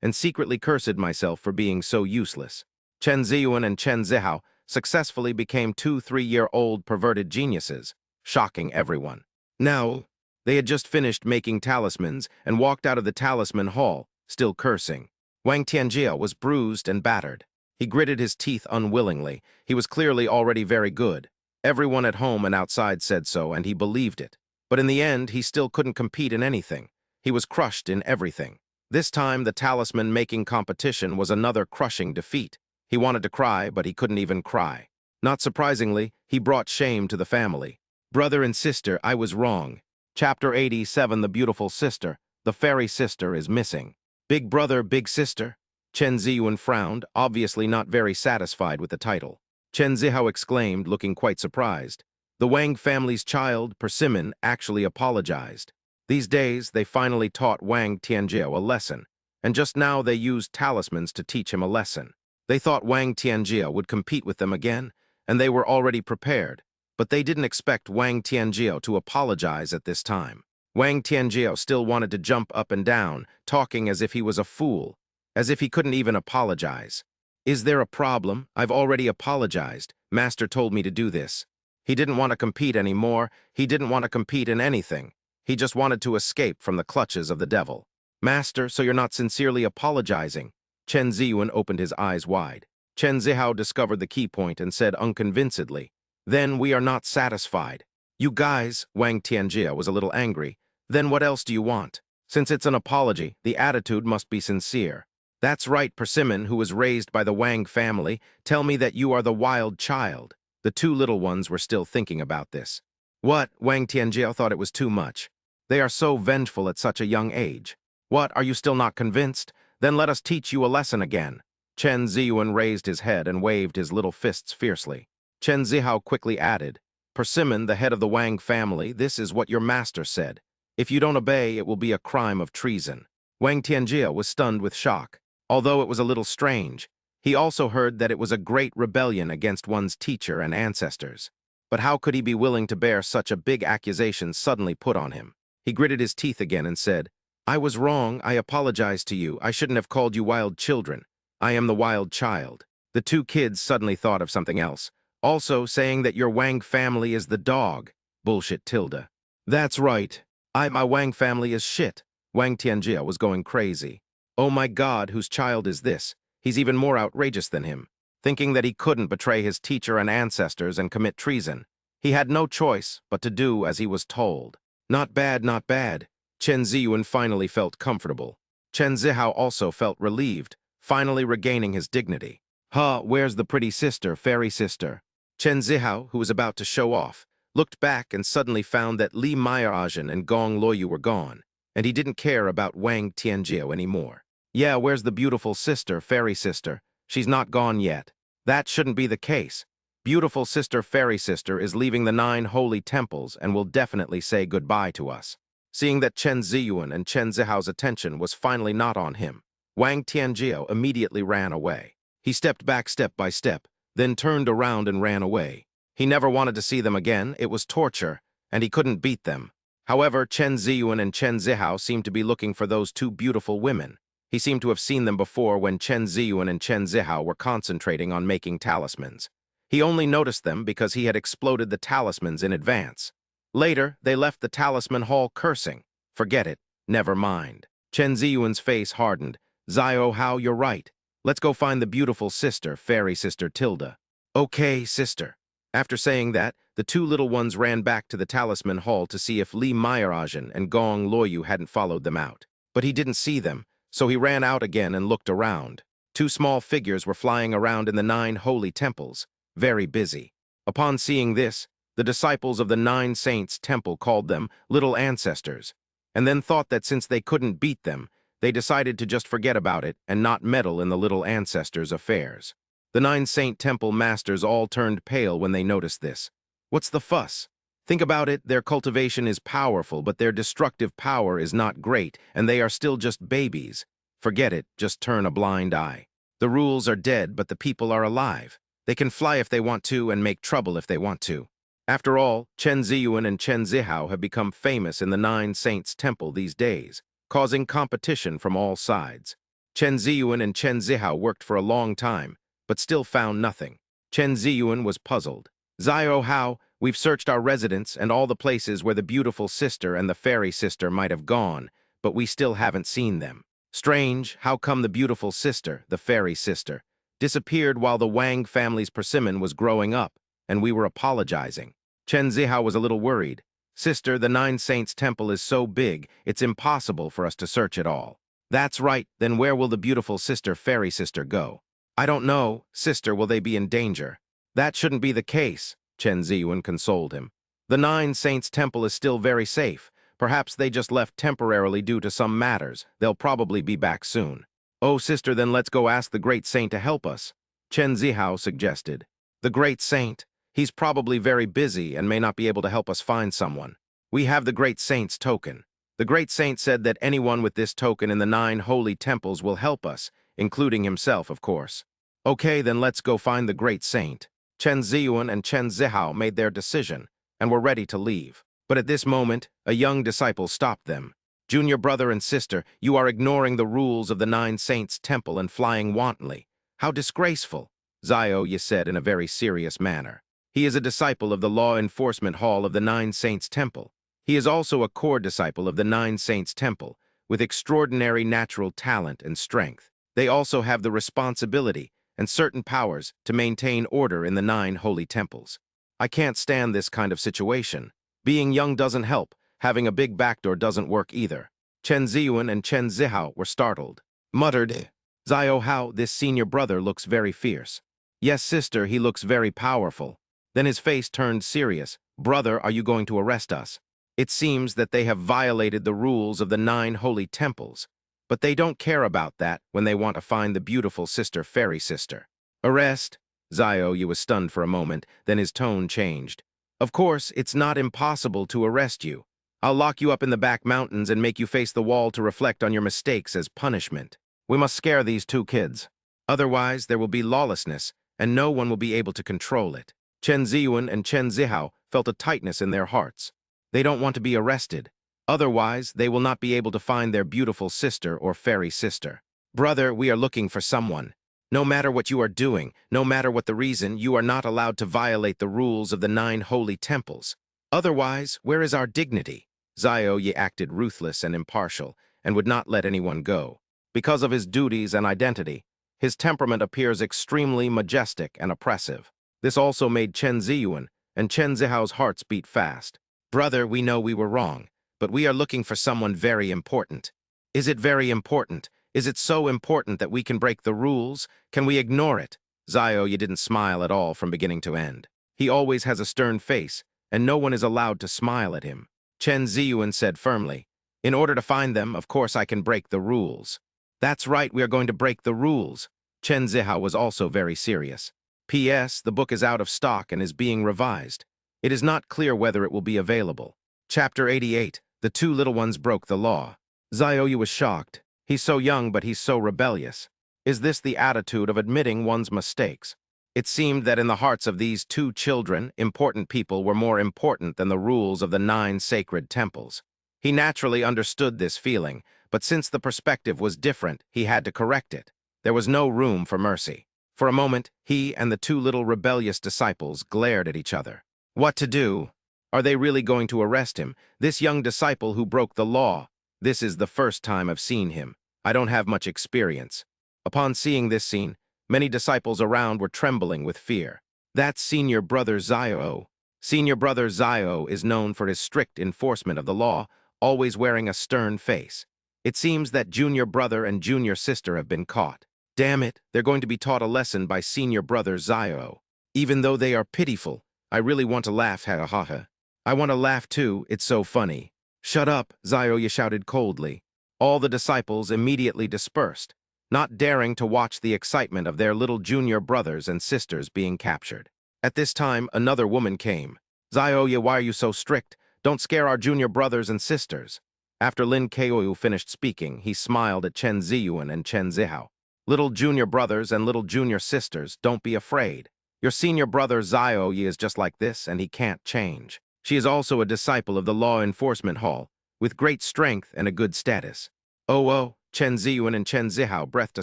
and secretly cursed myself for being so useless. Chen Ziyuan and Chen Zihao successfully became 2 3-year-old perverted geniuses, shocking everyone. Now, they had just finished making talismans and walked out of the talisman hall, still cursing. Wang Tianjia was bruised and battered. He gritted his teeth unwillingly. He was clearly already very good. Everyone at home and outside said so, and he believed it. But in the end, he still couldn't compete in anything. He was crushed in everything. This time, the talisman-making competition was another crushing defeat. He wanted to cry, but he couldn't even cry. Not surprisingly, he brought shame to the family. Brother and sister, I was wrong. Chapter 87, The Beautiful Sister. The fairy sister is missing. Big brother, big sister. Chen Ziyuan frowned, obviously not very satisfied with the title. Chen Zihao exclaimed, looking quite surprised. The Wang family's child, Persimmon, actually apologized. These days, they finally taught Wang Tianjiao a lesson, and just now they used talismans to teach him a lesson. They thought Wang Tianjiao would compete with them again, and they were already prepared, but they didn't expect Wang Tianjiao to apologize at this time. Wang Tianjiao still wanted to jump up and down, talking as if he was a fool, as if he couldn't even apologize. Is there a problem? I've already apologized. Master told me to do this. He didn't want to compete anymore. He didn't want to compete in anything. He just wanted to escape from the clutches of the devil. Master, so you're not sincerely apologizing? Chen Ziyuan opened his eyes wide. Chen Zihao discovered the key point and said unconvincedly, Then we are not satisfied. You guys, Wang Tianjia was a little angry. Then what else do you want? Since it's an apology, the attitude must be sincere. That's right, Persimmon, who was raised by the Wang family, tell me that you are the wild child. The two little ones were still thinking about this. What? Wang Tianjia thought it was too much. They are so vengeful at such a young age. What, are you still not convinced? Then let us teach you a lesson again. Chen Ziyuan raised his head and waved his little fists fiercely. Chen Zihao quickly added, Persimmon, the head of the Wang family, this is what your master said. If you don't obey, it will be a crime of treason. Wang Tianjia was stunned with shock. Although it was a little strange, he also heard that it was a great rebellion against one's teacher and ancestors. But how could he be willing to bear such a big accusation suddenly put on him? He gritted his teeth again and said, I was wrong, I apologize to you, I shouldn't have called you wild children. I am the wild child. The two kids suddenly thought of something else, also saying that your Wang family is the dog. Bullshit tilde. That's right. My Wang family is shit. Wang Tianjia was going crazy. Oh my God, whose child is this? He's even more outrageous than him. Thinking that he couldn't betray his teacher and ancestors and commit treason, he had no choice but to do as he was told. Not bad, not bad. Chen Ziyuan finally felt comfortable. Chen Zihao also felt relieved, finally regaining his dignity. Where's the pretty sister, fairy sister? Chen Zihao, who was about to show off, looked back and suddenly found that Li Mai'ajin and Gong Luoyu were gone, and he didn't care about Wang Tianjiao anymore. Yeah, where's the beautiful sister, fairy sister? She's not gone yet. That shouldn't be the case. Beautiful sister, fairy sister is leaving the 9 holy temples and will definitely say goodbye to us. Seeing that Chen Ziyuan and Chen Zihao's attention was finally not on him, Wang Tianjiao immediately ran away. He stepped back step by step, then turned around and ran away. He never wanted to see them again, it was torture, and he couldn't beat them. However, Chen Ziyuan and Chen Zihao seemed to be looking for those two beautiful women. He seemed to have seen them before when Chen Ziyuan and Chen Zihao were concentrating on making talismans. He only noticed them because he had exploded the talismans in advance. Later, they left the talisman hall cursing. Forget it, never mind. Chen Ziyuan's face hardened. Zio Hao, you're right. Let's go find the beautiful sister, fairy sister Tilda. Okay, sister. After saying that, the two little ones ran back to the talisman hall to see if Li Mai'ajin and Gong Luoyu hadn't followed them out. But he didn't see them, so he ran out again and looked around. 2 small figures were flying around in the 9 holy temples, very busy. Upon seeing this, the disciples of the 9 saints' temple called them little ancestors, and then thought that since they couldn't beat them, they decided to just forget about it and not meddle in the little ancestors' affairs. The 9 saint temple masters all turned pale when they noticed this. What's the fuss? Think about it, their cultivation is powerful, but their destructive power is not great, and they are still just babies. Forget it, just turn a blind eye. The rules are dead, but the people are alive. They can fly if they want to and make trouble if they want to. After all, Chen Ziyuan and Chen Zihao have become famous in the 9 saints' temple these days, causing competition from all sides. Chen Ziyuan and Chen Zihao worked for a long time, but still found nothing. Chen Ziyuan was puzzled. Xiao Hao, we've searched our residence and all the places where the beautiful sister and the fairy sister might have gone, but we still haven't seen them. Strange, how come the beautiful sister, the fairy sister, disappeared while the Wang family's persimmon was growing up, and we were apologizing? Chen Zihao was a little worried. Sister, the Nine Saints Temple is so big, it's impossible for us to search it all. That's right, then where will the beautiful sister, fairy sister, go? I don't know, sister, will they be in danger? That shouldn't be the case, Chen Ziyuan consoled him. The Nine Saints Temple is still very safe. Perhaps they just left temporarily due to some matters. They'll probably be back soon. Oh, sister, then let's go ask the great saint to help us, Chen Zihao suggested. The great saint? He's probably very busy and may not be able to help us find someone. We have the great saint's token. The great saint said that anyone with this token in the 9 holy temples will help us, including himself, of course. Okay, then let's go find the great saint. Chen Ziyuan and Chen Zihao made their decision and were ready to leave. But at this moment, a young disciple stopped them. Junior brother and sister, you are ignoring the rules of the 9 Saints' temple and flying wantonly. How disgraceful, Xiao Yi said in a very serious manner. He is a disciple of the Law Enforcement Hall of the 9 Saints' Temple. He is also a core disciple of the 9 Saints' Temple, with extraordinary natural talent and strength. They also have the responsibility and certain powers to maintain order in the 9 holy temples. I can't stand this kind of situation. Being young doesn't help. Having a big backdoor doesn't work either. Chen Ziyuan and Chen Zihao were startled. Muttered, Xiao Hao, this senior brother looks very fierce. Yes, sister, he looks very powerful. Then his face turned serious. Brother, are you going to arrest us? It seems that they have violated the rules of the 9 holy temples, but they don't care about that when they want to find the beautiful sister, fairy sister. Arrest? Xiao Yi was stunned for a moment, then his tone changed. Of course, it's not impossible to arrest you. I'll lock you up in the back mountains and make you face the wall to reflect on your mistakes as punishment. We must scare these 2 kids. Otherwise, there will be lawlessness, and no one will be able to control it. Chen Ziyuan and Chen Zihao felt a tightness in their hearts. They don't want to be arrested. Otherwise, they will not be able to find their beautiful sister or fairy sister. Brother, we are looking for someone. No matter what you are doing, no matter what the reason, you are not allowed to violate the rules of the 9 holy temples. Otherwise, where is our dignity? Xiao Yi acted ruthless and impartial, and would not let anyone go. Because of his duties and identity, his temperament appears extremely majestic and oppressive. This also made Chen Ziyuan and Chen Zihao's hearts beat fast. Brother, we know we were wrong, but we are looking for someone very important. Is it very important? Is it so important that we can break the rules? Can we ignore it? Xiao Yi didn't smile at all from beginning to end. He always has a stern face, and no one is allowed to smile at him. Chen Ziyuan said firmly, in order to find them, of course I can break the rules. That's right, we are going to break the rules. Chen Zihao was also very serious. P.S. The book is out of stock and is being revised. It is not clear whether it will be available. Chapter 88. The 2 little ones broke the law. Xiao Yi was shocked. He's so young, but he's so rebellious. Is this the attitude of admitting one's mistakes? It seemed that in the hearts of these 2 children, important people were more important than the rules of the 9 sacred temples. He naturally understood this feeling, but since the perspective was different, he had to correct it. There was no room for mercy. For a moment, he and the 2 little rebellious disciples glared at each other. What to do? Are they really going to arrest him? This young disciple who broke the law. This is the first time I've seen him. I don't have much experience. Upon seeing this scene, many disciples around were trembling with fear. That's senior brother Xiao. Senior brother Xiao is known for his strict enforcement of the law, always wearing a stern face. It seems that junior brother and junior sister have been caught. Damn it, they're going to be taught a lesson by senior brother Xiao. Even though they are pitiful, I really want to laugh, ha ha ha. I want to laugh too, it's so funny. Shut up, Xiao Yi shouted coldly. All the disciples immediately dispersed, not daring to watch the excitement of their little junior brothers and sisters being captured. At this time, another woman came. Xiao Yi, why are you so strict? Don't scare our junior brothers and sisters. After Lin Keoyu finished speaking, he smiled at Chen Ziyuan and Chen Zihao. Little junior brothers and little junior sisters, don't be afraid. Your senior brother Xiao Yi is just like this, and he can't change. She is also a disciple of the Law Enforcement Hall, with great strength and a good status. Oh, Chen Ziyuan and Chen Zihao breathed a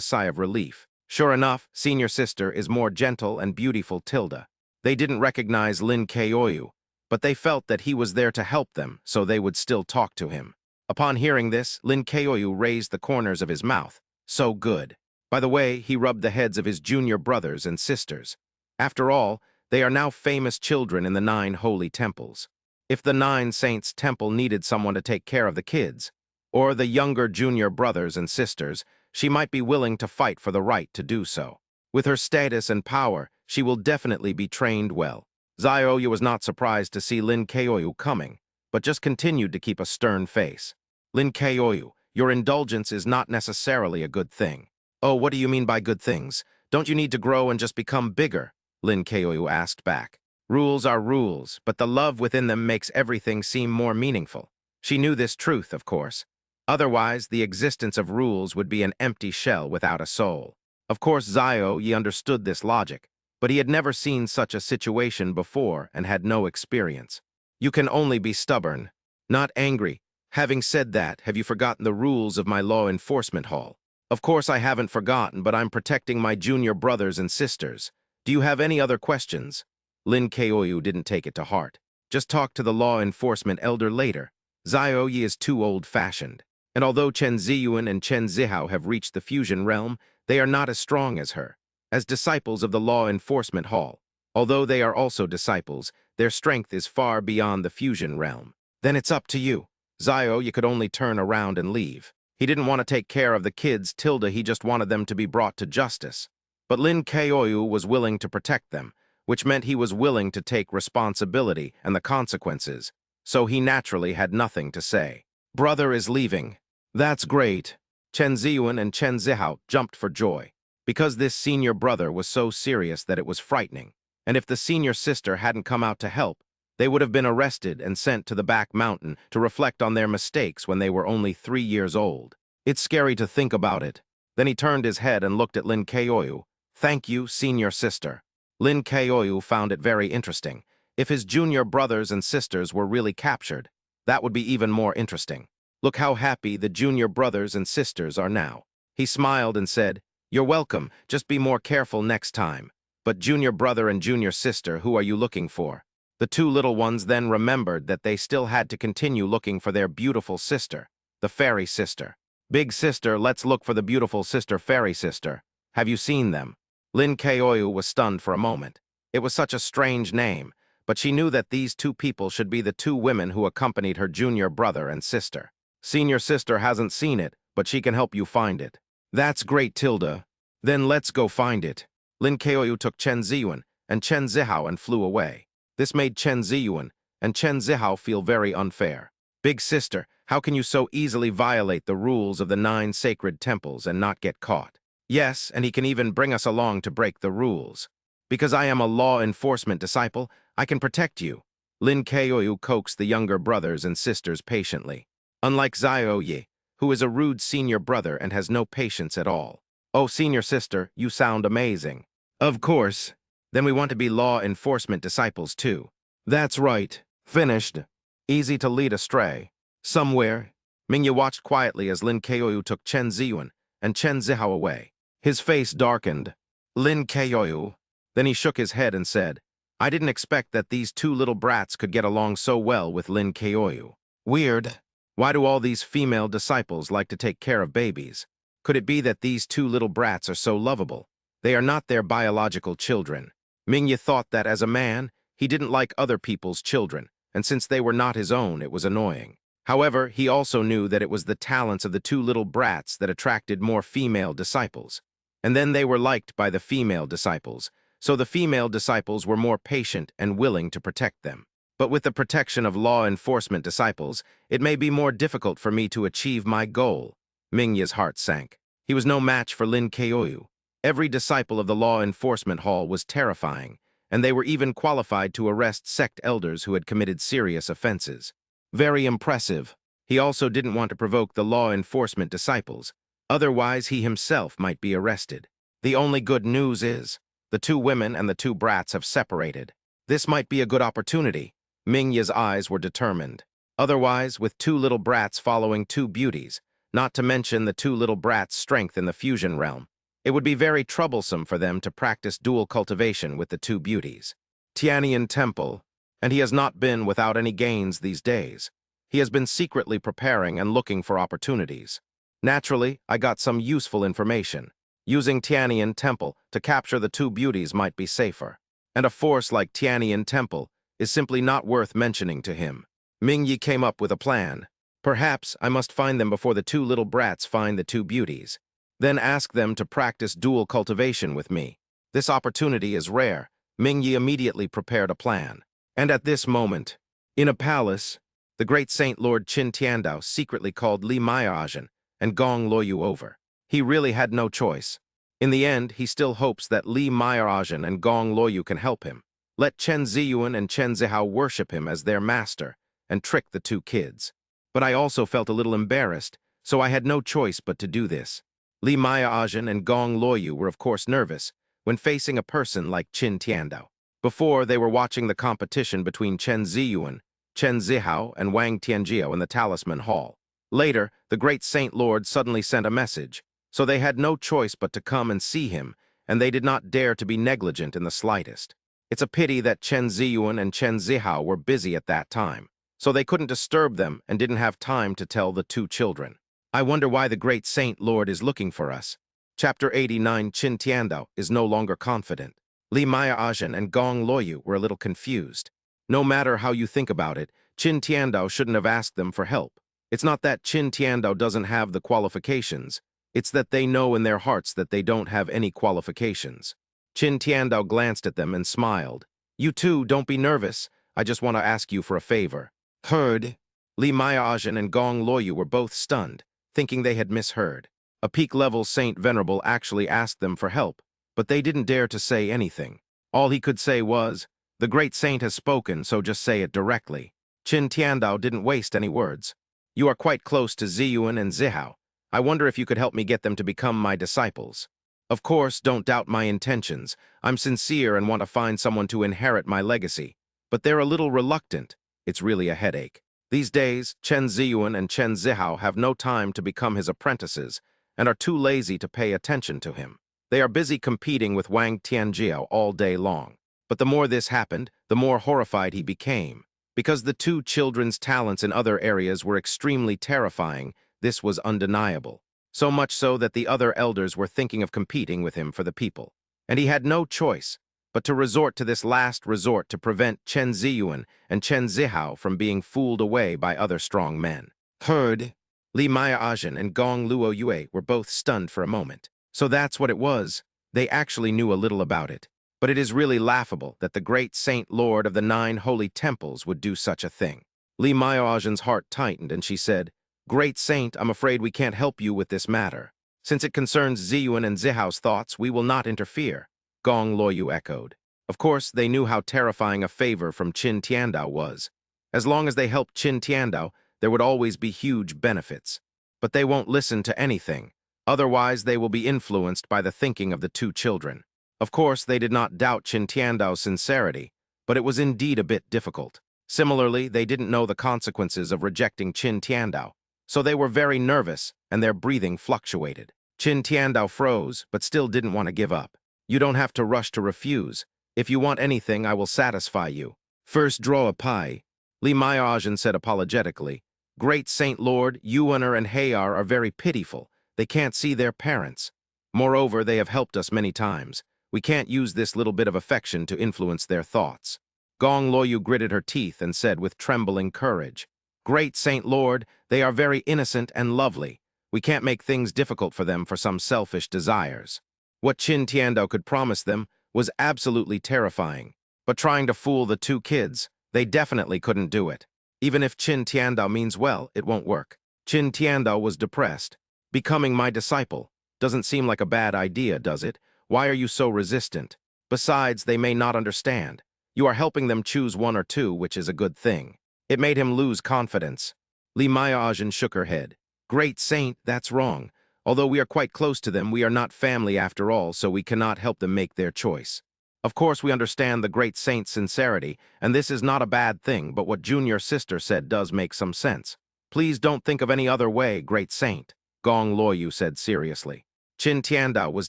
sigh of relief. Sure enough, senior sister is more gentle and beautiful Tilda. They didn't recognize Lin Keoyu, but they felt that he was there to help them, so they would still talk to him. Upon hearing this, Lin Keoyu raised the corners of his mouth. So good. By the way, he rubbed the heads of his junior brothers and sisters. After all, they are now famous children in the 9 holy temples. If the 9 saints' temple needed someone to take care of the kids, or the younger junior brothers and sisters, she might be willing to fight for the right to do so. With her status and power, she will definitely be trained well. Zioyu was not surprised to see Lin Keoyu coming, but just continued to keep a stern face. Lin Keoyu, your indulgence is not necessarily a good thing. Oh, what do you mean by good things? Don't you need to grow and just become bigger? Lin Keoyu asked back. Rules are rules, but the love within them makes everything seem more meaningful. She knew this truth, of course. Otherwise, the existence of rules would be an empty shell without a soul. Of course, Zioyu understood this logic, but he had never seen such a situation before and had no experience. You can only be stubborn, not angry. Having said that, have you forgotten the rules of my law enforcement hall? Of course I haven't forgotten, but I'm protecting my junior brothers and sisters. Do you have any other questions? Lin Keoyu didn't take it to heart. Just talk to the law enforcement elder later. Zioyu is too old-fashioned. And although Chen Ziyuan and Chen Zihao have reached the fusion realm, they are not as strong as her. As disciples of the law enforcement hall, although they are also disciples, their strength is far beyond the fusion realm. Then it's up to you. Zioyu could only turn around and leave. He didn't want to take care of the kids, Tilda, he just wanted them to be brought to justice. But Lin Keoyu was willing to protect them, which meant he was willing to take responsibility and the consequences, so he naturally had nothing to say. Brother is leaving. That's great. Chen Ziyuan and Chen Zihao jumped for joy, because this senior brother was so serious that it was frightening, and if the senior sister hadn't come out to help, they would have been arrested and sent to the back mountain to reflect on their mistakes when they were only 3 years old. It's scary to think about it. Then he turned his head and looked at Lin Keoyu. Thank you, senior sister. Lin Keoyu found it very interesting. If his junior brothers and sisters were really captured, that would be even more interesting. Look how happy the junior brothers and sisters are now. He smiled and said, You're welcome, just be more careful next time. But junior brother and junior sister, who are you looking for? The 2 little ones then remembered that they still had to continue looking for their beautiful sister, the fairy sister. Big sister, let's look for the beautiful sister, fairy sister. Have you seen them? Lin Keoyu was stunned for a moment. It was such a strange name, but she knew that these 2 people should be the 2 women who accompanied her junior brother and sister. Senior sister hasn't seen it, but she can help you find it. That's great, Tilda. Then let's go find it. Lin Keoyu took Chen Ziyuan and Chen Zihao and flew away. This made Chen Ziyuan and Chen Zihao feel very unfair. Big sister, how can you so easily violate the rules of the 9 sacred temples and not get caught? Yes, and he can even bring us along to break the rules. Because I am a law enforcement disciple, I can protect you. Lin Keoyu coaxed the younger brothers and sisters patiently. Unlike Zioyu, who is a rude senior brother and has no patience at all. Oh, senior sister, you sound amazing. Of course. Then we want to be law enforcement disciples too. That's right. Finished. Easy to lead astray. Somewhere. Mingya watched quietly as Lin Keoyu took Chen Ziyuan and Chen Zihao away. His face darkened. Lin Keoyu. Then he shook his head and said, I didn't expect that these 2 little brats could get along so well with Lin Keoyu. Weird. Why do all these female disciples like to take care of babies? Could it be that these 2 little brats are so lovable? They are not their biological children. Mingya thought that as a man, he didn't like other people's children, and since they were not his own, it was annoying. However, he also knew that it was the talents of the 2 little brats that attracted more female disciples. And then they were liked by the female disciples, so the female disciples were more patient and willing to protect them. But with the protection of law enforcement disciples, it may be more difficult for me to achieve my goal. Mingya's heart sank. He was no match for Lin Keoyu. Every disciple of the law enforcement hall was terrifying, and they were even qualified to arrest sect elders who had committed serious offenses. Very impressive. He also didn't want to provoke the law enforcement disciples. Otherwise, he himself might be arrested. The only good news is, the 2 women and the 2 brats have separated. This might be a good opportunity. Mingya's eyes were determined. Otherwise, with 2 little brats following 2 beauties, not to mention the two little brats' strength in the fusion realm. It would be very troublesome for them to practice dual cultivation with the two beauties. Tianyan Temple, and he has not been without any gains these days. He has been secretly preparing and looking for opportunities. Naturally, I got some useful information. Using Tianyan Temple to capture the two beauties might be safer. And a force like Tianyan Temple is simply not worth mentioning to him. Mingyi came up with a plan. Perhaps I must find them before the two little brats find the two beauties. Then ask them to practice dual cultivation with me. This opportunity is rare. Mingyi immediately prepared a plan. And at this moment, in a palace, the great Saint Lord Qin Tiandao secretly called Li Mayajan and Gong Luoyu over. He really had no choice. In the end, he still hopes that Li Mayajan and Gong Luoyu can help him. Let Chen Ziyuan and Chen Zihao worship him as their master and trick the two kids. But I also felt a little embarrassed, so I had no choice but to do this. Li Mayajan and Gong Luoyu were of course nervous when facing a person like Qin Tiandao. Before, they were watching the competition between Chen Ziyuan, Chen Zihao, and Wang Tianjiao in the Talisman Hall. Later, the great Saint Lord suddenly sent a message, so they had no choice but to come and see him, and they did not dare to be negligent in the slightest. It's a pity that Chen Ziyuan and Chen Zihao were busy at that time, so they couldn't disturb them and didn't have time to tell the two children. I wonder why the great Saint Lord is looking for us. Chapter 89. Qin Tiandao is no longer confident. Li Mayajan and Gong Luoyu were a little confused. No matter how you think about it, Qin Tiandao shouldn't have asked them for help. It's not that Qin Tiandao doesn't have the qualifications. It's that they know in their hearts that they don't have any qualifications. Qin Tiandao glanced at them and smiled. You two, don't be nervous. I just want to ask you for a favor. Heard? Li Mayajan and Gong Luoyu were both stunned, thinking they had misheard. A peak-level Saint Venerable actually asked them for help, but they didn't dare to say anything. All he could say was, the great saint has spoken, so just say it directly. Qin Tiandao didn't waste any words. You are quite close to Ziyuan and Zihao. I wonder if you could help me get them to become my disciples. Of course, don't doubt my intentions. I'm sincere and want to find someone to inherit my legacy. But they're a little reluctant. It's really a headache. These days, Chen Ziyuan and Chen Zihao have no time to become his apprentices and are too lazy to pay attention to him. They are busy competing with Wang Tianjiao all day long. But the more this happened, the more horrified he became. Because the two children's talents in other areas were extremely terrifying, this was undeniable. So much so that the other elders were thinking of competing with him for the people. And he had no choice but to resort to this last resort to prevent Chen Ziyuan and Chen Zihao from being fooled away by other strong men. Heard? Li Mayajan and Gong Luoyu were both stunned for a moment. So that's what it was. They actually knew a little about it. But it is really laughable that the great Saint Lord of the 9 holy temples would do such a thing. Li Mayajan's heart tightened and she said, Great Saint, I'm afraid we can't help you with this matter. Since it concerns Ziyuan and Zihao's thoughts, we will not interfere. Gong Luoyu echoed. Of course, they knew how terrifying a favor from Qin Tiandao was. As long as they helped Qin Tiandao, there would always be huge benefits. But they won't listen to anything. Otherwise, they will be influenced by the thinking of the two children. Of course, they did not doubt Qin Tiandao's sincerity, but it was indeed a bit difficult. Similarly, they didn't know the consequences of rejecting Qin Tiandao, so they were very nervous and their breathing fluctuated. Qin Tiandao froze, but still didn't want to give up. You don't have to rush to refuse. If you want anything, I will satisfy you. First, draw a pie. Li Mayajan said apologetically. Great Saint Lord, Yuaner and Hayar are very pitiful. They can't see their parents. Moreover, they have helped us many times. We can't use this little bit of affection to influence their thoughts. Gong Luoyu gritted her teeth and said with trembling courage, Great Saint Lord, they are very innocent and lovely. We can't make things difficult for them for some selfish desires. What Qin Tiandao could promise them was absolutely terrifying. But trying to fool the two kids, they definitely couldn't do it. Even if Qin Tiandao means well, it won't work. Qin Tiandao was depressed. Becoming my disciple doesn't seem like a bad idea, does it? Why are you so resistant? Besides, they may not understand. You are helping them choose one or two, which is a good thing. It made him lose confidence. Li Mayajan shook her head. Great Saint, that's wrong. Although we are quite close to them, we are not family after all, so we cannot help them make their choice. Of course, we understand the great Saint's sincerity, and this is not a bad thing, but what Junior Sister said does make some sense. Please don't think of any other way, Great Saint. Gong Luoyu said seriously. Qin Tiandao was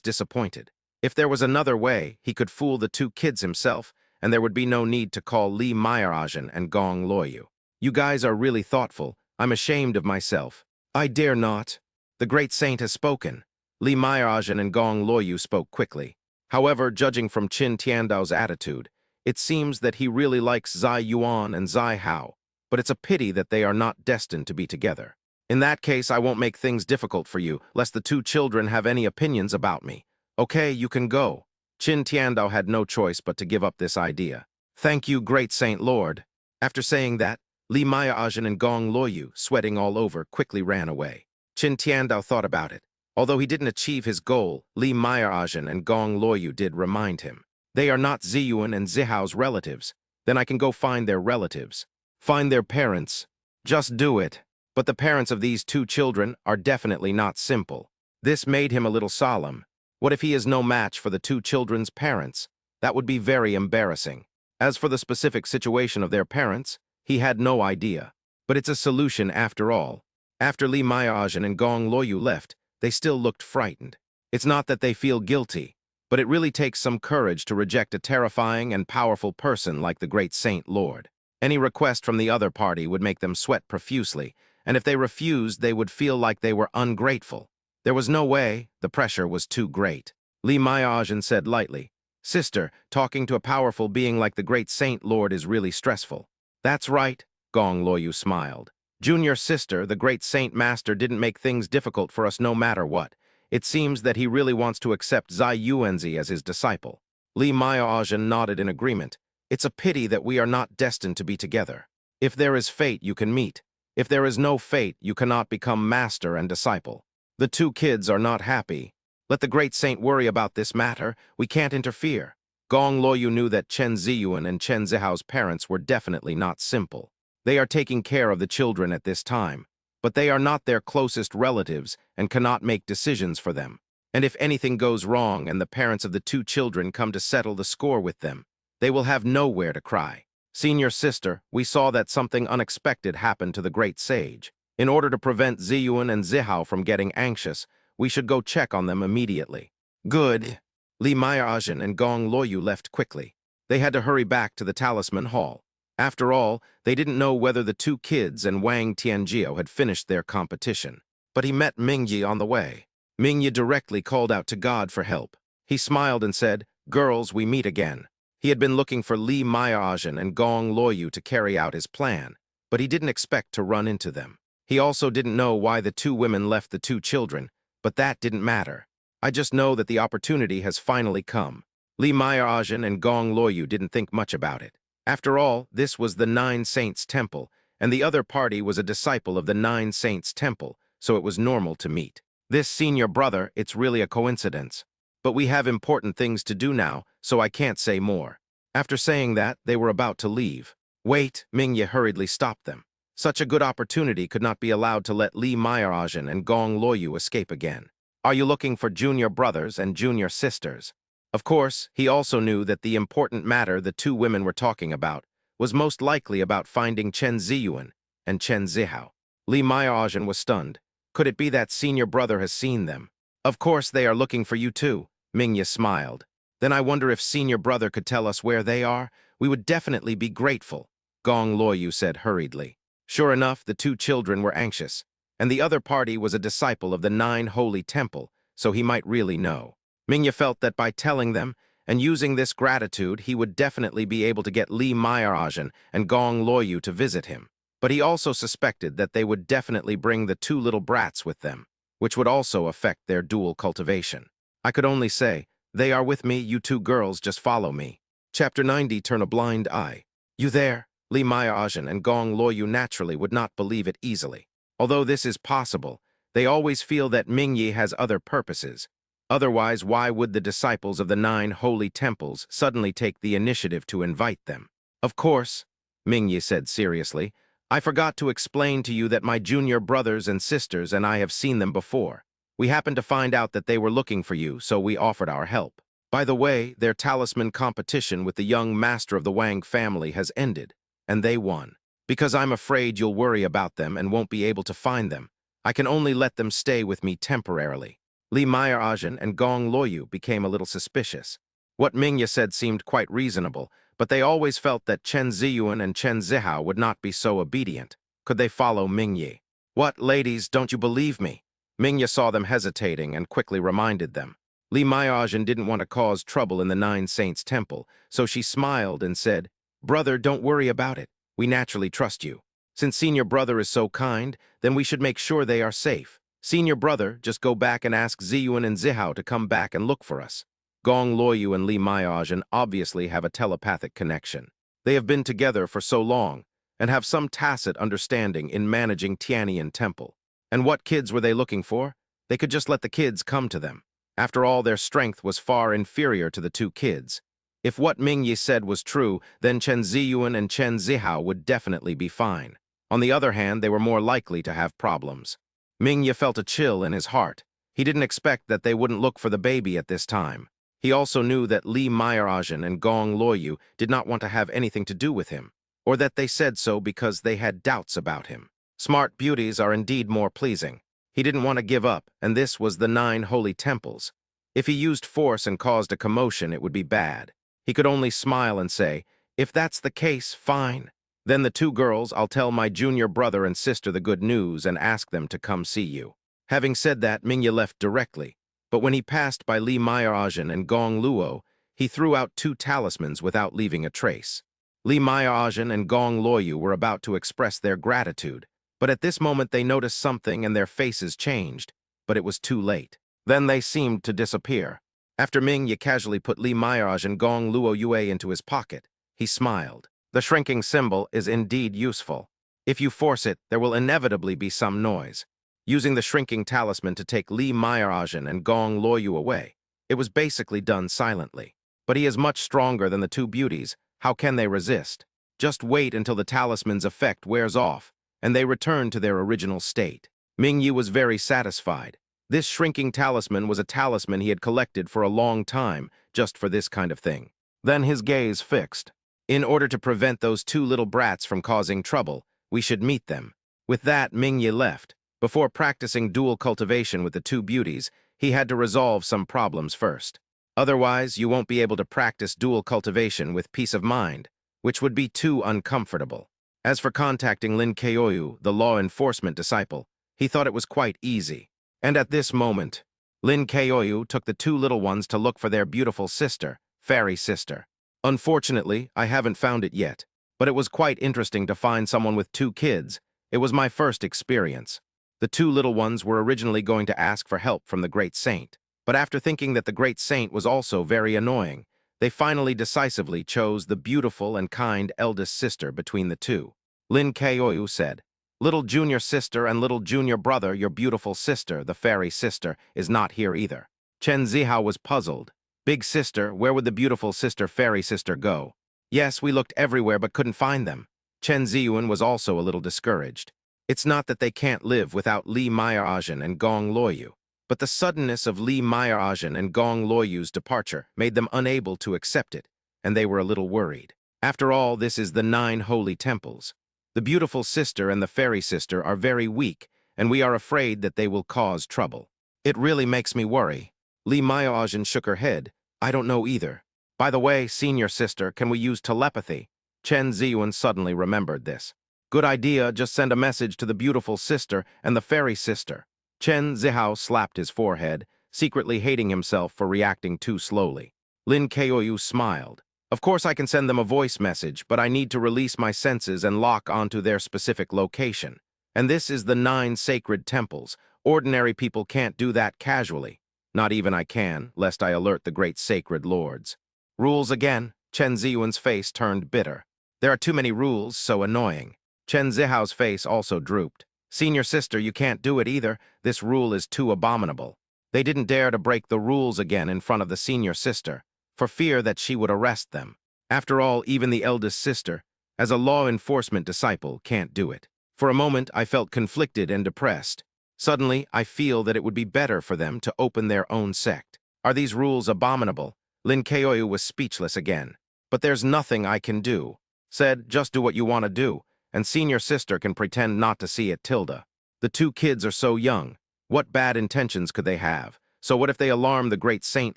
disappointed. If there was another way, he could fool the two kids himself, and there would be no need to call Li Meyerajin and Gong Luoyu. You guys are really thoughtful. I'm ashamed of myself. I dare not. The great saint has spoken. Li Meyerajin and Gong Luoyu spoke quickly. However, judging from Qin Tiandao's attitude, it seems that he really likes Zai Yuan and Zai Hao, but it's a pity that they are not destined to be together. In that case, I won't make things difficult for you, lest the two children have any opinions about me. Okay, you can go. Qin Tiandao had no choice but to give up this idea. Thank you, great Saint Lord. After saying that, Li Meyerajin and Gong Luoyu, sweating all over, quickly ran away. Qin Tiandao thought about it. Although he didn't achieve his goal, Li Meyerajin and Gong Luoyu did remind him. They are not Ziyuan and Zihao's relatives. Then I can go find their relatives. Find their parents. Just do it. But the parents of these two children are definitely not simple. This made him a little solemn. What if he is no match for the two children's parents? That would be very embarrassing. As for the specific situation of their parents, he had no idea. But it's a solution after all. After Li Meyerajin and Gong Luoyu left, they still looked frightened. It's not that they feel guilty, but it really takes some courage to reject a terrifying and powerful person like the great Saint Lord. Any request from the other party would make them sweat profusely, and if they refused, they would feel like they were ungrateful. There was no way, the pressure was too great. Li Meyerajin said lightly, "Sister, talking to a powerful being like the great Saint Lord is really stressful." "That's right," Gong Luoyu smiled. "Junior sister, the great Saint Master didn't make things difficult for us no matter what. It seems that he really wants to accept Zai Yuanzi as his disciple." Li Meyerajin nodded in agreement. "It's a pity that we are not destined to be together. If there is fate, you can meet. If there is no fate, you cannot become master and disciple." The two kids are not happy. Let the great saint worry about this matter. We can't interfere. Gong Luoyu knew that Chen Ziyuan and Chen Zihao's parents were definitely not simple. They are taking care of the children at this time, but they are not their closest relatives and cannot make decisions for them. And if anything goes wrong and the parents of the two children come to settle the score with them, they will have nowhere to cry. Senior sister, we saw that something unexpected happened to the great sage. In order to prevent Ziyuan and Zihao from getting anxious, we should go check on them immediately. Good. Li Meyerajin and Gong Luoyu left quickly. They had to hurry back to the Talisman Hall. After all, they didn't know whether the two kids and Wang Tianjiao had finished their competition. But he met Mingyi on the way. Mingyi directly called out to God for help. He smiled and said, "Girls, we meet again." He had been looking for Li Meyerajin and Gong Luoyu to carry out his plan, but he didn't expect to run into them. He also didn't know why the two women left the two children, but that didn't matter. I just know that the opportunity has finally come. Li Meyerajin and Gong Luoyu didn't think much about it. After all, this was the Nine Saints Temple, and the other party was a disciple of the Nine Saints Temple, so it was normal to meet. This senior brother, it's really a coincidence. But we have important things to do now, so I can't say more. After saying that, they were about to leave. Wait, Mingyi hurriedly stopped them. Such a good opportunity could not be allowed to let Li Meyerajin and Gong Luoyu escape again. Are you looking for junior brothers and junior sisters? Of course, he also knew that the important matter the two women were talking about was most likely about finding Chen Ziyuan and Chen Zihao. Li Meyerajin was stunned. Could it be that senior brother has seen them? Of course they are looking for you too, Mingyi smiled. Then I wonder if senior brother could tell us where they are? We would definitely be grateful, Gong Luoyu said hurriedly. Sure enough, the two children were anxious, and the other party was a disciple of the Nine Holy Temple, so he might really know. Mingyi felt that by telling them and using this gratitude, he would definitely be able to get Li Meyerajin and Gong Luoyu to visit him. But he also suspected that they would definitely bring the two little brats with them, which would also affect their dual cultivation. I could only say, they are with me, you two girls, just follow me. Chapter 90, Turn a Blind Eye. You there? Li Meyerajin and Gong Luoyu naturally would not believe it easily. Although this is possible, they always feel that Mingyi has other purposes. Otherwise, why would the disciples of the Nine Holy Temples suddenly take the initiative to invite them? Of course, Mingyi said seriously, I forgot to explain to you that my junior brothers and sisters and I have seen them before. We happened to find out that they were looking for you, so we offered our help. By the way, their talisman competition with the young master of the Wang family has ended, and they won. Because I'm afraid you'll worry about them and won't be able to find them, I can only let them stay with me temporarily. Li Meyerajin and Gong Loyu became a little suspicious. What Mingya said seemed quite reasonable, but they always felt that Chen Ziyuan and Chen Zihao would not be so obedient. Could they follow Mingyi? What, ladies, don't you believe me? Mingya saw them hesitating and quickly reminded them. Li Meyerajin didn't want to cause trouble in the Nine Saints Temple, so she smiled and said, "Brother, don't worry about it. We naturally trust you. Since senior brother is so kind, then we should make sure they are safe. Senior brother, just go back and ask Ziyuan and Zihao to come back and look for us." Gong Loyu and Li Meyerajin obviously have a telepathic connection. They have been together for so long and have some tacit understanding in managing Tianyan Temple. And what kids were they looking for? They could just let the kids come to them. After all, their strength was far inferior to the two kids. If what Mingyi said was true, then Chen Ziyuan and Chen Zihao would definitely be fine. On the other hand, they were more likely to have problems. Mingyi felt a chill in his heart. He didn't expect that they wouldn't look for the baby at this time. He also knew that Li Meyerajin and Gong Loyu did not want to have anything to do with him, or that they said so because they had doubts about him. Smart beauties are indeed more pleasing. He didn't want to give up, and this was the 9 holy temples. If he used force and caused a commotion, it would be bad. He could only smile and say, "If that's the case, fine. Then the 2 girls, I'll tell my junior brother and sister the good news and ask them to come see you." Having said that, Mingya left directly, but when he passed by Li Meyerajin and Gong Luo, he threw out 2 talismans without leaving a trace. Li Meyerajin and Gong Loyu were about to express their gratitude, but at this moment they noticed something and their faces changed, but it was too late. Then they seemed to disappear. After Mingya casually put Li Meyerajin and Gong Luo Yue into his pocket, he smiled. The shrinking symbol is indeed useful. If you force it, there will inevitably be some noise. Using the shrinking talisman to take Li Meyerajin and Gong Loyu away, it was basically done silently. But he is much stronger than the 2 beauties. How can they resist? Just wait until the talisman's effect wears off, and they return to their original state. Mingyi was very satisfied. This shrinking talisman was a talisman he had collected for a long time, just for this kind of thing. Then his gaze fixed. In order to prevent those 2 little brats from causing trouble, we should meet them. With that, Mingyi left. Before practicing dual cultivation with the 2 beauties, he had to resolve some problems first. Otherwise, you won't be able to practice dual cultivation with peace of mind, which would be too uncomfortable. As for contacting Lin Keoyu, the law enforcement disciple, he thought it was quite easy. And at this moment, Lin Keoyu took the 2 little ones to look for their beautiful sister, fairy sister. Unfortunately, I haven't found it yet, but it was quite interesting to find someone with 2 kids. It was my first experience. The 2 little ones were originally going to ask for help from the great saint, but after thinking that the great saint was also very annoying, they finally decisively chose the beautiful and kind eldest sister between the 2. Lin Keoyu said, "Little junior sister and little junior brother, your beautiful sister, the fairy sister, is not here either." Chen Zihao was puzzled. "Big sister, where would the beautiful sister fairy sister go?" "Yes, we looked everywhere but couldn't find them." Chen Ziyuan was also a little discouraged. It's not that they can't live without Li Meyerajin and Gong Loyu, but the suddenness of Li Meyerajin and Gong Loyu's departure made them unable to accept it, and they were a little worried. After all, this is the 9 holy temples. The beautiful sister and the fairy sister are very weak, and we are afraid that they will cause trouble. It really makes me worry. Li Meyerajin shook her head. "I don't know either. By the way, senior sister, can we use telepathy?" Chen Ziyuan suddenly remembered this. "Good idea, just send a message to the beautiful sister and the fairy sister." Chen Zihao slapped his forehead, secretly hating himself for reacting too slowly. Lin Keoyu smiled. "Of course I can send them a voice message, but I need to release my senses and lock onto their specific location. And this is the 9 sacred temples. Ordinary people can't do that casually. Not even I can, lest I alert the great sacred lords." "Rules again?" Chen Ziyuan's face turned bitter. "There are too many rules, so annoying." Chen Zihao's face also drooped. "Senior sister, you can't do it either. This rule is too abominable." They didn't dare to break the rules again in front of the senior sister, for fear that she would arrest them. After all, even the eldest sister, as a law enforcement disciple, can't do it. For a moment, I felt conflicted and depressed. Suddenly, I feel that it would be better for them to open their own sect. Are these rules abominable? Lin Keoyu was speechless again. "But there's nothing I can do." Said, "Just do what you want to do, and senior sister can pretend not to see it, Tilda." The two kids are so young. What bad intentions could they have? So what if they alarm the great saint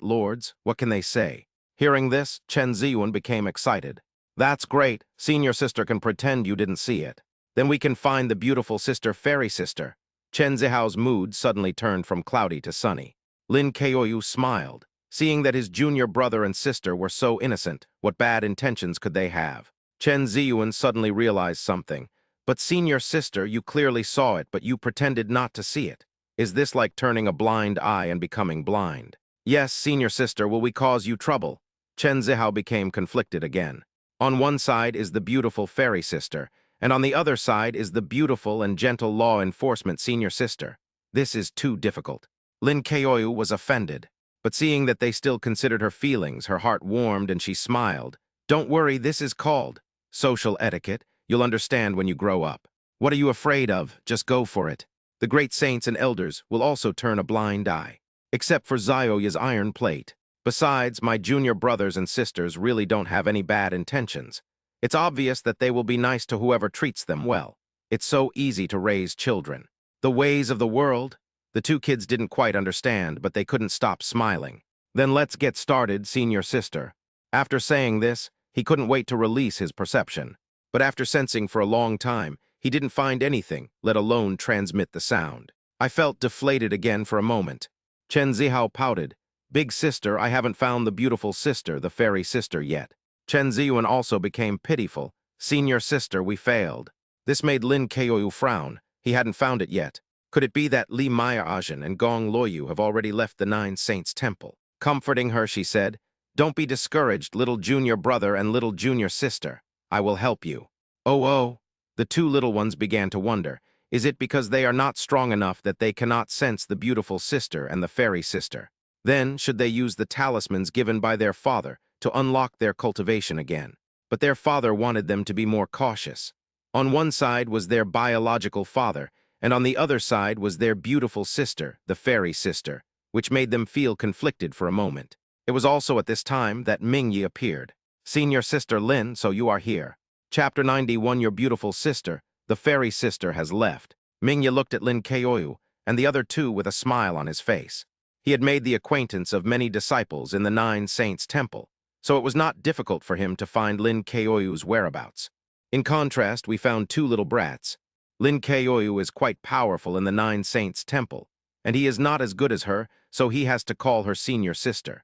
lords? What can they say? Hearing this, Chen Ziyuan became excited. That's great. Senior sister can pretend you didn't see it. Then we can find the beautiful sister, fairy sister. Chen Zihao's mood suddenly turned from cloudy to sunny. Lin Keoyu smiled. Seeing that his junior brother and sister were so innocent, what bad intentions could they have? Chen Ziyuan suddenly realized something. But senior sister, you clearly saw it, but you pretended not to see it. Is this like turning a blind eye and becoming blind? Yes, senior sister, will we cause you trouble? Chen Zihao became conflicted again. On one side is the beautiful fairy sister, and on the other side is the beautiful and gentle law enforcement senior sister. This is too difficult. Lin Keoyu was offended, but seeing that they still considered her feelings, her heart warmed and she smiled. Don't worry, this is called social etiquette. You'll understand when you grow up. What are you afraid of? Just go for it. The great saints and elders will also turn a blind eye, except for Zioya's iron plate. Besides, my junior brothers and sisters really don't have any bad intentions. It's obvious that they will be nice to whoever treats them well. It's so easy to raise children. The ways of the world? The two kids didn't quite understand, but they couldn't stop smiling. Then let's get started, senior sister. After saying this, he couldn't wait to release his perception. But after sensing for a long time, he didn't find anything, let alone transmit the sound. I felt deflated again for a moment. Chen Zihao pouted. Big sister, I haven't found the beautiful sister, the fairy sister, yet. Chen Ziyuan also became pitiful. Senior sister, we failed. This made Lin Keoyu frown. He hadn't found it yet. Could it be that Li Maya-Ajin and Gong Loyu have already left the Nine Saints Temple? Comforting her, she said, Don't be discouraged, little junior brother and little junior sister. I will help you. Oh. The two little ones began to wonder. Is it because they are not strong enough that they cannot sense the beautiful sister and the fairy sister? Then, should they use the talismans given by their father to unlock their cultivation again? But their father wanted them to be more cautious. On one side was their biological father, and on the other side was their beautiful sister, the fairy sister, which made them feel conflicted for a moment. It was also at this time that Mingyi appeared. Senior sister Lin, so you are here. Chapter 91, Your beautiful sister, the fairy sister, has left. Mingyi looked at Lin Keoyu and the other two with a smile on his face. He had made the acquaintance of many disciples in the Nine Saints Temple, so it was not difficult for him to find Lin Keoyu's whereabouts. In contrast, we found two little brats. Lin Keoyu is quite powerful in the Nine Saints Temple, and he is not as good as her, so he has to call her senior sister.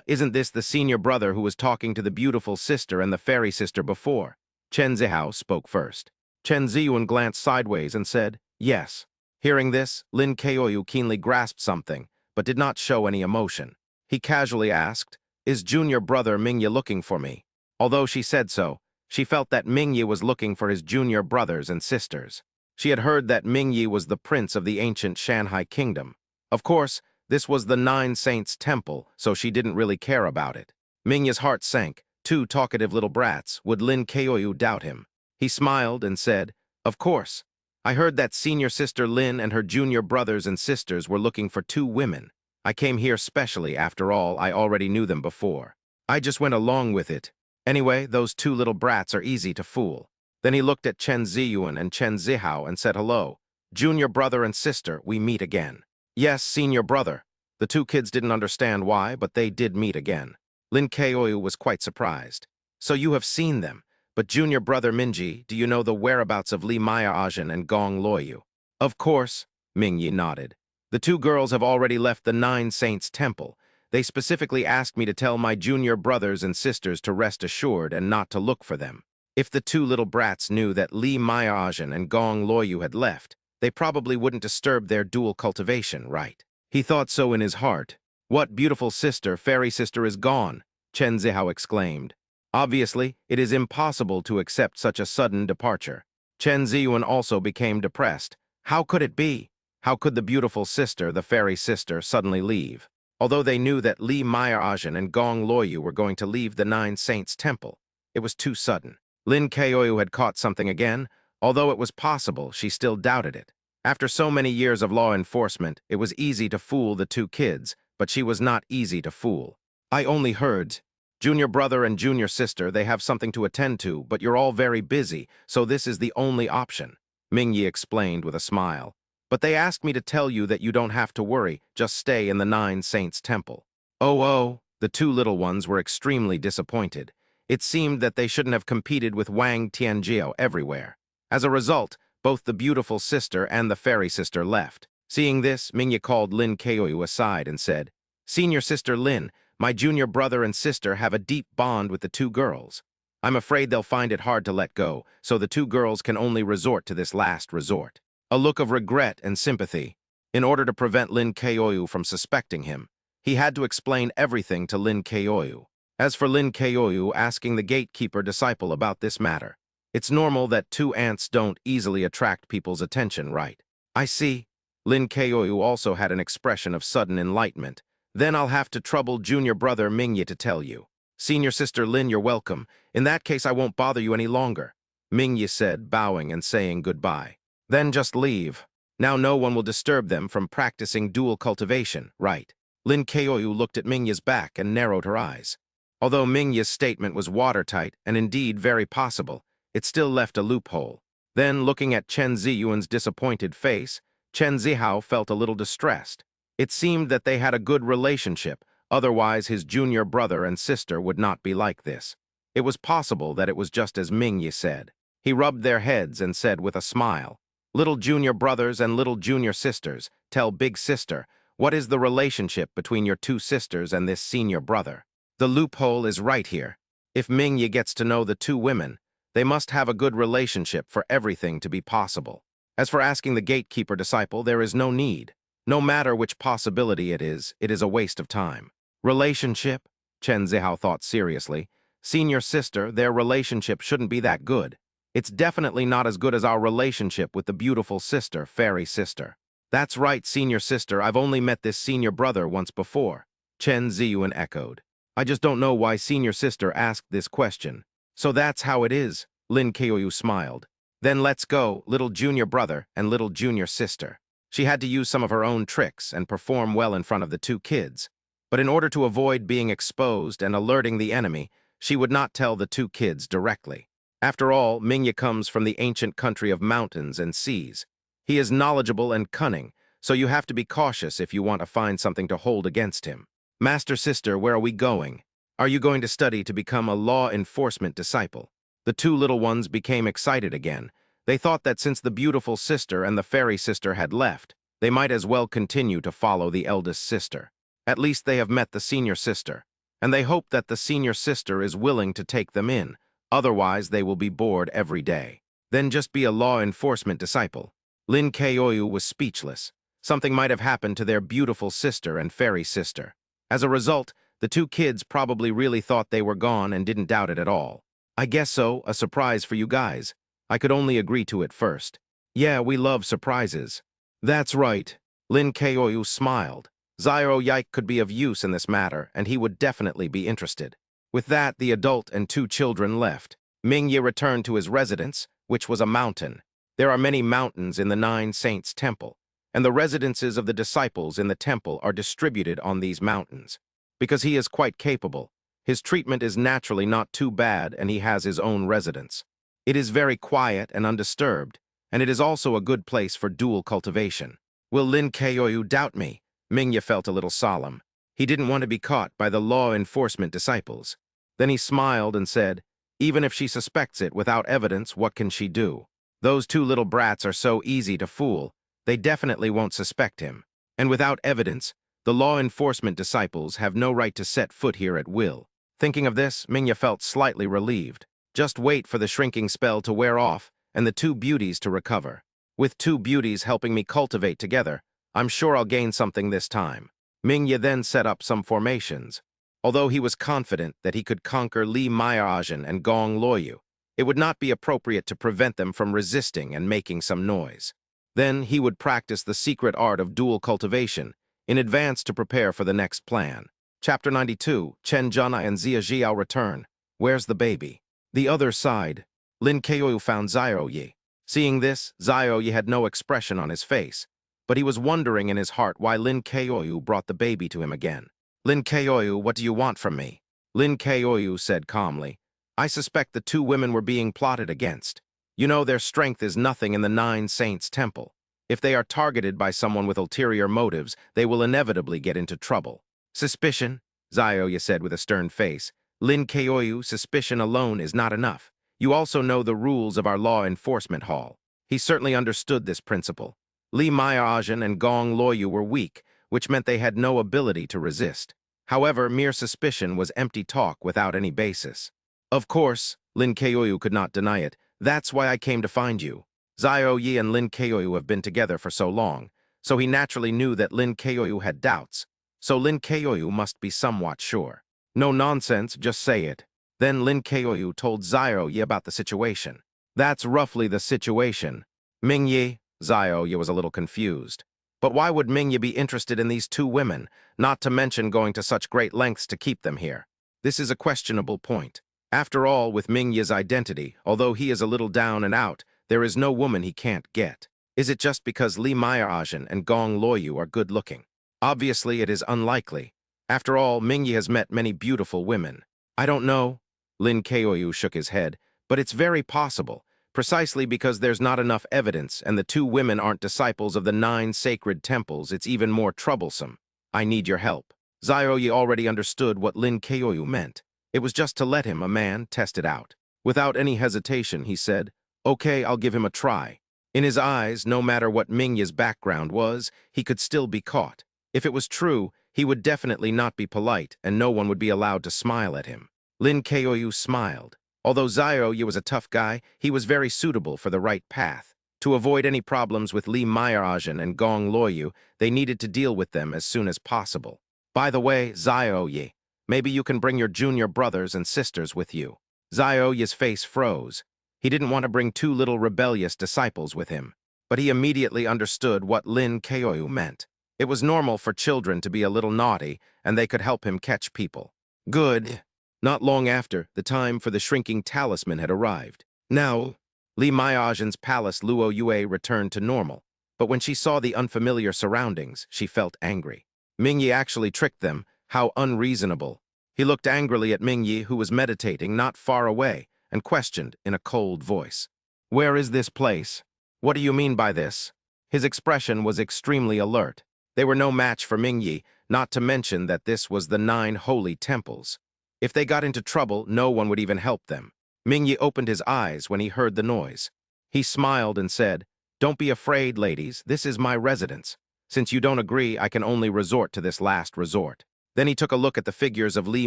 Isn't this the senior brother who was talking to the beautiful sister and the fairy sister before? Chen Zihao spoke first. Chen Ziyuan glanced sideways and said, Yes. Hearing this, Lin Keoyu keenly grasped something, but did not show any emotion. He casually asked, Is junior brother Mingyi looking for me? Although she said so, she felt that Mingyi was looking for his junior brothers and sisters. She had heard that Mingyi was the prince of the ancient Shanhai kingdom. Of course, this was the Nine Saints Temple, so she didn't really care about it. Mingyi's heart sank. Two talkative little brats. Would Lin Keoyu doubt him? He smiled and said, Of course. I heard that senior sister Lin and her junior brothers and sisters were looking for two women. I came here specially, after all, I already knew them before. I just went along with it. Anyway, those two little brats are easy to fool. Then he looked at Chen Ziyuan and Chen Zihao and said hello. Junior brother and sister, we meet again. Yes, senior brother. The two kids didn't understand why, but they did meet again. Lin Keoyu was quite surprised. So you have seen them. But junior brother Mingyi, do you know the whereabouts of Li Maya-Ajin and Gong Loyu? Of course, Mingyi nodded. The two girls have already left the Nine Saints Temple. They specifically asked me to tell my junior brothers and sisters to rest assured and not to look for them. If the two little brats knew that Li Maya-Ajin and Gong Loyu had left, they probably wouldn't disturb their dual cultivation, right? He thought so in his heart. What beautiful sister, fairy sister, is gone? Chen Zihao exclaimed. Obviously, it is impossible to accept such a sudden departure. Chen Ziyuan also became depressed. How could it be? How could the beautiful sister, the fairy sister, suddenly leave? Although they knew that Li Maya-Ajin and Gong Loyu were going to leave the Nine Saints Temple, it was too sudden. Lin Keoyu had caught something again. Although it was possible, she still doubted it. After so many years of law enforcement, it was easy to fool the two kids, but she was not easy to fool. I only heard, junior brother and junior sister, they have something to attend to, but you're all very busy, so this is the only option, Mingyi explained with a smile. But they asked me to tell you that you don't have to worry, just stay in the Nine Saints Temple. Oh, the two little ones were extremely disappointed. It seemed that they shouldn't have competed with Wang Tianjiao everywhere. As a result, both the beautiful sister and the fairy sister left. Seeing this, Mingya called Lin Keoyu aside and said, "Senior sister Lin, my junior brother and sister have a deep bond with the two girls. I'm afraid they'll find it hard to let go, so the two girls can only resort to this last resort." A look of regret and sympathy. In order to prevent Lin Keoyu from suspecting him, he had to explain everything to Lin Keoyu. As for Lin Keoyu asking the gatekeeper disciple about this matter, it's normal that two ants don't easily attract people's attention, right? I see. Lin Keoyu also had an expression of sudden enlightenment. Then I'll have to trouble junior brother Mingya to tell you. Senior sister Lin, you're welcome. In that case, I won't bother you any longer, Mingya said, bowing and saying goodbye. Then just leave. Now no one will disturb them from practicing dual cultivation, right? Lin Keoyu looked at Mingya's back and narrowed her eyes. Although Mingya's statement was watertight and indeed very possible, it still left a loophole. Then, looking at Chen Ziyuan's disappointed face, Chen Zihao felt a little distressed. It seemed that they had a good relationship, otherwise his junior brother and sister would not be like this. It was possible that it was just as Mingya said. He rubbed their heads and said with a smile, "Little junior brothers and little junior sisters, tell big sister, what is the relationship between your two sisters and this senior brother?" The loophole is right here. If Mingya gets to know the two women, they must have a good relationship for everything to be possible. As for asking the gatekeeper disciple, there is no need. No matter which possibility it is a waste of time. Relationship? Chen Zihao thought seriously. Senior sister, their relationship shouldn't be that good. It's definitely not as good as our relationship with the beautiful sister, fairy sister. That's right, senior sister, I've only met this senior brother once before, Chen Ziyuan echoed. I just don't know why senior sister asked this question. So that's how it is, Lin Keoyu smiled. Then let's go, little junior brother and little junior sister. She had to use some of her own tricks and perform well in front of the two kids. But in order to avoid being exposed and alerting the enemy, she would not tell the two kids directly. After all, Mingya comes from the ancient country of mountains and seas. He is knowledgeable and cunning, so you have to be cautious if you want to find something to hold against him. Master sister, where are we going? Are you going to study to become a law enforcement disciple? The two little ones became excited again. They thought that since the beautiful sister and the fairy sister had left, they might as well continue to follow the eldest sister. At least they have met the senior sister, and they hope that the senior sister is willing to take them in. Otherwise, they will be bored every day. Then just be a law enforcement disciple. Lin Keoyu was speechless. Something might have happened to their beautiful sister and fairy sister. As a result, the two kids probably really thought they were gone and didn't doubt it at all. I guess so, a surprise for you guys. I could only agree to it first. Yeah, we love surprises. That's right. Lin Keoyu smiled. Zyro Yike could be of use in this matter, and he would definitely be interested. With that, the adult and two children left. Mingya returned to his residence, which was a mountain. There are many mountains in the Nine Saints Temple, and the residences of the disciples in the temple are distributed on these mountains. Because he is quite capable, his treatment is naturally not too bad and he has his own residence. It is very quiet and undisturbed, and it is also a good place for dual cultivation. Will Lin Keoyu doubt me? Mingya felt a little solemn. He didn't want to be caught by the law enforcement disciples. Then he smiled and said, even if she suspects it without evidence, what can she do? Those two little brats are so easy to fool, they definitely won't suspect him. And without evidence, the law enforcement disciples have no right to set foot here at will. Thinking of this, Mingya felt slightly relieved. Just wait for the shrinking spell to wear off and the two beauties to recover. With two beauties helping me cultivate together, I'm sure I'll gain something this time. Mingya then set up some formations. Although he was confident that he could conquer Li Maiajan and Gong Loyu, it would not be appropriate to prevent them from resisting and making some noise. Then he would practice the secret art of dual cultivation in advance to prepare for the next plan. Chapter 92, Chen Jana and Zia Jiao return. Where's the baby? The other side. Lin Keoyu found Zyro Yi. Seeing this, Zyro Yi had no expression on his face, but he was wondering in his heart why Lin Keoyu brought the baby to him again. Lin Keoyu, what do you want from me? Lin Keoyu said calmly, I suspect the two women were being plotted against. You know their strength is nothing in the Nine Saints Temple. If they are targeted by someone with ulterior motives, they will inevitably get into trouble. Suspicion, Zioya said with a stern face. Lin Keoyu, suspicion alone is not enough. You also know the rules of our law enforcement hall. He certainly understood this principle. Li Maiajan and Gong Loyu were weak, which meant they had no ability to resist. However, mere suspicion was empty talk without any basis. Of course, Lin Keoyu could not deny it. That's why I came to find you. Zio Yi and Lin Keoyu have been together for so long, so he naturally knew that Lin Keoyu had doubts. So Lin Keoyu must be somewhat sure. No nonsense, just say it. Then Lin Keoyu told Zio Yi about the situation. That's roughly the situation. Mingyi, Zio Yi was a little confused. But why would Mingyi be interested in these two women, not to mention going to such great lengths to keep them here? This is a questionable point. After all, with Mingyi's identity, although he is a little down and out, there is no woman he can't get. Is it just because Li Maiajan and Gong Loyu are good-looking? Obviously, it is unlikely. After all, Mingyi has met many beautiful women. I don't know. Lin Keoyu shook his head, but it's very possible, precisely because there's not enough evidence and the two women aren't disciples of the 9 sacred temples. It's even more troublesome. I need your help. Zioyi already understood what Lin Keoyu meant. It was just to let him, a man, test it out. Without any hesitation, he said, "Okay, I'll give him a try." In his eyes, no matter what Mingyi's background was, he could still be caught. If it was true, he would definitely not be polite, and no one would be allowed to smile at him. Lin Keoyu smiled. Although Zioyi was a tough guy, he was very suitable for the right path. To avoid any problems with Li Maiajan and Gong Loyu, they needed to deal with them as soon as possible. By the way, Zioyi, maybe you can bring your junior brothers and sisters with you. Zioyi's face froze. He didn't want to bring 2 little rebellious disciples with him. But he immediately understood what Lin Keoyu meant. It was normal for children to be a little naughty, and they could help him catch people. Good. Not long after, the time for the shrinking talisman had arrived. Now, Li Maiajan's palace Luo Yue returned to normal, but when she saw the unfamiliar surroundings, she felt angry. Mingyi actually tricked them. How unreasonable. He looked angrily at Mingyi, who was meditating not far away, and questioned in a cold voice. Where is this place? What do you mean by this? His expression was extremely alert. They were no match for Mingyi, not to mention that this was the 9 holy temples. If they got into trouble, no one would even help them. Mingyi opened his eyes when he heard the noise. He smiled and said, "Don't be afraid, ladies, this is my residence. Since you don't agree, I can only resort to this last resort." Then he took a look at the figures of Li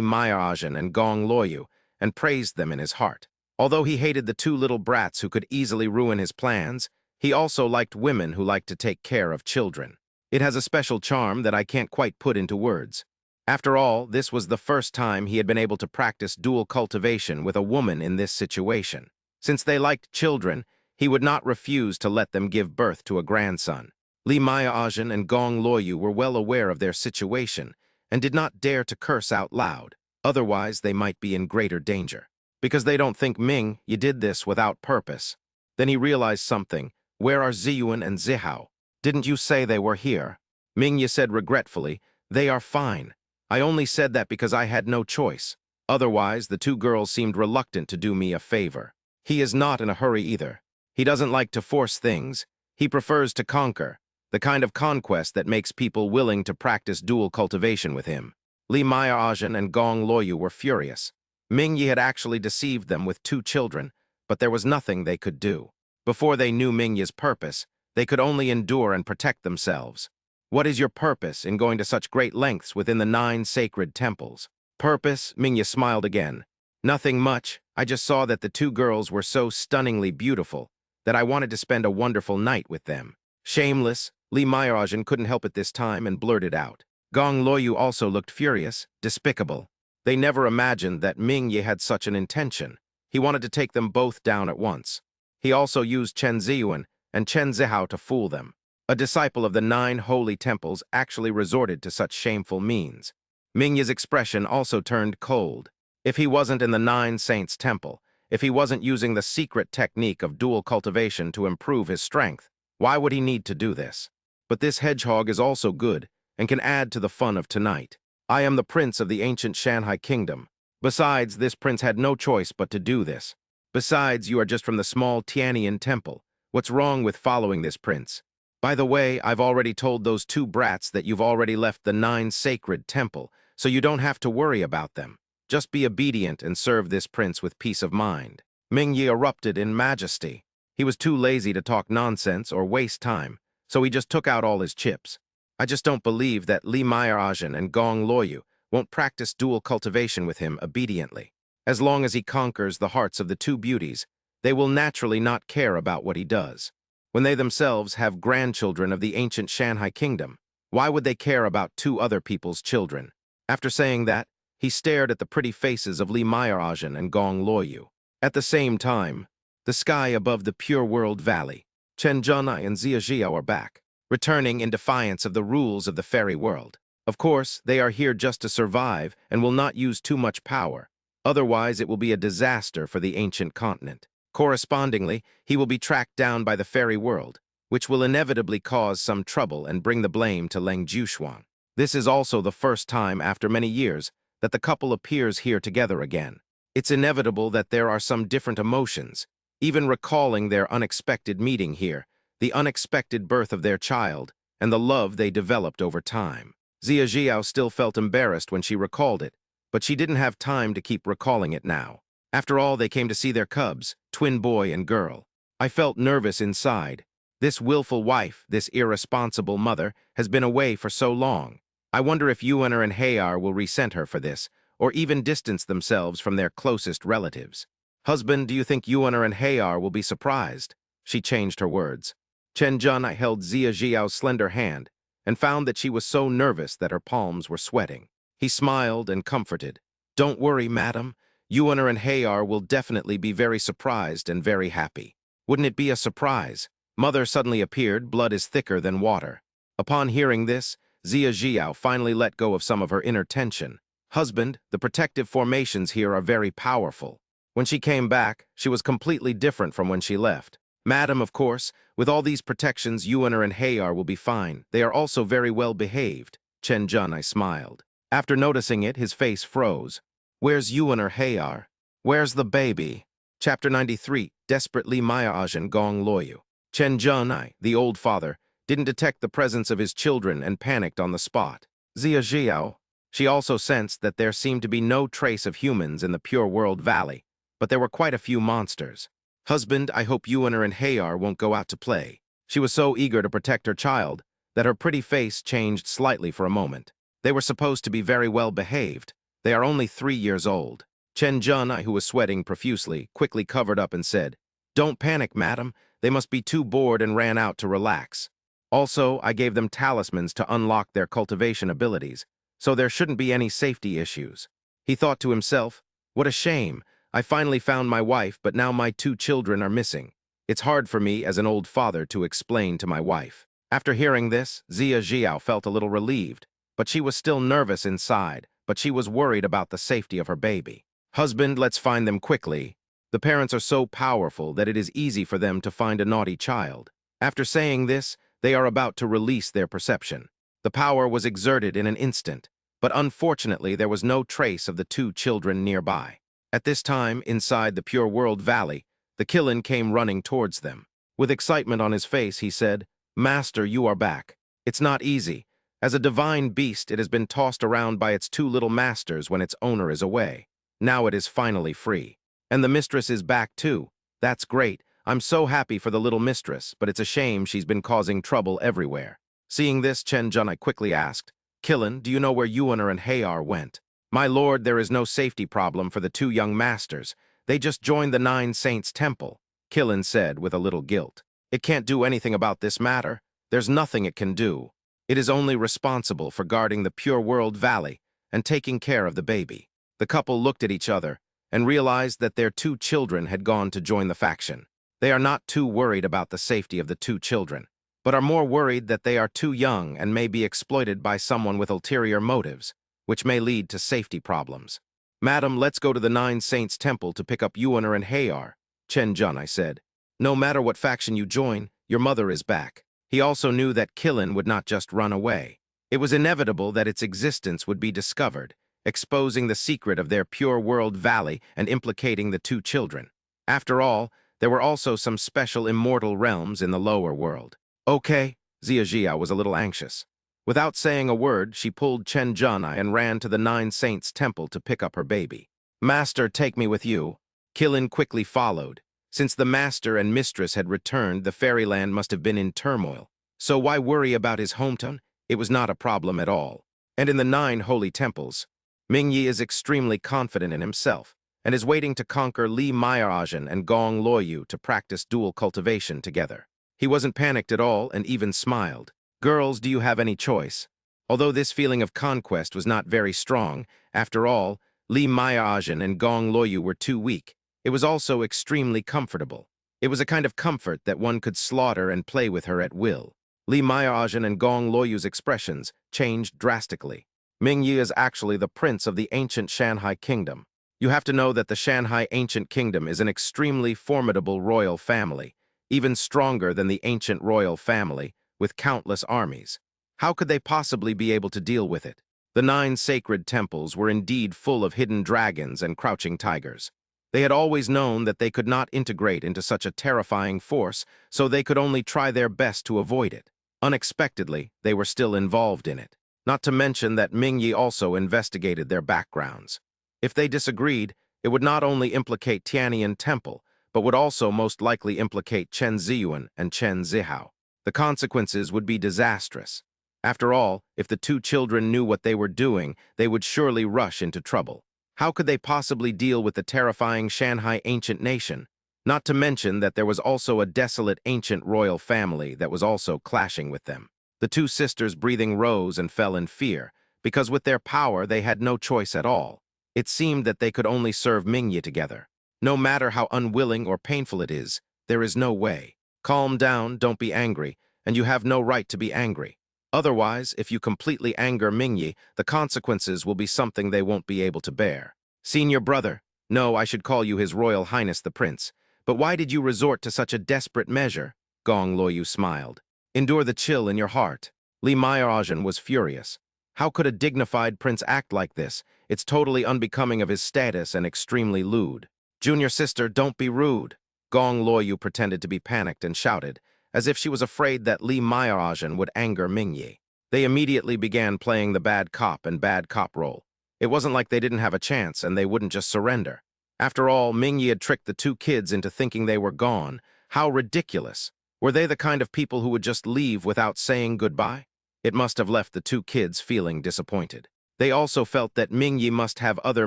Maiajan and Gong Loyu and praised them in his heart. Although he hated the 2 little brats who could easily ruin his plans, he also liked women who liked to take care of children. It has a special charm that I can't quite put into words. After all, this was the first time he had been able to practice dual cultivation with a woman in this situation. Since they liked children, he would not refuse to let them give birth to a grandson. Li Maiajan and Gong Loyu were well aware of their situation and did not dare to curse out loud. Otherwise, they might be in greater danger. Because they don't think Ming, you did this without purpose. Then he realized something. Where are Ziyuan and Zihao? Didn't you say they were here? Mingyi said regretfully, "They are fine. I only said that because I had no choice. Otherwise, the 2 girls seemed reluctant to do me a favor. He is not in a hurry either. He doesn't like to force things. He prefers to conquer, the kind of conquest that makes people willing to practice dual cultivation with him." Li Maiajan and Gong Loyu were furious. Mingyi had actually deceived them with 2 children, but there was nothing they could do. Before they knew Mingyi's purpose, they could only endure and protect themselves. What is your purpose in going to such great lengths within the 9 sacred temples? Purpose? Mingyi smiled again. Nothing much. I just saw that the 2 girls were so stunningly beautiful that I wanted to spend a wonderful night with them. Shameless, Li Maiajan couldn't help it this time and blurted out. Gong Loyu also looked furious, despicable. They never imagined that Mingyi had such an intention. He wanted to take them both down at once. He also used Chen Ziyuan and Chen Zihao to fool them. A disciple of the 9 holy temples actually resorted to such shameful means. Mingyi's expression also turned cold. If he wasn't in the 9 saints' temple, if he wasn't using the secret technique of dual cultivation to improve his strength, why would he need to do this? But this hedgehog is also good and can add to the fun of tonight. I am the prince of the ancient Shanghai kingdom. Besides, this prince had no choice but to do this. Besides, you are just from the small Tianian temple. What's wrong with following this prince? By the way, I've already told those two brats that you've already left the 9 sacred temple, so you don't have to worry about them. Just be obedient and serve this prince with peace of mind. Mingyi erupted in majesty. He was too lazy to talk nonsense or waste time, so he just took out all his chips. I just don't believe that Li Mei'erajan and Gong Luoyu won't practice dual cultivation with him obediently. As long as he conquers the hearts of the two beauties, they will naturally not care about what he does. When they themselves have grandchildren of the ancient Shanhai kingdom, why would they care about two other people's children? After saying that, he stared at the pretty faces of Li Mei'erajan and Gong Luoyu. At the same time, the sky above the Pure World Valley, Chen Zhenai and Xia Xiao are back, returning in defiance of the rules of the fairy world. Of course, they are here just to survive and will not use too much power. Otherwise, it will be a disaster for the ancient continent. Correspondingly, he will be tracked down by the fairy world, which will inevitably cause some trouble and bring the blame to Leng Jushuang. This is also the first time after many years that the couple appears here together again. It's inevitable that there are some different emotions, even recalling their unexpected meeting here, the unexpected birth of their child, and the love they developed over time. Xia Xiao still felt embarrassed when she recalled it, but she didn't have time to keep recalling it now. After all, they came to see their cubs, twin boy and girl. I felt nervous inside. This willful wife, this irresponsible mother, has been away for so long. I wonder if Yuaner and Hayar will resent her for this, or even distance themselves from their closest relatives. Husband, do you think Yuaner and Hayar will be surprised? She changed her words. Chen Zhenai held Xia Xiao's slender hand and found that she was so nervous that her palms were sweating. He smiled and comforted. Don't worry, madam. Yuaner and Hayar will definitely be very surprised and very happy. Wouldn't it be a surprise? Mother suddenly appeared, blood is thicker than water. Upon hearing this, Xia Xiao finally let go of some of her inner tension. Husband, the protective formations here are very powerful. When she came back, she was completely different from when she left. Madam, of course, with all these protections, Yuaner and Hayar will be fine. They are also very well behaved. Chen Zhenai smiled. After noticing it, his face froze. Where's Yuaner Hayar? Where's the baby? Chapter 93, Desperately Mei'erajan Gong Luoyu. Chen Zhenai, the old father, didn't detect the presence of his children and panicked on the spot. Xia Xiao. She also sensed that there seemed to be no trace of humans in the Pure World Valley, but there were quite a few monsters. Husband, I hope Yuaner and Hayar won't go out to play. She was so eager to protect her child that her pretty face changed slightly for a moment. They were supposed to be very well behaved. They are only 3 years old. Chen Zhenai, who was sweating profusely, quickly covered up and said, Don't panic, madam. They must be too bored and ran out to relax. Also, I gave them talismans to unlock their cultivation abilities, so there shouldn't be any safety issues. He thought to himself, what a shame. I finally found my wife, but now my 2 children are missing. It's hard for me as an old father to explain to my wife. After hearing this, Xia Xiao felt a little relieved, but she was still nervous inside, but she was worried about the safety of her baby. Husband, let's find them quickly. The parents are so powerful that it is easy for them to find a naughty child. After saying this, they are about to release their perception. The power was exerted in an instant, but unfortunately there was no trace of the 2 children nearby. At this time, inside the Pure World Valley, the Qilin came running towards them. With excitement on his face, he said, Master, you are back. It's not easy. As a divine beast, it has been tossed around by its 2 little masters when its owner is away. Now it is finally free. And the mistress is back too. That's great. I'm so happy for the little mistress, but it's a shame she's been causing trouble everywhere. Seeing this, Chen Zhenai quickly asked, Qilin, do you know where Yuaner and Hayar went? My lord, there is no safety problem for the 2 young masters. They just joined the 9 Saints' temple, Qilin said with a little guilt. It can't do anything about this matter. There's nothing it can do. It is only responsible for guarding the Pure World Valley and taking care of the baby. The couple looked at each other and realized that their 2 children had gone to join the faction. They are not too worried about the safety of the 2 children, but are more worried that they are too young and may be exploited by someone with ulterior motives, which may lead to safety problems. Madam, let's go to the 9 Saints' temple to pick up Yuaner and Hayar, Chen Zhenai said. No matter what faction you join, your mother is back. He also knew that Qilin would not just run away. It was inevitable that its existence would be discovered, exposing the secret of their Pure World Valley and implicating the 2 children. After all, there were also some special immortal realms in the lower world. Okay, Jia was a little anxious. Without saying a word, she pulled Chen Junai and ran to the Nine Saints Temple to pick up her baby. "Master, take me with you." Qilin quickly followed. Since the master and mistress had returned, the fairyland must have been in turmoil. So why worry about his hometown? It was not a problem at all. And in the 9 holy temples, Mingyi is extremely confident in himself and is waiting to conquer Li Mairajan and Gong Luoyu to practice dual cultivation together. He wasn't panicked at all and even smiled. "Girls, do you have any choice?" Although this feeling of conquest was not very strong, after all, Li Mairajan and Gong Luoyu were too weak. It was also extremely comfortable. It was a kind of comfort that one could slaughter and play with her at will. Li Mairajan and Gong Luoyu's expressions changed drastically. Mingyi is actually the prince of the ancient Shanhai kingdom. You have to know that the Shanhai ancient kingdom is an extremely formidable royal family, even stronger than the ancient royal family, with countless armies. How could they possibly be able to deal with it? The 9 sacred temples were indeed full of hidden dragons and crouching tigers. They had always known that they could not integrate into such a terrifying force, so they could only try their best to avoid it. Unexpectedly, they were still involved in it. Not to mention that Mingyi also investigated their backgrounds. If they disagreed, it would not only implicate Tiantian Temple, but would also most likely implicate Chen Ziyuan and Chen Zihao. The consequences would be disastrous. After all, if the 2 children knew what they were doing, they would surely rush into trouble. How could they possibly deal with the terrifying Shanhai ancient nation? Not to mention that there was also a desolate ancient royal family that was also clashing with them. The 2 sisters' breathing rose and fell in fear, because with their power they had no choice at all. It seemed that they could only serve Mingyi together. No matter how unwilling or painful it is, there is no way. Calm down, don't be angry, and you have no right to be angry. Otherwise, if you completely anger Mingyi, the consequences will be something they won't be able to bear. Senior brother, no, I should call you His Royal Highness the Prince, but why did you resort to such a desperate measure? Gong Luoyu smiled. Endure the chill in your heart. Li Mairajan was furious. How could a dignified prince act like this? It's totally unbecoming of his status and extremely lewd. Junior sister, don't be rude. Gong Luoyu pretended to be panicked and shouted, as if she was afraid that Li Mairajan would anger Mingyi. They immediately began playing the bad cop and bad cop role. It wasn't like they didn't have a chance and they wouldn't just surrender. After all, Mingyi had tricked the 2 kids into thinking they were gone. How ridiculous. Were they the kind of people who would just leave without saying goodbye? It must have left the 2 kids feeling disappointed. They also felt that Mingyi must have other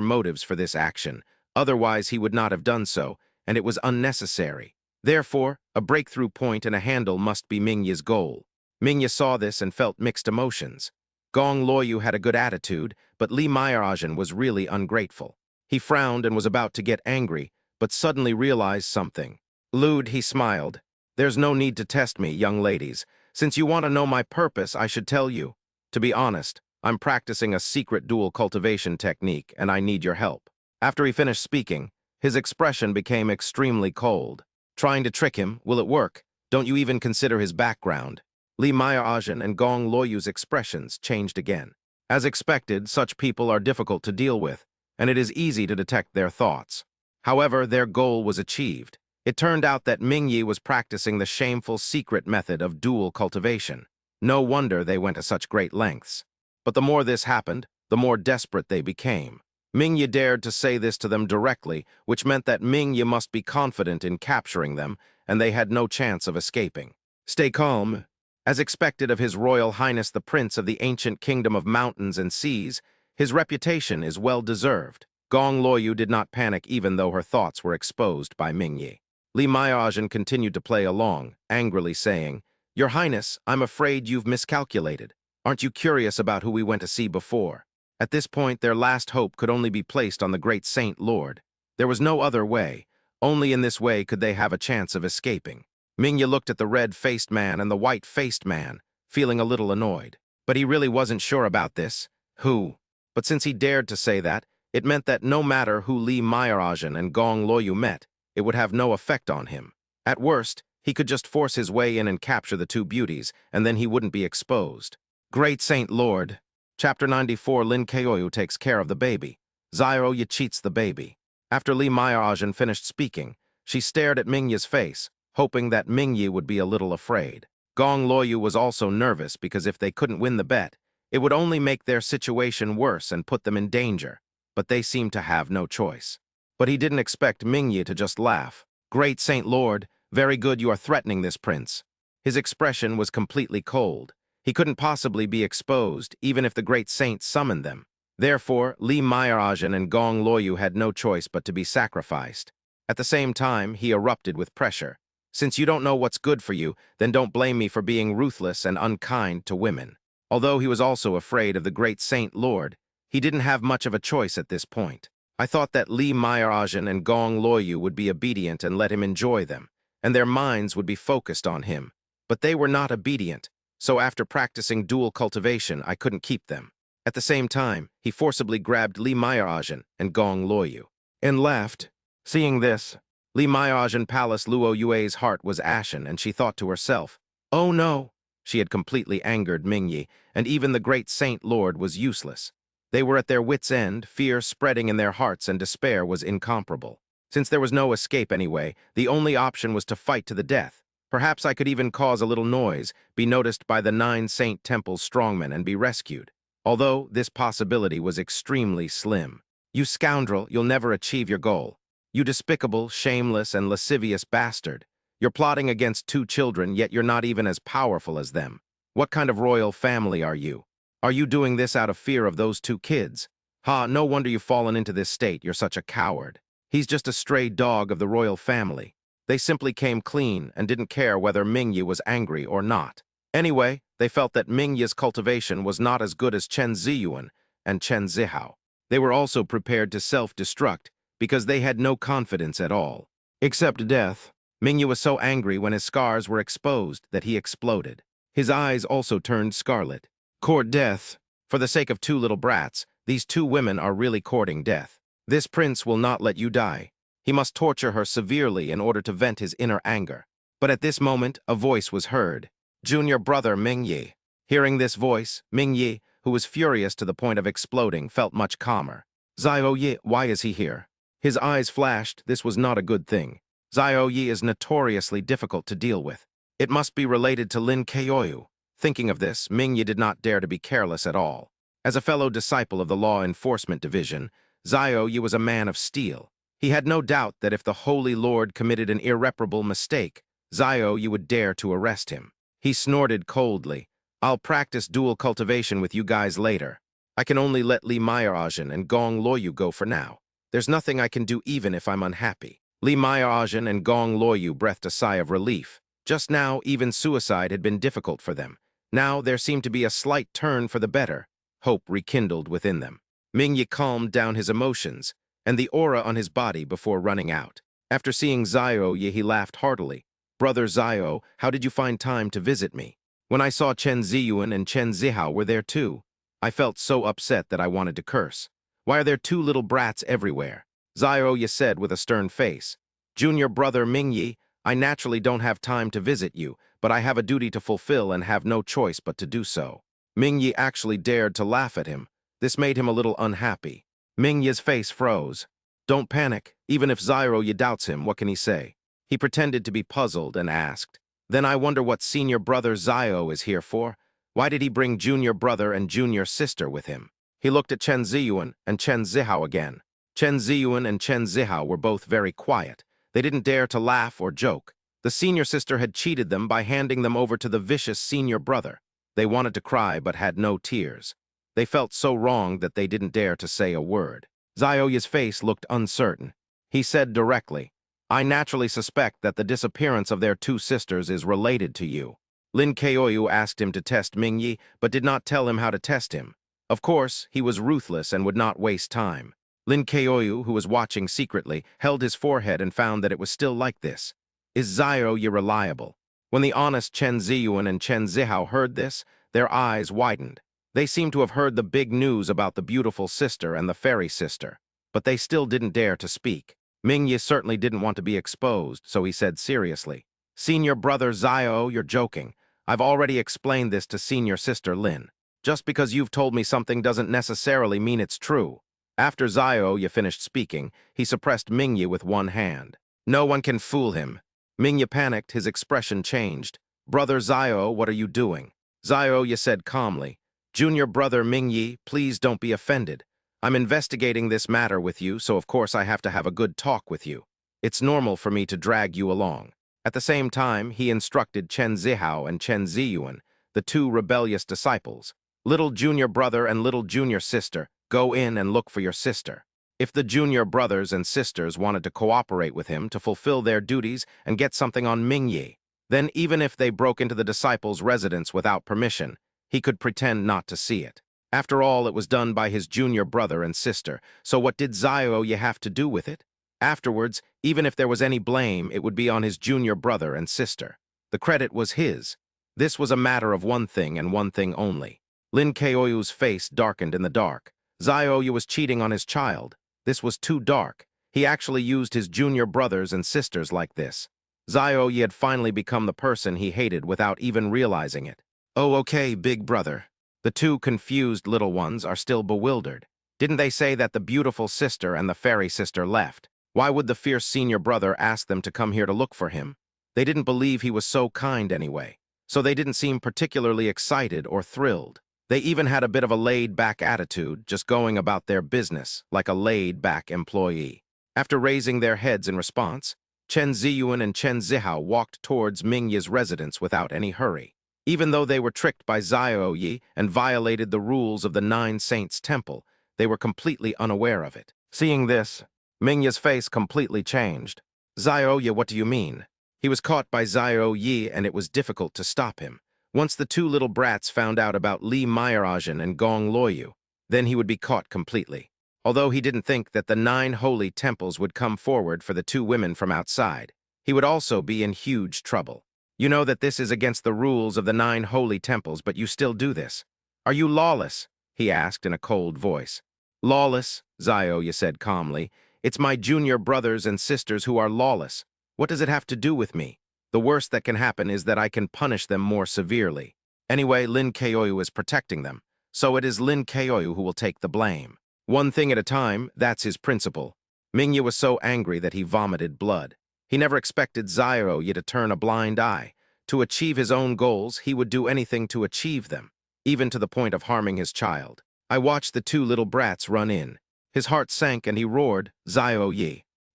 motives for this action. Otherwise, he would not have done so, and it was unnecessary. Therefore, a breakthrough point and a handle must be Mingyi's goal. Mingyi saw this and felt mixed emotions. Gong Luoyu had a good attitude, but Li Mairajan was really ungrateful. He frowned and was about to get angry, but suddenly realized something. "Lewd," he smiled. "There's no need to test me, young ladies. Since you want to know my purpose, I should tell you. To be honest, I'm practicing a secret dual cultivation technique, and I need your help." After he finished speaking, his expression became extremely cold. Trying to trick him, will it work? Don't you even consider his background? Li Mairajan and Gong Luoyu's expressions changed again. As expected, such people are difficult to deal with, and it is easy to detect their thoughts. However, their goal was achieved. It turned out that Mingyi was practicing the shameful secret method of dual cultivation. No wonder they went to such great lengths. But the more this happened, the more desperate they became. Mingyi dared to say this to them directly, which meant that Mingyi must be confident in capturing them, and they had no chance of escaping. "Stay calm." As expected of His Royal Highness the Prince of the ancient kingdom of mountains and seas, his reputation is well-deserved. Gong Luoyu did not panic even though her thoughts were exposed by Mingyi. Li Mairajan continued to play along, angrily saying, "Your Highness, I'm afraid you've miscalculated. Aren't you curious about who we went to see before?" At this point, their last hope could only be placed on the great Saint Lord. There was no other way. Only in this way could they have a chance of escaping. Mingyi looked at the red-faced man and the white-faced man, feeling a little annoyed. But he really wasn't sure about this. Who? But since he dared to say that, it meant that no matter who Li Mairajan and Gong Luoyu met, it would have no effect on him. At worst, he could just force his way in and capture the 2 beauties, and then he wouldn't be exposed. Great Saint Lord. Chapter 94, Lin Keoyu takes care of the baby. Zyro cheats the baby. After Li Mairajan finished speaking, she stared at Mingyi's face, hoping that Mingyi would be a little afraid. Gong Loyu was also nervous because if they couldn't win the bet, it would only make their situation worse and put them in danger, but they seemed to have no choice. But he didn't expect Mingyi to just laugh. "Great Saint Lord, very good, you are threatening this prince." His expression was completely cold. He couldn't possibly be exposed, even if the great saint summoned them. Therefore, Li Maiarajan and Gong Loyu had no choice but to be sacrificed. At the same time, he erupted with pressure. "Since you don't know what's good for you, then don't blame me for being ruthless and unkind to women." Although he was also afraid of the great Saint Lord, he didn't have much of a choice at this point. I thought that Li Maiarajan and Gong Loyu would be obedient and let him enjoy them, and their minds would be focused on him. But they were not obedient, so after practicing dual cultivation, I couldn't keep them. At the same time, he forcibly grabbed Li Maiarajan and Gong Loyu and left. Seeing this, Li Maiarajan Palace Luo Yue's heart was ashen, and she thought to herself, "Oh no!" She had completely angered Mingyi, and even the great Saint Lord was useless. They were at their wits' end, fear spreading in their hearts, and despair was incomparable. Since there was no escape anyway, the only option was to fight to the death. Perhaps I could even cause a little noise, be noticed by the 9 Saint Temple's strongmen, and be rescued. Although this possibility was extremely slim. "You scoundrel, you'll never achieve your goal. You despicable, shameless, and lascivious bastard. You're plotting against 2 children, yet you're not even as powerful as them. What kind of royal family are you? Are you doing this out of fear of those 2 kids? Ha, no wonder you've fallen into this state, you're such a coward. He's just a stray dog of the royal family." They simply came clean and didn't care whether Mingyi was angry or not. Anyway, they felt that Mingyi's cultivation was not as good as Chen Ziyuan and Chen Zihao. They were also prepared to self-destruct because they had no confidence at all. Except death. Mingyi was so angry when his scars were exposed that he exploded. His eyes also turned scarlet. Court death. For the sake of 2 little brats, these 2 women are really courting death. This prince will not let you die. He must torture her severely in order to vent his inner anger. But at this moment, a voice was heard. "Junior brother Mingyi." Hearing this voice, Mingyi, who was furious to the point of exploding, felt much calmer. "Xiao Yi, why is he here?" His eyes flashed. This was not a good thing. Xiao Yi is notoriously difficult to deal with. It must be related to Lin Keoyu. Thinking of this, Mingyi did not dare to be careless at all. As a fellow disciple of the Law Enforcement Division, Xiao Yi was a man of steel. He had no doubt that if the Holy Lord committed an irreparable mistake, Xiao Yi would dare to arrest him. He snorted coldly. "I'll practice dual cultivation with you guys later. I can only let Li Maiarajan and Gong Loyu go for now. There's nothing I can do even if I'm unhappy." Li Maiarajan and Gong Loyu breathed a sigh of relief. Just now, even suicide had been difficult for them. Now there seemed to be a slight turn for the better. Hope rekindled within them. Mingyi calmed down his emotions and the aura on his body before running out. After seeing Xiao Yi, he laughed heartily. "Brother Xiao, how did you find time to visit me? When I saw Chen Ziyuan and Chen Zihao were there too, I felt so upset that I wanted to curse. Why are there 2 little brats everywhere?" Xiao Yi said with a stern face. "Junior brother Mingyi, I naturally don't have time to visit you, but I have a duty to fulfill and have no choice but to do so." Mingyi actually dared to laugh at him. This made him a little unhappy. Mingyi's face froze. Don't panic. Even if Xiao Yi doubts him, what can he say? He pretended to be puzzled and asked, "Then I wonder what senior brother Xiao is here for? Why did he bring junior brother and junior sister with him?" He looked at Chen Ziyuan and Chen Zihao again. Chen Ziyuan and Chen Zihao were both very quiet. They didn't dare to laugh or joke. The senior sister had cheated them by handing them over to the vicious senior brother. They wanted to cry but had no tears. They felt so wrong that they didn't dare to say a word. Xiao Yi's face looked uncertain. He said directly, "I naturally suspect that the disappearance of their 2 sisters is related to you." Lin Keoyu asked him to test Mingyi, but did not tell him how to test him. Of course, he was ruthless and would not waste time. Lin Keoyu, who was watching secretly, held his forehead and found that it was still like this. Is Xiao Yi reliable? When the honest Chen Ziyuan and Chen Zihao heard this, their eyes widened. They seemed to have heard the big news about the beautiful sister and the fairy sister, but they still didn't dare to speak. Mingyi certainly didn't want to be exposed, so he said seriously, "Senior brother Xiao, you're joking. I've already explained this to senior sister Lin. Just because you've told me something doesn't necessarily mean it's true." After Xiao Yi finished speaking, he suppressed Mingyi with one hand. "No one can fool him." Mingyi panicked, his expression changed. Brother Zio, what are you doing? Zio said calmly. Junior brother Mingyi, please don't be offended. I'm investigating this matter with you, so of course I have to have a good talk with you. It's normal for me to drag you along. At the same time, he instructed Chen Zihao and Chen Ziyuan, the two rebellious disciples. Little junior brother and little junior sister, go in and look for your sister. If the junior brothers and sisters wanted to cooperate with him to fulfill their duties and get something on Mingyi, then even if they broke into the disciples' residence without permission, he could pretend not to see it. After all, it was done by his junior brother and sister, so what did Zio have to do with it? Afterwards, even if there was any blame, it would be on his junior brother and sister. The credit was his. This was a matter of one thing and one thing only. Lin Keoyu's face darkened in the dark. Zio was cheating on his child. This was too dark. He actually used his junior brothers and sisters like this. Zio had finally become the person he hated without even realizing it. Oh, okay, big brother. The two confused little ones are still bewildered. Didn't they say that the beautiful sister and the fairy sister left? Why would the fierce senior brother ask them to come here to look for him? They didn't believe he was so kind anyway, so they didn't seem particularly excited or thrilled. They even had a bit of a laid-back attitude, just going about their business, like a laid-back employee. After raising their heads in response, Chen Ziyuan and Chen Zihao walked towards Mingyi's residence without any hurry. Even though they were tricked by Zio and violated the rules of the Nine Saints Temple, they were completely unaware of it. Seeing this, Mingyi's face completely changed. Zio, what do you mean? He was caught by Zio and it was difficult to stop him. Once the two little brats found out about Li Meyerajin and Gong Luoyu, then he would be caught completely. Although he didn't think that the 9 holy temples would come forward for the two women from outside, he would also be in huge trouble. You know that this is against the rules of the 9 holy temples, but you still do this. Are you lawless? He asked in a cold voice. Lawless, Zio said calmly. It's my junior brothers and sisters who are lawless. What does it have to do with me? The worst that can happen is that I can punish them more severely. Anyway, Lin Keoyu is protecting them, so it is Lin Keoyu who will take the blame. One thing at a time, that's his principle. Mingyi was so angry that he vomited blood. He never expected Zio to turn a blind eye. To achieve his own goals, he would do anything to achieve them, even to the point of harming his child. I watched the two little brats run in. His heart sank and he roared, Zio,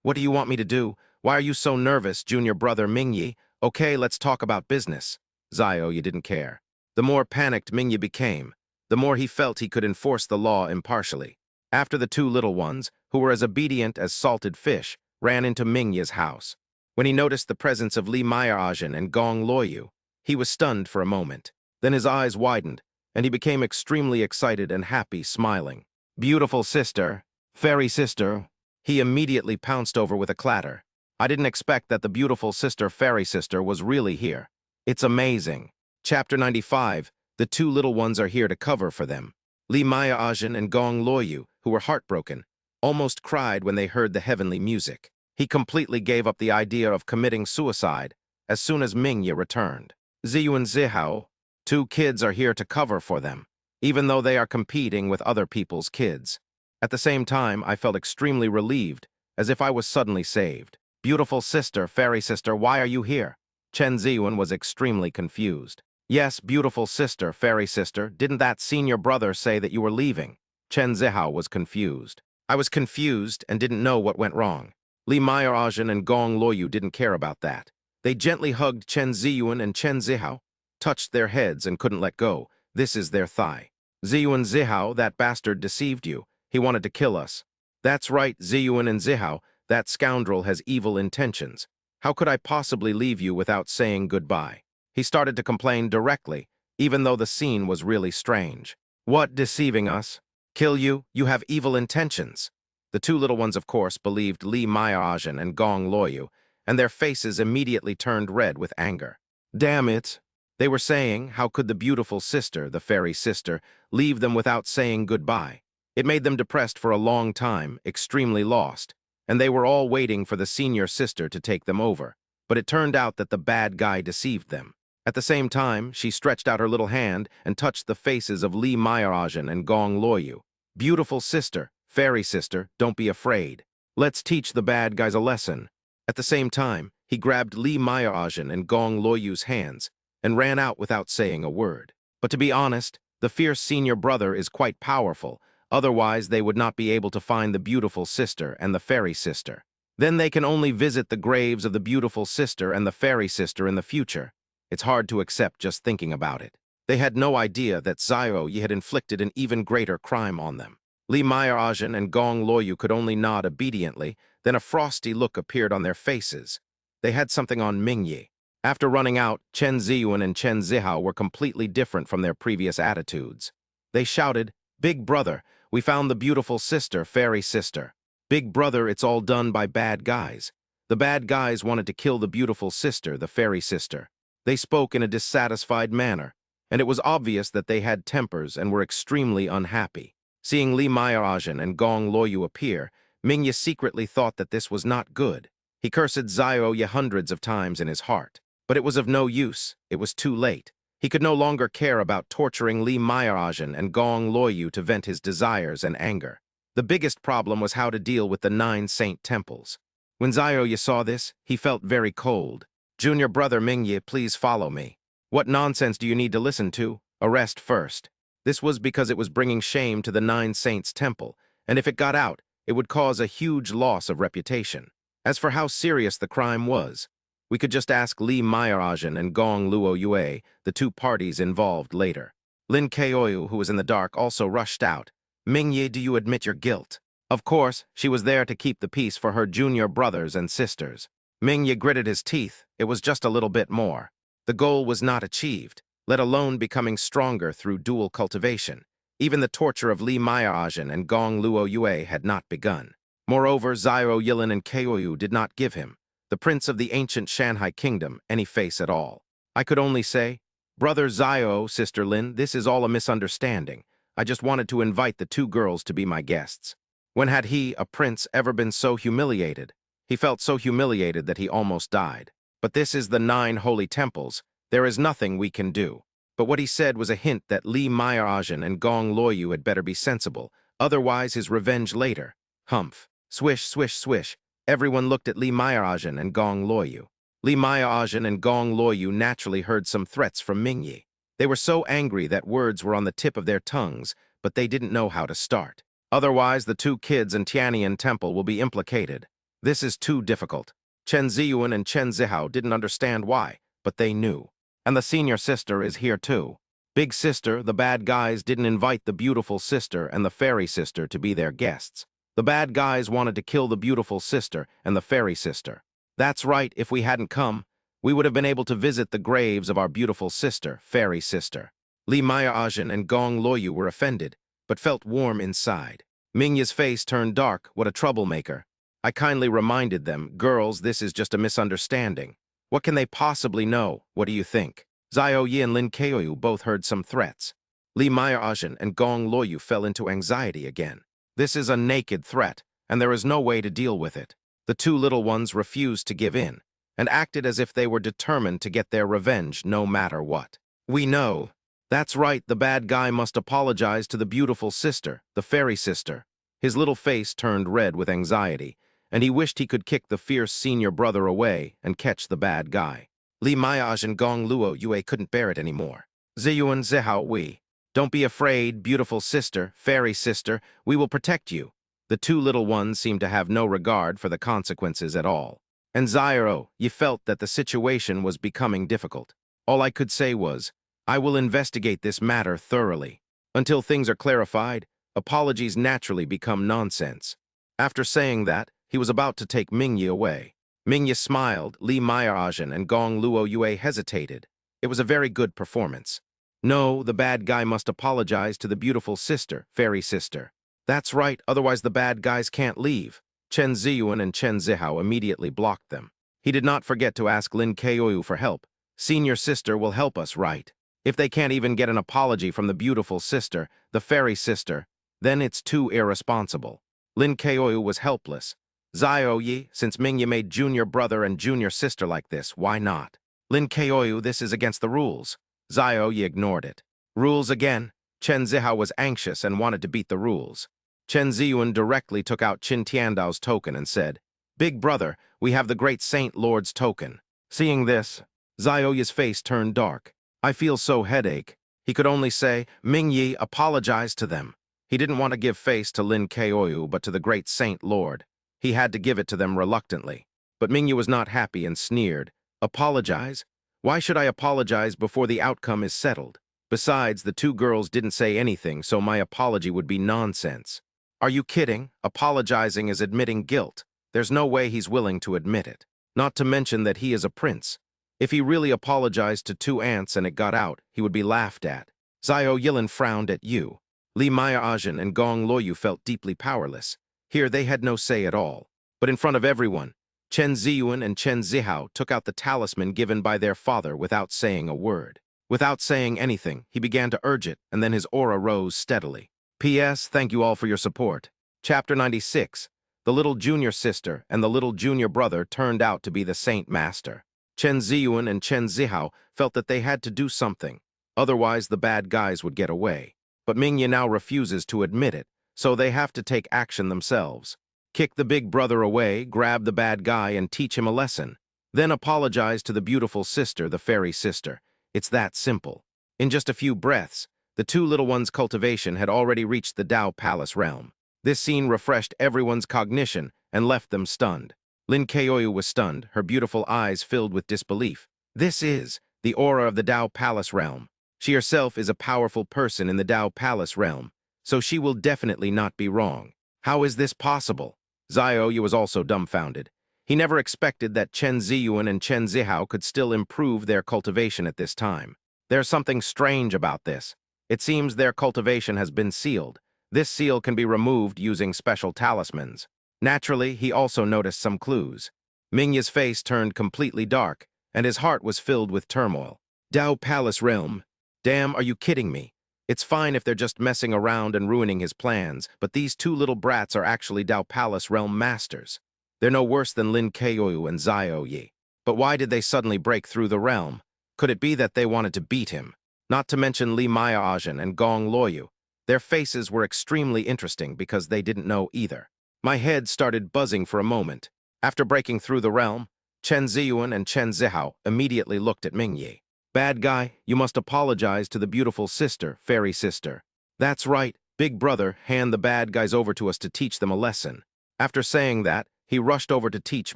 what do you want me to do? Why are you so nervous, junior brother Mingyi? Okay, let's talk about business. Zio didn't care. The more panicked Mingyi became, the more he felt he could enforce the law impartially. After the two little ones, who were as obedient as salted fish, ran into Mingyi's house. When he noticed the presence of Li Meyerajin and Gong Luoyu, he was stunned for a moment. Then his eyes widened, and he became extremely excited and happy, smiling. Beautiful sister, fairy sister, he immediately pounced over with a clatter. I didn't expect that the beautiful sister, fairy sister, was really here. It's amazing. Chapter 95, the two little ones are here to cover for them. Li Meyerajin and Gong Luoyu, who were heartbroken, almost cried when they heard the heavenly music. He completely gave up the idea of committing suicide as soon as Mingyi returned. Ziyu and Zihao, 2 kids are here to cover for them, even though they are competing with other people's kids. At the same time, I felt extremely relieved, as if I was suddenly saved. Beautiful sister, fairy sister, why are you here? Chen Ziyuan was extremely confused. Yes, beautiful sister, fairy sister, didn't that senior brother say that you were leaving? Chen Zihao was confused. I was confused and didn't know what went wrong. Li Meyerajin and Gong Luoyu didn't care about that. They gently hugged Chen Ziyuan and Chen Zihao, touched their heads and couldn't let go. This is their thigh. Ziyuan Zihao, that bastard deceived you. He wanted to kill us. That's right, Ziyuan and Zihao, that scoundrel has evil intentions. How could I possibly leave you without saying goodbye? He started to complain directly, even though the scene was really strange. What, deceiving us? Kill you? You have evil intentions. The two little ones, of course, believed Li Meyerajin and Gong Luoyu, and their faces immediately turned red with anger. Damn it! They were saying, how could the beautiful sister, the fairy sister, leave them without saying goodbye? It made them depressed for a long time, extremely lost, and they were all waiting for the senior sister to take them over. But it turned out that the bad guy deceived them. At the same time, she stretched out her little hand and touched the faces of Li Meyerajin and Gong Luoyu. Beautiful sister, fairy sister, don't be afraid. Let's teach the bad guys a lesson. At the same time, he grabbed Li Meyerajin and Gong Luoyu's hands and ran out without saying a word. But to be honest, the fierce senior brother is quite powerful, otherwise they would not be able to find the beautiful sister and the fairy sister. Then they can only visit the graves of the beautiful sister and the fairy sister in the future. It's hard to accept just thinking about it. They had no idea that Xiao Yi had inflicted an even greater crime on them. Li Mei'er and Gong Luoyu could only nod obediently, then a frosty look appeared on their faces. They had something on Mingyi. After running out, Chen Ziyuan and Chen Zihao were completely different from their previous attitudes. They shouted, "Big brother, we found the beautiful sister, fairy sister. Big brother, it's all done by bad guys." The bad guys wanted to kill the beautiful sister, the fairy sister. They spoke in a dissatisfied manner, and it was obvious that they had tempers and were extremely unhappy. Seeing Li Mei'er and Gong Luoyu appear, Mingye secretly thought that this was not good. He cursed Xiao Yi hundreds of times in his heart. But it was of no use. It was too late. He could no longer care about torturing Li Mei'er and Gong Luoyu to vent his desires and anger. The biggest problem was how to deal with the 9 saint temples. When Xiao Yi saw this, he felt very cold. "Junior brother Mingye, please follow me." "What nonsense do you need to listen to? Arrest first." This was because it was bringing shame to the 9 saints temple, and if it got out, it would cause a huge loss of reputation. As for how serious the crime was, we could just ask Li Mei'er and Gong Luoyu, the 2 parties involved, later. Lin Keoyu, who was in the dark, also rushed out. "Mingye, do you admit your guilt?" Of course, she was there to keep the peace for her junior brothers and sisters. Mingye gritted his teeth. It was just a little bit more. The goal was not achieved, let alone becoming stronger through dual cultivation. Even the torture of Li Mei'er and Gong Luoyu had not begun. Moreover, Xiao Yilin and Keoyu did not give him, the prince of the ancient Shanhai kingdom, any face at all. I could only say, "Brother Xiao, Sister Lin, this is all a misunderstanding. I just wanted to invite the 2 girls to be my guests." When had he, a prince, ever been so humiliated? He felt so humiliated that he almost died. But this is the 9 holy temples. There is nothing we can do. But what he said was a hint that Li Mei'er and Gong Luoyu had better be sensible, otherwise his revenge later. Humph. Swish, swish, swish. Everyone looked at Li Mei'er and Gong Luoyu. Li Mei'er and Gong Luoyu naturally heard some threats from Mingyi. They were so angry that words were on the tip of their tongues, but they didn't know how to start. Otherwise, the 2 kids in Tianyan Temple will be implicated. This is too difficult. Chen Ziyuan and Chen Zihao didn't understand why, but they knew. And the senior sister is here too. Big sister, the bad guys didn't invite the beautiful sister and the fairy sister to be their guests. The bad guys wanted to kill the beautiful sister and the fairy sister. That's right, if we hadn't come, we would have been able to visit the graves of our beautiful sister, fairy sister. Li Mei'er and Gong Luoyu were offended, but felt warm inside. Mingye's face turned dark. What a troublemaker. I kindly reminded them, "Girls, this is just a misunderstanding. What can they possibly know? What do you think?" Xiao Yi and Lin Keoyu both heard some threats. Li Mei'er and Gong Luoyu fell into anxiety again. This is a naked threat, and there is no way to deal with it. The 2 little ones refused to give in, and acted as if they were determined to get their revenge no matter what. "We know. That's right, the bad guy must apologize to the beautiful sister, the fairy sister." His little face turned red with anxiety, and he wished he could kick the fierce senior brother away and catch the bad guy. Li Mei'er and Gong Luoyu couldn't bear it anymore. "Ziyuan Zihao we. Don't be afraid, beautiful sister, fairy sister, we will protect you." The 2 little ones seemed to have no regard for the consequences at all. And Xiao Yi felt that the situation was becoming difficult. All I could say was, "I will investigate this matter thoroughly. Until things are clarified, apologies naturally become nonsense." After saying that, he was about to take Mingyi away. Mingyi smiled. Li Mei'er and Gong Luoyu hesitated. It was a very good performance. "No, the bad guy must apologize to the beautiful sister, fairy sister." "That's right, otherwise the bad guys can't leave." Chen Ziyuan and Chen Zihao immediately blocked them. He did not forget to ask Lin Keoyu for help. "Senior sister will help us, right? If they can't even get an apology from the beautiful sister, the fairy sister, then it's too irresponsible." Lin Keoyu was helpless. "Xiao Yi, since Mingyi made junior brother and junior sister like this, why not?" "Lin Keoyu, this is against the rules." Xiao Yi ignored it. "Rules again?" Chen Zihao was anxious and wanted to beat the rules. Chen Ziyuan directly took out Qin Tiandao's token and said, "Big brother, we have the great Saint Lord's token." Seeing this, Xiaoya's face turned dark. I feel so headache. He could only say, Mingyi, apologize to them. He didn't want to give face to Lin Keoyu, but to the great Saint Lord. He had to give it to them reluctantly. But Mingyi was not happy and sneered. Apologize? Why should I apologize before the outcome is settled? Besides, the two girls didn't say anything, so my apology would be nonsense. Are you kidding? Apologizing is admitting guilt. There's no way he's willing to admit it. Not to mention that he is a prince. If he really apologized to two ants and it got out, he would be laughed at. Xiao Yilin frowned at you. Li Maya-Ajin and Gong Luoyu felt deeply powerless. Here they had no say at all. But in front of everyone, Chen Ziyuan and Chen Zihao took out the talisman given by their father without saying a word. Without saying anything, he began to urge it, and then his aura rose steadily. P.S. Thank you all for your support. Chapter 96. The little junior sister and the little junior brother turned out to be the Saint Master. Chen Ziyuan and Chen Zihao felt that they had to do something, otherwise the bad guys would get away. But Mingyi now refuses to admit it, so they have to take action themselves. Kick the big brother away, grab the bad guy, and teach him a lesson. Then apologize to the beautiful sister, the fairy sister. It's that simple. In just a few breaths, the two little ones' cultivation had already reached the Dao Palace realm. This scene refreshed everyone's cognition and left them stunned. Lin Keoyu was stunned, her beautiful eyes filled with disbelief. This is the aura of the Dao Palace realm. She herself is a powerful person in the Dao Palace realm, so she will definitely not be wrong. How is this possible? Xiaoyu was also dumbfounded. He never expected that Chen Ziyuan and Chen Zihao could still improve their cultivation at this time. There's something strange about this. It seems their cultivation has been sealed. This seal can be removed using special talismans. Naturally, he also noticed some clues. Mingyi's face turned completely dark, and his heart was filled with turmoil. Dao Palace realm. Damn, are you kidding me? It's fine if they're just messing around and ruining his plans, but these two little brats are actually Dao Palace realm masters. They're no worse than Lin Keoyu and Xiao Yi. But why did they suddenly break through the realm? Could it be that they wanted to beat him? Not to mention Li Maya-Ajin and Gong Luoyu. Their faces were extremely interesting because they didn't know either. My head started buzzing for a moment. After breaking through the realm, Chen Ziyuan and Chen Zihao immediately looked at Mingyi. Bad guy, you must apologize to the beautiful sister, fairy sister. That's right, big brother, hand the bad guys over to us to teach them a lesson. After saying that, he rushed over to teach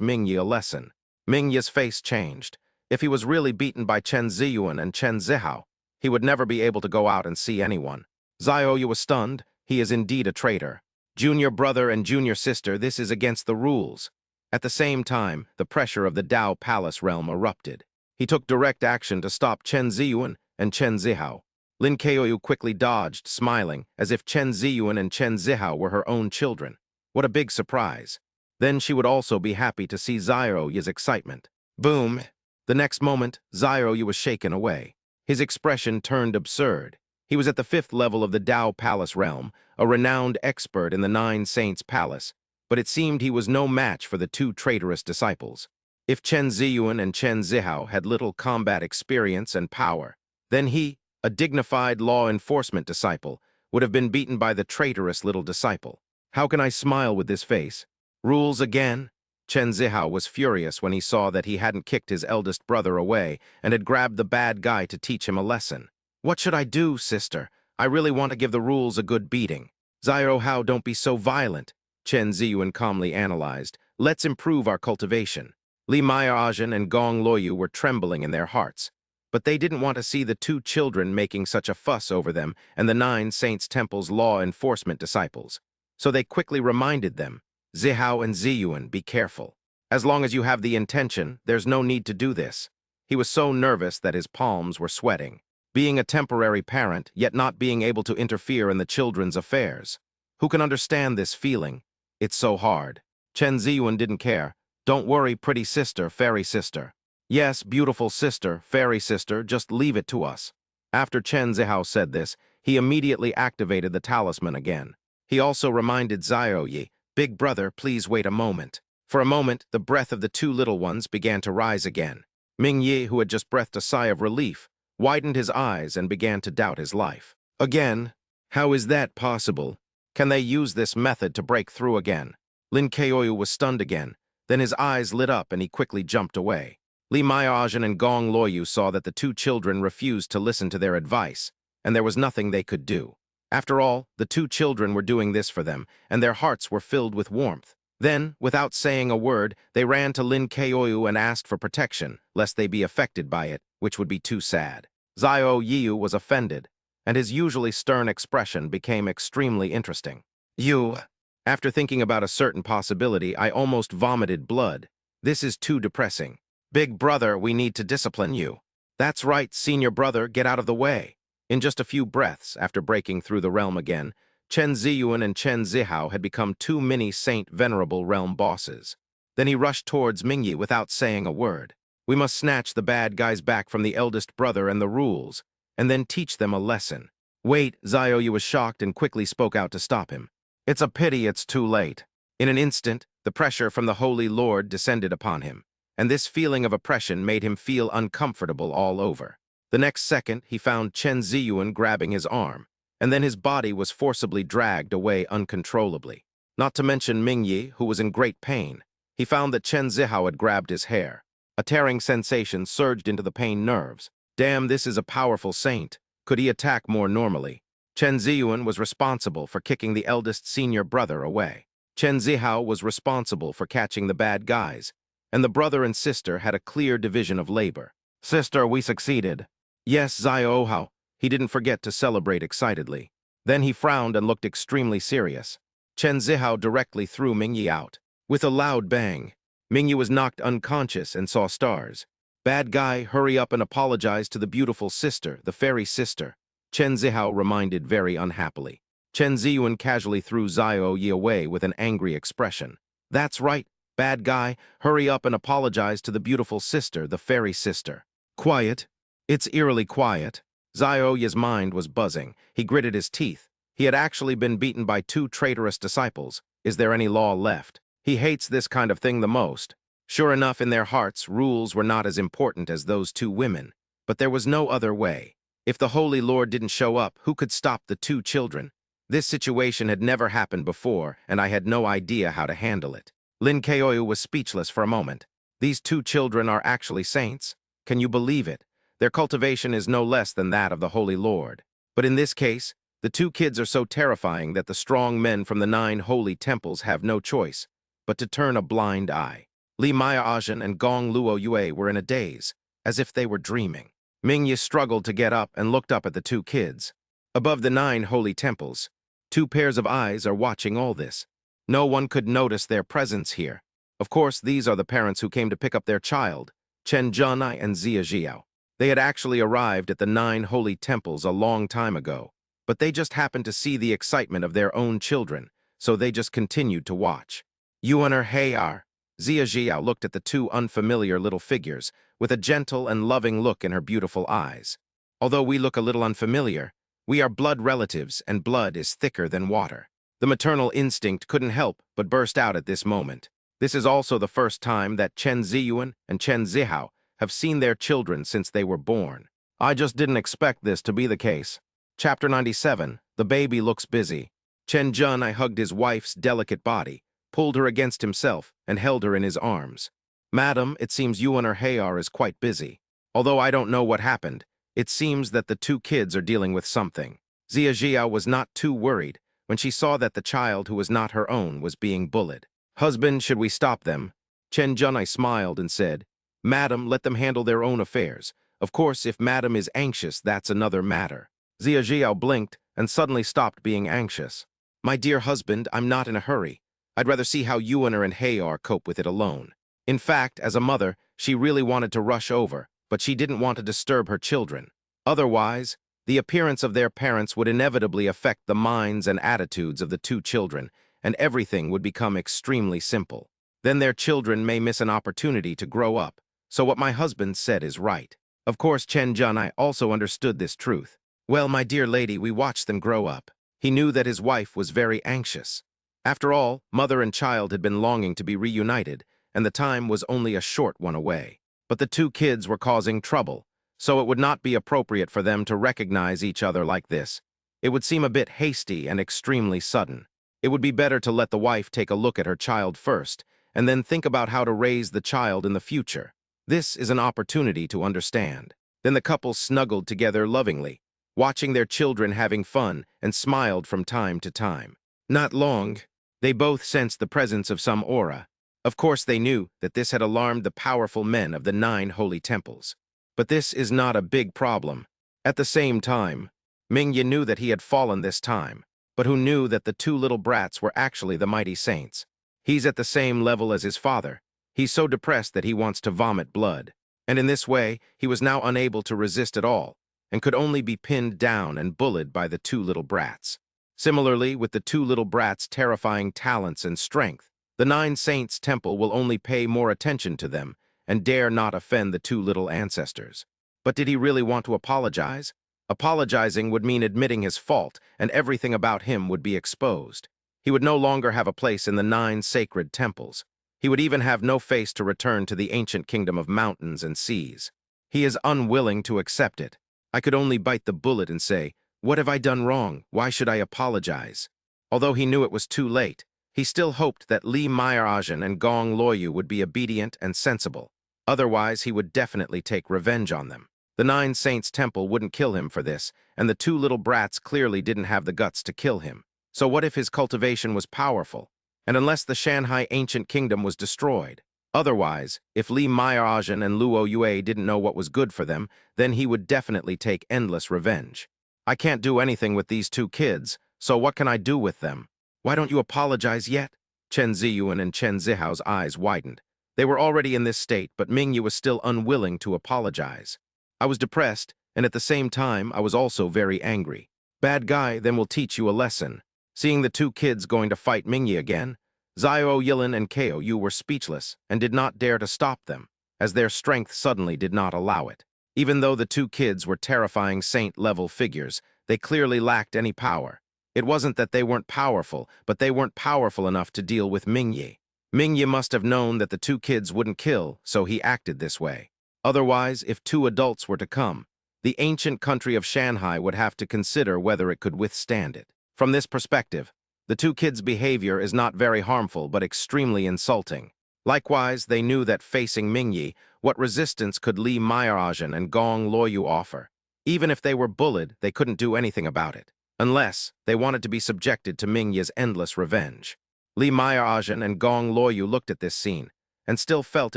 Mingyi a lesson. Mingyi's face changed. If he was really beaten by Chen Ziyuan and Chen Zihao, he would never be able to go out and see anyone. Xiaoyu was stunned. He is indeed a traitor. Junior brother and junior sister, this is against the rules. At the same time, the pressure of the Dao Palace realm erupted. He took direct action to stop Chen Ziyuan and Chen Zihao. Lin Keoyu quickly dodged, smiling, as if Chen Ziyuan and Chen Zihao were her own children. What a big surprise. Then she would also be happy to see Xiaoyu's excitement. Boom! The next moment, Xiaoyu was shaken away. His expression turned absurd. He was at the 5th level of the Dao Palace realm, a renowned expert in the Nine Saints Palace, but it seemed he was no match for the two traitorous disciples. If Chen Ziyuan and Chen Zihao had little combat experience and power, then he, a dignified law enforcement disciple, would have been beaten by the traitorous little disciple. How can I smile with this face? Rules again? Chen Zihao was furious when he saw that he hadn't kicked his eldest brother away and had grabbed the bad guy to teach him a lesson. What should I do, sister? I really want to give the rules a good beating. Xiaohao, don't be so violent, Chen Ziyuan calmly analyzed. Let's improve our cultivation. Li Maya-Ajin and Gong Luoyu were trembling in their hearts, but they didn't want to see the two children making such a fuss over them and the Nine Saints Temple's law enforcement disciples. So they quickly reminded them, Zihao and Ziyuan, be careful. As long as you have the intention, there's no need to do this. He was so nervous that his palms were sweating. Being a temporary parent, yet not being able to interfere in the children's affairs. Who can understand this feeling? It's so hard. Chen Ziyuan didn't care. Don't worry, pretty sister, fairy sister. Yes, beautiful sister, fairy sister, just leave it to us. After Chen Zihao said this, he immediately activated the talisman again. He also reminded Xiao Yi, big brother, please wait a moment. For a moment, the breath of the two little ones began to rise again. Mingyi, who had just breathed a sigh of relief, widened his eyes and began to doubt his life. Again? How is that possible? Can they use this method to break through again? Lin Keoyu was stunned again. Then his eyes lit up and he quickly jumped away. Li Maiajin and Gong Luoyu saw that the two children refused to listen to their advice, and there was nothing they could do. After all, the two children were doing this for them, and their hearts were filled with warmth. Then, without saying a word, they ran to Lin Keoyu and asked for protection, lest they be affected by it, which would be too sad. Zhao Yiyu was offended, and his usually stern expression became extremely interesting. You, after thinking about a certain possibility, I almost vomited blood. This is too depressing. Big brother, we need to discipline you. That's right, senior brother, get out of the way. In just a few breaths, after breaking through the realm again, Chen Ziyuan and Chen Zihao had become two mini-saint venerable realm bosses. Then he rushed towards Mingyi without saying a word. We must snatch the bad guys back from the eldest brother and the rules, and then teach them a lesson. Wait, Zhao was shocked and quickly spoke out to stop him. It's a pity it's too late. In an instant, the pressure from the Holy Lord descended upon him, and this feeling of oppression made him feel uncomfortable all over. The next second, he found Chen Ziyuan grabbing his arm, and then his body was forcibly dragged away uncontrollably. Not to mention Mingyi, who was in great pain. He found that Chen Zihao had grabbed his hair. A tearing sensation surged into the pain nerves. Damn, this is a powerful saint. Could he attack more normally? Chen Ziyuan was responsible for kicking the eldest senior brother away. Chen Zihao was responsible for catching the bad guys, and the brother and sister had a clear division of labor. Sister, we succeeded. Yes, Zhao. He didn't forget to celebrate excitedly. Then he frowned and looked extremely serious. Chen Zihao directly threw Mingyi out. With a loud bang, Mingyi was knocked unconscious and saw stars. Bad guy, hurry up and apologize to the beautiful sister, the fairy sister. Chen Zihao reminded very unhappily. Chen Ziyuan casually threw Zhao Yi away with an angry expression. That's right, bad guy, hurry up and apologize to the beautiful sister, the fairy sister. Quiet. It's eerily quiet. Zhao Yi's mind was buzzing. He gritted his teeth. He had actually been beaten by two traitorous disciples. Is there any law left? He hates this kind of thing the most. Sure enough, in their hearts, rules were not as important as those two women. But there was no other way. If the Holy Lord didn't show up, who could stop the two children? This situation had never happened before, and I had no idea how to handle it. Lin Keoyu was speechless for a moment. These two children are actually saints? Can you believe it? Their cultivation is no less than that of the Holy Lord. But in this case, the two kids are so terrifying that the strong men from the 9 holy temples have no choice but to turn a blind eye. Li Maiajin and Gong Luoyue were in a daze, as if they were dreaming. Mingyi struggled to get up and looked up at the two kids. Above the 9 holy temples, 2 pairs of eyes are watching all this. No one could notice their presence here. Of course, these are the parents who came to pick up their child, Chen Zhenai and Zia Jiao. They had actually arrived at the 9 holy temples a long time ago, but they just happened to see the excitement of their own children, so they just continued to watch. Yuaner Hayar. Zia Jiao looked at the 2 unfamiliar little figures with a gentle and loving look in her beautiful eyes. Although we look a little unfamiliar, we are blood relatives and blood is thicker than water. The maternal instinct couldn't help but burst out at this moment. This is also the first time that Chen Ziyuan and Chen Zihao have seen their children since they were born. I just didn't expect this to be the case. Chapter 97, The Baby Looks Busy. Chen Zhenai hugged his wife's delicate body, pulled her against himself, and held her in his arms. Madam, it seems you and her Hayar is quite busy. Although I don't know what happened, it seems that the 2 kids are dealing with something. Zia Jiao was not too worried when she saw that the child who was not her own was being bullied. Husband, should we stop them? Chen Zhenai smiled and said, Madam, let them handle their own affairs. Of course, if Madam is anxious, that's another matter. Zia Jiao blinked and suddenly stopped being anxious. My dear husband, I'm not in a hurry. I'd rather see how Yuaner and Hayar cope with it alone. In fact, as a mother, she really wanted to rush over, but she didn't want to disturb her children. Otherwise, the appearance of their parents would inevitably affect the minds and attitudes of the 2 children, and everything would become extremely simple. Then their children may miss an opportunity to grow up. So what my husband said is right. Of course, Chen Zhenai also understood this truth. Well, my dear lady, we watched them grow up. He knew that his wife was very anxious. After all, mother and child had been longing to be reunited, and the time was only a short one away. But the 2 kids were causing trouble, so it would not be appropriate for them to recognize each other like this. It would seem a bit hasty and extremely sudden. It would be better to let the wife take a look at her child first, and then think about how to raise the child in the future. This is an opportunity to understand. Then the couple snuggled together lovingly, watching their children having fun and smiled from time to time. Not long, they both sensed the presence of some aura. Of course, they knew that this had alarmed the powerful men of the 9 holy temples. But this is not a big problem. At the same time, Mingyi knew that he had fallen this time, but who knew that the 2 little brats were actually the mighty saints. He's at the same level as his father. He's so depressed that he wants to vomit blood. And in this way, he was now unable to resist at all, and could only be pinned down and bullied by the 2 little brats. Similarly, with the 2 little brats' terrifying talents and strength, the 9 Saints' temple will only pay more attention to them and dare not offend the 2 little ancestors. But did he really want to apologize? Apologizing would mean admitting his fault, and everything about him would be exposed. He would no longer have a place in the 9 sacred temples. He would even have no face to return to the ancient kingdom of mountains and seas. He is unwilling to accept it. I could only bite the bullet and say, "What have I done wrong? Why should I apologize?" Although he knew it was too late, he still hoped that Li Meyerajin and Gong Luoyu would be obedient and sensible. Otherwise, he would definitely take revenge on them. The 9 Saints' temple wouldn't kill him for this, and the 2 little brats clearly didn't have the guts to kill him. So what if his cultivation was powerful? And unless the Shanghai ancient kingdom was destroyed? Otherwise, if Li Meyerajin and Luo Yue didn't know what was good for them, then he would definitely take endless revenge. I can't do anything with these 2 kids, so what can I do with them? Why don't you apologize yet? Chen Ziyuan and Chen Zihao's eyes widened. They were already in this state, but Mingyi was still unwilling to apologize. I was depressed, and at the same time, I was also very angry. Bad guy, then will teach you a lesson. Seeing the 2 kids going to fight Mingyi again, Zhao Yilin and Ko Yu were speechless and did not dare to stop them, as their strength suddenly did not allow it. Even though the 2 kids were terrifying saint-level figures, they clearly lacked any power. It wasn't that they weren't powerful, but they weren't powerful enough to deal with Mingyi. Mingyi must have known that the 2 kids wouldn't kill, so he acted this way. Otherwise, if 2 adults were to come, the ancient country of Shanghai would have to consider whether it could withstand it. From this perspective, the 2 kids' behavior is not very harmful but extremely insulting. Likewise, they knew that facing Mingyi, what resistance could Li Meyerajin and Gong Luoyu offer? Even if they were bullied, they couldn't do anything about it, unless they wanted to be subjected to Mingyi's endless revenge. Li Meyerajin and Gong Luoyu looked at this scene, and still felt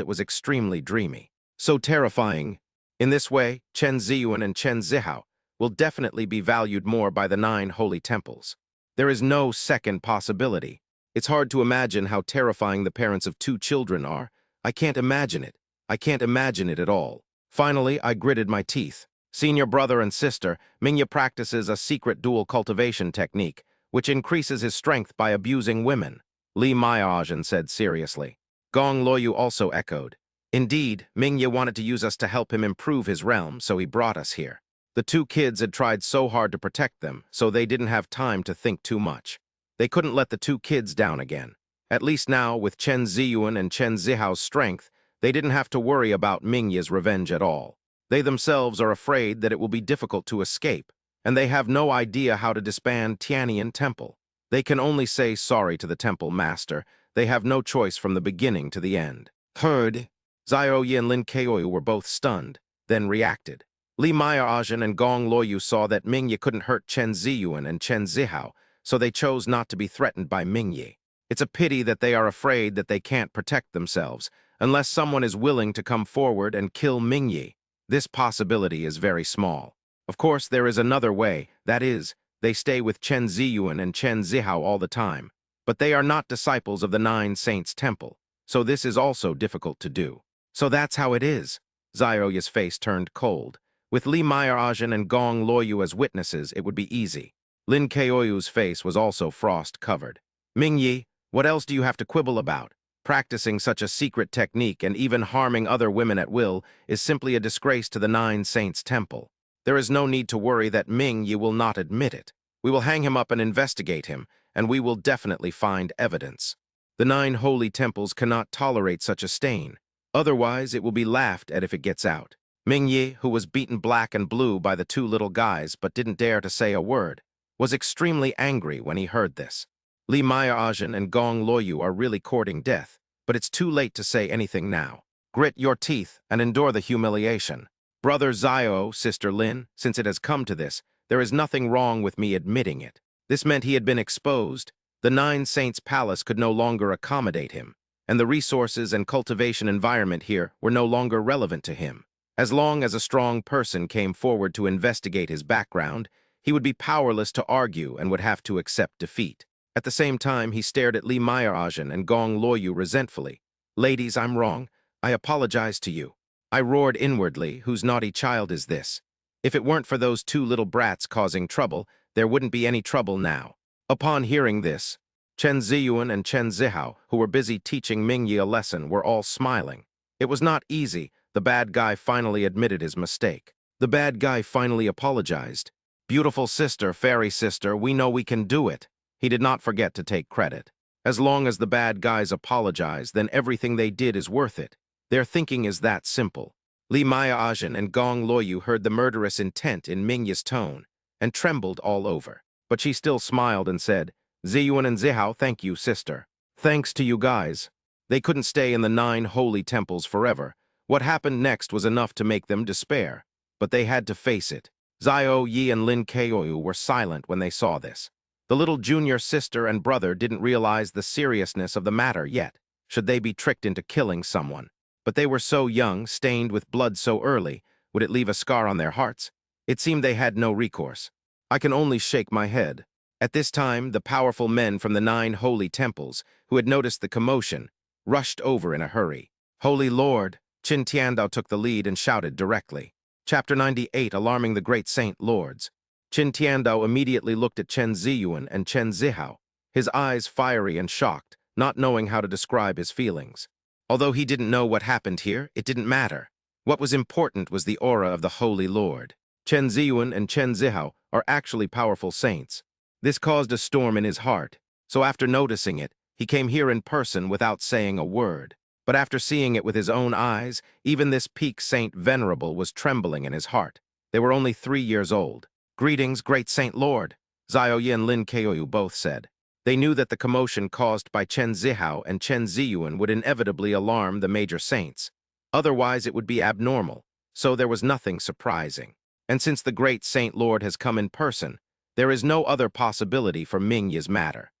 it was extremely dreamy. So terrifying. In this way, Chen Ziyuan and Chen Zihao will definitely be valued more by the 9 holy temples. There is no second possibility. It's hard to imagine how terrifying the parents of 2 children are. I can't imagine it. I can't imagine it at all. Finally, I gritted my teeth. Senior brother and sister, Mingyi practices a secret dual cultivation technique, which increases his strength by abusing women, Li Meyerajin said seriously. Gong Luoyu also echoed. Indeed, Mingyi wanted to use us to help him improve his realm, so he brought us here. The 2 kids had tried so hard to protect them, so they didn't have time to think too much. They couldn't let the 2 kids down again. At least now, with Chen Ziyuan and Chen Zihao's strength, they didn't have to worry about Mingyi's revenge at all. They themselves are afraid that it will be difficult to escape, and they have no idea how to disband Tianyan Temple. They can only say sorry to the temple master. They have no choice from the beginning to the end. Heard. Zhao Yi and Lin Keoyu were both stunned, then reacted. Li Meyerajin and Gong Luoyu saw that Mingyi couldn't hurt Chen Ziyuan and Chen Zihao, so they chose not to be threatened by Mingyi. It's a pity that they are afraid that they can't protect themselves, unless someone is willing to come forward and kill Mingyi. This possibility is very small. Of course, there is another way, that is, they stay with Chen Ziyuan and Chen Zihao all the time. But they are not disciples of the 9 Saints' temple, so this is also difficult to do. So that's how it is. Zhao face turned cold. With Li Meyerajin and Gong Luoyu as witnesses, it would be easy. Lin Keoyu's face was also frost-covered. Mingyi, what else do you have to quibble about? Practicing such a secret technique and even harming other women at will is simply a disgrace to the 9 Saints' temple. There is no need to worry that Mingyi will not admit it. We will hang him up and investigate him, and we will definitely find evidence. The 9 holy temples cannot tolerate such a stain. Otherwise, it will be laughed at if it gets out. Mingyi, who was beaten black and blue by the 2 little guys but didn't dare to say a word, was extremely angry when he heard this. Li Meyerajin and Gong Luoyu are really courting death, but it's too late to say anything now. Grit your teeth and endure the humiliation. Brother Zio, Sister Lin, since it has come to this, there is nothing wrong with me admitting it. This meant he had been exposed. The Nine Saints' palace could no longer accommodate him, and the resources and cultivation environment here were no longer relevant to him. As long as a strong person came forward to investigate his background, he would be powerless to argue and would have to accept defeat. At the same time, he stared at Li Meyeragen and Gong Luoyu resentfully. Ladies, I'm wrong. I apologize to you. I roared inwardly, whose naughty child is this? If it weren't for those two little brats causing trouble, there wouldn't be any trouble now. Upon hearing this, Chen Ziyuan and Chen Zihao, who were busy teaching Mingyi a lesson, were all smiling. It was not easy. The bad guy finally admitted his mistake. The bad guy finally apologized. Beautiful sister, fairy sister, we know we can do it. He did not forget to take credit. As long as the bad guys apologize, then everything they did is worth it. Their thinking is that simple. Li Meyeragen and Gong Luoyu heard the murderous intent in Mingyi's tone and trembled all over. But she still smiled and said, Ziyuan and Zihao, thank you, sister. Thanks to you guys. They couldn't stay in the 9 holy temples forever. What happened next was enough to make them despair. But they had to face it. Zio Yi and Lin Keoyu were silent when they saw this. The little junior sister and brother didn't realize the seriousness of the matter yet, should they be tricked into killing someone. But they were so young, stained with blood so early, would it leave a scar on their hearts? It seemed they had no recourse. I can only shake my head. At this time, the powerful men from the 9 holy temples, who had noticed the commotion, rushed over in a hurry. Holy Lord! Qin Tiandao took the lead and shouted directly. Chapter 98, Alarming the Great Saint Lords. Qin Tiandao immediately looked at Chen Ziyuan and Chen Zihao, his eyes fiery and shocked, not knowing how to describe his feelings. Although he didn't know what happened here, it didn't matter. What was important was the aura of the Holy Lord. Chen Ziyuan and Chen Zihao are actually powerful saints. This caused a storm in his heart, so after noticing it, he came here in person without saying a word. But after seeing it with his own eyes, even this peak saint venerable was trembling in his heart. They were only 3 years old. Greetings, great Saint Lord, Zio Yi and Lin Keoyu both said. They knew that the commotion caused by Chen Zihao and Chen Ziyuan would inevitably alarm the major saints. Otherwise, it would be abnormal, so there was nothing surprising. And since the great Saint Lord has come in person, there is no other possibility for Mingyi's matter.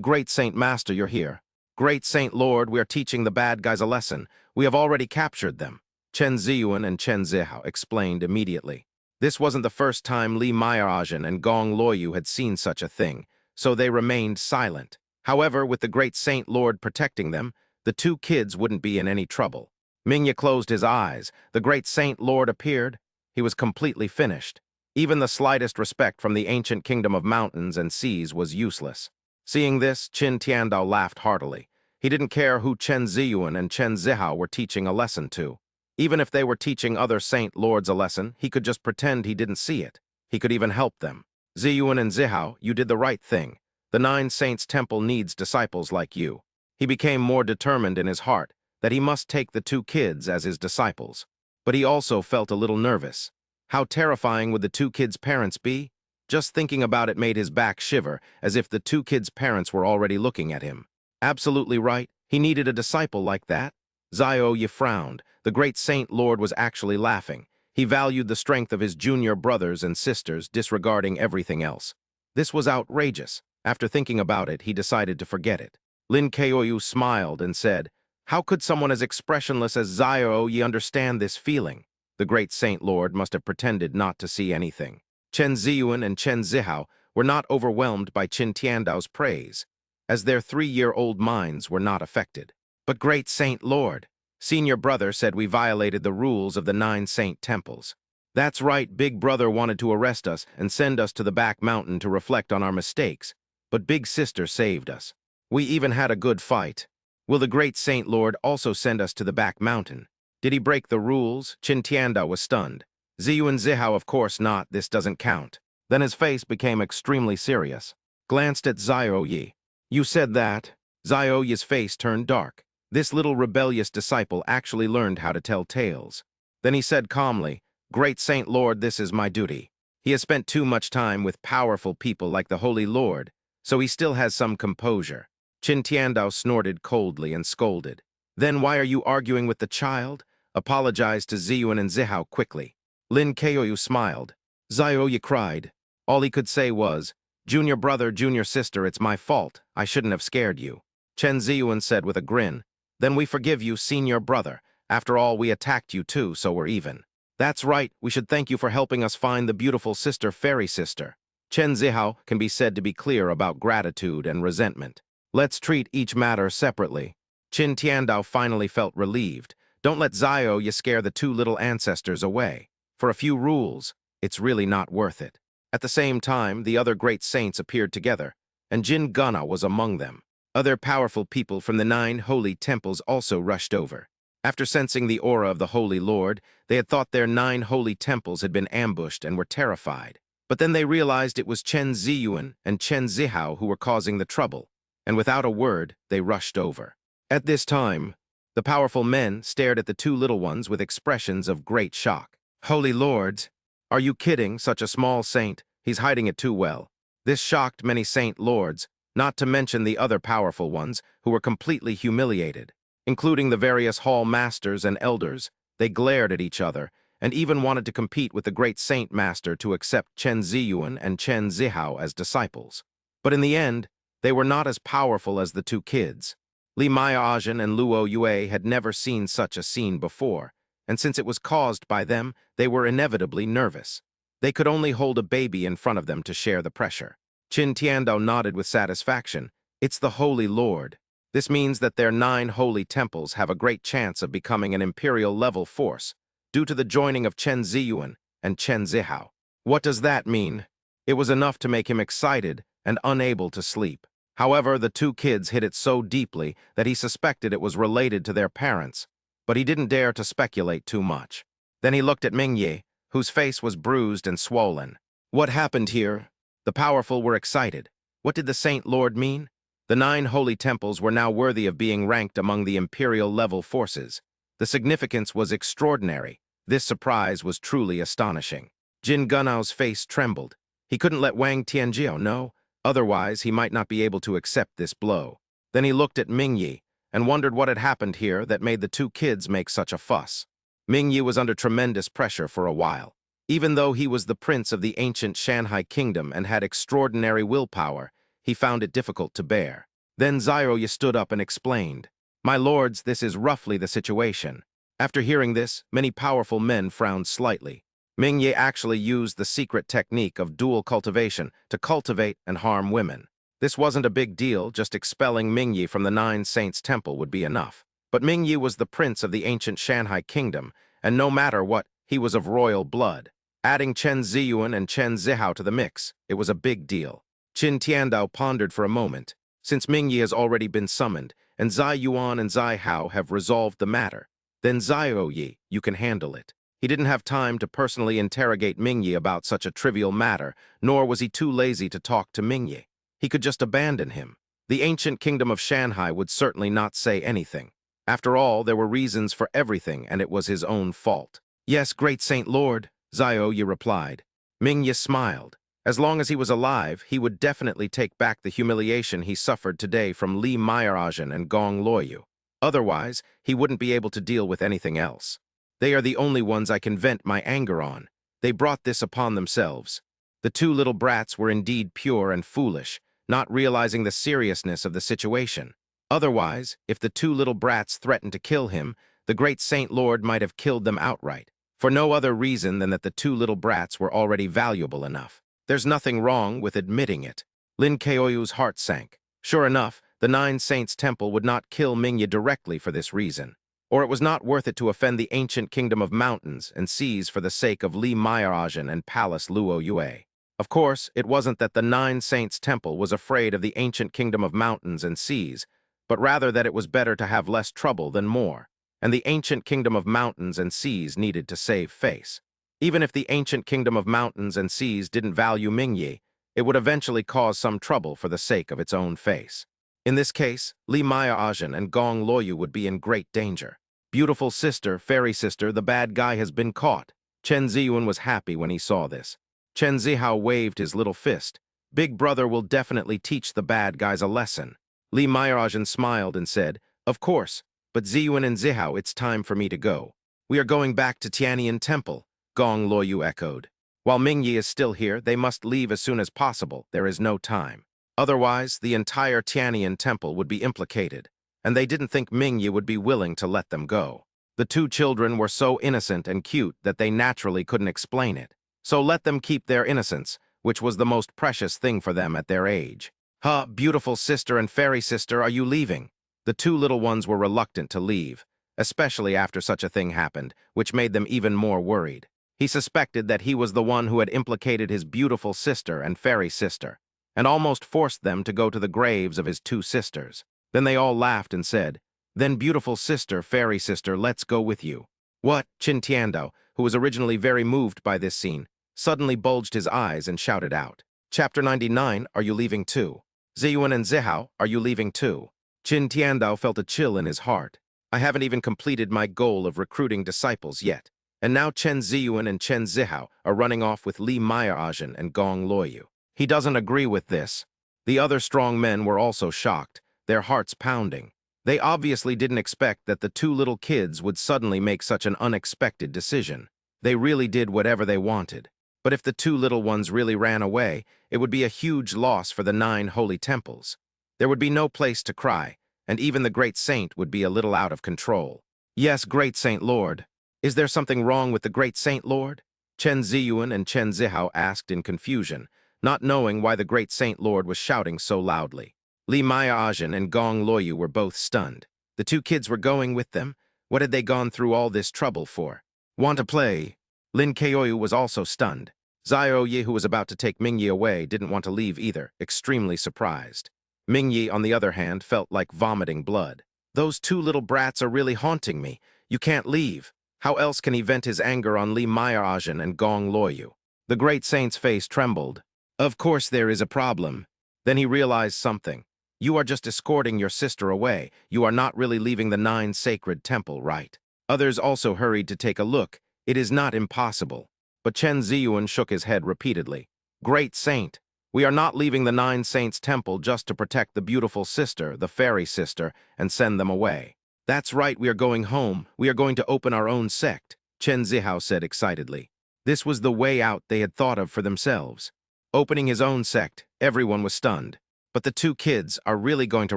Great Saint Master, you're here. Great Saint Lord, we are teaching the bad guys a lesson. We have already captured them. Chen Ziyuan and Chen Zihao explained immediately. This wasn't the first time Li Meyeragen and Gong Luoyu had seen such a thing, so they remained silent. However, with the great Saint Lord protecting them, the 2 kids wouldn't be in any trouble. Mingyi closed his eyes. The great Saint Lord appeared. He was completely finished. Even the slightest respect from the ancient kingdom of mountains and seas was useless. Seeing this, Qin Tiandao laughed heartily. He didn't care who Chen Ziyuan and Chen Zihao were teaching a lesson to. Even if they were teaching other Saint Lords a lesson, he could just pretend he didn't see it. He could even help them. Ziyuan and Zihao, you did the right thing. The 9 Saints' temple needs disciples like you. He became more determined in his heart that he must take the 2 kids as his disciples. But he also felt a little nervous. How terrifying would the 2 kids' parents be? Just thinking about it made his back shiver, as if the 2 kids' parents were already looking at him. Absolutely right, he needed a disciple like that. Zio Yi frowned. The great Saint Lord was actually laughing. He valued the strength of his junior brothers and sisters, disregarding everything else. This was outrageous. After thinking about it, he decided to forget it. Lin Keoyu smiled and said, How could someone as expressionless as Zio Yi understand this feeling? The great Saint Lord must have pretended not to see anything. Chen Ziyuan and Chen Zihao were not overwhelmed by Qin Tiandao's praise, as their 3-year-old minds were not affected. But great Saint Lord, senior brother said we violated the rules of the 9 saint temples. That's right, big brother wanted to arrest us and send us to the back mountain to reflect on our mistakes, but big sister saved us. We even had a good fight. Will the great Saint Lord also send us to the back mountain? Did he break the rules? Qin Tiandao was stunned. Ziyu and Zihao, of course not, this doesn't count. Then his face became extremely serious. Glanced at Zio Yi. You said that? Zio Yi's face turned dark. This little rebellious disciple actually learned how to tell tales. Then he said calmly, Great Saint Lord, this is my duty. He has spent too much time with powerful people like the Holy Lord, so he still has some composure. Qin Tiandao snorted coldly and scolded. Then why are you arguing with the child? Apologized to Ziyun and Zihao quickly. Lin Keoyu smiled. Zioya cried. All he could say was, Junior brother, junior sister, it's my fault. I shouldn't have scared you. Chen Ziyun said with a grin. Then we forgive you, senior brother. After all, we attacked you too, so we're even. That's right, we should thank you for helping us find the beautiful sister, fairy sister. Chen Zihao can be said to be clear about gratitude and resentment. Let's treat each matter separately. Qin Tiandao finally felt relieved. Don't let Zioya scare the two little ancestors away. For a few rules, it's really not worth it. At the same time, the other great saints appeared together, and Jin Gana was among them. Other powerful people from the 9 holy temples also rushed over. After sensing the aura of the Holy Lord, they had thought their 9 holy temples had been ambushed and were terrified. But then they realized it was Chen Ziyuan and Chen Zihao who were causing the trouble, and without a word, they rushed over. At this time, the powerful men stared at the two little ones with expressions of great shock. Holy Lords, are you kidding? Such a small saint, he's hiding it too well. This shocked many saint lords, not to mention the other powerful ones, who were completely humiliated. Including the various hall masters and elders, they glared at each other, and even wanted to compete with the great saint master to accept Chen Ziyuan and Chen Zihao as disciples. But in the end, they were not as powerful as the two kids. Li Mayaajin and Luo Yue had never seen such a scene before, and since it was caused by them, they were inevitably nervous. They could only hold a baby in front of them to share the pressure. Qin Tiandao nodded with satisfaction. It's the Holy Lord. This means that their 9 holy temples have a great chance of becoming an imperial-level force, due to the joining of Chen Ziyuan and Chen Zihao. What does that mean? It was enough to make him excited and unable to sleep. However, the two kids hit it so deeply that he suspected it was related to their parents, but he didn't dare to speculate too much. Then he looked at Mingyi, whose face was bruised and swollen. What happened here? The powerful were excited. What did the Saint Lord mean? The 9 holy temples were now worthy of being ranked among the imperial-level forces. The significance was extraordinary. This surprise was truly astonishing. Jin Gunao's face trembled. He couldn't let Wang Tianjiao know, otherwise he might not be able to accept this blow. Then he looked at Mingyi and wondered what had happened here that made the two kids make such a fuss. Mingyi was under tremendous pressure for a while. Even though he was the prince of the ancient Shanhai kingdom and had extraordinary willpower, he found it difficult to bear. Then Zioya stood up and explained, My lords, this is roughly the situation. After hearing this, many powerful men frowned slightly. Mingyi actually used the secret technique of dual cultivation to cultivate and harm women. This wasn't a big deal, just expelling Mingyi from the 9 Saints' temple would be enough. But Mingyi was the prince of the ancient Shanhai kingdom, and no matter what, he was of royal blood. Adding Chen Ziyuan and Chen Zihao to the mix, it was a big deal. Qin Tiandao pondered for a moment. Since Mingyi has already been summoned, and Zai Yuan and Zai Hao have resolved the matter, then Zioyi, you can handle it. He didn't have time to personally interrogate Mingyi about such a trivial matter, nor was he too lazy to talk to Mingyi. He could just abandon him. The ancient kingdom of Shanhai would certainly not say anything. After all, there were reasons for everything, and it was his own fault. Yes, great Saint Lord, Zioyi replied. Mingyi smiled. As long as he was alive, he would definitely take back the humiliation he suffered today from Li Mayaajin and Gong Luoyu. Otherwise, he wouldn't be able to deal with anything else. They are the only ones I can vent my anger on. They brought this upon themselves. The two little brats were indeed pure and foolish, not realizing the seriousness of the situation. Otherwise, if the two little brats threatened to kill him, the great Saint Lord might have killed them outright, for no other reason than that the two little brats were already valuable enough. There's nothing wrong with admitting it. Lin Keoyu's heart sank. Sure enough, the 9 Saints' temple would not kill Mingyi directly for this reason, or it was not worth it to offend the ancient kingdom of mountains and seas for the sake of Li Mayaajin and Palace Luo Yue. Of course, it wasn't that the 9 Saints' temple was afraid of the ancient kingdom of mountains and seas, but rather that it was better to have less trouble than more, and the ancient kingdom of mountains and seas needed to save face. Even if the ancient kingdom of mountains and seas didn't value Mingyi, it would eventually cause some trouble for the sake of its own face. In this case, Li Mayaajin and Gong Luoyu would be in great danger. Beautiful sister, fairy sister, the bad guy has been caught. Chen Ziyuan was happy when he saw this. Chen Zihao waved his little fist. Big brother will definitely teach the bad guys a lesson. Li Mayaajin smiled and said, Of course, But Ziyuan and Zihao, it's time for me to go. We are going back to Tianyan Temple, Gong Luoyu echoed. While Mingyi is still here, they must leave as soon as possible. There is no time. Otherwise, the entire Tianyan Temple would be implicated, and they didn't think Mingyi would be willing to let them go. The two children were so innocent and cute that they naturally couldn't explain it. So let them keep their innocence, which was the most precious thing for them at their age. Huh, beautiful sister and fairy sister, are you leaving? The two little ones were reluctant to leave, especially after such a thing happened, which made them even more worried. He suspected that he was the one who had implicated his beautiful sister and fairy sister, and almost forced them to go to the graves of his two sisters. Then they all laughed and said, "Then beautiful sister, fairy sister, let's go with you." What? Qin Tiandao, who was originally very moved by this scene, suddenly bulged his eyes and shouted out. Chapter 99, Are you leaving too? Ziyuan and Zihao, are you leaving too? Qin Tiandao felt a chill in his heart. I haven't even completed my goal of recruiting disciples yet. And now Chen Ziyuan and Chen Zihao are running off with Li Mei'ajin and Gong Luoyu. He doesn't agree with this. The other strong men were also shocked, their hearts pounding. They obviously didn't expect that the two little kids would suddenly make such an unexpected decision. They really did whatever they wanted. But if the two little ones really ran away, it would be a huge loss for the 9 holy temples. There would be no place to cry, and even the great saint would be a little out of control. Yes, great Saint Lord. Is there something wrong with the great Saint Lord? Chen Ziyuan and Chen Zihao asked in confusion, not knowing why the great Saint Lord was shouting so loudly. Li Mei'ajin and Gong Luoyu were both stunned. The two kids were going with them. What had they gone through all this trouble for? Want to play? Lin Keoyu was also stunned. Zhao Yi, who was about to take Mingyi away, didn't want to leave either, extremely surprised. Mingyi, on the other hand, felt like vomiting blood. Those two little brats are really haunting me. You can't leave. How else can he vent his anger on Li Mei'ajin and Gong Luoyu? The great saint's face trembled. Of course there is a problem. Then he realized something. You are just escorting your sister away. You are not really leaving the 9 sacred temple, right? Others also hurried to take a look. It is not impossible. But Chen Ziyuan shook his head repeatedly. Great saint, we are not leaving the 9 saints' temple just to protect the beautiful sister, the fairy sister, and send them away. That's right, we are going home. We are going to open our own sect, Chen Zihao said excitedly. This was the way out they had thought of for themselves. Opening his own sect, everyone was stunned. But the two kids are really going to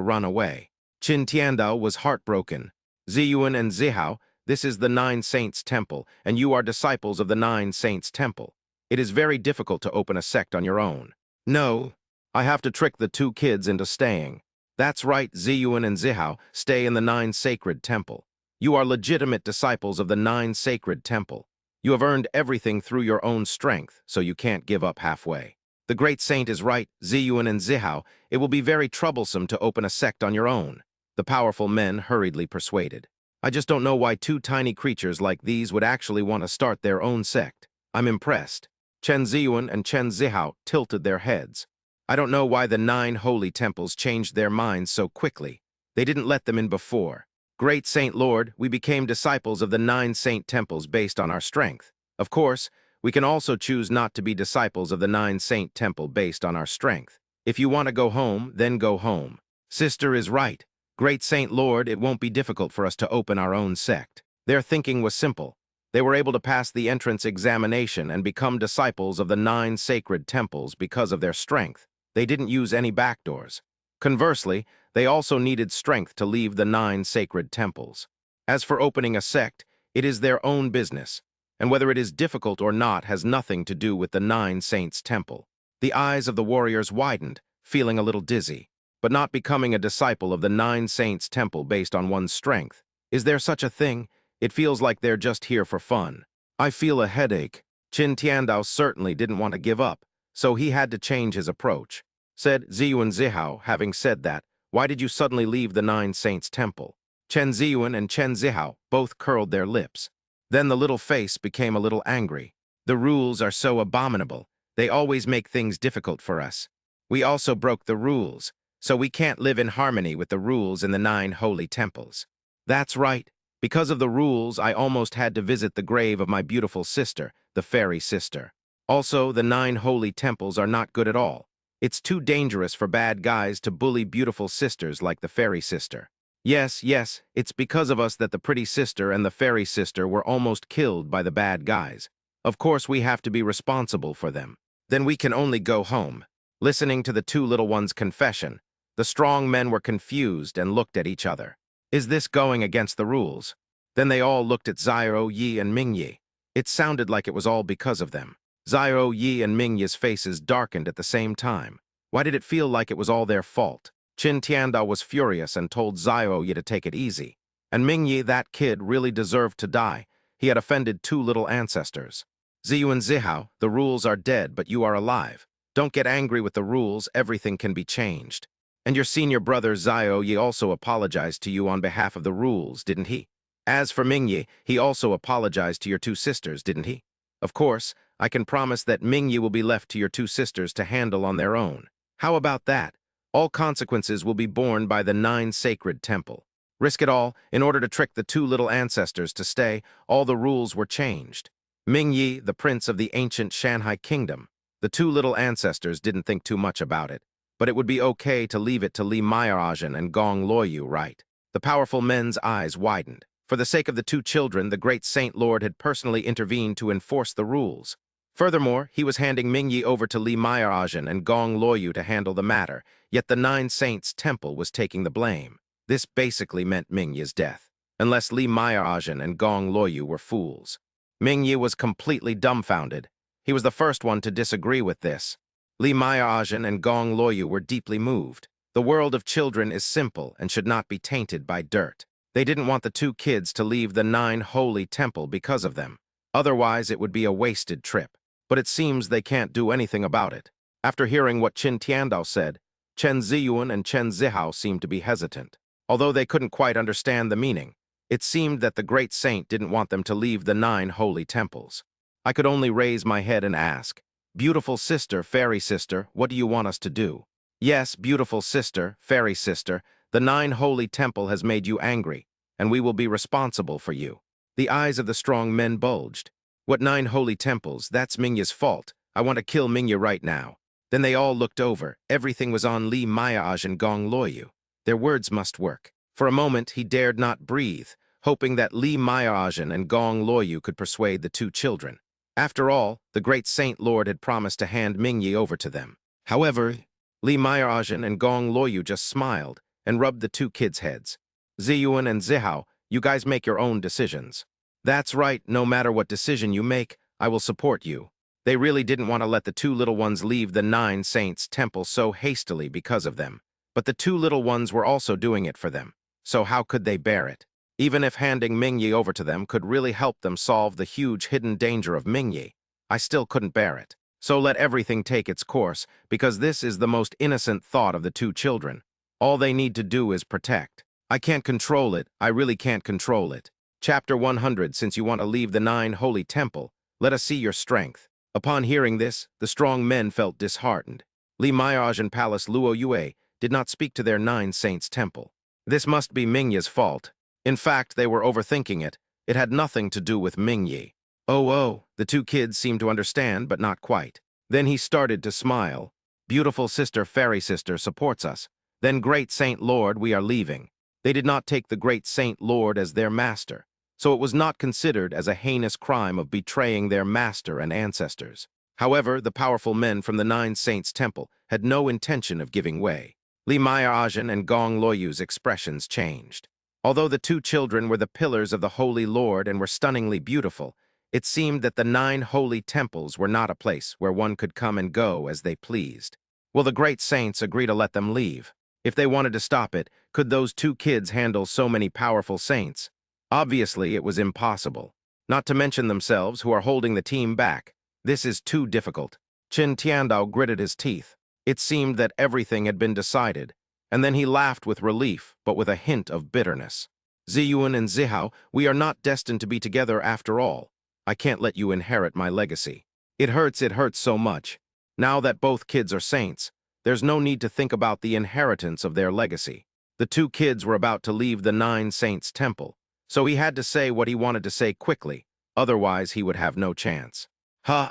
run away. Qin Tiandao was heartbroken. Ziyuan and Zihao, this is the 9 Saints' Temple, and you are disciples of the 9 Saints' Temple. It is very difficult to open a sect on your own. No, I have to trick the two kids into staying. That's right, Ziyuan and Zihao, stay in the 9 Sacred Temple. You are legitimate disciples of the 9 Sacred Temple. You have earned everything through your own strength, so you can't give up halfway. The great saint is right, Ziyuan and Zihao. It will be very troublesome to open a sect on your own. The powerful men hurriedly persuaded. I just don't know why two tiny creatures like these would actually want to start their own sect. I'm impressed. Chen Ziyuan and Chen Zihao tilted their heads. I don't know why the 9 holy temples changed their minds so quickly. They didn't let them in before. Great Saint Lord, we became disciples of the 9 saint temples based on our strength. Of course, we can also choose not to be disciples of the 9 saint temple based on our strength. If you want to go home, then go home. Sister is right. Great Saint Lord, it won't be difficult for us to open our own sect. Their thinking was simple. They were able to pass the entrance examination and become disciples of the 9 sacred temples because of their strength. They didn't use any backdoors. Conversely, they also needed strength to leave the 9 sacred temples. As for opening a sect, it is their own business, and whether it is difficult or not has nothing to do with the 9 saints' temple. The eyes of the warriors widened, feeling a little dizzy. But not becoming a disciple of the 9 saints' temple based on one's strength. Is there such a thing? It feels like they're just here for fun. I feel a headache. Qin Tiandao certainly didn't want to give up, so he had to change his approach. Said Ziyuan Zihao, having said that, why did you suddenly leave the 9 saints' temple? Chen Ziyuan and Chen Zihao both curled their lips. Then the little face became a little angry. The rules are so abominable. They always make things difficult for us. We also broke the rules, so we can't live in harmony with the rules in the 9 holy temples. That's right. Because of the rules, I almost had to visit the grave of my beautiful sister, the fairy sister. Also, the 9 holy temples are not good at all. It's too dangerous for bad guys to bully beautiful sisters like the fairy sister. Yes, yes, it's because of us that the pretty sister and the fairy sister were almost killed by the bad guys. Of course we have to be responsible for them. Then we can only go home. Listening to the two little ones' confession, the strong men were confused and looked at each other. Is this going against the rules? Then they all looked at Xiao Yi and Ming Yi. It sounded like it was all because of them. Xiao Yi and Ming Yi's faces darkened at the same time. Why did it feel like it was all their fault? Qin Tiandao was furious and told Xiao Yi to take it easy. And Ming Yi, that kid, really deserved to die. He had offended two little ancestors. Ziyu and Zihao, the rules are dead, but you are alive. Don't get angry with the rules, everything can be changed. And your senior brother Xiao Yi also apologized to you on behalf of the rules, didn't he? As for Ming Yi, he also apologized to your two sisters, didn't he? Of course, I can promise that Ming Yi will be left to your two sisters to handle on their own. How about that? All consequences will be borne by the 9 sacred temple. Risk it all, in order to trick the two little ancestors to stay, all the rules were changed. Ming Yi, the prince of the ancient Shanghai kingdom. The two little ancestors didn't think too much about it, but it would be okay to leave it to Li Maieragen and Gong Luoyu, right? The powerful men's eyes widened. For the sake of the two children, the great Saint Lord had personally intervened to enforce the rules. Furthermore, he was handing Ming Yi over to Li Maieragen and Gong Luoyu to handle the matter, yet the 9 Saints' temple was taking the blame. This basically meant Ming Yi's death, unless Li Maieragen and Gong Luoyu were fools. Ming Yi was completely dumbfounded. He was the first one to disagree with this. Li Maieragen and Gong Luoyu were deeply moved. The world of children is simple and should not be tainted by dirt. They didn't want the two kids to leave the 9 holy temple because of them. Otherwise, it would be a wasted trip. But it seems they can't do anything about it. After hearing what Qin Tiandao said, Chen Ziyuan and Chen Zihao seemed to be hesitant. Although they couldn't quite understand the meaning, it seemed that the great saint didn't want them to leave the 9 holy temples. I could only raise my head and ask, "Beautiful sister, fairy sister, what do you want us to do?" "Yes, beautiful sister, fairy sister, the 9 holy temple has made you angry, and we will be responsible for you." The eyes of the strong men bulged. "What 9 holy temples? That's Mingya's fault. I want to kill Mingya right now." Then they all looked over. Everything was on Li Maiaj and Gong Luoyu. Their words must work. For a moment, he dared not breathe, hoping that Li Maiajan and Gong Luoyu could persuade the two children. After all, the great Saint Lord had promised to hand Mingyi over to them. However, Li Maiajan and Gong Luoyu just smiled and rubbed the two kids' heads. "Ziyuan and Zihao, you guys make your own decisions." "That's right, no matter what decision you make, I will support you." They really didn't want to let the two little ones leave the 9 Saints' temple so hastily because of them. But the two little ones were also doing it for them, so how could they bear it? Even if handing Mingyi over to them could really help them solve the huge hidden danger of Mingyi, I still couldn't bear it. So let everything take its course, because this is the most innocent thought of the two children. All they need to do is protect. I can't control it, I really can't control it. Chapter 100. Since you want to leave the 9 holy temple, let us see your strength. Upon hearing this, the strong men felt disheartened. Li Maiaj and Palace Luo Yue did not speak to their 9 Saints' temple. This must be Mingya's fault. In fact, they were overthinking it. It had nothing to do with Mingyi. Oh, the two kids seemed to understand, but not quite. Then he started to smile. "Beautiful sister, fairy sister, supports us. Then great Saint Lord, we are leaving." They did not take the great Saint Lord as their master, so it was not considered as a heinous crime of betraying their master and ancestors. However, the powerful men from the 9 Saints' temple had no intention of giving way. Li Maiajan and Gong Luoyu's expressions changed. Although the two children were the pillars of the Holy Lord and were stunningly beautiful, it seemed that the 9 holy temples were not a place where one could come and go as they pleased. Will the great saints agree to let them leave? If they wanted to stop it, could those two kids handle so many powerful saints? Obviously, it was impossible. Not to mention themselves, who are holding the team back. This is too difficult. Qin Tiandao gritted his teeth. It seemed that everything had been decided, and then he laughed with relief, but with a hint of bitterness. "Ziyuan and Zihao, we are not destined to be together after all. I can't let you inherit my legacy. It hurts so much. Now that both kids are saints, there's no need to think about the inheritance of their legacy." The two kids were about to leave the 9 Saints' temple, so he had to say what he wanted to say quickly, otherwise he would have no chance.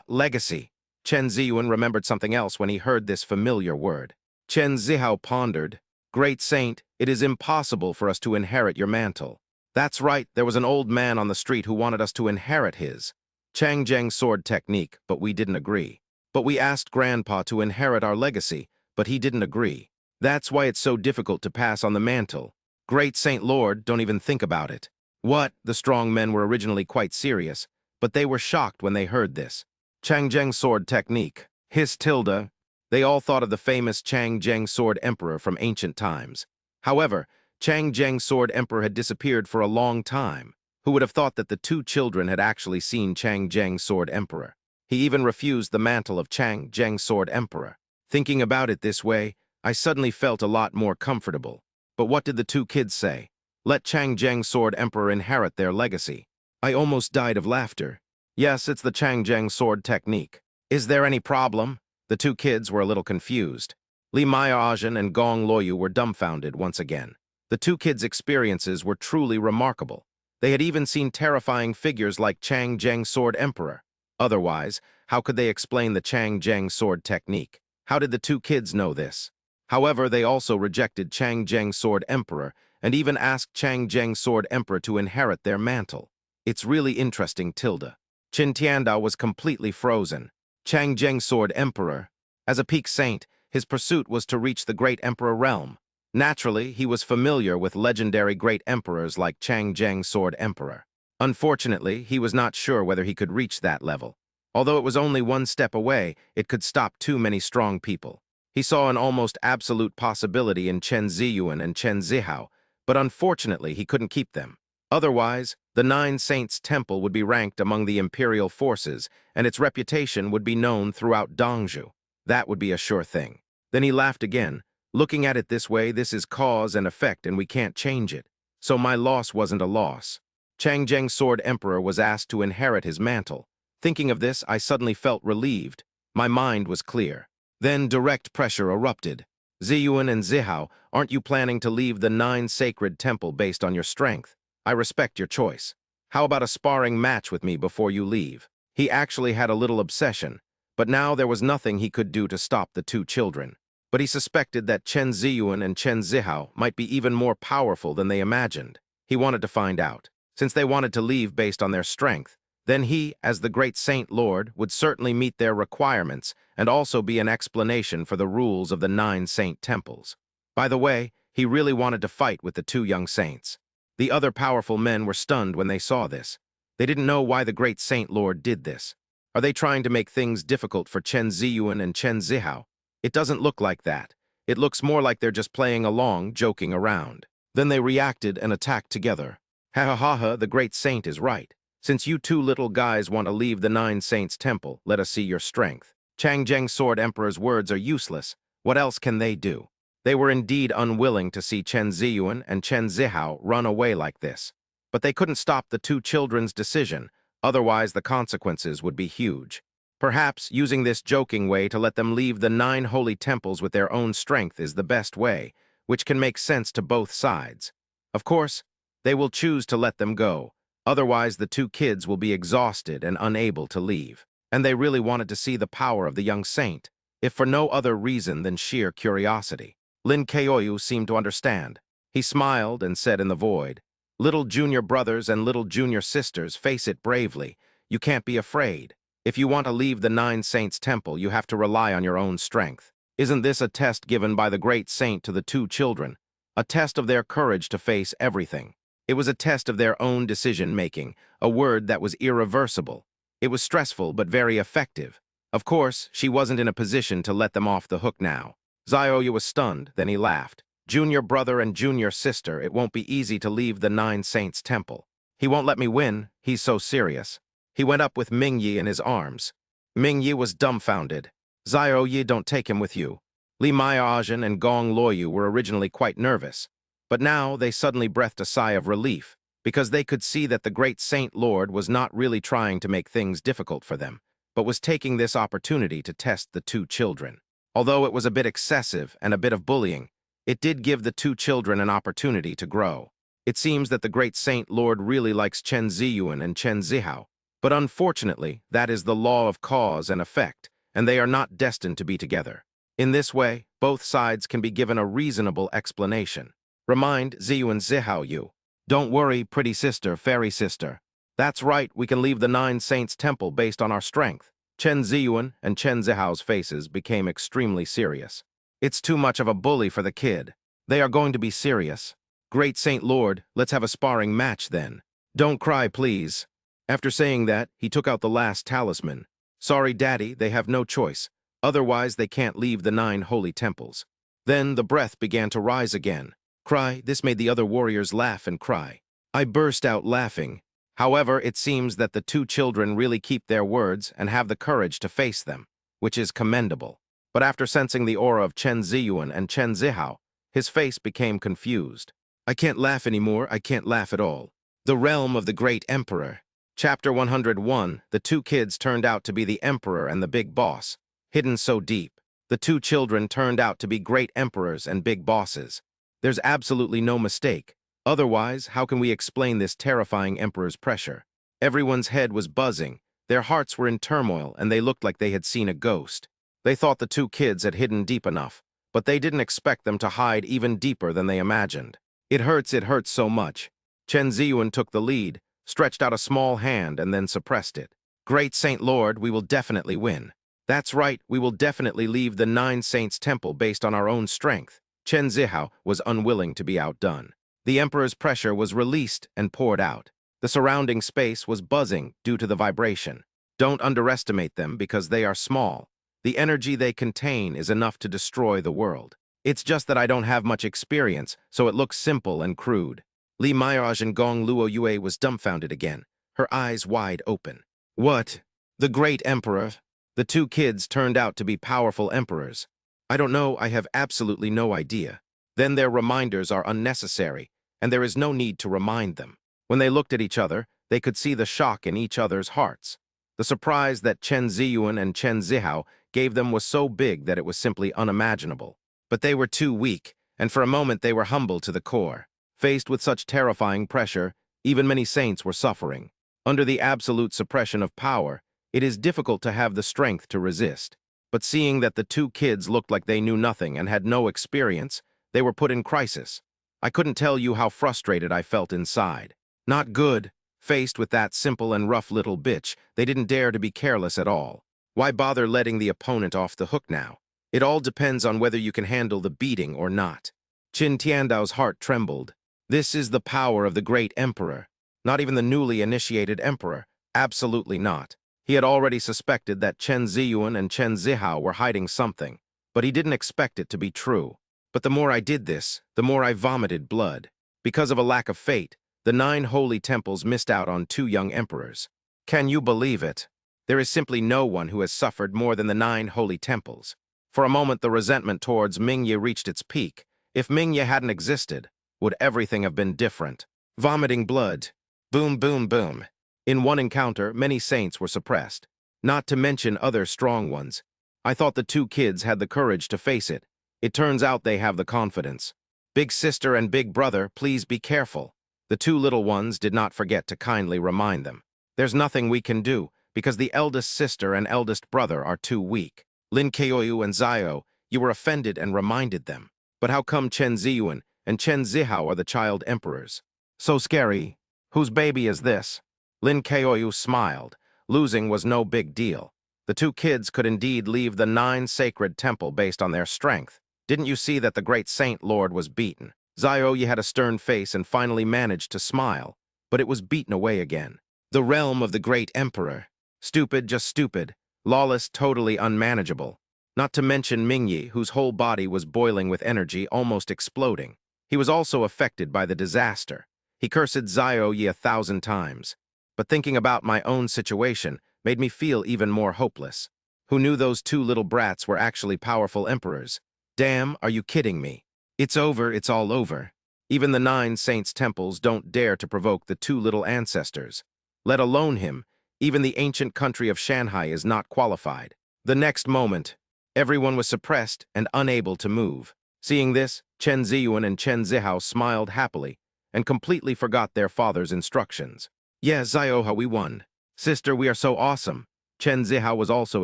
Legacy. Chen Ziyuan remembered something else when he heard this familiar word. Chen Zihao pondered. "Great Saint, it is impossible for us to inherit your mantle." That's right, there was an old man on the street who wanted us to inherit his Chang sword technique, but we didn't agree. But we asked Grandpa to inherit our legacy, but he didn't agree. That's why it's so difficult to pass on the mantle. Great Saint Lord, don't even think about it. What? The strong men were originally quite serious, but they were shocked when they heard this. Chang sword technique. His tilde. They all thought of the famous Chang sword emperor from ancient times. However, Chang sword emperor had disappeared for a long time. Who would have thought that the two children had actually seen Chang sword emperor? He even refused the mantle of Chang sword emperor. Thinking about it this way, I suddenly felt a lot more comfortable. But what did the two kids say? Let Chang sword emperor inherit their legacy. I almost died of laughter. Yes, it's the Chang sword technique. Is there any problem? The two kids were a little confused. Li Mayajan and Gong Loyu were dumbfounded once again. The two kids' experiences were truly remarkable. They had even seen terrifying figures like Chang sword emperor. Otherwise, how could they explain the Chang sword technique? How did the two kids know this? However, they also rejected Chang sword emperor and even asked Chang sword emperor to inherit their mantle. It's really interesting, tilde. Qin Tiandao was completely frozen. Chang sword emperor. As a peak saint, his pursuit was to reach the great emperor realm. Naturally, he was familiar with legendary great emperors like Chang sword emperor. Unfortunately, he was not sure whether he could reach that level. Although it was only one step away, it could stop too many strong people. He saw an almost absolute possibility in Chen Ziyuan and Chen Zihao, but unfortunately he couldn't keep them. Otherwise, the Nine Saints Temple would be ranked among the imperial forces, and its reputation would be known throughout Dongzhou. That would be a sure thing. Then he laughed again. Looking at it this way, this is cause and effect, and we can't change it. So my loss wasn't a loss. Chang sword emperor was asked to inherit his mantle. Thinking of this, I suddenly felt relieved. My mind was clear. Then direct pressure erupted. Ziyuan and Zihao, aren't you planning to leave the Nine Sacred Temple based on your strength? I respect your choice. How about a sparring match with me before you leave? He actually had a little obsession, but now there was nothing he could do to stop the two children. But he suspected that Chen Ziyuan and Chen Zihao might be even more powerful than they imagined. He wanted to find out. Since they wanted to leave based on their strength, then he, as the great Saint Lord, would certainly meet their requirements and also be an explanation for the rules of the Nine Saint Temples. By the way, he really wanted to fight with the two young saints. The other powerful men were stunned when they saw this. They didn't know why the great Saint Lord did this. Are they trying to make things difficult for Chen Ziyuan and Chen Zihao? It doesn't look like that. It looks more like they're just playing along, joking around. Then they reacted and attacked together. Ha ha ha ha, the great saint is right. Since you two little guys want to leave the Nine Saints Temple, let us see your strength. Chang sword emperor's words are useless. What else can they do? They were indeed unwilling to see Chen Ziyuan and Chen Zihao run away like this. But they couldn't stop the two children's decision, otherwise the consequences would be huge. Perhaps using this joking way to let them leave the 9 holy temples with their own strength is the best way, which can make sense to both sides. Of course, they will choose to let them go. Otherwise, the two kids will be exhausted and unable to leave. And they really wanted to see the power of the young saint, if for no other reason than sheer curiosity. Lin Keoyu seemed to understand. He smiled and said in the void, "Little junior brothers and little junior sisters, face it bravely. You can't be afraid. If you want to leave the Nine Saints Temple, you have to rely on your own strength. Isn't this a test given by the great saint to the two children? A test of their courage to face everything. It was a test of their own decision-making, a word that was irreversible. It was stressful but very effective. Of course, she wasn't in a position to let them off the hook now. Zioya was stunned, then he laughed. Junior brother and junior sister, it won't be easy to leave the Nine Saints Temple. He won't let me win, he's so serious. He went up with Mingyi in his arms. Mingyi was dumbfounded. Zioya, don't take him with you. Li Mayajan and Gong Loyu were originally quite nervous, but now they suddenly breathed a sigh of relief, because they could see that the great Saint Lord was not really trying to make things difficult for them, but was taking this opportunity to test the two children. Although it was a bit excessive and a bit of bullying, it did give the two children an opportunity to grow. It seems that the great Saint Lord really likes Chen Ziyuan and Chen Zihao, but unfortunately, that is the law of cause and effect, and they are not destined to be together. In this way, both sides can be given a reasonable explanation. Remind Ziyu and Zihao you. Don't worry, pretty sister, fairy sister. That's right, we can leave the Nine Saints Temple based on our strength. Chen Ziyuan and Chen Zihao's faces became extremely serious. It's too much of a bully for the kid. They are going to be serious. Great Saint Lord, let's have a sparring match then. Don't cry, please. After saying that, he took out the last talisman. Sorry, Daddy, they have no choice. Otherwise, they can't leave the 9 holy temples. Then the breath began to rise again. Cry, this made the other warriors laugh and cry. I burst out laughing. However, it seems that the 2 children really keep their words and have the courage to face them, which is commendable. But after sensing the aura of Chen Ziyuan and Chen Zihao, his face became confused. I can't laugh anymore, I can't laugh at all. The realm of the great emperor. Chapter 101, the 2 kids turned out to be the emperor and the big boss. Hidden so deep, the 2 children turned out to be great emperors and big bosses. There's absolutely no mistake. Otherwise, how can we explain this terrifying emperor's pressure? Everyone's head was buzzing, their hearts were in turmoil, and they looked like they had seen a ghost. They thought the 2 kids had hidden deep enough, but they didn't expect them to hide even deeper than they imagined. It hurts so much. Chen Ziyuan took the lead, stretched out a small hand, and then suppressed it. Great Saint Lord, we will definitely win. That's right, we will definitely leave the 9 Saints Temple based on our own strength. Chen Zihao was unwilling to be outdone. The emperor's pressure was released and poured out. The surrounding space was buzzing due to the vibration. Don't underestimate them because they are small. The energy they contain is enough to destroy the world. It's just that I don't have much experience, so it looks simple and crude. Li Mirage and Gong Luo Yue was dumbfounded again, her eyes wide open. What? The great emperor? The 2 kids turned out to be powerful emperors. I don't know, I have absolutely no idea. Then their reminders are unnecessary, and there is no need to remind them. When they looked at each other, they could see the shock in each other's hearts. The surprise that Chen Ziyuan and Chen Zihao gave them was so big that it was simply unimaginable. But they were too weak, and for a moment they were humbled to the core. Faced with such terrifying pressure, even many saints were suffering. Under the absolute suppression of power, it is difficult to have the strength to resist. But seeing that the 2 kids looked like they knew nothing and had no experience, they were put in crisis. I couldn't tell you how frustrated I felt inside. Not good. Faced with that simple and rough little bitch, they didn't dare to be careless at all. Why bother letting the opponent off the hook now? It all depends on whether you can handle the beating or not. Qin Tiandao's heart trembled. This is the power of the great emperor. Not even the newly initiated emperor. Absolutely not. He had already suspected that Chen Ziyuan and Chen Zihao were hiding something, but he didn't expect it to be true. But the more I did this, the more I vomited blood. Because of a lack of fate, the 9 holy temples missed out on 2 young emperors. Can you believe it? There is simply no one who has suffered more than the 9 holy temples. For a moment, the resentment towards Mingye reached its peak. If Mingye hadn't existed, would everything have been different? Vomiting blood. Boom, boom, boom. In one encounter, many saints were suppressed, not to mention other strong ones. I thought the 2 kids had the courage to face it. It turns out they have the confidence. Big sister and big brother, please be careful. The 2 little ones did not forget to kindly remind them. There's nothing we can do, because the eldest sister and eldest brother are too weak. Lin Keoyu and Zio, you were offended and reminded them. But how come Chen Ziyuan and Chen Zihao are the child emperors? So scary. Whose baby is this? Lin Keoyu smiled. Losing was no big deal. The 2 kids could indeed leave the 9 sacred temple based on their strength. Didn't you see that the great Saint Lord was beaten? Zio had a stern face and finally managed to smile, but it was beaten away again. The realm of the great emperor. Stupid, just stupid. Lawless, totally unmanageable. Not to mention Mingyi, whose whole body was boiling with energy, almost exploding. He was also affected by the disaster. He cursed Zio 1,000 times. But thinking about my own situation made me feel even more hopeless. Who knew those 2 little brats were actually powerful emperors? Damn, are you kidding me? It's over, it's all over. Even the 9 saints' temples don't dare to provoke the 2 little ancestors. Let alone him, even the ancient country of Shanghai is not qualified. The next moment, everyone was suppressed and unable to move. Seeing this, Chen Ziyuan and Chen Zihao smiled happily and completely forgot their father's instructions. Yeah, Zioha, we won. Sister, we are so awesome. Chen Zihao was also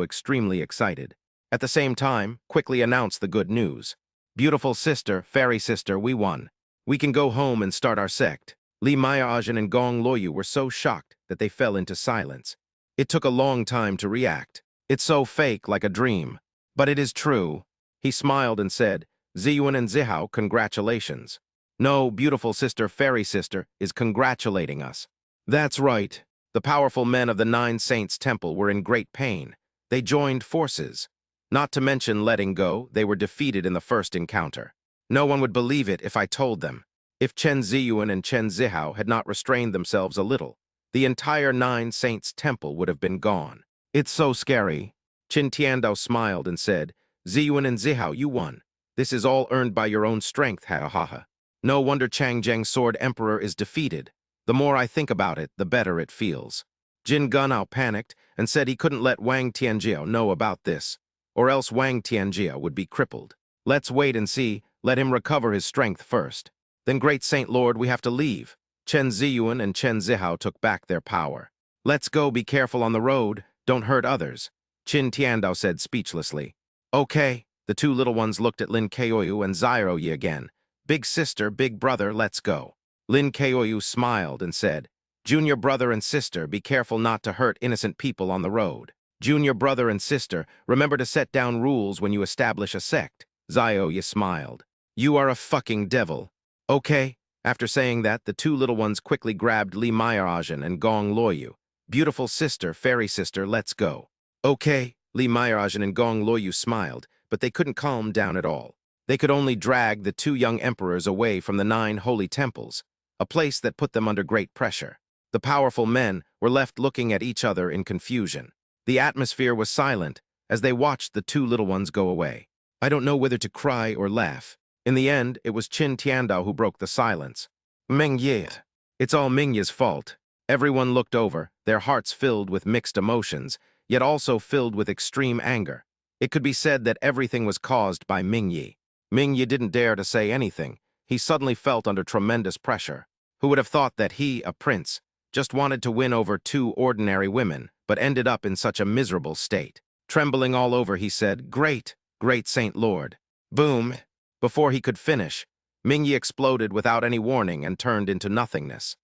extremely excited. at the same time, quickly announced the good news. Beautiful sister, fairy sister, we won. We can go home and start our sect. Li Mayajan and Gong Loyu were so shocked that they fell into silence. It took a long time to react. It's so fake, like a dream. But it is true. He smiled and said, Ziyuan and Zihao, congratulations. No, beautiful sister, fairy sister, is congratulating us. That's right. The powerful men of the Nine Saints Temple were in great pain. They joined forces. Not to mention letting go, they were defeated in the first encounter. No one would believe it if I told them. If Chen Ziyuan and Chen Zihao had not restrained themselves a little, the entire Nine Saints Temple would have been gone. It's so scary. Qin Tiandao smiled and said, Ziyuan and Zihao, you won. This is all earned by your own strength, ha ha ha. No wonder Changjang's Sword Emperor is defeated. The more I think about it, the better it feels. Jin Gunao panicked and said he couldn't let Wang Tianjiao know about this, or else Wang Tianjiao would be crippled. Let's wait and see, let him recover his strength first. Then, Great Saint Lord, we have to leave. Chen Ziyuan and Chen Zihao took back their power. Let's go, be careful on the road, don't hurt others, Qin Tiandao said speechlessly. Okay, the two little ones looked at Lin Keoyu and Zairoyi again. Big sister, big brother, let's go. Lin Keoyu smiled and said, Junior brother and sister, be careful not to hurt innocent people on the road. Junior brother and sister, remember to set down rules when you establish a sect. Zairoyi smiled. You are a fucking devil. Okay. After saying that, the two little ones quickly grabbed Li Mayajan and Gong Loyu. Beautiful sister, fairy sister, let's go. Okay. Li Mayajan and Gong Loyu smiled, but they couldn't calm down at all. They could only drag the two young emperors away from the 9 holy temples, a place that put them under great pressure. The powerful men were left looking at each other in confusion. The atmosphere was silent as they watched the two little ones go away. I don't know whether to cry or laugh. In the end, it was Qin Tiandao who broke the silence. Mingye. It's all Mingye's fault. Everyone looked over, their hearts filled with mixed emotions, yet also filled with extreme anger. It could be said that everything was caused by Mingye. Mingye didn't dare to say anything. He suddenly felt under tremendous pressure. Who would have thought that he, a prince, just wanted to win over two ordinary women, but ended up in such a miserable state? Trembling all over, he said, Great, great Saint Lord. Boom! Before he could finish, Mingye exploded without any warning and turned into nothingness.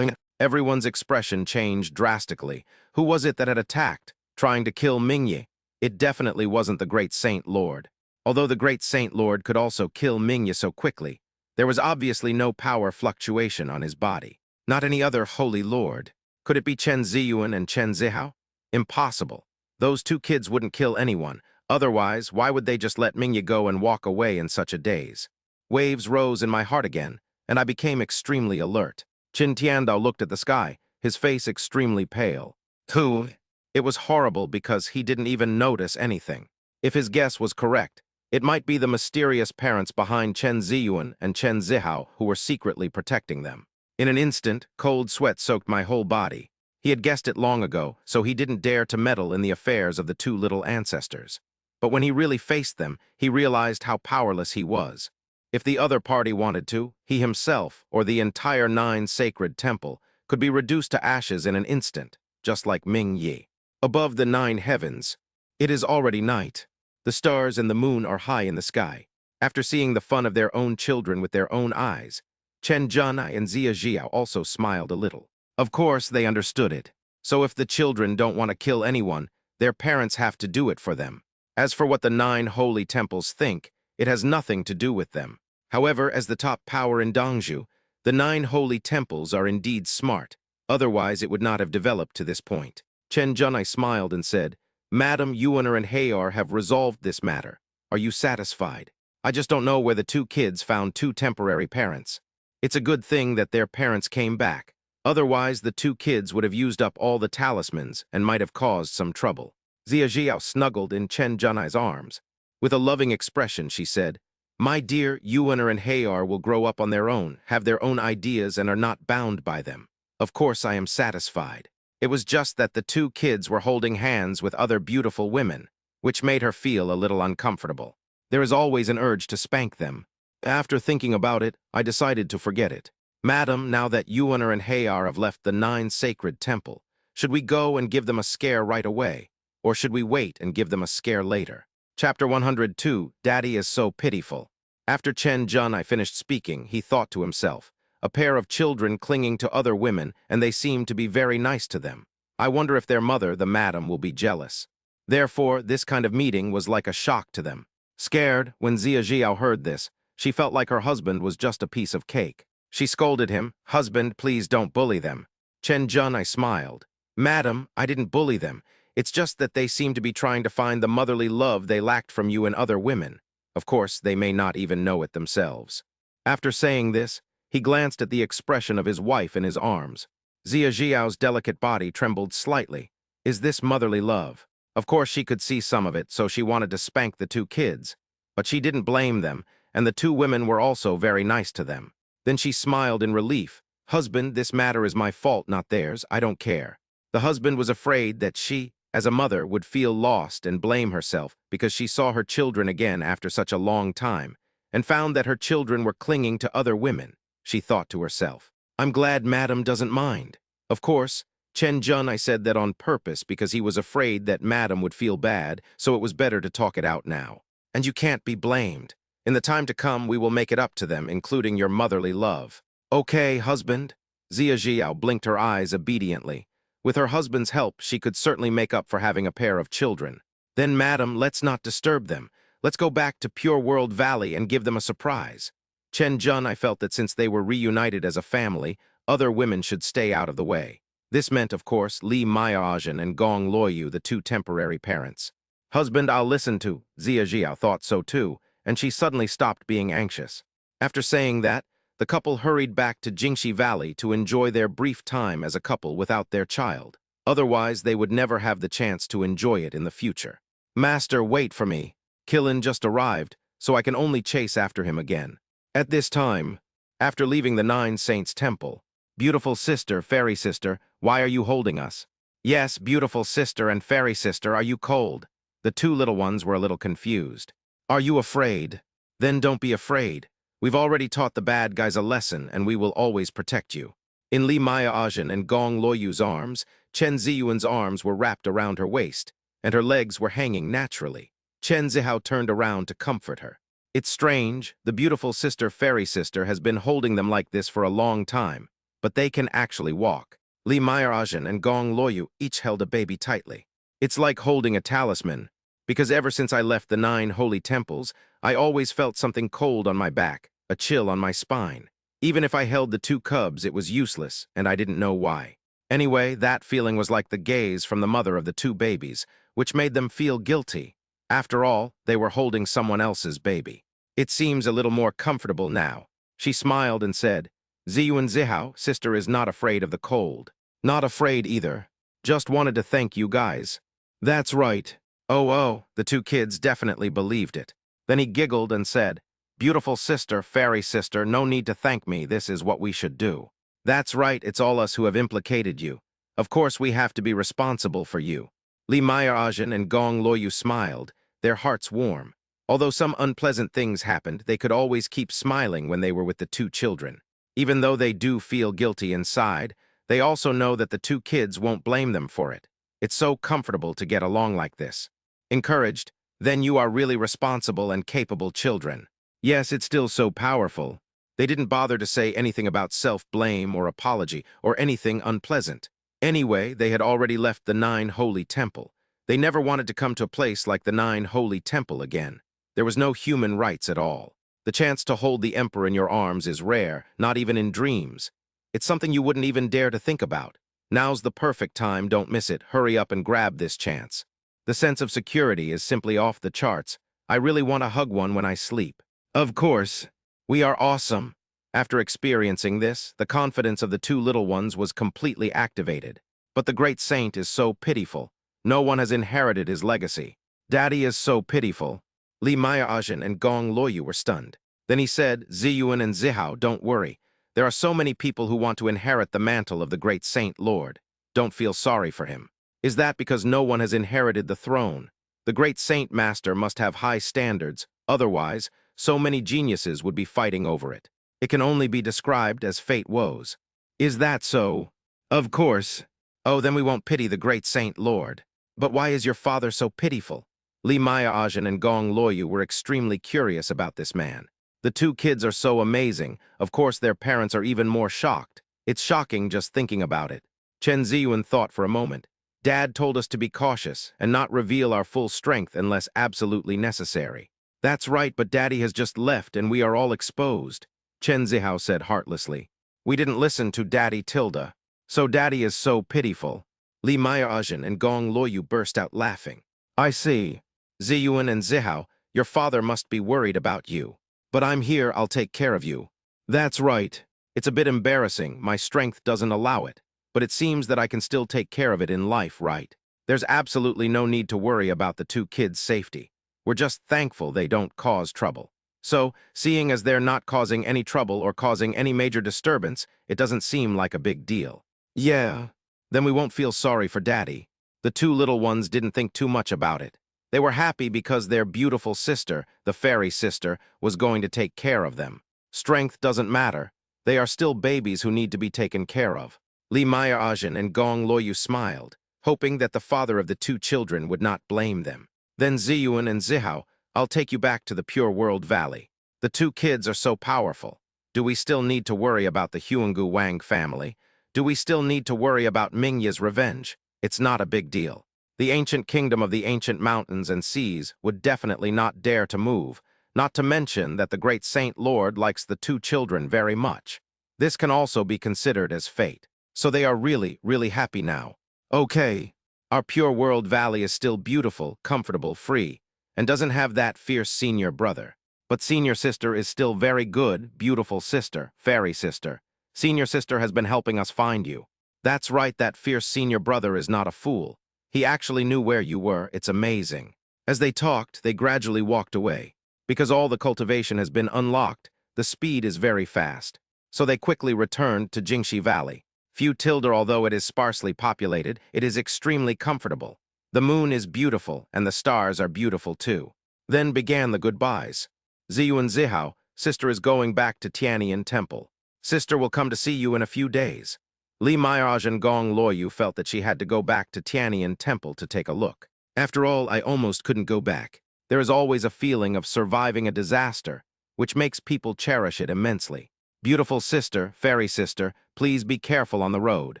Everyone's expression changed drastically. Who was it that had attacked, trying to kill Mingye? It definitely wasn't the great Saint Lord. Although the great Saint Lord could also kill Mingye so quickly, there was obviously no power fluctuation on his body. Not any other holy lord. Could it be Chen Ziyuan and Chen Zihao? Impossible. Those two kids wouldn't kill anyone. Otherwise, why would they just let Mingye go and walk away in such a daze? Waves rose in my heart again, and I became extremely alert. Qin Tiandao looked at the sky, his face extremely pale. Who? It was horrible because he didn't even notice anything. If his guess was correct, it might be the mysterious parents behind Chen Ziyuan and Chen Zihao who were secretly protecting them. In an instant, cold sweat soaked my whole body. He had guessed it long ago, so he didn't dare to meddle in the affairs of the two little ancestors. But when he really faced them, he realized how powerless he was. If the other party wanted to, he himself, or the entire 9 sacred temple, could be reduced to ashes in an instant, just like Mingye. Above the 9 heavens, it is already night. The stars and the moon are high in the sky. After seeing the fun of their own children with their own eyes, Chen Junai and Zia Jiao also smiled a little. Of course, they understood it. So if the children don't want to kill anyone, their parents have to do it for them. As for what the 9 holy temples think, it has nothing to do with them. However, as the top power in Dongzhou, the 9 holy temples are indeed smart. Otherwise, it would not have developed to this point. Chen Junai smiled and said, Madam Yuaner and Hayar have resolved this matter. Are you satisfied? I just don't know where the two kids found 2 temporary parents. It's a good thing that their parents came back. Otherwise, the 2 kids would have used up all the talismans and might have caused some trouble. Zia Jiao snuggled in Chen Junai's arms. With a loving expression, she said, My dear, Yuaner and Hayar will grow up on their own, have their own ideas, and are not bound by them. Of course, I am satisfied. It was just that the 2 kids were holding hands with other beautiful women, which made her feel a little uncomfortable. There is always an urge to spank them. After thinking about it, I decided to forget it. Madam, now that Yuaner and Hayar have left the 9 sacred temple, should we go and give them a scare right away, or should we wait and give them a scare later? Chapter 102, Daddy is so pitiful. After Chen Junai finished speaking, he thought to himself, a pair of children clinging to other women, and they seem to be very nice to them. I wonder if their mother, the madam, will be jealous. Therefore, this kind of meeting was like a shock to them. Scared, when Zia Jiao heard this, she felt like her husband was just a piece of cake. She scolded him, "Husband, please don't bully them." Chen Junai smiled. "Madam, I didn't bully them. It's just that they seem to be trying to find the motherly love they lacked from you and other women. Of course, they may not even know it themselves." After saying this, he glanced at the expression of his wife in his arms. Zia Jiao's delicate body trembled slightly. Is this motherly love? Of course, she could see some of it, so she wanted to spank the two kids. But she didn't blame them, and the two women were also very nice to them. Then she smiled in relief. "Husband, this matter is my fault, not theirs. I don't care." The husband was afraid that she, as a mother, would feel lost and blame herself because she saw her children again after such a long time, and found that her children were clinging to other women. She thought to herself, "I'm glad Madam doesn't mind." Of course, Chen Junai said that on purpose because he was afraid that Madam would feel bad, so it was better to talk it out now. "And you can't be blamed. In the time to come, we will make it up to them, including your motherly love." "Okay, husband." Zia Jiao blinked her eyes obediently. With her husband's help, she could certainly make up for having a pair of children. "Then, madam, let's not disturb them. Let's go back to Pure World Valley and give them a surprise." Chen Junai felt that since they were reunited as a family, other women should stay out of the way. This meant, of course, Li Mayaojin and Gong Luoyu, the two temporary parents. "Husband, I'll listen to." Zia Jiao thought so too, and she suddenly stopped being anxious. After saying that, the couple hurried back to Jingxi Valley to enjoy their brief time as a couple without their child. Otherwise, they would never have the chance to enjoy it in the future. "Master, wait for me. Kilin just arrived, so I can only chase after him again." At this time, after leaving the Nine Saints Temple, "Beautiful sister, fairy sister, why are you holding us?" "Yes, beautiful sister and fairy sister, are you cold?" The two little ones were a little confused. "Are you afraid? Then don't be afraid. We've already taught the bad guys a lesson, and we will always protect you." In Li Mayaojin and Gong Luoyu's arms, Chen Ziyuan's arms were wrapped around her waist, and her legs were hanging naturally. Chen Zihao turned around to comfort her. "It's strange, the beautiful sister fairy sister has been holding them like this for a long time, but they can actually walk." Li Mayaojin and Gong Luoyu each held a baby tightly. "It's like holding a talisman, because ever since I left the 9 holy temples, I always felt something cold on my back, a chill on my spine. Even if I held the two cubs, it was useless, and I didn't know why. Anyway, that feeling was like the gaze from the mother of the two babies, which made them feel guilty. After all, they were holding someone else's baby. It seems a little more comfortable now." She smiled and said, "Ziyuan Zihao, sister is not afraid of the cold." "Not afraid either. Just wanted to thank you guys." "That's right." Oh, the two kids definitely believed it. Then he giggled and said, "Beautiful sister, fairy sister, no need to thank me, this is what we should do." "That's right, it's all us who have implicated you. Of course we have to be responsible for you." Li Mayaojin and Gong Luoyu smiled, their hearts warm. Although some unpleasant things happened, they could always keep smiling when they were with the two children. Even though they do feel guilty inside, they also know that the two kids won't blame them for it. It's so comfortable to get along like this. Encouraged, "Then you are really responsible and capable children." Yes, it's still so powerful. They didn't bother to say anything about self-blame or apology or anything unpleasant. Anyway, they had already left the 9 holy temple. They never wanted to come to a place like the 9 holy temple again. There was no human rights at all. The chance to hold the emperor in your arms is rare, not even in dreams. It's something you wouldn't even dare to think about. Now's the perfect time, don't miss it. Hurry up and grab this chance. The sense of security is simply off the charts. I really want to hug one when I sleep. Of course. We are awesome. After experiencing this, the confidence of the two little ones was completely activated. But the great saint is so pitiful. No one has inherited his legacy. Daddy is so pitiful. Li Mayaojin and Gong Luoyu were stunned. Then he said, "Ziyuan and Zihao, don't worry. There are so many people who want to inherit the mantle of the great saint lord. Don't feel sorry for him. Is that because no one has inherited the throne? The great saint master must have high standards, otherwise, so many geniuses would be fighting over it. It can only be described as fate woes." "Is that so?" "Of course." "Oh, then we won't pity the great saint lord." "But why is your father so pitiful?" Li Maya and Gong Luoyu were extremely curious about this man. The two kids are so amazing, of course their parents are even more shocked. It's shocking just thinking about it. Chen Ziyuan thought for a moment. Dad told us to be cautious and not reveal our full strength unless absolutely necessary. That's right, but Daddy has just left and we are all exposed, Chen Zihao said heartlessly. We didn't listen to Daddy Tilda. So Daddy is so pitiful. Li Maya and Gong Luoyu burst out laughing. I see. Ziyuan and Zihao, your father must be worried about you. But I'm here, I'll take care of you. That's right. It's a bit embarrassing, my strength doesn't allow it. But it seems that I can still take care of it in life, right? There's absolutely no need to worry about the two kids' safety. We're just thankful they don't cause trouble. So, seeing as they're not causing any trouble or causing any major disturbance, it doesn't seem like a big deal. Yeah, then we won't feel sorry for Daddy. The two little ones didn't think too much about it. They were happy because their beautiful sister, the fairy sister, was going to take care of them. Strength doesn't matter. They are still babies who need to be taken care of. Li Maya and Gong Luoyu smiled, hoping that the father of the two children would not blame them. Then Ziyuan and Zihao, I'll take you back to the Pure World Valley. The two kids are so powerful. Do we still need to worry about the Huanggu Wang family? Do we still need to worry about Mingya's revenge? It's not a big deal. The ancient kingdom of the ancient mountains and seas would definitely not dare to move, not to mention that the great Saint Lord likes the two children very much. This can also be considered as fate. So they are really, really happy now. Okay, our Pure World Valley is still beautiful, comfortable, free, and doesn't have that fierce senior brother. But senior sister is still very good, beautiful sister, fairy sister. Senior sister has been helping us find you. That's right, that fierce senior brother is not a fool. He actually knew where you were, it's amazing. As they talked, they gradually walked away. Because all the cultivation has been unlocked, the speed is very fast. So they quickly returned to Jingxi Valley. Few tilde, although it is sparsely populated, it is extremely comfortable. The moon is beautiful, and the stars are beautiful too. Then began the goodbyes. Ziyu and Zihao, sister is going back to Tianyan Temple. Sister will come to see you in a few days. Li Mairaj and Gong Luoyu felt that she had to go back to Tianyan Temple to take a look. After all, I almost couldn't go back. There is always a feeling of surviving a disaster, which makes people cherish it immensely. Beautiful sister, fairy sister, please be careful on the road.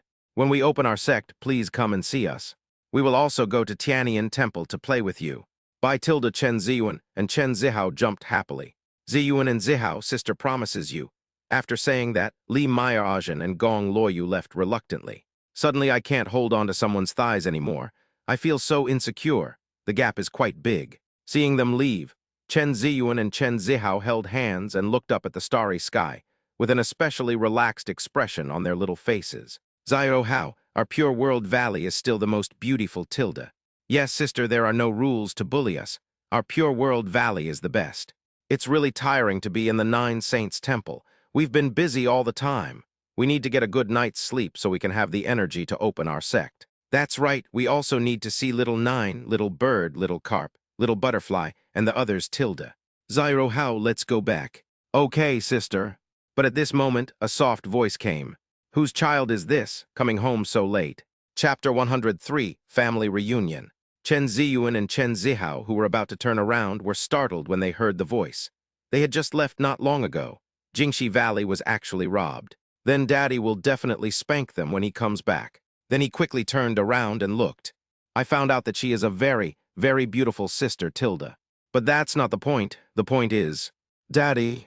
When we open our sect, please come and see us. We will also go to Tianyan Temple to play with you. By Tilda Chen Ziyuan and Chen Zihao jumped happily. Ziyuan and Zihao, sister promises you. After saying that, Li Mairaj and Gong Luoyu left reluctantly. Suddenly I can't hold on to someone's thighs anymore. I feel so insecure. The gap is quite big. Seeing them leave, Chen Ziyuan and Chen Zihao held hands and looked up at the starry sky, with an especially relaxed expression on their little faces. Zio Hao, our Pure World Valley is still the most beautiful tilde. Yes, sister, there are no rules to bully us. Our Pure World Valley is the best. It's really tiring to be in the Nine Saints Temple. We've been busy all the time. We need to get a good night's sleep so we can have the energy to open our sect. That's right, we also need to see little Nine, little bird, little carp, little butterfly, and the others tilde. Zyro Hao, let's go back. Okay, sister. But at this moment, a soft voice came. Whose child is this, coming home so late? Chapter 103, Family Reunion. Chen Ziyuan and Chen Zihao, who were about to turn around, were startled when they heard the voice. They had just left not long ago. Jingxi Valley was actually robbed. Then Daddy will definitely spank them when he comes back. Then he quickly turned around and looked. I found out that she is a very, very beautiful sister, Tilda. But that's not the point. The point is, Daddy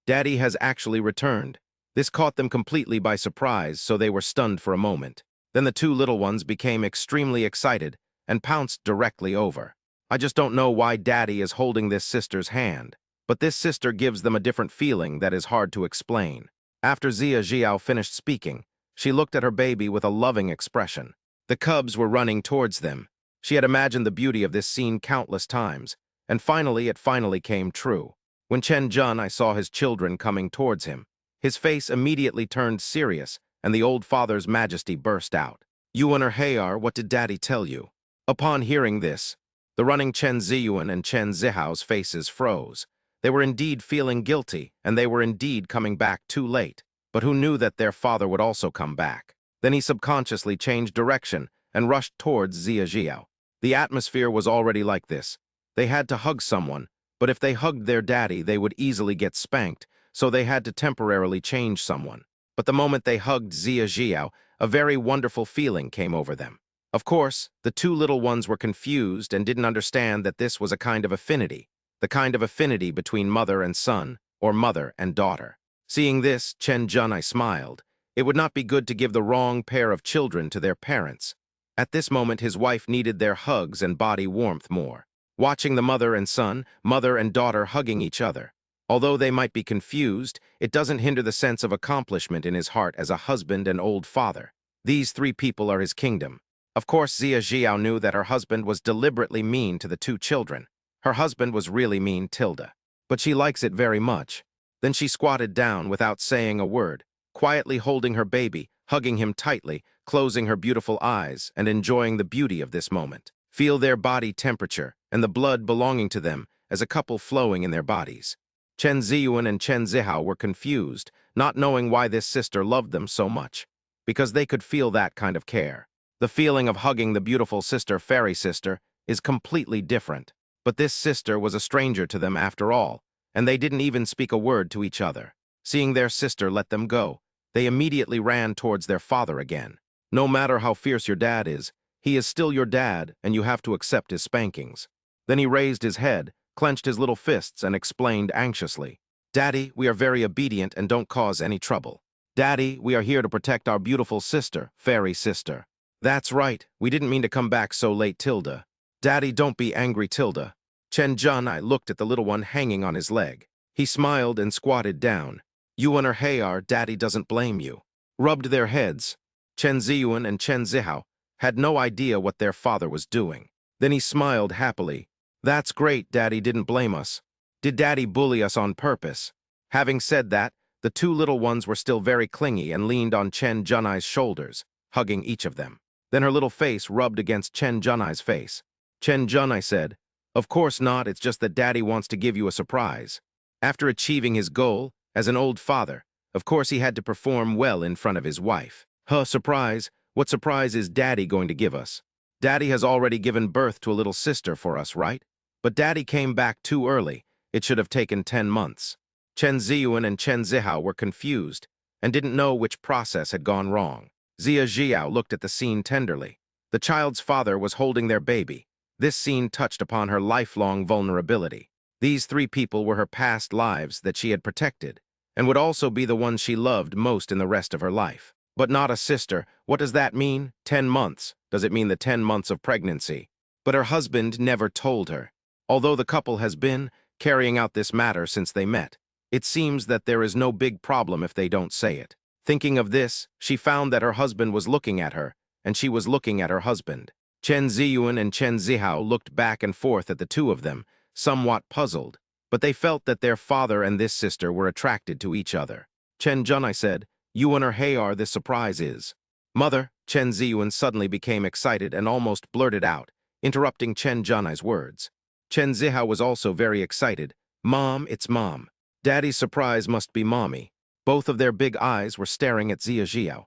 has actually returned. This caught them completely by surprise, so they were stunned for a moment. Then the two little ones became extremely excited and pounced directly over. I just don't know why Daddy is holding this sister's hand. But this sister gives them a different feeling that is hard to explain. After Zia Jiao finished speaking, she looked at her baby with a loving expression. The cubs were running towards them. She had imagined the beauty of this scene countless times, and finally it came true. When Chen Jun I saw his children coming towards him, his face immediately turned serious, and the old father's majesty burst out. Yuan or Hayar, what did Daddy tell you? Upon hearing this, the running Chen Ziyuan and Chen Zihao's faces froze. They were indeed feeling guilty, and they were indeed coming back too late. But who knew that their father would also come back? Then he subconsciously changed direction and rushed towards Zia Jiao. The atmosphere was already like this. They had to hug someone, but if they hugged their daddy, they would easily get spanked, so they had to temporarily change someone. But the moment they hugged Zia Jiao, a very wonderful feeling came over them. Of course, the two little ones were confused and didn't understand that this was a kind of affinity, the kind of affinity between mother and son, or mother and daughter. Seeing this, Chen Junai smiled. It would not be good to give the wrong pair of children to their parents. At this moment, his wife needed their hugs and body warmth more. Watching the mother and son, mother and daughter hugging each other. Although they might be confused, it doesn't hinder the sense of accomplishment in his heart as a husband and old father. These three people are his kingdom. Of course, Zia Jiao knew that her husband was deliberately mean to the two children. Her husband was really mean, Tilda. But she likes it very much. Then she squatted down without saying a word, quietly holding her baby, hugging him tightly, closing her beautiful eyes, and enjoying the beauty of this moment. Feel their body temperature and the blood belonging to them as a couple flowing in their bodies. Chen Ziyuan and Chen Zihao were confused, not knowing why this sister loved them so much, because they could feel that kind of care. The feeling of hugging the beautiful sister, fairy sister, is completely different. But this sister was a stranger to them after all, and they didn't even speak a word to each other. Seeing their sister let them go, they immediately ran towards their father again. No matter how fierce your dad is, he is still your dad, and you have to accept his spankings. Then he raised his head, clenched his little fists, and explained anxiously, "Daddy, we are very obedient and don't cause any trouble. Daddy, we are here to protect our beautiful sister, fairy sister." "That's right, we didn't mean to come back so late, Tilda." "Daddy, don't be angry, Tilda." Chen Junai looked at the little one hanging on his leg. He smiled and squatted down. "You and her Hayar, Daddy doesn't blame you." Rubbed their heads. Chen Ziyuan and Chen Zihao had no idea what their father was doing. Then he smiled happily. "That's great, Daddy didn't blame us. Did Daddy bully us on purpose?" Having said that, the two little ones were still very clingy and leaned on Chen Junai's shoulders, hugging each of them. Then her little face rubbed against Chen Junai's face. Chen Junai said, "Of course not, it's just that Daddy wants to give you a surprise." After achieving his goal, as an old father, of course he had to perform well in front of his wife. "Huh, surprise? What surprise is Daddy going to give us? Daddy has already given birth to a little sister for us, right? But Daddy came back too early. It should have taken 10 months. Chen Ziyuan and Chen Zihao were confused and didn't know which process had gone wrong. Zia Jiao looked at the scene tenderly. The child's father was holding their baby. This scene touched upon her lifelong vulnerability. These three people were her past lives that she had protected, and would also be the ones she loved most in the rest of her life. But not a sister. What does that mean? 10 months. Does it mean the 10 months of pregnancy? But her husband never told her. Although the couple has been carrying out this matter since they met, it seems that there is no big problem if they don't say it. Thinking of this, she found that her husband was looking at her, and she was looking at her husband. Chen Ziyuan and Chen Zihao looked back and forth at the two of them, somewhat puzzled, but they felt that their father and this sister were attracted to each other. Chen Junai said, "You and her Hayar, this surprise is." "Mother," Chen Ziyuan suddenly became excited and almost blurted out, interrupting Chen Junai's words. Chen Zihao was also very excited. "Mom, it's Mom. Daddy's surprise must be Mommy." Both of their big eyes were staring at Zia Jiao.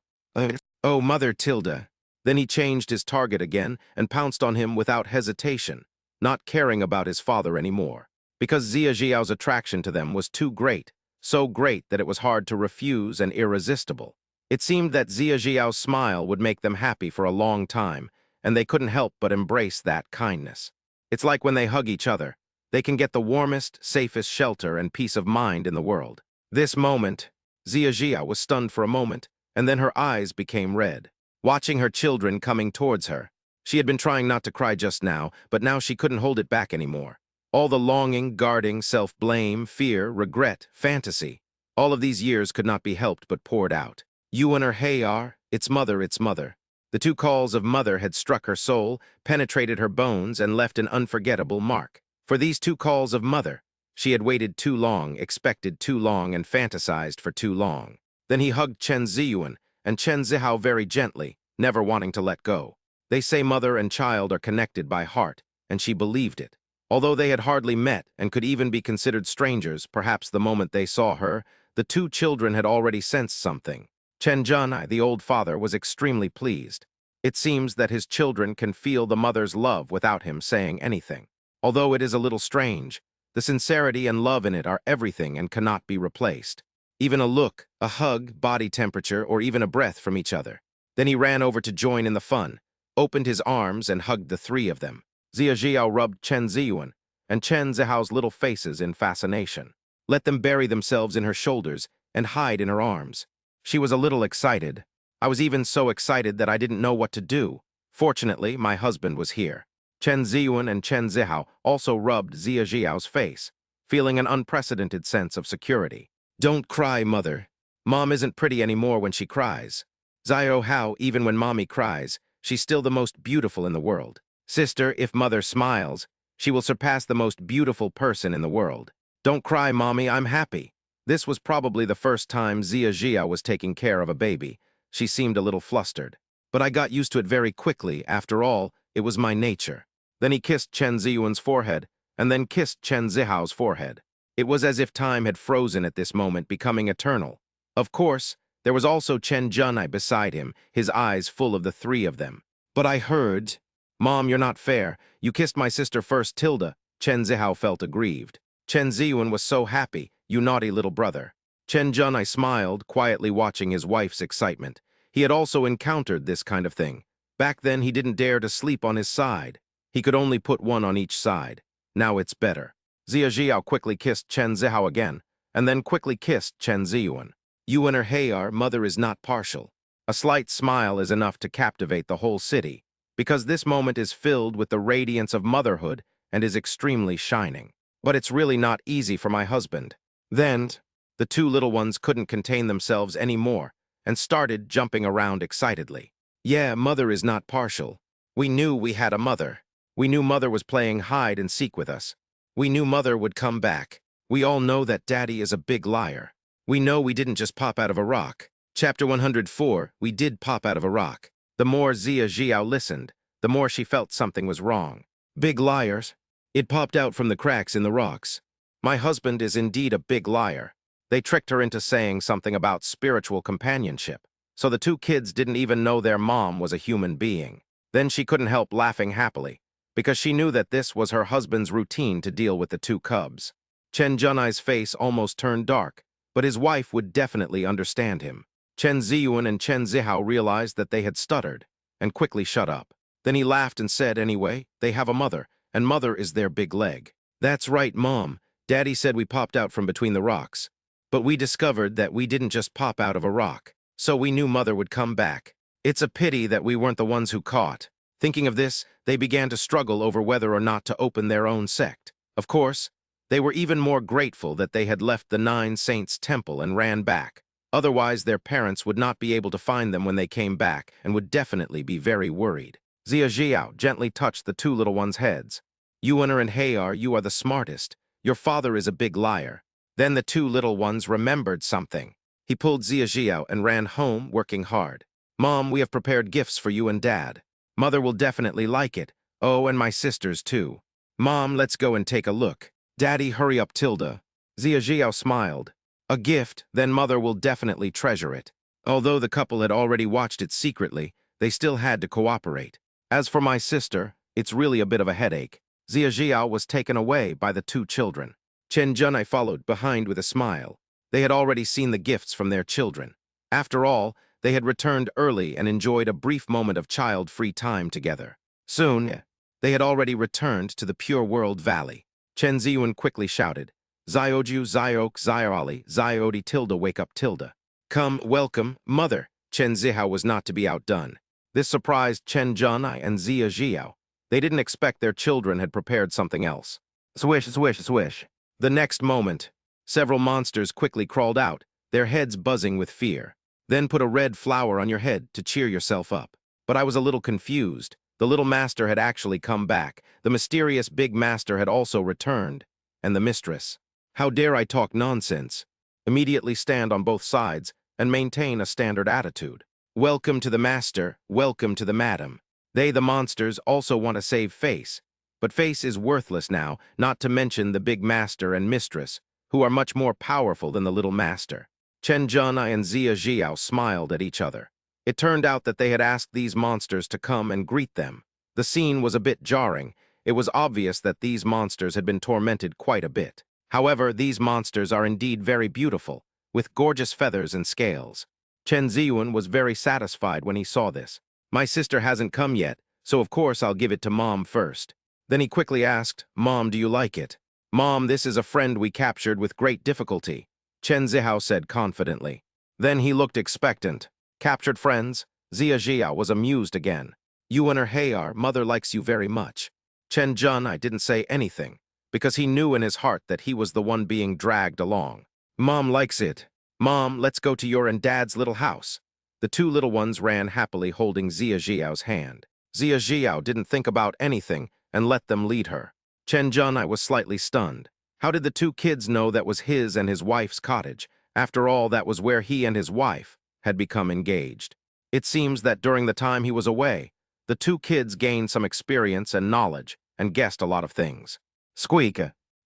"Oh, Mother Tilda." Then he changed his target again and pounced on him without hesitation, not caring about his father anymore, because Zia Jiao's attraction to them was too great, so great that it was hard to refuse and irresistible. It seemed that Zia Jiao's smile would make them happy for a long time, and they couldn't help but embrace that kindness. It's like when they hug each other, they can get the warmest, safest shelter and peace of mind in the world. This moment, Zia Jiao was stunned for a moment, and then her eyes became red. Watching her children coming towards her. She had been trying not to cry just now, but now she couldn't hold it back anymore. All the longing, guarding, self-blame, fear, regret, fantasy, all of these years could not be helped but poured out. "You and her Hayar, it's Mother, it's Mother." The two calls of Mother had struck her soul, penetrated her bones, and left an unforgettable mark. For these two calls of Mother, she had waited too long, expected too long, and fantasized for too long. Then he hugged Chen Ziyuan and Chen Zihao very gently, never wanting to let go. They say mother and child are connected by heart, and she believed it. Although they had hardly met and could even be considered strangers, perhaps the moment they saw her, the two children had already sensed something. Chen Junai, the old father, was extremely pleased. It seems that his children can feel the mother's love without him saying anything. Although it is a little strange, the sincerity and love in it are everything and cannot be replaced. Even a look, a hug, body temperature, or even a breath from each other. Then he ran over to join in the fun, opened his arms and hugged the three of them. Zia Jiao rubbed Chen Ziyuan and Chen Zihao's little faces in fascination. Let them bury themselves in her shoulders and hide in her arms. She was a little excited. I was even so excited that I didn't know what to do. Fortunately, my husband was here. Chen Ziyuan and Chen Zihao also rubbed Zia Jiao's face, feeling an unprecedented sense of security. Don't cry, mother. Mom isn't pretty anymore when she cries. Zio Hao, even when mommy cries, she's still the most beautiful in the world. Sister, if mother smiles, she will surpass the most beautiful person in the world. Don't cry, mommy, I'm happy. This was probably the first time Zia Jia was taking care of a baby. She seemed a little flustered. But I got used to it very quickly. After all, it was my nature. Then he kissed Chen Ziyuan's forehead, and then kissed Chen Zihao's forehead. It was as if time had frozen at this moment, becoming eternal. Of course, there was also Chen Junai beside him, his eyes full of the three of them. But I heard... Mom, you're not fair. You kissed my sister first, Tilda. Chen Zihao felt aggrieved. Chen Ziyuan was so happy, you naughty little brother. Chen Junai smiled, quietly watching his wife's excitement. He had also encountered this kind of thing. Back then, he didn't dare to sleep on his side. He could only put one on each side. Now it's better. Zia Jiao quickly kissed Chen Zihao again, and then quickly kissed Chen Ziyuan. You and her Hayar, mother is not partial. A slight smile is enough to captivate the whole city, because this moment is filled with the radiance of motherhood and is extremely shining. But it's really not easy for my husband. Then, the two little ones couldn't contain themselves anymore and started jumping around excitedly. Yeah, mother is not partial. We knew we had a mother. We knew mother was playing hide and seek with us. We knew mother would come back. We all know that daddy is a big liar. We know we didn't just pop out of a rock. Chapter 104, we did pop out of a rock. The more Zia Jiao listened, the more she felt something was wrong. Big liars. It popped out from the cracks in the rocks. My husband is indeed a big liar. They tricked her into saying something about spiritual companionship, so the two kids didn't even know their mom was a human being. Then she couldn't help laughing happily, because she knew that this was her husband's routine to deal with the two cubs. Chen Junai's face almost turned dark, but his wife would definitely understand him. Chen Ziyuan and Chen Zihao realized that they had stuttered, and quickly shut up. Then he laughed and said, anyway, they have a mother, and mother is their big leg. That's right, Mom. Daddy said we popped out from between the rocks. But we discovered that we didn't just pop out of a rock, so we knew mother would come back. It's a pity that we weren't the ones who caught. Thinking of this, they began to struggle over whether or not to open their own sect. Of course, they were even more grateful that they had left the Nine Saints Temple and ran back. Otherwise, their parents would not be able to find them when they came back and would definitely be very worried. Zia Jiao gently touched the two little ones' heads. Yuan and Hayar, you are the smartest. Your father is a big liar. Then the two little ones remembered something. He pulled Zia Jiao and ran home, working hard. Mom, we have prepared gifts for you and Dad. Mother will definitely like it. Oh, and my sisters too. Mom, let's go and take a look. Daddy, hurry up, Tilda. Zia Jiao smiled. A gift, then mother will definitely treasure it. Although the couple had already watched it secretly, they still had to cooperate. As for my sister, it's really a bit of a headache. Zia Jiao was taken away by the two children. Chen Junai followed behind with a smile. They had already seen the gifts from their children. After all, they had returned early and enjoyed a brief moment of child-free time together. Soon, they had already returned to the Pure World Valley. Chen Ziyuan quickly shouted, Zioju, Ziok, Zioli, Ziodi, Tilda, wake up, Tilda. Come, welcome, mother. Chen Zihao was not to be outdone. This surprised Chen Junai and Zia Jiao. They didn't expect their children had prepared something else. Swish, swish, swish. The next moment, several monsters quickly crawled out, their heads buzzing with fear. Then put a red flower on your head to cheer yourself up. But I was a little confused. The little master had actually come back. The mysterious big master had also returned. And the mistress. How dare I talk nonsense? Immediately stand on both sides and maintain a standard attitude. Welcome to the master, welcome to the madam. They, the monsters, also want to save Face. But Face is worthless now, not to mention the big master and mistress, who are much more powerful than the little master. Chen Junai and Zia Jiao smiled at each other. It turned out that they had asked these monsters to come and greet them. The scene was a bit jarring. It was obvious that these monsters had been tormented quite a bit. However, these monsters are indeed very beautiful, with gorgeous feathers and scales. Chen Ziyun was very satisfied when he saw this. My sister hasn't come yet, so of course I'll give it to Mom first. Then he quickly asked, Mom, do you like it? Mom, this is a friend we captured with great difficulty, Chen Zihao said confidently. Then he looked expectant. Captured friends? Zia Jiao was amused again. You and her Hayar, mother likes you very much. Chen Jun, I didn't say anything, because he knew in his heart that he was the one being dragged along. Mom likes it. Mom, let's go to your and Dad's little house. The two little ones ran happily holding Zia Jiao's hand. Zia Jiao didn't think about anything and let them lead her. Chen Jun, I was slightly stunned. How did the two kids know that was his and his wife's cottage? After all, that was where he and his wife had become engaged. It seems that during the time he was away, the two kids gained some experience and knowledge and guessed a lot of things. Squeak!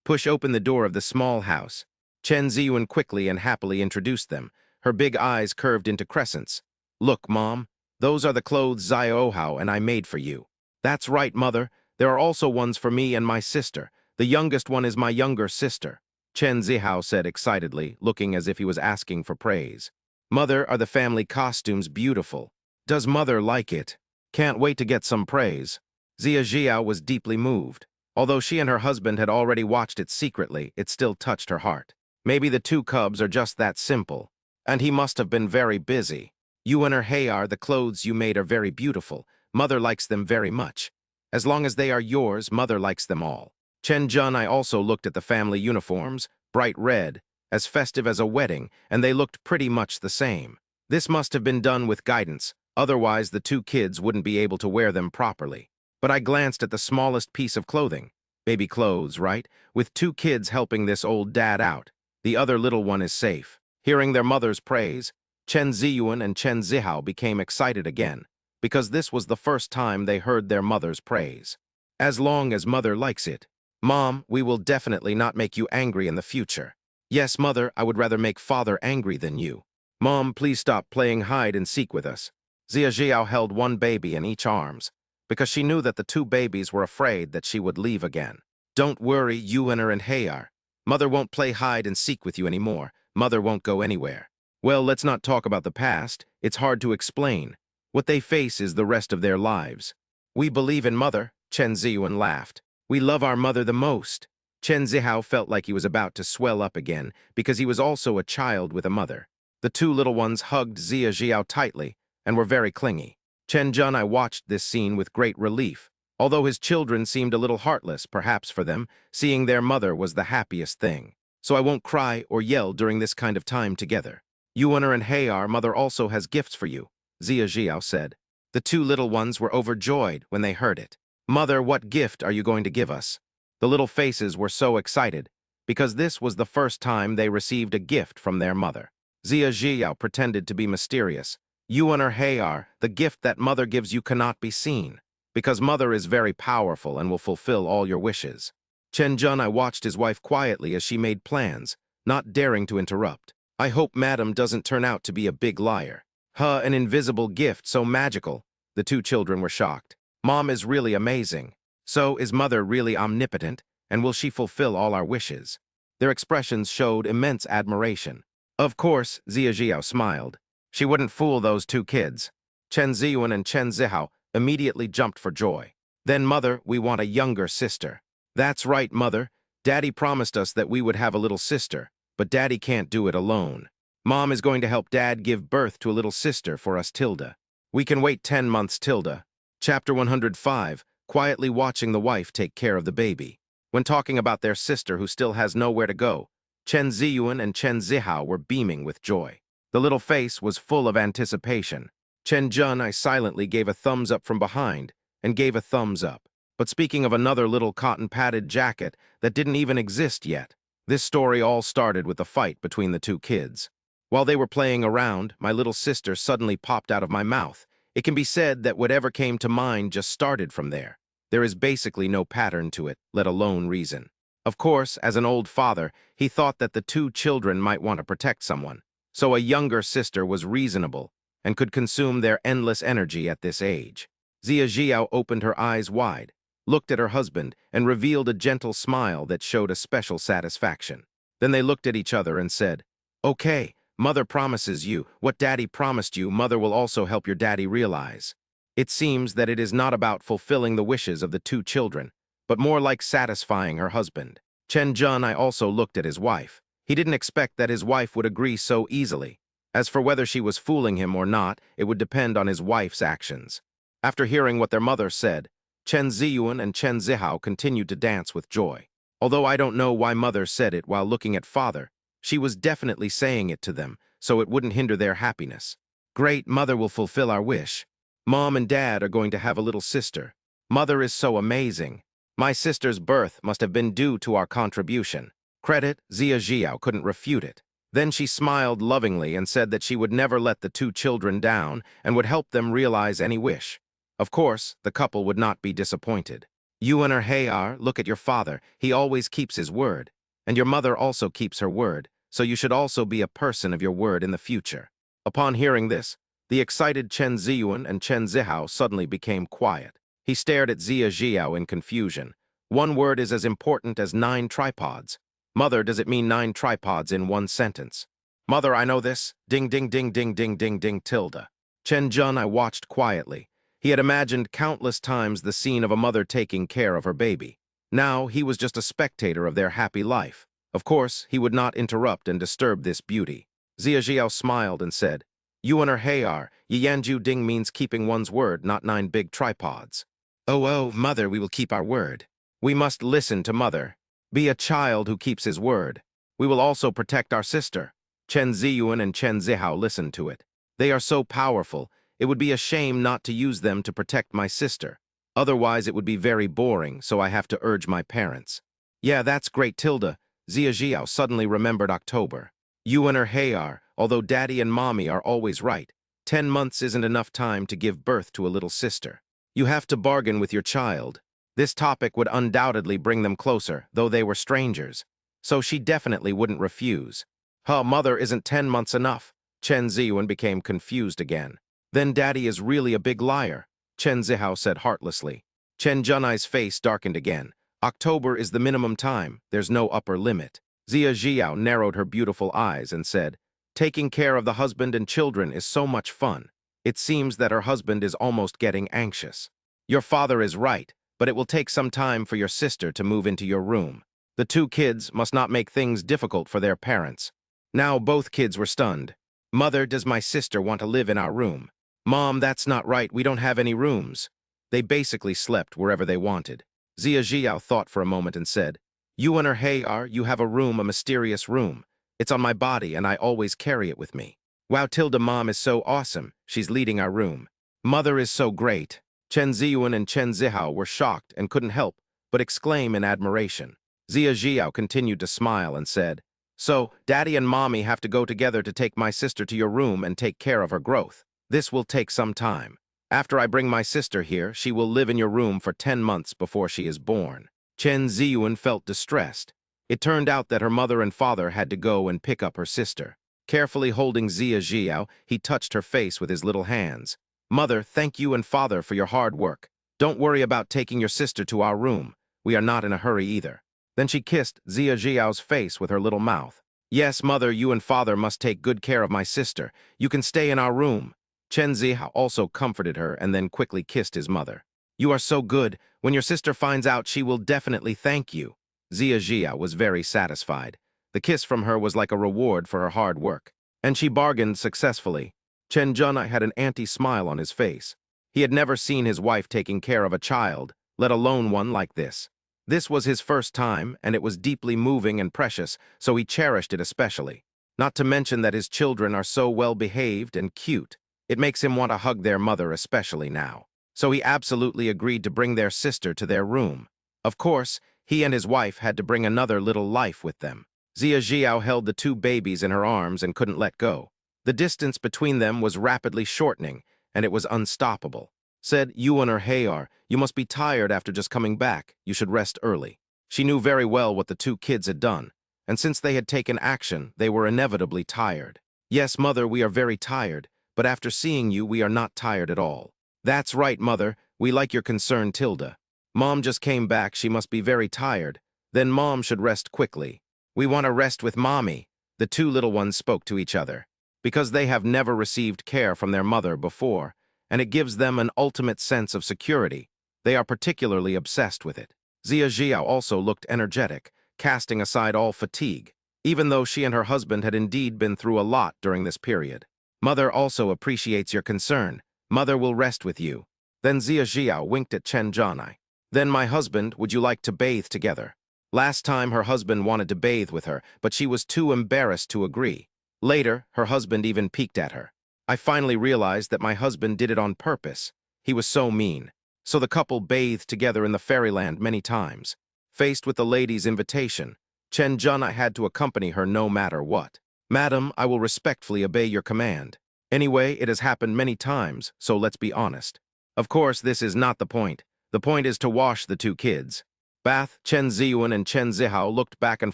Push open the door of the small house. Chen Ziyun quickly and happily introduced them, her big eyes curved into crescents. Look, Mom, those are the clothes Xiaohao and I made for you. That's right, Mother. There are also ones for me and my sister. The youngest one is my younger sister, Chen Zihao said excitedly, looking as if he was asking for praise. Mother, are the family costumes beautiful? Does Mother like it? Can't wait to get some praise. Zia Jiao was deeply moved. Although she and her husband had already watched it secretly, it still touched her heart. Maybe the two cubs are just that simple. And he must have been very busy. You and her Hayar, the clothes you made are very beautiful. Mother likes them very much. As long as they are yours, Mother likes them all. Chen Jun, I also looked at the family uniforms, bright red, as festive as a wedding, and they looked pretty much the same. This must have been done with guidance, otherwise the two kids wouldn't be able to wear them properly. But I glanced at the smallest piece of clothing. Baby clothes, right? With two kids helping this old dad out. The other little one is safe. Hearing their mother's praise, Chen Ziyun and Chen Zihao became excited again, because this was the first time they heard their mother's praise. As long as Mother likes it. Mom, we will definitely not make you angry in the future. Yes, Mother, I would rather make Father angry than you. Mom, please stop playing hide and seek with us. Zia Jiao held one baby in each arms, because she knew that the two babies were afraid that she would leave again. Don't worry, Yuan'er and Hayar. Mother won't play hide and seek with you anymore. Mother won't go anywhere. Well, let's not talk about the past. It's hard to explain. What they face is the rest of their lives. We believe in Mother, Chen Ziyun laughed. We love our mother the most. Chen Zihao felt like he was about to swell up again because he was also a child with a mother. The two little ones hugged Zia Jiao tightly and were very clingy. Chen Jun, I watched this scene with great relief. Although his children seemed a little heartless, perhaps for them, seeing their mother was the happiest thing. So I won't cry or yell during this kind of time together. Yuan'er and Hayar, Mother also has gifts for you, Zia Jiao said. The two little ones were overjoyed when they heard it. Mother, what gift are you going to give us? The little faces were so excited, because this was the first time they received a gift from their mother. Zia Jiao pretended to be mysterious. Yuan'er Hayar, the gift that Mother gives you cannot be seen, because Mother is very powerful and will fulfill all your wishes. Chen Jun, I watched his wife quietly as she made plans, not daring to interrupt. I hope Madam doesn't turn out to be a big liar. Huh, an invisible gift so magical. The two children were shocked. Mom is really amazing. So is Mother really omnipotent, and will she fulfill all our wishes? Their expressions showed immense admiration. Of course, Zia Jiao smiled. She wouldn't fool those two kids. Chen Ziyun and Chen Zihao immediately jumped for joy. Then, Mother, we want a younger sister. That's right, Mother. Daddy promised us that we would have a little sister, but Daddy can't do it alone. Mom is going to help Dad give birth to a little sister for us, Tilda. We can wait 10 months, Tilda. Chapter 105, quietly watching the wife take care of the baby. When talking about their sister who still has nowhere to go, Chen Ziyun and Chen Zihao were beaming with joy. The little face was full of anticipation. Chen Jun, I silently gave a thumbs up from behind and gave a thumbs up. But speaking of another little cotton-padded jacket that didn't even exist yet, this story all started with the fight between the two kids. While they were playing around, my little sister suddenly popped out of my mouth. It can be said that whatever came to mind just started from there. There is basically no pattern to it, let alone reason. Of course, as an old father, he thought that the two children might want to protect someone. So a younger sister was reasonable, and could consume their endless energy at this age. Zia Jiao opened her eyes wide, looked at her husband, and revealed a gentle smile that showed a special satisfaction. Then they looked at each other and said, "Okay, Mother promises you, what Daddy promised you, Mother will also help your Daddy realize." It seems that it is not about fulfilling the wishes of the two children, but more like satisfying her husband. Chen Jun also looked at his wife. He didn't expect that his wife would agree so easily. As for whether she was fooling him or not, it would depend on his wife's actions. After hearing what their mother said, Chen Ziyuan and Chen Zihao continued to dance with joy. Although I don't know why Mother said it while looking at Father, she was definitely saying it to them, so it wouldn't hinder their happiness. Great, Mother will fulfill our wish. Mom and Dad are going to have a little sister. Mother is so amazing. My sister's birth must have been due to our contribution. Credit, Zia Jiao couldn't refute it. Then she smiled lovingly and said that she would never let the two children down and would help them realize any wish. Of course, the couple would not be disappointed. You and her Hayar, look at your father. He always keeps his word. And your mother also keeps her word, so you should also be a person of your word in the future. Upon hearing this, the excited Chen Ziyuan and Chen Zihao suddenly became quiet. He stared at Zia Jiao in confusion. One word is as important as 9 tripods. Mother, does it mean 9 tripods in one sentence? Mother, I know this. Ding, ding, ding, ding, ding, ding, ding, tilde. Chen Jun I watched quietly. He had imagined countless times the scene of a mother taking care of her baby. Now he was just a spectator of their happy life. Of course, he would not interrupt and disturb this beauty. Zia Jiao smiled and said, "You and her Hayar, Yanju Ding means keeping one's word, not 9 big tripods." Oh, Mother, we will keep our word. We must listen to Mother. Be a child who keeps his word. We will also protect our sister. Chen Ziyuan and Chen Zihao listened to it. They are so powerful, it would be a shame not to use them to protect my sister. Otherwise, it would be very boring, so I have to urge my parents. Yeah, that's great, tilde. Zia Jiao suddenly remembered October. You and her Hayar, although Daddy and Mommy are always right, 10 months isn't enough time to give birth to a little sister. You have to bargain with your child. This topic would undoubtedly bring them closer, though they were strangers. So she definitely wouldn't refuse. Huh, Mother, isn't 10 months enough? Chen Ziyuan became confused again. Then Daddy is really a big liar, Chen Zihao said heartlessly. Chen Junai's face darkened again. October is the minimum time. There's no upper limit. Zia Jiao narrowed her beautiful eyes and said, "Taking care of the husband and children is so much fun. It seems that her husband is almost getting anxious. Your father is right, but it will take some time for your sister to move into your room. The two kids must not make things difficult for their parents." Now both kids were stunned. "Mother, does my sister want to live in our room?" "Mom, that's not right. We don't have any rooms." They basically slept wherever they wanted. Zia Jiao thought for a moment and said, "You and her Hayar, you have a room, a mysterious room. It's on my body and I always carry it with me." Wow, tilde, Mom is so awesome. She's leading our room. Mother is so great. Chen Ziyuan and Chen Zihao were shocked and couldn't help but exclaim in admiration. Zia Jiao continued to smile and said, "So, Daddy and Mommy have to go together to take my sister to your room and take care of her growth. This will take some time. After I bring my sister here, she will live in your room for 10 months before she is born." Chen Ziyuan felt distressed. It turned out that her mother and father had to go and pick up her sister. Carefully holding Zia Jiao, he touched her face with his little hands. "Mother, thank you and Father for your hard work. Don't worry about taking your sister to our room. We are not in a hurry either." Then she kissed Zia Jiao's face with her little mouth. "Yes, Mother, you and Father must take good care of my sister. You can stay in our room." Chen Zihao also comforted her and then quickly kissed his mother. "You are so good. When your sister finds out, she will definitely thank you." Zia Jiao was very satisfied. The kiss from her was like a reward for her hard work. And she bargained successfully. Chen Junai had an anti-smile on his face. He had never seen his wife taking care of a child, let alone one like this. This was his first time, and it was deeply moving and precious, so he cherished it especially. Not to mention that his children are so well-behaved and cute. It makes him want to hug their mother especially now. So he absolutely agreed to bring their sister to their room. Of course, he and his wife had to bring another little life with them. Zia Jiao held the 2 babies in her arms and couldn't let go. The distance between them was rapidly shortening, and it was unstoppable. Said, "You and her Hayar, you must be tired after just coming back. You should rest early." She knew very well what the 2 kids had done, and since they had taken action, they were inevitably tired. "Yes, Mother, we are very tired, but after seeing you, we are not tired at all. That's right, mother. We like your concern, Tilda. Mom just came back. She must be very tired. Then Mom should rest quickly. We want to rest with Mommy. The two little ones spoke to each other. Because they have never received care from their mother before, and it gives them an ultimate sense of security. They are particularly obsessed with it. Zia Jiao also looked energetic, casting aside all fatigue, even though she and her husband had indeed been through a lot during this period. Mother also appreciates your concern. Mother will rest with you. Then Zia Jiao winked at Chen Zhanai. Then my husband, would you like to bathe together? Last time her husband wanted to bathe with her, but she was too embarrassed to agree. Later, her husband even peeked at her. I finally realized that my husband did it on purpose. He was so mean. So the couple bathed together in the fairyland many times. Faced with the lady's invitation, Chen Zhanai had to accompany her no matter what. Madam, I will respectfully obey your command. Anyway, it has happened many times, so let's be honest. Of course, this is not the point. The point is to wash the two kids. Bath, Chen Ziyuan and Chen Zihao looked back and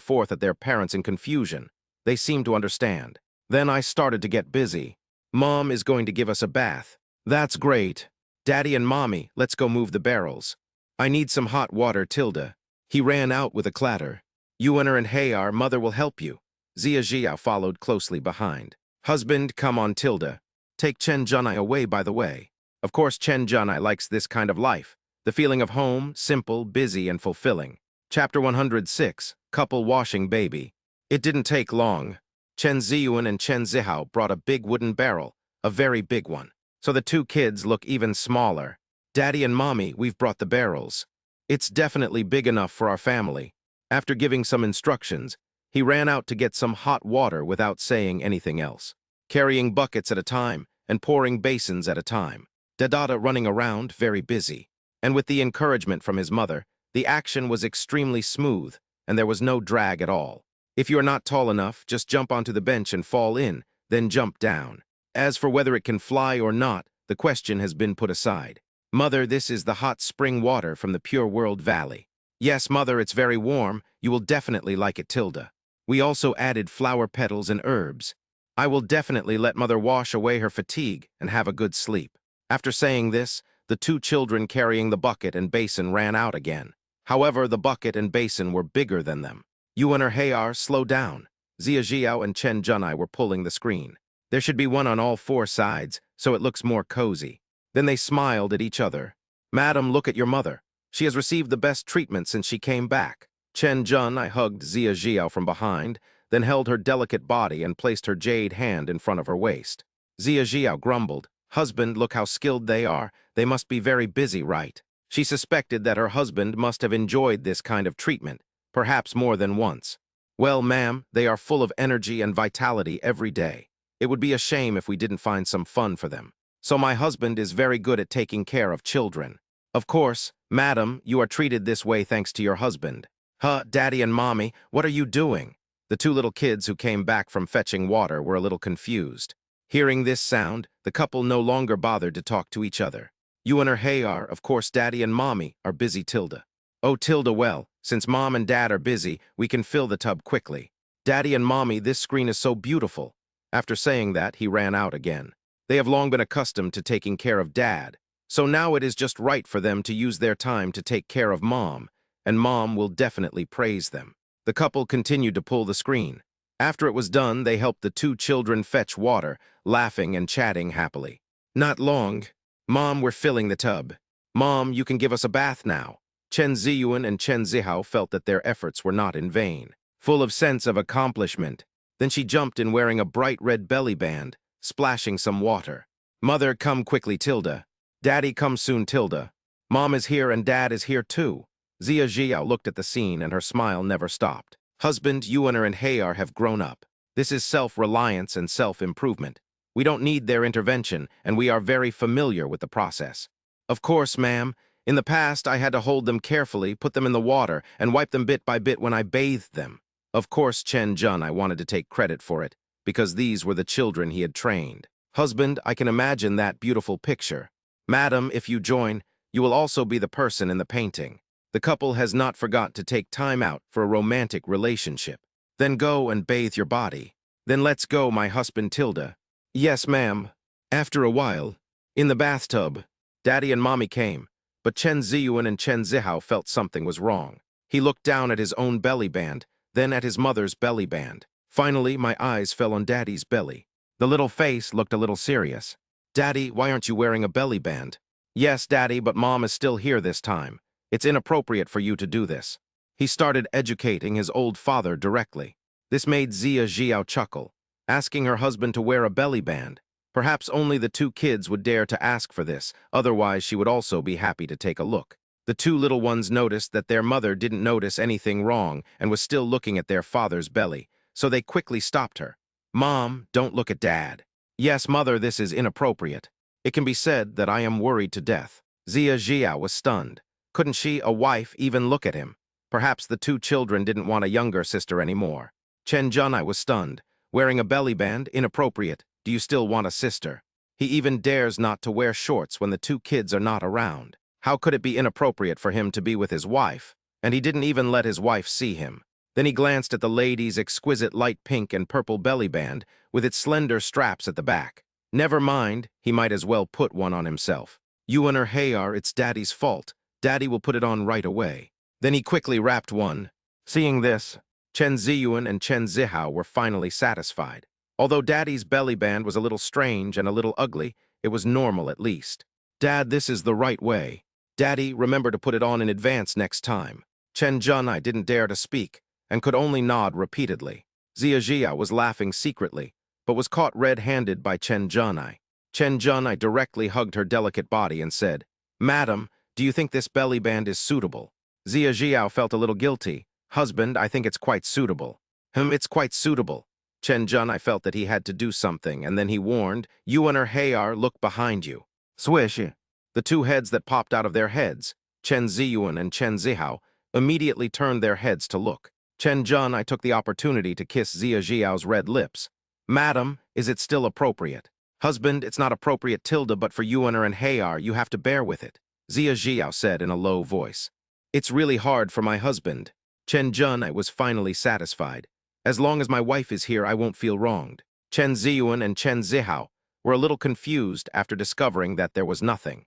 forth at their parents in confusion. They seemed to understand. Then I started to get busy. Mom is going to give us a bath. That's great. Daddy and Mommy, let's go move the barrels. I need some hot water, Tilda. He ran out with a clatter. Yuaner and Hayar, Mother will help you. Zia Jiao followed closely behind. Husband, come on, Tilda. Take Chen Zhanai away, by the way. Of course, Chen Zhanai likes this kind of life. The feeling of home, simple, busy, and fulfilling. Chapter 106, Couple Washing Baby. It didn't take long. Chen Ziyuan and Chen Zihao brought a big wooden barrel, a very big one. So the two kids look even smaller. Daddy and Mommy, we've brought the barrels. It's definitely big enough for our family. After giving some instructions, he ran out to get some hot water without saying anything else. Carrying buckets at a time and pouring basins at a time. Dada running around, very busy. And with the encouragement from his mother, the action was extremely smooth, and there was no drag at all. If you are not tall enough, just jump onto the bench and fall in, then jump down. As for whether it can fly or not, the question has been put aside. Mother, this is the hot spring water from the Pure World Valley. Yes, Mother, it's very warm. You will definitely like it, Tilda. We also added flower petals and herbs. I will definitely let Mother wash away her fatigue and have a good sleep. After saying this, the two children carrying the bucket and basin ran out again. However, the bucket and basin were bigger than them. Yuan or Hayar, slow down. Zia Jiao and Chen Zhanai were pulling the screen. There should be one on all four sides, so it looks more cozy. Then they smiled at each other. Madam, look at your mother. She has received the best treatment since she came back. Chen Zhanai hugged Zia Jiao from behind, then held her delicate body and placed her jade hand in front of her waist. Zia Jiao grumbled. Husband, look how skilled they are. They must be very busy, right? She suspected that her husband must have enjoyed this kind of treatment, perhaps more than once. Well, ma'am, they are full of energy and vitality every day. It would be a shame if we didn't find some fun for them. So my husband is very good at taking care of children. Of course, madam, you are treated this way thanks to your husband. Huh, Daddy and Mommy, what are you doing? The two little kids who came back from fetching water were a little confused. Hearing this sound, the couple no longer bothered to talk to each other. Yuan or Hayar, of course Daddy and Mommy, are busy, Tilda. Oh, Tilda, well, since Mom and Dad are busy, we can fill the tub quickly. Daddy and Mommy, this screen is so beautiful. After saying that, he ran out again. They have long been accustomed to taking care of Dad, so now it is just right for them to use their time to take care of Mom, and Mom will definitely praise them. The couple continued to pull the screen. After it was done, they helped the two children fetch water, laughing and chatting happily. Not long. Mom, we're filling the tub. Mom, you can give us a bath now. Chen Ziyuan and Chen Zihao felt that their efforts were not in vain, full of sense of accomplishment. Then she jumped in wearing a bright red belly band, splashing some water. Mother, come quickly, Tilda. Daddy, come soon, Tilda. Mom is here and Dad is here too. Zia Jiao looked at the scene and her smile never stopped. Husband, Yuaner and Hayar have grown up. This is self-reliance and self-improvement. We don't need their intervention, and we are very familiar with the process. Of course, ma'am. In the past, I had to hold them carefully, put them in the water, and wipe them bit by bit when I bathed them. Of course, Chen Zhanai wanted to take credit for it, because these were the children he had trained. Husband, I can imagine that beautiful picture. Madam, if you join, you will also be the person in the painting. The couple has not forgot to take time out for a romantic relationship. Then go and bathe your body. Then let's go, my husband Tilda. Yes, ma'am. After a while, in the bathtub, Daddy and Mommy came, but Chen Ziyuan and Chen Zihao felt something was wrong. He looked down at his own belly band, then at his mother's belly band. Finally, my eyes fell on Daddy's belly. The little face looked a little serious. Daddy, why aren't you wearing a belly band? Yes, Daddy, but Mom is still here this time. It's inappropriate for you to do this. He started educating his old father directly. This made Zia Jiao chuckle, asking her husband to wear a belly band. Perhaps only the two kids would dare to ask for this, otherwise she would also be happy to take a look. The two little ones noticed that their mother didn't notice anything wrong and was still looking at their father's belly, so they quickly stopped her. Mom, don't look at Dad. Yes, Mother, this is inappropriate. It can be said that I am worried to death. Zia Jiao was stunned. Couldn't she, a wife, even look at him? Perhaps the two children didn't want a younger sister anymore. Chen Junai was stunned. Wearing a belly band, inappropriate. Do you still want a sister? He even dares not to wear shorts when the two kids are not around. How could it be inappropriate for him to be with his wife? And he didn't even let his wife see him. Then he glanced at the lady's exquisite light pink and purple belly band with its slender straps at the back. Never mind, he might as well put one on himself. You and her hair, it's Daddy's fault. Daddy will put it on right away. Then he quickly wrapped one. Seeing this, Chen Ziyuan and Chen Zihao were finally satisfied. Although Daddy's belly band was a little strange and a little ugly, it was normal at least. Dad, this is the right way. Daddy, remember to put it on in advance next time. Chen Junai didn't dare to speak and could only nod repeatedly. Zia Jia was laughing secretly, but was caught red-handed by Chen Junai. Chen Junai directly hugged her delicate body and said, Madam, do you think this belly band is suitable? Zia Jiao felt a little guilty. Husband, I think it's quite suitable. It's quite suitable. Chen Junai felt that he had to do something, and then he warned, You and her hair, look behind you. Swish. The two heads that popped out of their heads, Chen Ziyuan and Chen Zihao, immediately turned their heads to look. Chen Junai took the opportunity to kiss Zia Jiao's red lips. Madam, is it still appropriate? Husband, it's not appropriate tilde, but for you and her and hair, you have to bear with it. Zia Jiao said in a low voice. It's really hard for my husband. Chen Junai was finally satisfied. As long as my wife is here, I won't feel wronged. Chen Ziyuan and Chen Zihao were a little confused after discovering that there was nothing.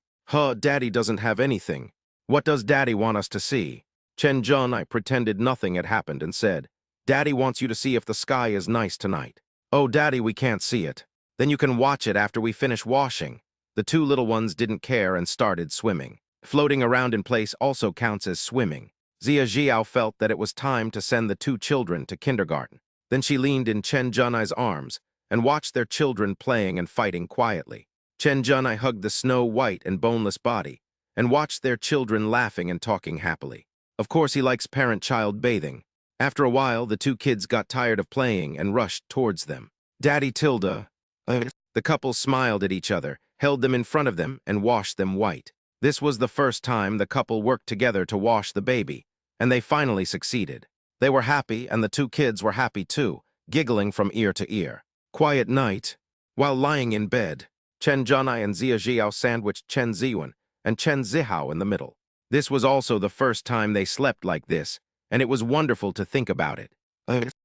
Daddy doesn't have anything. What does Daddy want us to see? Chen Junai pretended nothing had happened and said, Daddy wants you to see if the sky is nice tonight. Oh, Daddy, we can't see it. Then you can watch it after we finish washing. The two little ones didn't care and started swimming. Floating around in place also counts as swimming. Zia Jiao felt that it was time to send the two children to kindergarten. Then she leaned in Chen Junai's arms and watched their children playing and fighting quietly. Chen Junai hugged the snow-white and boneless body and watched their children laughing and talking happily. Of course, he likes parent-child bathing. After a while, the two kids got tired of playing and rushed towards them. Daddy Tilda. The couple smiled at each other, held them in front of them, and washed them white. This was the first time the couple worked together to wash the baby, and they finally succeeded. They were happy, and the two kids were happy too, giggling from ear to ear. Quiet night. While lying in bed, Chen Junai and Zia Jiao sandwiched Chen Ziyuan and Chen Zihao in the middle. This was also the first time they slept like this, and it was wonderful to think about it.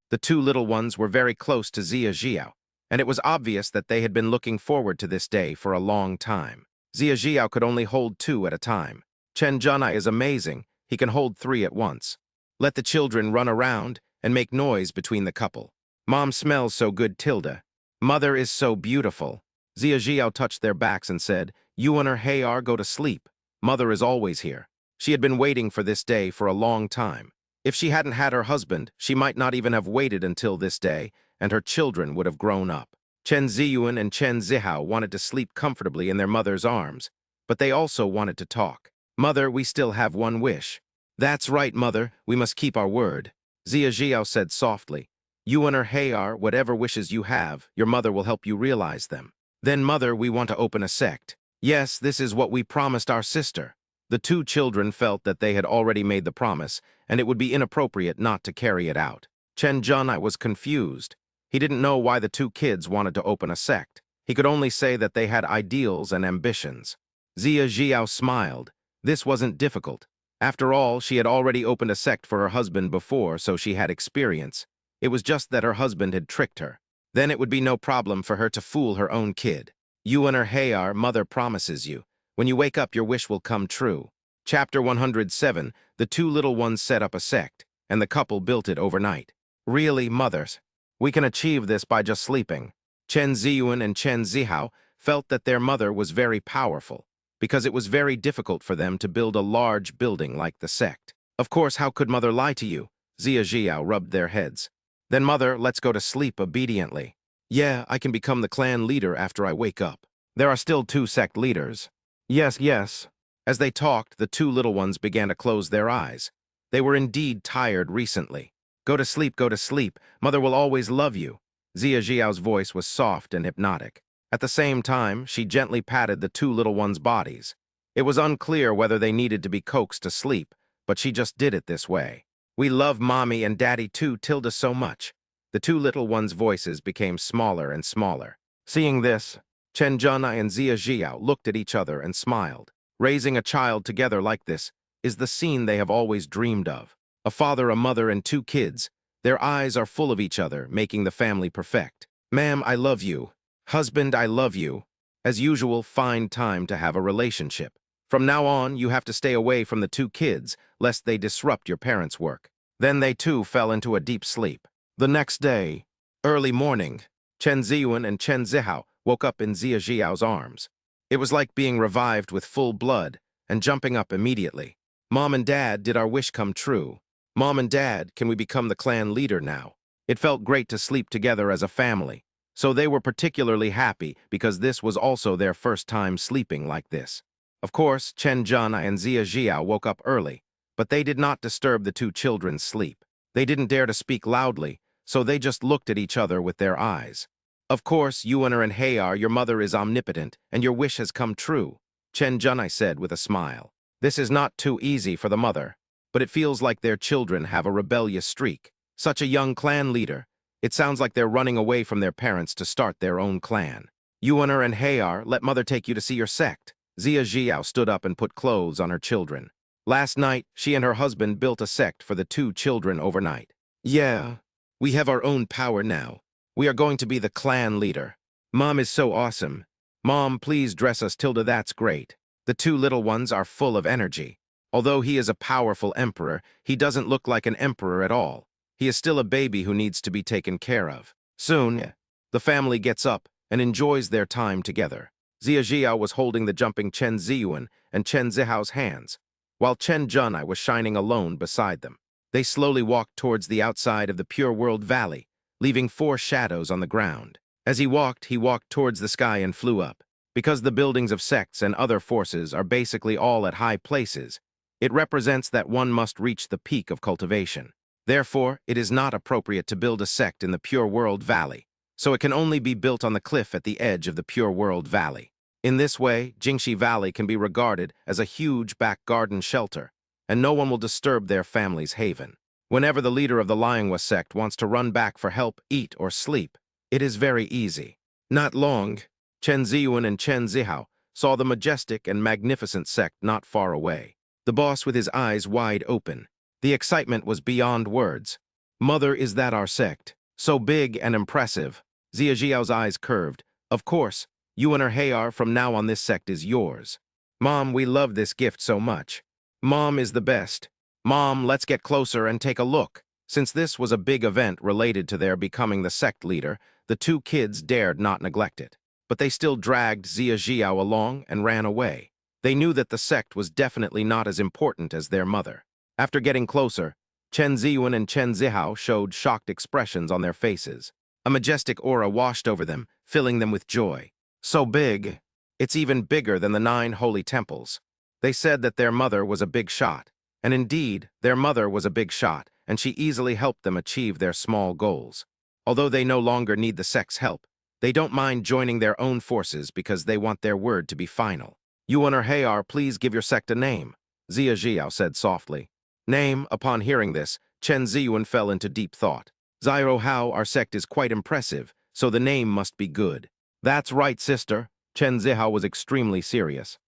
The two little ones were very close to Zia Jiao, and it was obvious that they had been looking forward to this day for a long time. Zia Jiao could only hold two at a time. Chen Junai is amazing. He can hold three at once. Let the children run around and make noise between the couple. Mom smells so good, Tilda. Mother is so beautiful. Zia Jiao touched their backs and said, You and her hair, go to sleep. Mother is always here. She had been waiting for this day for a long time. If she hadn't had her husband, she might not even have waited until this day, and her children would have grown up. Chen Ziyuan and Chen Zihao wanted to sleep comfortably in their mother's arms, but they also wanted to talk. Mother, we still have one wish. That's right, Mother, we must keep our word. Zia Jiao said softly. You and her hair, whatever wishes you have, your mother will help you realize them. Then, Mother, we want to open a sect. Yes, this is what we promised our sister. The two children felt that they had already made the promise, and it would be inappropriate not to carry it out. Chen Junai was confused. He didn't know why the two kids wanted to open a sect. He could only say that they had ideals and ambitions. Zia Jiao smiled. This wasn't difficult. After all, she had already opened a sect for her husband before, so she had experience. It was just that her husband had tricked her. Then it would be no problem for her to fool her own kid. Yuan or Hayar, mother promises you. When you wake up, your wish will come true. Chapter 107, the two little ones set up a sect, and the couple built it overnight. Really, mothers? We can achieve this by just sleeping. Chen Ziyuan and Chen Zihao felt that their mother was very powerful, because it was very difficult for them to build a large building like the sect. Of course, how could mother lie to you? Zia Zhiao rubbed their heads. Then mother, let's go to sleep obediently. Yeah, I can become the clan leader after I wake up. There are still two sect leaders. Yes, yes. As they talked, the two little ones began to close their eyes. They were indeed tired recently. Go to sleep, go to sleep. Mother will always love you. Zia Zhiao's voice was soft and hypnotic. At the same time, she gently patted the two little ones' bodies. It was unclear whether they needed to be coaxed to sleep, but she just did it this way. We love Mommy and Daddy too, Tilda, so much. The two little ones' voices became smaller and smaller. Seeing this, Chen Zhenai and Zia Zhiao looked at each other and smiled. Raising a child together like this is the scene they have always dreamed of. A father, a mother, and two kids. Their eyes are full of each other, making the family perfect. Ma'am, I love you. Husband, I love you. As usual, find time to have a relationship. From now on, you have to stay away from the two kids, lest they disrupt your parents' work. Then they too fell into a deep sleep. The next day, early morning, Chen Ziyuan and Chen Zihao woke up in Zia Zhiao's arms. It was like being revived with full blood and jumping up immediately. Mom and Dad, did our wish come true? Mom and Dad, can we become the clan leader now? It felt great to sleep together as a family, so they were particularly happy because this was also their first time sleeping like this. Of course, Chen Zhenai and Zia Zhiao woke up early, but they did not disturb the two children's sleep. They didn't dare to speak loudly, so they just looked at each other with their eyes. Of course, Yuaner and Hayar, your mother is omnipotent, and your wish has come true, Chen Zhenai said with a smile. This is not too easy for the mother, but it feels like their children have a rebellious streak. Such a young clan leader. It sounds like they're running away from their parents to start their own clan. Yuaner and Hayar, let mother take you to see your sect. Zia Zhiao stood up and put clothes on her children. Last night, she and her husband built a sect for the two children overnight. Yeah, we have our own power now. We are going to be the clan leader. Mom is so awesome. Mom, please dress us, Tilda, that's great. The two little ones are full of energy. Although he is a powerful emperor, he doesn't look like an emperor at all. He is still a baby who needs to be taken care of. Soon, the family gets up and enjoys their time together. Zia Zhiao was holding the jumping Chen Ziyuan and Chen Zihao's hands, while Chen Zhenai was shining alone beside them. They slowly walked towards the outside of the Pure World Valley, leaving 4 shadows on the ground. As he walked towards the sky and flew up. Because the buildings of sects and other forces are basically all at high places, it represents that one must reach the peak of cultivation. Therefore, it is not appropriate to build a sect in the Pure World Valley, so it can only be built on the cliff at the edge of the Pure World Valley. In this way, Jingxi Valley can be regarded as a huge back garden shelter, and no one will disturb their family's haven. Whenever the leader of the Lionghua sect wants to run back for help, eat, or sleep, it is very easy. Not long, Chen Ziyuan and Chen Zihao saw the majestic and magnificent sect not far away. The boss with his eyes wide open. The excitement was beyond words. Mother, is that our sect? So big and impressive. Zia Zhiao's eyes curved. Of course, you and her Hayar, from now on this sect is yours. Mom, we love this gift so much. Mom is the best. Mom, let's get closer and take a look. Since this was a big event related to their becoming the sect leader, the two kids dared not neglect it. But they still dragged Zia Zhiao along and ran away. They knew that the sect was definitely not as important as their mother. After getting closer, Chen Ziyuan and Chen Zihao showed shocked expressions on their faces. A majestic aura washed over them, filling them with joy. So big, it's even bigger than the 9 holy temples. They said that their mother was a big shot. And indeed, their mother was a big shot, and she easily helped them achieve their small goals. Although they no longer need the sect's help, they don't mind joining their own forces because they want their word to be final. Yuan or Hayar, please give your sect a name, Zia Zhiao said softly. Name, upon hearing this, Chen Ziyuan fell into deep thought. Zyro Hao, our sect is quite impressive, so the name must be good. That's right, sister. Chen Zihao was extremely serious.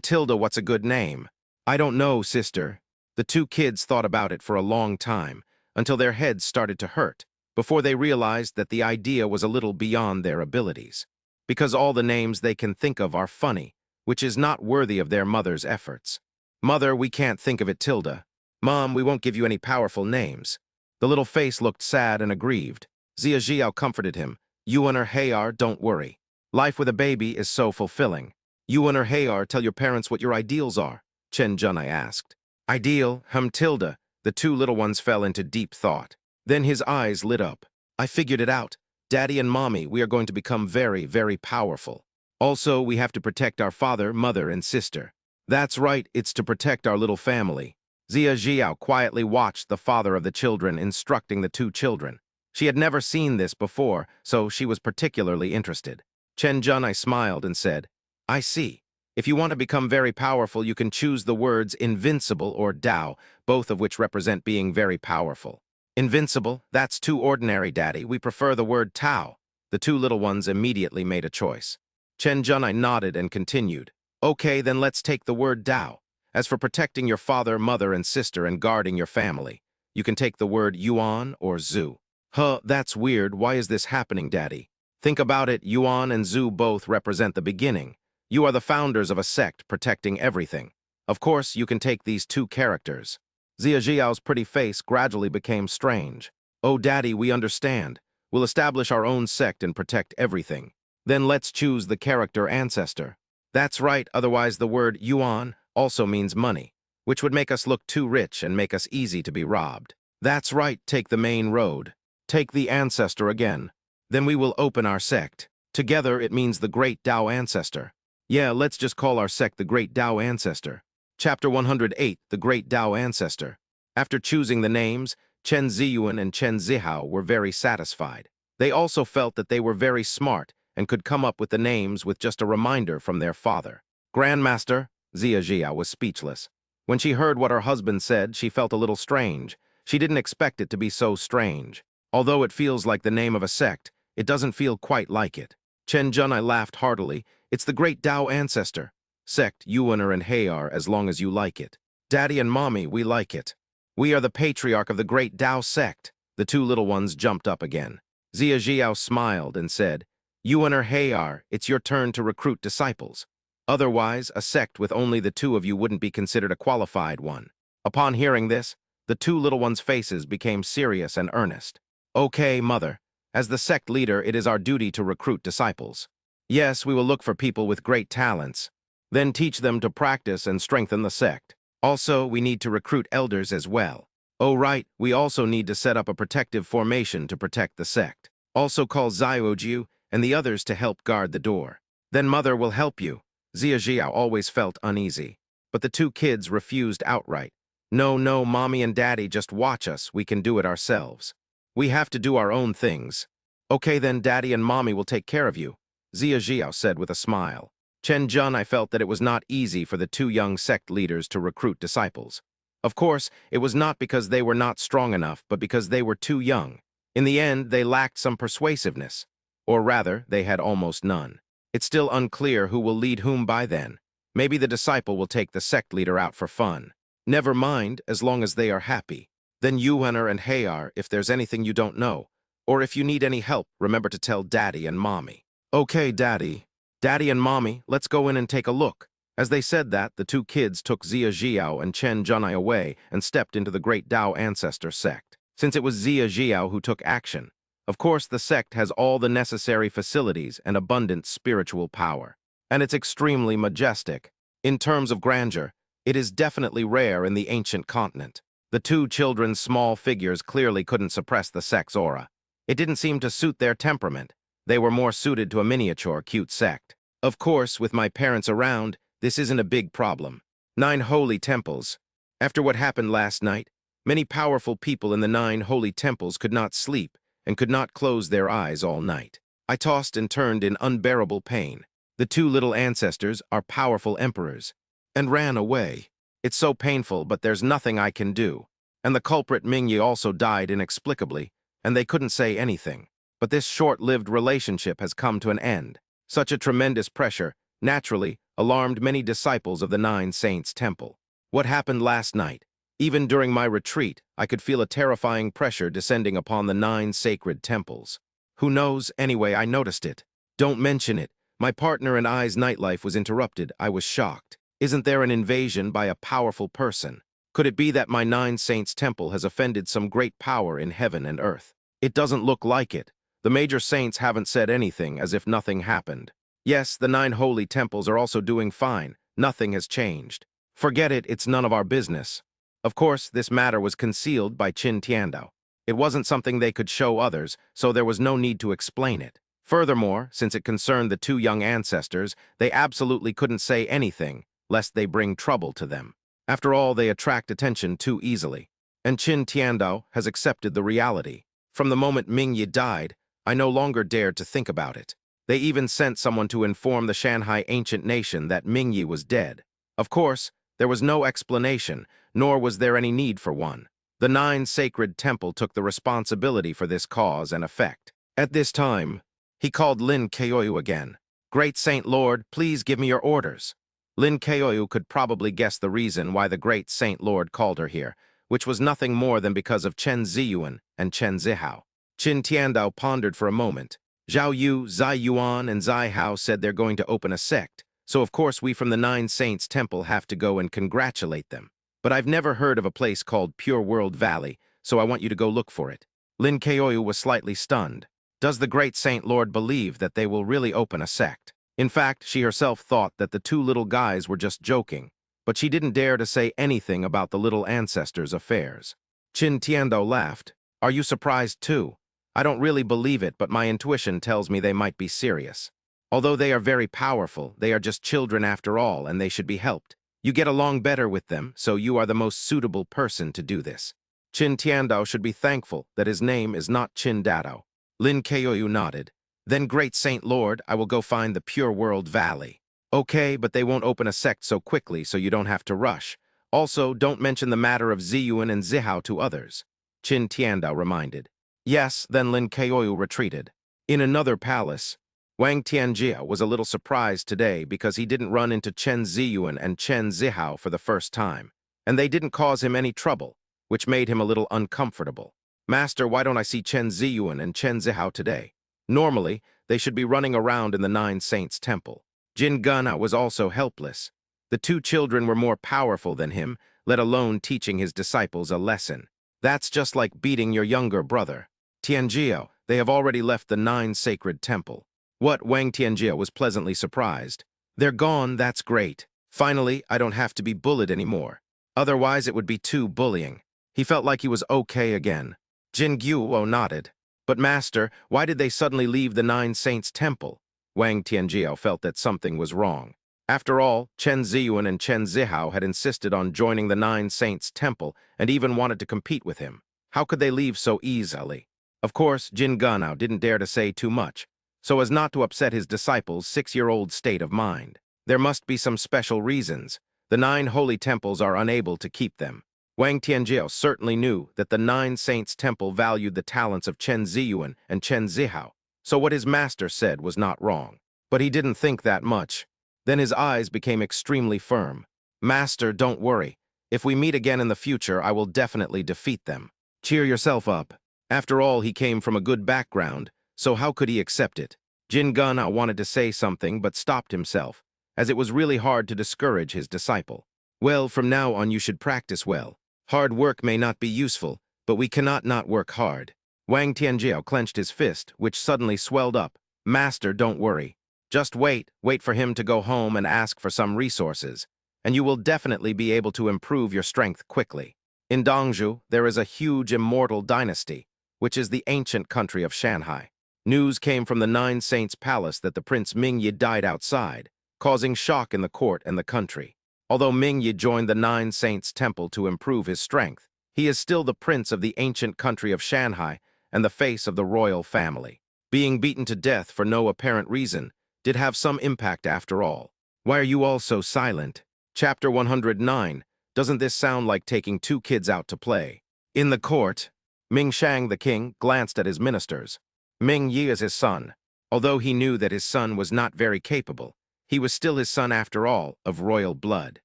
Tilda, what's a good name? I don't know, sister. The two kids thought about it for a long time, until their heads started to hurt, before they realized that the idea was a little beyond their abilities. because all the names they can think of are funny, which is not worthy of their mother's efforts. Mother, we can't think of it, Tilda. Mom, we won't give you any powerful names. The little face looked sad and aggrieved. Zia Jiao comforted him. You and her Hayar, don't worry. Life with a baby is so fulfilling. You and her Hayar, tell your parents what your ideals are, Chen Junai asked. Ideal, Tilda. The two little ones fell into deep thought. Then his eyes lit up. I figured it out. Daddy and Mommy, we are going to become very, very powerful. Also, we have to protect our father, mother, and sister. That's right, it's to protect our little family. Zia Jiao quietly watched the father of the children instructing the two children. She had never seen this before, so she was particularly interested. Chen Junai smiled and said, I see. If you want to become very powerful, you can choose the words invincible or Tao, both of which represent being very powerful. Invincible, that's too ordinary, Daddy. We prefer the word Tao. The two little ones immediately made a choice. Chen Junai nodded and continued. Okay, then let's take the word Tao. As for protecting your father, mother, and sister and guarding your family, you can take the word Yuan or Zhu. Huh, that's weird. Why is this happening, Daddy? Think about it. Yuan and Zhu both represent the beginning. You are the founders of a sect protecting everything. Of course, you can take these two characters. Zia Jiao's pretty face gradually became strange. Oh, Daddy, we understand. We'll establish our own sect and protect everything. Then let's choose the character ancestor. That's right, otherwise the word Yuan also means money, which would make us look too rich and make us easy to be robbed. That's right, take the main road. Take the ancestor again. Then we will open our sect. Together it means the Great Tao Ancestor. Yeah, let's just call our sect the Great Tao Ancestor. Chapter 108, The Great Tao Ancestor. After choosing the names, Chen Ziyuan and Chen Zihao were very satisfied. They also felt that they were very smart and could come up with the names with just a reminder from their father. Grandmaster, Zia Jiao was speechless. When she heard what her husband said, she felt a little strange. She didn't expect it to be so strange. Although it feels like the name of a sect, it doesn't feel quite like it. Chen Junai laughed heartily. It's the Great Tao Ancestor. Sect, Yuaner and Hayar, as long as you like it. Daddy and Mommy, we like it. We are the patriarch of the Great Tao sect. The two little ones jumped up again. Zia Jiao smiled and said, Yuaner Hayar, it's your turn to recruit disciples. Otherwise, a sect with only the two of you wouldn't be considered a qualified one. Upon hearing this, the two little ones' faces became serious and earnest. Okay, Mother. As the sect leader, it is our duty to recruit disciples. Yes, we will look for people with great talents. Then teach them to practice and strengthen the sect. Also, we need to recruit elders as well. Oh right, we also need to set up a protective formation to protect the sect. Also call Ziojiu and the others to help guard the door. Then Mother will help you. Zia Jiao always felt uneasy. But the two kids refused outright. No, Mommy and Daddy, just watch us. We can do it ourselves. We have to do our own things. Okay, then Daddy and Mommy will take care of you, Zia Jiao said with a smile. Chen Junai felt that it was not easy for the two young sect leaders to recruit disciples. Of course, it was not because they were not strong enough, but because they were too young. In the end, they lacked some persuasiveness. Or rather, they had almost none. It's still unclear who will lead whom by then. Maybe the disciple will take the sect leader out for fun. Never mind, as long as they are happy. Then Yuaner and Hayar, if there's anything you don't know. Or if you need any help, remember to tell Daddy and Mommy. Okay, Daddy. Daddy and Mommy, let's go in and take a look. As they said that, the two kids took Zia Jiao and Chen Junai away and stepped into the Great Tao Ancestor sect. Since it was Zia Jiao who took action, of course the sect has all the necessary facilities and abundant spiritual power. And it's extremely majestic. In terms of grandeur, it is definitely rare in the ancient continent. The two children's small figures clearly couldn't suppress the sect's aura. It didn't seem to suit their temperament. They were more suited to a miniature, cute sect. Of course, with my parents around, this isn't a big problem. 9 holy temples. After what happened last night, many powerful people in the 9 holy temples could not sleep and could not close their eyes all night. I tossed and turned in unbearable pain. The two little ancestors are powerful emperors, and ran away. It's so painful, but there's nothing I can do. And the culprit Mingyi also died inexplicably, and they couldn't say anything. But this short-lived relationship has come to an end. Such a tremendous pressure, naturally, alarmed many disciples of the 9 Saints' Temple. What happened last night? Even during my retreat, I could feel a terrifying pressure descending upon the 9 sacred temples. Who knows? Anyway, I noticed it. Don't mention it. My partner and I's nightlife was interrupted. I was shocked. Isn't there an invasion by a powerful person? Could it be that my Nine Saints temple has offended some great power in heaven and earth? It doesn't look like it. The major saints haven't said anything, as if nothing happened. Yes, the 9 holy temples are also doing fine. Nothing has changed. Forget it, it's none of our business. Of course, this matter was concealed by Qin Tiandao. It wasn't something they could show others, so there was no need to explain it. Furthermore, since it concerned the 2 young ancestors, they absolutely couldn't say anything, lest they bring trouble to them. After all, they attract attention too easily. And Qin Tiandao has accepted the reality. From the moment Ming Yi died, I no longer dared to think about it. They even sent someone to inform the Shanghai ancient nation that Ming Yi was dead. Of course, there was no explanation, nor was there any need for one. The 9 sacred temple took the responsibility for this cause and effect. At this time, he called Lin Keoyu again. Great Saint Lord, please give me your orders. Lin Keoyu could probably guess the reason why the Great Saint Lord called her here, which was nothing more than because of Chen Ziyuan and Chen Zihao. Qin Tiandao pondered for a moment. Zhao Yu, Zai Yuan, and Zai Hao said they're going to open a sect, so of course we from the 9 Saints Temple have to go and congratulate them. But I've never heard of a place called Pure World Valley, so I want you to go look for it. Lin Keoyu was slightly stunned. Does the Great Saint Lord believe that they will really open a sect? In fact, she herself thought that the 2 little guys were just joking, but she didn't dare to say anything about the little ancestors' affairs. Qin Tiandao laughed. Are you surprised too? I don't really believe it, but my intuition tells me they might be serious. Although they are very powerful, they are just children after all, and they should be helped. You get along better with them, so you are the most suitable person to do this. Qin Tiandao should be thankful that his name is not Qin Dadao. Lin Keoyu nodded. Then, Great Saint Lord, I will go find the Pure World Valley. Okay, but they won't open a sect so quickly, so you don't have to rush. Also, don't mention the matter of Ziyuan and Zihao to others. Qin Tiandao reminded. Yes, then Lin Keoyu retreated. In another palace, Wang Tianjia was a little surprised today because he didn't run into Chen Ziyuan and Chen Zihao for the first time, and they didn't cause him any trouble, which made him a little uncomfortable. Master, why don't I see Chen Ziyuan and Chen Zihao today? Normally, they should be running around in the 9 Saints Temple. Jin Gana was also helpless. The 2 children were more powerful than him, let alone teaching his disciples a lesson. That's just like beating your younger brother. Tianjia, they have already left the 9 sacred temple. What? Wang Tianjia was pleasantly surprised. They're gone, that's great. Finally, I don't have to be bullied anymore. Otherwise, it would be too bullying. He felt like he was okay again. Jin Guo nodded. But master, why did they suddenly leave the 9 Saints Temple? Wang Tianjia felt that something was wrong. After all, Chen Ziyuan and Chen Zihao had insisted on joining the 9 Saints Temple and even wanted to compete with him. How could they leave so easily? Of course, Jin Ganao didn't dare to say too much, so as not to upset his disciples' 6-year-old state of mind. There must be some special reasons. The 9 holy temples are unable to keep them. Wang Tianjia certainly knew that the 9 Saints Temple valued the talents of Chen Ziyuan and Chen Zihao, so what his master said was not wrong. But he didn't think that much. Then his eyes became extremely firm. Master, don't worry. If we meet again in the future, I will definitely defeat them. Cheer yourself up. After all, he came from a good background, so how could he accept it? Jin Gana wanted to say something but stopped himself, as it was really hard to discourage his disciple. Well, from now on you should practice well. Hard work may not be useful, but we cannot not work hard. Wang Tianjia clenched his fist, which suddenly swelled up. Master, don't worry. Just wait for him to go home and ask for some resources, and you will definitely be able to improve your strength quickly. In Dongzhou, there is a huge immortal dynasty, which is the ancient country of Shanghai. News came from the 9 Saints Palace that the Prince Ming Yi died outside, causing shock in the court and the country. Although Ming Yi joined the 9 Saints Temple to improve his strength, he is still the prince of the ancient country of Shanghai and the face of the royal family. Being beaten to death for no apparent reason did have some impact after all. Why are you all so silent? Chapter 109. Doesn't this sound like taking 2 kids out to play? In the court, Ming Shang, the king, glanced at his ministers. Ming Yi is his son. Although he knew that his son was not very capable, he was still his son after all, of royal blood.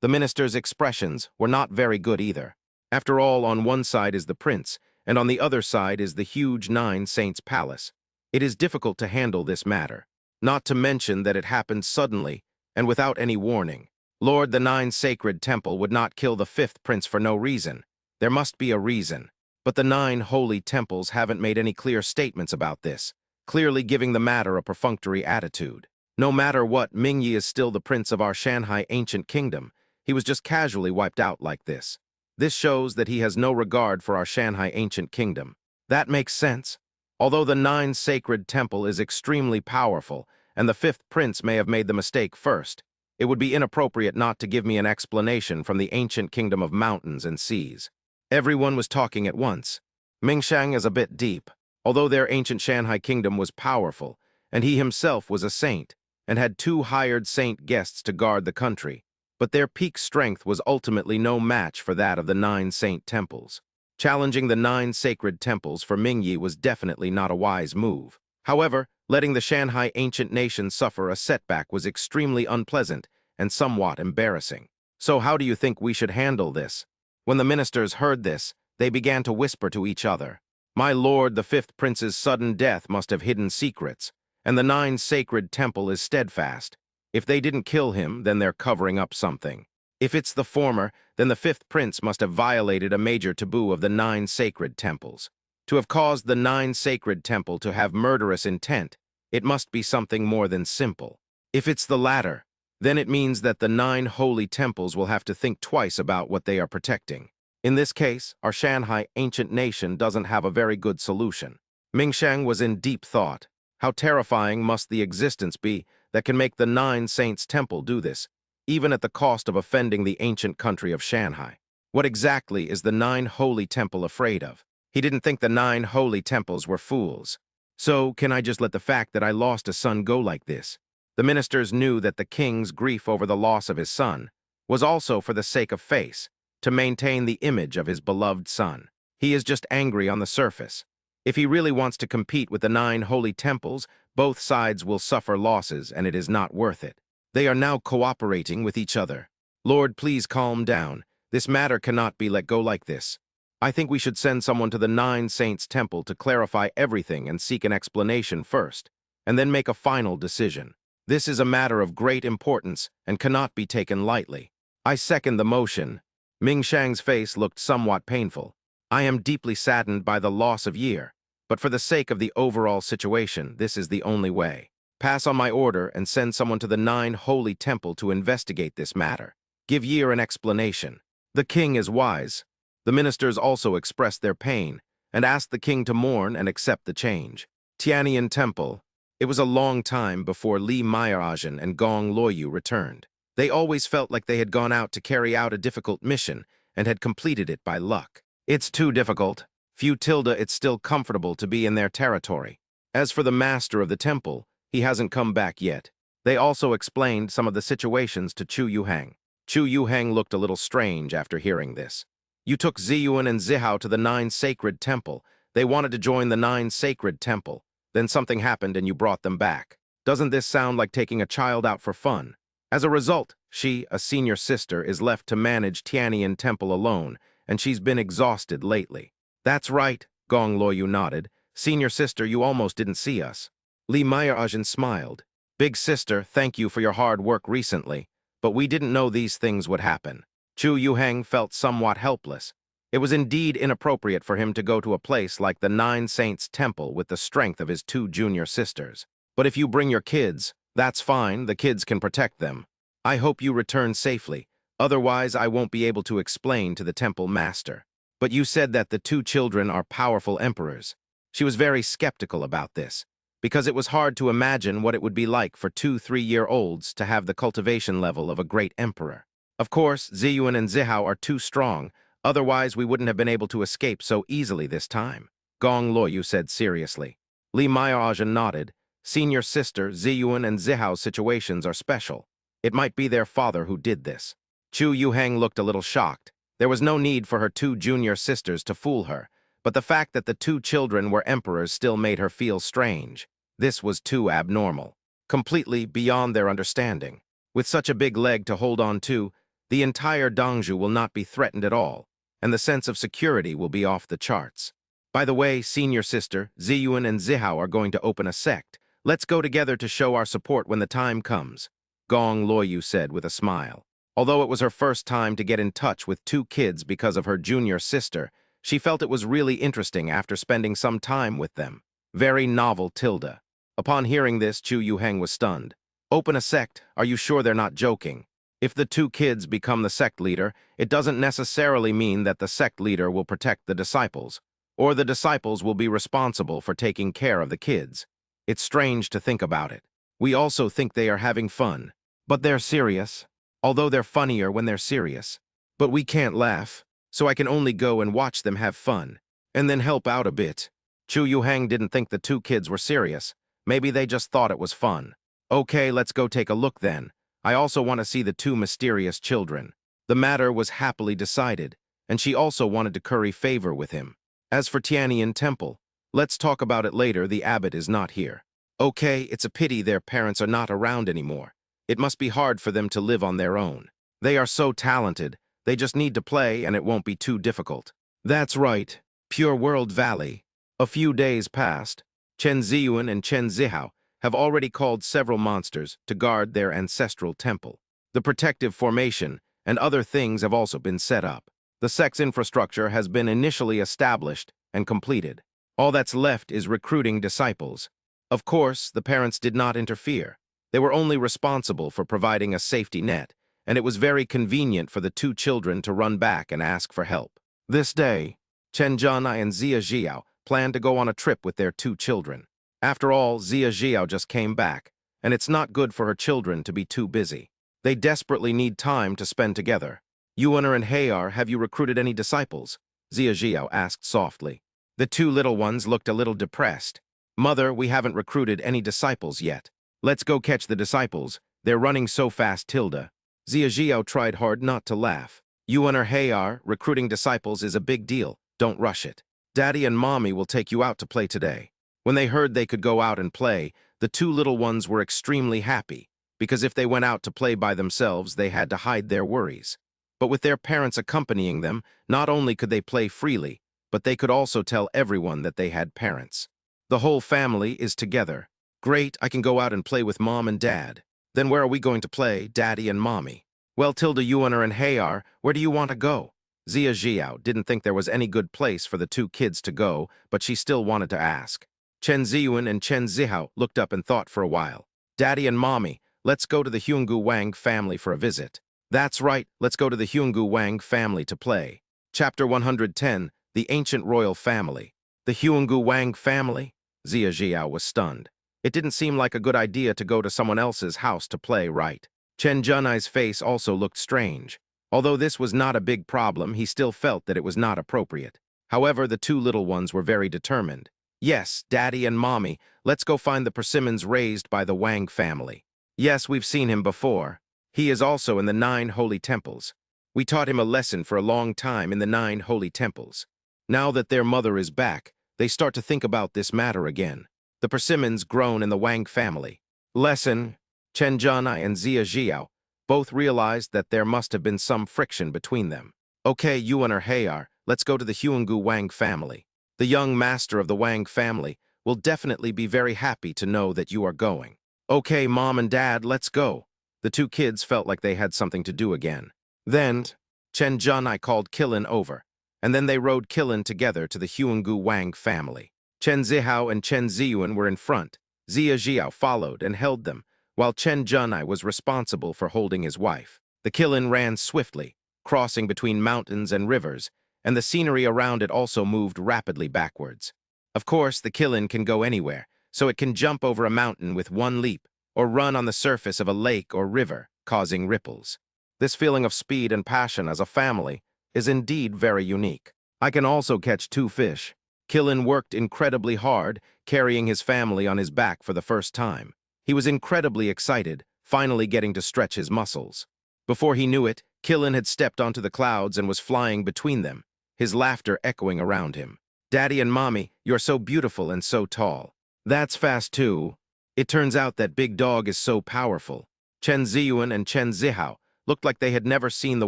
The minister's expressions were not very good either. After all, on one side is the prince, and on the other side is the huge 9 Saints Palace. It is difficult to handle this matter. Not to mention that it happened suddenly and without any warning. Lord, the Nine Sacred Temple would not kill the fifth prince for no reason. There must be a reason. But the nine holy temples haven't made any clear statements about this, clearly giving the matter a perfunctory attitude. No matter what, Mingyi is still the prince of our Shanghai ancient kingdom. He was just casually wiped out like this. This shows that he has no regard for our Shanghai ancient kingdom. That makes sense. Although the Nine Sacred Temple is extremely powerful, and the fifth prince may have made the mistake first, it would be inappropriate not to give me an explanation from the ancient kingdom of mountains and seas. Everyone was talking at once. Mingshang is a bit deep. Although their ancient Shanghai kingdom was powerful, and he himself was a saint, and had two hired saint guests to guard the country, but their peak strength was ultimately no match for that of the nine saint temples. Challenging the nine sacred temples for Mingyi was definitely not a wise move. However, letting the Shanghai ancient nation suffer a setback was extremely unpleasant and somewhat embarrassing. So how do you think we should handle this? When the ministers heard this, they began to whisper to each other. My lord, the fifth prince's sudden death must have hidden secrets, and the nine sacred temple is steadfast. If they didn't kill him, then they're covering up something. If it's the former, then the fifth prince must have violated a major taboo of the nine sacred temples. To have caused the nine sacred temple to have murderous intent, it must be something more than simple. If it's the latter, then it means that the nine holy temples will have to think twice about what they are protecting. In this case, our Shanghai ancient nation doesn't have a very good solution. Mingshang was in deep thought. How terrifying must the existence be that can make the Nine Saints Temple do this, even at the cost of offending the ancient country of Shanghai? What exactly is the Nine Holy Temple afraid of? He didn't think the nine holy temples were fools. So, can I just let the fact that I lost a son go like this? The ministers knew that the king's grief over the loss of his son was also for the sake of face, to maintain the image of his beloved son. He is just angry on the surface. If he really wants to compete with the nine holy temples, both sides will suffer losses, and it is not worth it. They are now cooperating with each other. Lord, please calm down. This matter cannot be let go like this. I think we should send someone to the Nine Saints Temple to clarify everything and seek an explanation first, and then make a final decision. This is a matter of great importance and cannot be taken lightly. I second the motion. Mingshang's face looked somewhat painful. I am deeply saddened by the loss of Year, but for the sake of the overall situation, this is the only way. Pass on my order and send someone to the Nine Holy Temple to investigate this matter. Give Year an explanation. The king is wise. The ministers also expressed their pain and asked the king to mourn and accept the change. Tianyan Temple. It was a long time before Li Mai'ajin and Gong Luoyu returned. They always felt like they had gone out to carry out a difficult mission and had completed it by luck. It's too difficult. Few tilde it's still comfortable to be in their territory. As for the master of the temple, he hasn't come back yet. They also explained some of the situations to Chu Yuhang. Chu Yuhang looked a little strange after hearing this. You took Ziyuan and Zihao to the Nine Sacred Temple. They wanted to join the Nine Sacred Temple. Then something happened and you brought them back. Doesn't this sound like taking a child out for fun? As a result, she, a senior sister, is left to manage Tianyan Temple alone, and she's been exhausted lately. That's right, Gong Luoyu nodded. Senior sister, you almost didn't see us. Li Mai'ajin smiled. Big sister, thank you for your hard work recently, but we didn't know these things would happen. Chu Yuhang felt somewhat helpless. It was indeed inappropriate for him to go to a place like the Nine Saints Temple with the strength of his two junior sisters. But if you bring your kids, that's fine, the kids can protect them. I hope you return safely, otherwise I won't be able to explain to the temple master. But you said that the two children are powerful emperors. She was very skeptical about this, because it was hard to imagine what it would be like for 2-3-year-olds to have the cultivation level of a great emperor. Of course, Ziyuan and Zihao are too strong, otherwise we wouldn't have been able to escape so easily this time, Gong Luoyu said seriously. Li Mai'ajin nodded. Senior sister, Ziyuan and Zihao's situations are special. It might be their father who did this. Chu Yuhang looked a little shocked. There was no need for her two junior sisters to fool her, but the fact that the two children were emperors still made her feel strange. This was too abnormal, completely beyond their understanding. With such a big leg to hold on to, the entire Dongzhu will not be threatened at all, and the sense of security will be off the charts. By the way, senior sister, Ziyuan and Zihao are going to open a sect, Let's go together to show our support when the time comes, Gong Loyu said with a smile. Although it was her first time to get in touch with two kids because of her junior sister, she felt it was really interesting after spending some time with them. Very novel, Tilda. Upon hearing this, Chu Yuheng was stunned. Open a sect? Are you sure they're not joking? If the two kids become the sect leader, it doesn't necessarily mean that the sect leader will protect the disciples, or the disciples will be responsible for taking care of the kids. It's strange to think about it. We also think they are having fun, but they're serious, although they're funnier when they're serious. But we can't laugh, so I can only go and watch them have fun, and then help out a bit. Chu Yuheng didn't think the two kids were serious. Maybe they just thought it was fun. Okay, let's go take a look then. I also want to see the two mysterious children. The matter was happily decided, and she also wanted to curry favor with him. As for Tiantian Temple, let's talk about it later. The abbot is not here. Okay, it's a pity their parents are not around anymore. It must be hard for them to live on their own. They are so talented, they just need to play and it won't be too difficult. That's right, Pure World Valley. A few days passed. Chen Ziyuan and Chen Zihao have already called several monsters to guard their ancestral temple. The protective formation and other things have also been set up. The sect's infrastructure has been initially established and completed. All that's left is recruiting disciples. Of course, the parents did not interfere. They were only responsible for providing a safety net, and it was very convenient for the two children to run back and ask for help. This day, Chen Zhanai and Zia Jiao planned to go on a trip with their two children. After all, Zia Jiao just came back, and it's not good for her children to be too busy. They desperately need time to spend together. Yuaner and Hayar, have you recruited any disciples? Zia Jiao asked softly. The two little ones looked a little depressed. Mother, we haven't recruited any disciples yet. Let's go catch the disciples. They're running so fast, Tilda. Zia Jiao tried hard not to laugh. Yuaner Hayar, recruiting disciples is a big deal. Don't rush it. Daddy and Mommy will take you out to play today. When they heard they could go out and play, the two little ones were extremely happy, because if they went out to play by themselves, they had to hide their worries. But with their parents accompanying them, not only could they play freely, but they could also tell everyone that they had parents. The whole family is together. Great, I can go out and play with Mom and Dad. Then where are we going to play, Daddy and Mommy? Well, Tilda, Yuaner and Hayar, where do you want to go? Zia Jiao didn't think there was any good place for the two kids to go, but she still wanted to ask. Chen Ziyuan and Chen Zihao looked up and thought for a while. Daddy and Mommy, let's go to the Hyungu Wang family for a visit. That's right, let's go to the Hyungu Wang family to play. Chapter 110, The Ancient Royal Family. The Hyungu Wang family? Zia Jiao was stunned. It didn't seem like a good idea to go to someone else's house to play, right? Chen Zhanai's face also looked strange. Although this was not a big problem, he still felt that it was not appropriate. However, the two little ones were very determined. Yes, Daddy and Mommy, let's go find the persimmons raised by the Wang family. Yes, we've seen him before. He is also in the 9 holy temples. We taught him a lesson for a long time in the 9 holy temples. Now that their mother is back, they start to think about this matter again. The persimmons grown in the Wang family. Lesson, Chen Zhanai and Zia Jiao both realized that there must have been some friction between them. Okay, Yuaner Hayar, let's go to the Hyungu Wang family. The young master of the Wang family will definitely be very happy to know that you are going. Okay, Mom and Dad, let's go. The two kids felt like they had something to do again. Then, Chen Zhanai called Kilin over, and then they rode Kilin together to the Hyungu Wang family. Chen Zihao and Chen Ziyuan were in front. Zia Jiao followed and held them, while Chen Zhanai was responsible for holding his wife. The Kilin ran swiftly, crossing between mountains and rivers, and the scenery around it also moved rapidly backwards. Of course, the Kilin can go anywhere, so it can jump over a mountain with one leap, or run on the surface of a lake or river, causing ripples. This feeling of speed and passion as a family is indeed very unique. I can also catch 2 fish. Kilin worked incredibly hard, carrying his family on his back for the first time. He was incredibly excited, finally getting to stretch his muscles. Before he knew it, Kilin had stepped onto the clouds and was flying between them, his laughter echoing around him. Daddy and Mommy, you're so beautiful and so tall. That's fast too. It turns out that Big Dog is so powerful. Chen Ziyuan and Chen Zihao looked like they had never seen the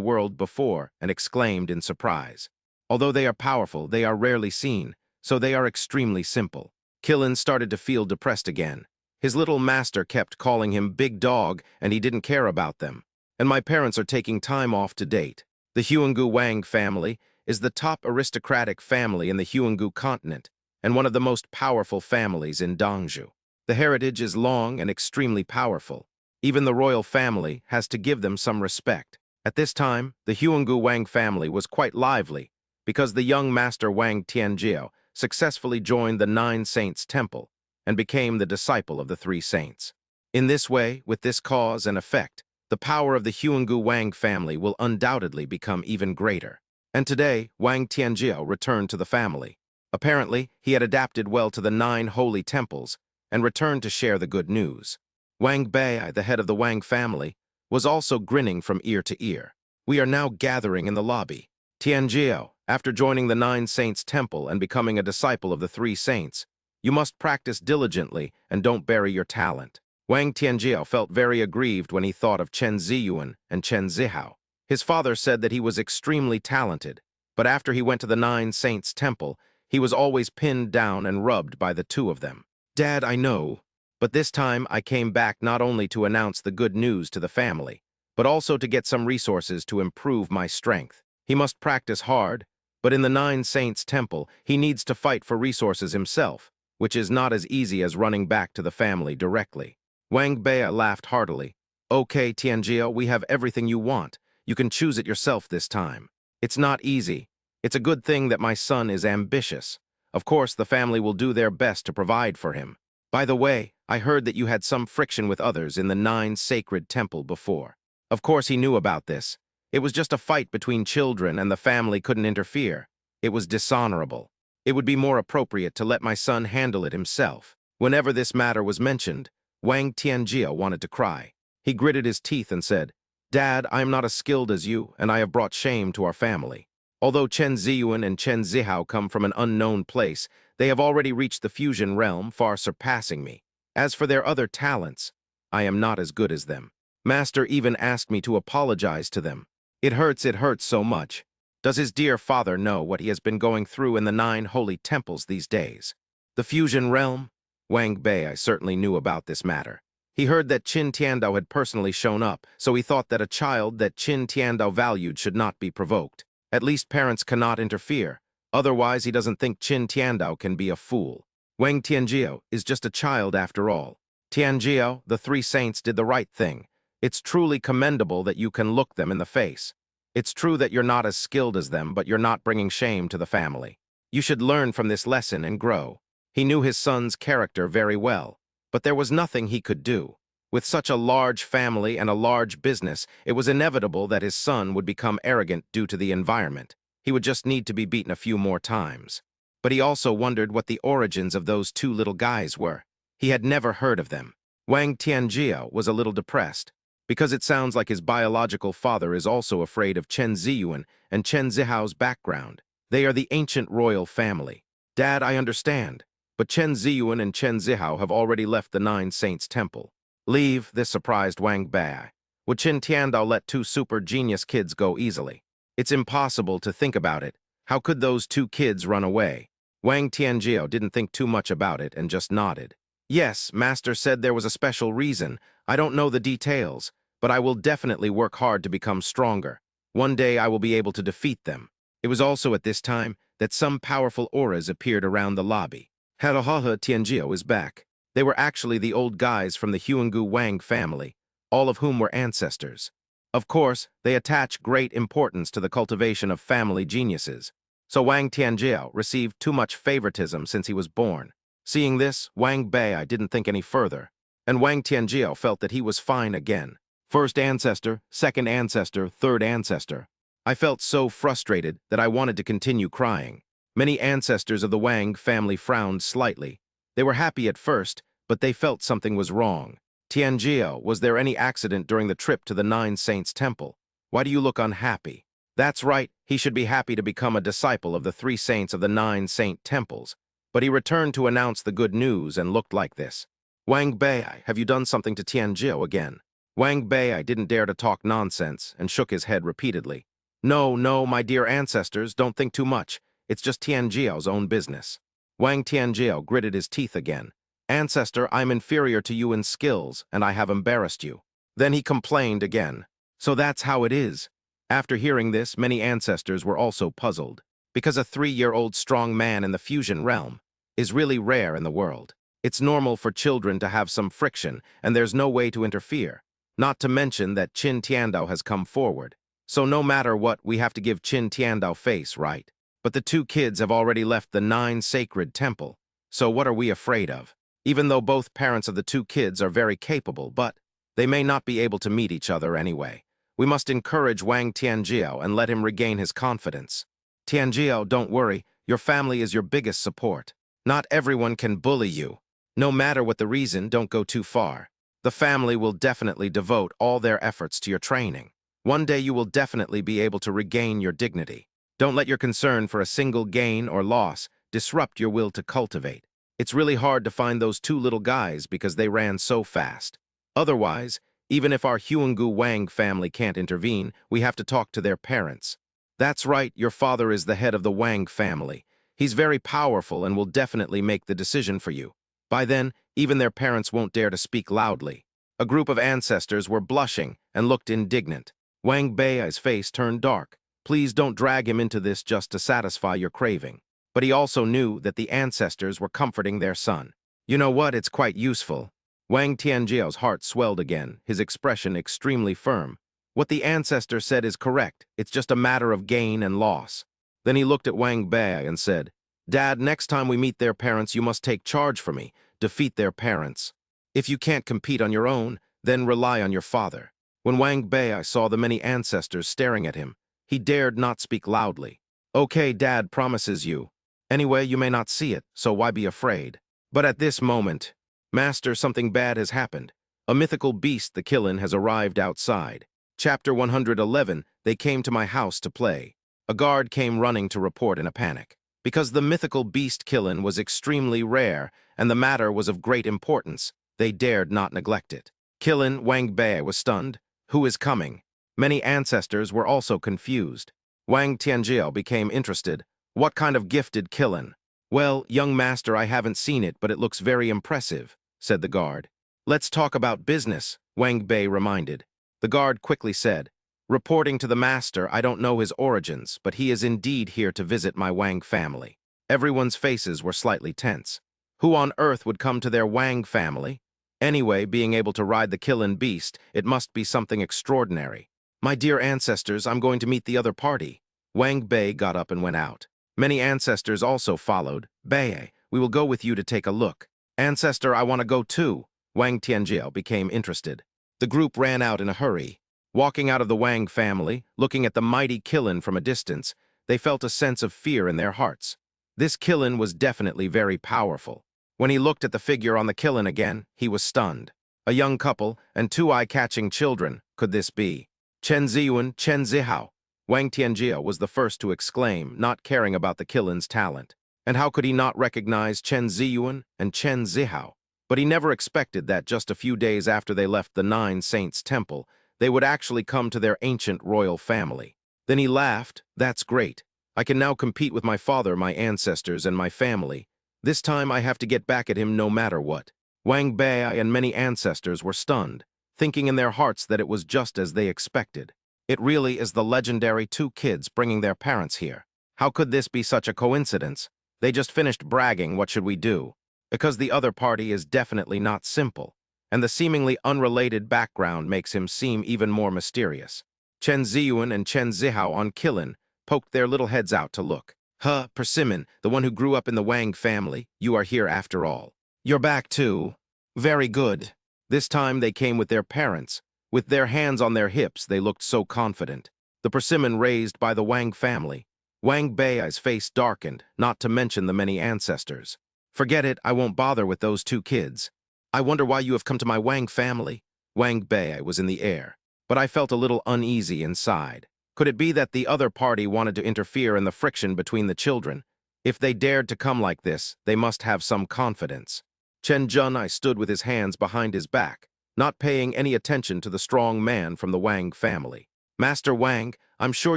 world before and exclaimed in surprise. Although they are powerful, they are rarely seen, so they are extremely simple. Kilin started to feel depressed again. His little master kept calling him Big Dog, and he didn't care about them. And my parents are taking time off to date. The Huanggu Wang family is the top aristocratic family in the Huanggu continent and one of the most powerful families in Dongzhou. The heritage is long and extremely powerful. Even the royal family has to give them some respect. At this time, the Huanggu Wang family was quite lively because the young master Wang Tianjiao successfully joined the Nine Saints Temple and became the disciple of the Three Saints. In this way, with this cause and effect, the power of the Huanggu Wang family will undoubtedly become even greater. And today, Wang Tianjiao returned to the family. Apparently, he had adapted well to the 9 holy temples and returned to share the good news. Wang Bei, the head of the Wang family, was also grinning from ear to ear. We are now gathering in the lobby. Tianjiao, after joining the Nine Saints Temple and becoming a disciple of the Three Saints, you must practice diligently and don't bury your talent. Wang Tianjiao felt very aggrieved when he thought of Chen Ziyuan and Chen Zihao. His father said that he was extremely talented, but after he went to the Nine Saints Temple, he was always pinned down and rubbed by the two of them. Dad, I know, but this time I came back not only to announce the good news to the family, but also to get some resources to improve my strength. He must practice hard, but in the Nine Saints Temple, he needs to fight for resources himself, which is not as easy as running back to the family directly. Wang Bei laughed heartily. Okay, Tianjiao, we have everything you want. You can choose it yourself this time. It's not easy. It's a good thing that my son is ambitious. Of course, the family will do their best to provide for him. By the way, I heard that you had some friction with others in the Nine Sacred Temple before. Of course, he knew about this. It was just a fight between children and the family couldn't interfere. It was dishonorable. It would be more appropriate to let my son handle it himself. Whenever this matter was mentioned, Wang Tianjiao wanted to cry. He gritted his teeth and said, Dad, I am not as skilled as you, and I have brought shame to our family. Although Chen Ziyuan and Chen Zihao come from an unknown place, they have already reached the fusion realm, far surpassing me. As for their other talents, I am not as good as them. Master even asked me to apologize to them. It hurts so much. Does his dear father know what he has been going through in the 9 holy temples these days? The fusion realm? Wang Bei certainly knew about this matter. He heard that Qin Tiandao had personally shown up, so he thought that a child that Qin Tiandao valued should not be provoked. At least parents cannot interfere. Otherwise, he doesn't think Qin Tiandao can be a fool. Wang Tianjiao is just a child after all. Tianjiao, the Three Saints did the right thing. It's truly commendable that you can look them in the face. It's true that you're not as skilled as them, but you're not bringing shame to the family. You should learn from this lesson and grow. He knew his son's character very well, but there was nothing he could do. With such a large family and a large business, it was inevitable that his son would become arrogant due to the environment. He would just need to be beaten a few more times. But he also wondered what the origins of those 2 little guys were. He had never heard of them. Wang Tianjiao was a little depressed, because it sounds like his biological father is also afraid of Chen Ziyuan and Chen Zihao's background. They are the ancient royal family. Dad, I understand, but Chen Ziyuan and Chen Zihao have already left the Nine Saints Temple. Leave, this surprised Wang Bei. Would Qin Tiandao let 2 super genius kids go easily? It's impossible to think about it. How could those 2 kids run away? Wang Tianjiao didn't think too much about it and just nodded. Yes, Master said there was a special reason. I don't know the details, but I will definitely work hard to become stronger. One day I will be able to defeat them. It was also at this time that some powerful auras appeared around the lobby. Harahaha Tianjiao is back. They were actually the old guys from the Huanggu Wang family, all of whom were ancestors. Of course, they attach great importance to the cultivation of family geniuses. So Wang Tianjiao received too much favoritism since he was born. Seeing this, Wang Bei didn't think any further, and Wang Tianjiao felt that he was fine again. First ancestor, second ancestor, third ancestor. I felt so frustrated that I wanted to continue crying. Many ancestors of the Wang family frowned slightly. They were happy at first, but they felt something was wrong. Tianjiao, was there any accident during the trip to the Nine Saints Temple? Why do you look unhappy? That's right, he should be happy to become a disciple of the 3 saints of the 9 saint temples. But he returned to announce the good news and looked like this. Wang Bei, have you done something to Tianjiao again? Wang Bei didn't dare to talk nonsense and shook his head repeatedly. No, my dear ancestors, don't think too much. It's just Tianjiao's own business. Wang Tianjiao gritted his teeth again. Ancestor, I'm inferior to you in skills, and I have embarrassed you. Then he complained again. So that's how it is. After hearing this, many ancestors were also puzzled, because a 3-year-old strong man in the fusion realm is really rare in the world. It's normal for children to have some friction, and there's no way to interfere. Not to mention that Qin Tiandao has come forward. So no matter what, we have to give Qin Tiandao face, right? But the two kids have already left the 9 sacred temple. So what are we afraid of? Even though both parents of the two kids are very capable, but they may not be able to meet each other anyway. We must encourage Wang Tianjiao and let him regain his confidence. Tianjiao, don't worry, your family is your biggest support. Not everyone can bully you. No matter what the reason, don't go too far. The family will definitely devote all their efforts to your training. One day you will definitely be able to regain your dignity. Don't let your concern for a single gain or loss disrupt your will to cultivate. It's really hard to find those two little guys because they ran so fast. Otherwise, even if our Huanggu Wang family can't intervene, we have to talk to their parents. That's right, your father is the head of the Wang family. He's very powerful and will definitely make the decision for you. By then, even their parents won't dare to speak loudly. A group of ancestors were blushing and looked indignant. Wang Bei's face turned dark. Please don't drag him into this just to satisfy your craving. But he also knew that the ancestors were comforting their son. You know what? It's quite useful. Wang Tianjiao's heart swelled again, his expression extremely firm. What the ancestor said is correct. It's just a matter of gain and loss. Then he looked at Wang Bei and said, Dad, next time we meet their parents, you must take charge for me, defeat their parents. If you can't compete on your own, then rely on your father. When Wang Bei saw the many ancestors staring at him, he dared not speak loudly. Okay, Dad promises you. Anyway, you may not see it, so why be afraid? But at this moment, Master, something bad has happened. A mythical beast, the Killin, has arrived outside. Chapter 111, they came to my house to play. A guard came running to report in a panic. Because the mythical beast Killin was extremely rare, and the matter was of great importance, they dared not neglect it. Killin, Wang Bei was stunned. Who is coming? Many ancestors were also confused. Wang Tianjiao became interested. What kind of gift did Killin? Well, young master, I haven't seen it, but it looks very impressive, said the guard. Let's talk about business, Wang Bei reminded. The guard quickly said, reporting to the master, I don't know his origins, but he is indeed here to visit my Wang family. Everyone's faces were slightly tense. Who on earth would come to their Wang family? Anyway, being able to ride the Killin beast, it must be something extraordinary. My dear ancestors, I'm going to meet the other party. Wang Bei got up and went out. Many ancestors also followed. Bei, we will go with you to take a look. Ancestor, I want to go too. Wang Tianjiao became interested. The group ran out in a hurry. Walking out of the Wang family, looking at the mighty Killin from a distance, they felt a sense of fear in their hearts. This Killin was definitely very powerful. When he looked at the figure on the Killin again, he was stunned. A young couple and 2 eye-catching children, could this be? Chen Ziyuan, Chen Zihao. Wang Tianjiao was the first to exclaim, not caring about the Killin's talent. And how could he not recognize Chen Ziyuan and Chen Zihao? But he never expected that just a few days after they left the 9 Saints' Temple, they would actually come to their ancient royal family. Then he laughed. That's great. I can now compete with my father, my ancestors, and my family. This time I have to get back at him no matter what. Wang Bei and many ancestors were stunned, thinking in their hearts that it was just as they expected. It really is the legendary 2 kids bringing their parents here. How could this be such a coincidence? They just finished bragging, what should we do? Because the other party is definitely not simple, and the seemingly unrelated background makes him seem even more mysterious. Chen Ziyuan and Chen Zihao on Killin poked their little heads out to look. Huh, Persimmon, the one who grew up in the Wang family, you are here after all. You're back too. Very good. This time they came with their parents. With their hands on their hips, they looked so confident. The persimmon raised by the Wang family. Wang Bei's face darkened, not to mention the many ancestors. Forget it, I won't bother with those 2 kids. I wonder why you have come to my Wang family. Wang Bei was in the air, but I felt a little uneasy inside. Could it be that the other party wanted to interfere in the friction between the children? If they dared to come like this, they must have some confidence. Chen Junai stood with his hands behind his back, not paying any attention to the strong man from the Wang family. Master Wang, I'm sure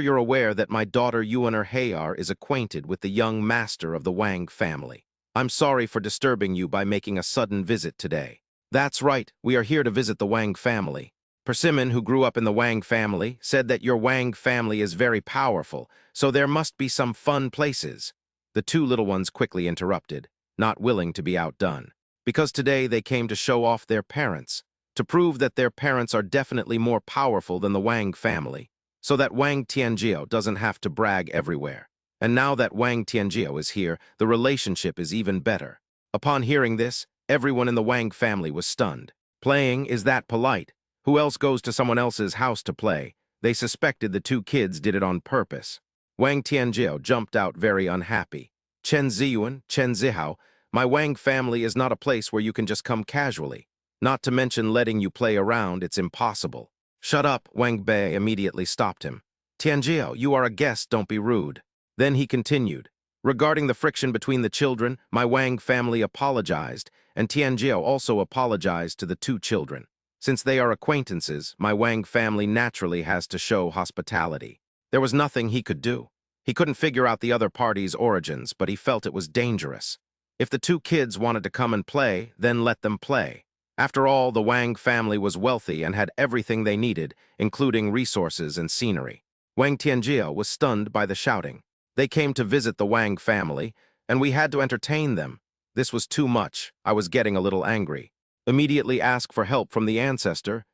you're aware that my daughter Yuan Hayar is acquainted with the young master of the Wang family. I'm sorry for disturbing you by making a sudden visit today. That's right, we are here to visit the Wang family. Persimmon, who grew up in the Wang family, said that your Wang family is very powerful, so there must be some fun places. The two little ones quickly interrupted, not willing to be outdone. Because today they came to show off their parents, to prove that their parents are definitely more powerful than the Wang family, so that Wang Tianjiao doesn't have to brag everywhere. And now that Wang Tianjiao is here, the relationship is even better. Upon hearing this, everyone in the Wang family was stunned. Playing is that polite. Who else goes to someone else's house to play? They suspected the two kids did it on purpose. Wang Tianjiao jumped out very unhappy. Chen Ziyuan, Chen Zihao, my Wang family is not a place where you can just come casually. Not to mention letting you play around, it's impossible. Shut up, Wang Bei immediately stopped him. Tianjiao, you are a guest, don't be rude. Then he continued. Regarding the friction between the children, my Wang family apologized, and Tianjiao also apologized to the two children. Since they are acquaintances, my Wang family naturally has to show hospitality. There was nothing he could do. He couldn't figure out the other party's origins, but he felt it was dangerous. If the two kids wanted to come and play, then let them play. After all, the Wang family was wealthy and had everything they needed, including resources and scenery. Wang Tianjiao was stunned by the shouting. They came to visit the Wang family, and we had to entertain them. This was too much. I was getting a little angry. Immediately ask for help from the ancestor.